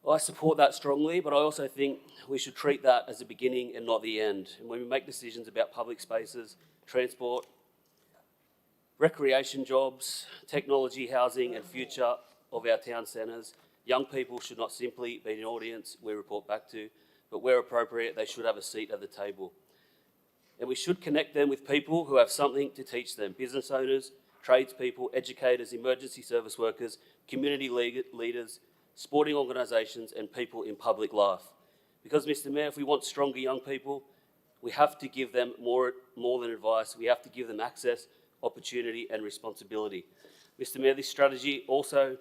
I support that strongly, but I also think we should treat that as the beginning and not the end. And when we make decisions about public spaces, transport, recreation jobs, technology, housing and future of our town centres, young people should not simply be an audience we report back to, but where appropriate, they should have a seat at the table. And we should connect them with people who have something to teach them: business owners, tradespeople, educators, emergency service workers, community leaders, sporting organisations and people in public life. Because, Mr Mayor, if we want stronger young people, we have to give them more than advice. We have to give them access, opportunity and responsibility. Mr Mayor, this strategy also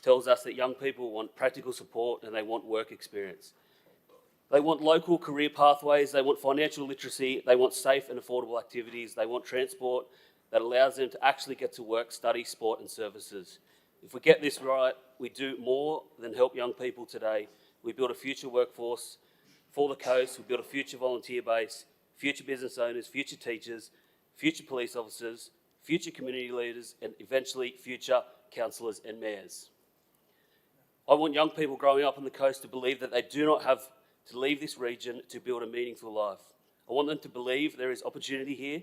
tells us that young people want practical support and they want work experience. They want local career pathways, they want financial literacy, they want safe and affordable activities, they want transport that allows them to actually get to work, study, sport and services. If we get this right, we do more than help young people today. We build a future workforce for the coast, we build a future volunteer base, future business owners, future teachers, future police officers, future community leaders and eventually future councillors and mayors. I want young people growing up on the coast to believe that they do not have to leave this region to build a meaningful life. I want them to believe there is opportunity here,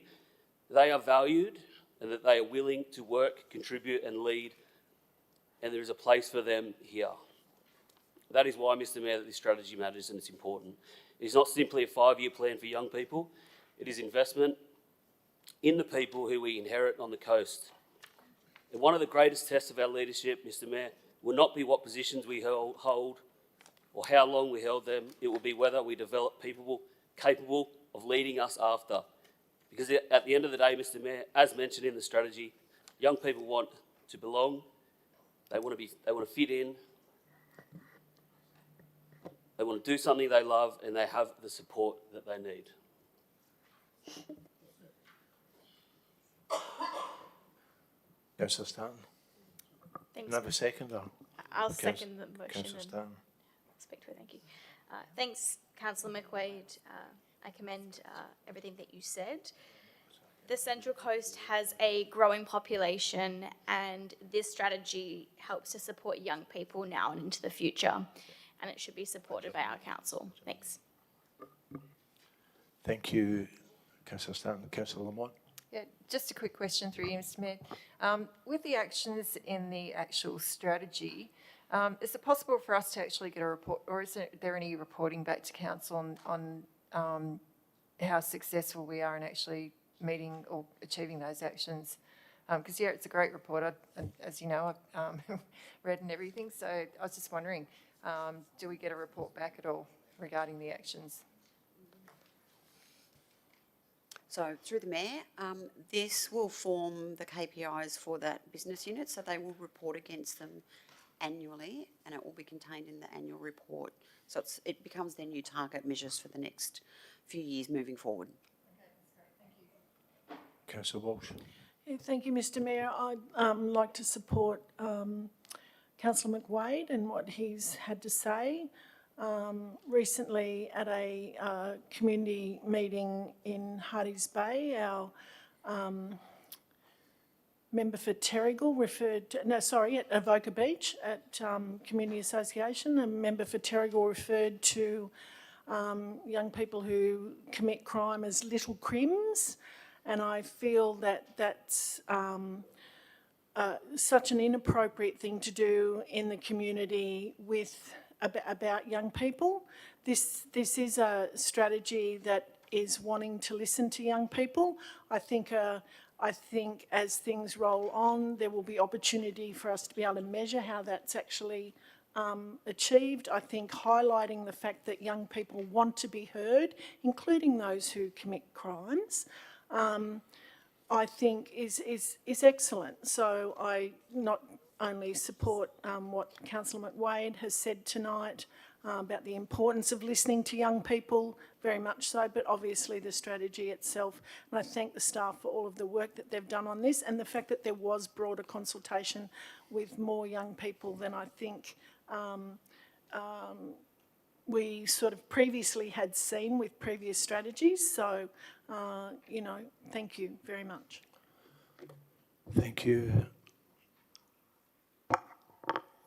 they are valued and that they are willing to work, contribute and lead, and there is a place for them here. That is why, Mr Mayor, that this strategy matters and it's important. It is not simply a 5-year plan for young people, it is investment in the people who we inherit on the coast. And one of the greatest tests of our leadership, Mr Mayor, will not be what positions we hold or how long we held them. It will be whether we develop people capable of leading us after. Because at the end of the day, Mr Mayor, as mentioned in the strategy, young people want to belong, they want to fit in, they want to do something they love and they have the support that they need. Councillor Stanton. Thanks. Another second or? I'll second the motion. Councillor Stanton. Speak to it, thank you. Thanks, Councillor McQuaid. I commend everything that you said. The Central Coast has a growing population and this strategy helps to support young people now and into the future, and it should be supported by our council. Thanks. Thank you, Councillor Stanton. Councillor Lamont. Yeah, just a quick question through you, Mr Mayor. With the actions in the actual strategy, is it possible for us to actually get a report, or is there any reporting back to council on how successful we are in actually meeting or achieving those actions? Because yeah, it's a great report. As you know, I've read and everything. So I was just wondering, do we get a report back at all regarding the actions? So through the Mayor, this will form the KPIs for that business unit, so they will report against them annually and it will be contained in the annual report. So it becomes their new target measures for the next few years moving forward. Okay, that's great. Thank you. Councillor Walsh. Yeah, thank you, Mr Mayor. I'd like to support Councillor McWade and what he's had to say. Recently at a community meeting in Hardy's Bay, our member for Terrigal at Avoca Beach at Community Association, a member for Terrigal referred to young people who commit crime as little crims, And I feel that that's such an inappropriate thing to do in the community about young people. This is a strategy that is wanting to listen to young people. I think as things roll on, there will be opportunity for us to be able to measure how that's actually achieved. I think highlighting the fact that young people want to be heard, including those who commit crimes, I think is excellent. So I not only support what Councillor McWade has said tonight about the importance of listening to young people, very much so, but obviously the strategy itself. And I thank the staff for all of the work that they've done on this, and the fact that there was broader consultation with more young people than I think we sort of previously had seen with previous strategies. So, you know, thank you very much. Thank you.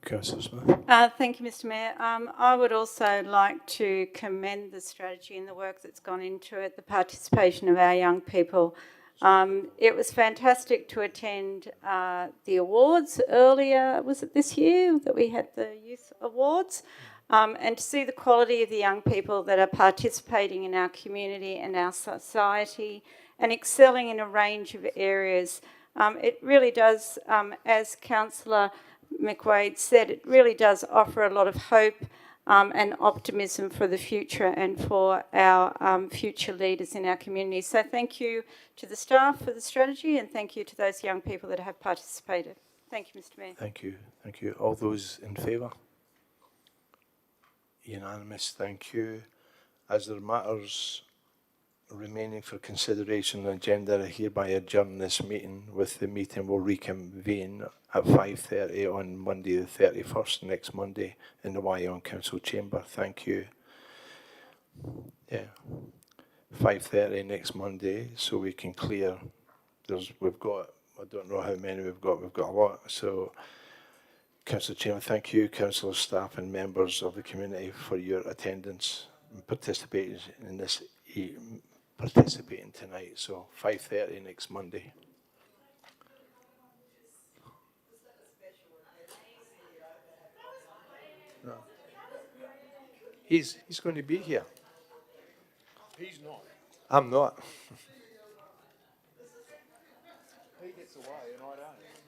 Councillor Smith. Thank you, Mr Mayor. I would also like to commend the strategy and the work that's gone into it, the participation of our young people. It was fantastic to attend the awards earlier, was it this year that we had the youth awards? And to see the quality of the young people that are participating in our community and our society and excelling in a range of areas. It really does, as Councillor McWade said, it really does offer a lot of hope and optimism for the future and for our future leaders in our community. So thank you to the staff for the strategy, and thank you to those young people that have participated. Thank you, Mr Mayor. Thank you. Thank you. All those in favour? Unanimous. Thank you. As there are matters remaining for consideration on the agenda, I hereby adjourn this meeting. With the meeting will reconvene at 5:30 on Monday the 31st, next Monday, in the Wyon Council Chamber. Thank you. Yeah, 5:30 next Monday, so we can clear. We've got, I don't know how many we've got a lot. So, Councillor Chairman, thank you, councillor, staff and members of the community for your attendance and participating in this tonight. So 5:30 next Monday. No. He's going to be here. He's not. I'm not. He gets away and I don't.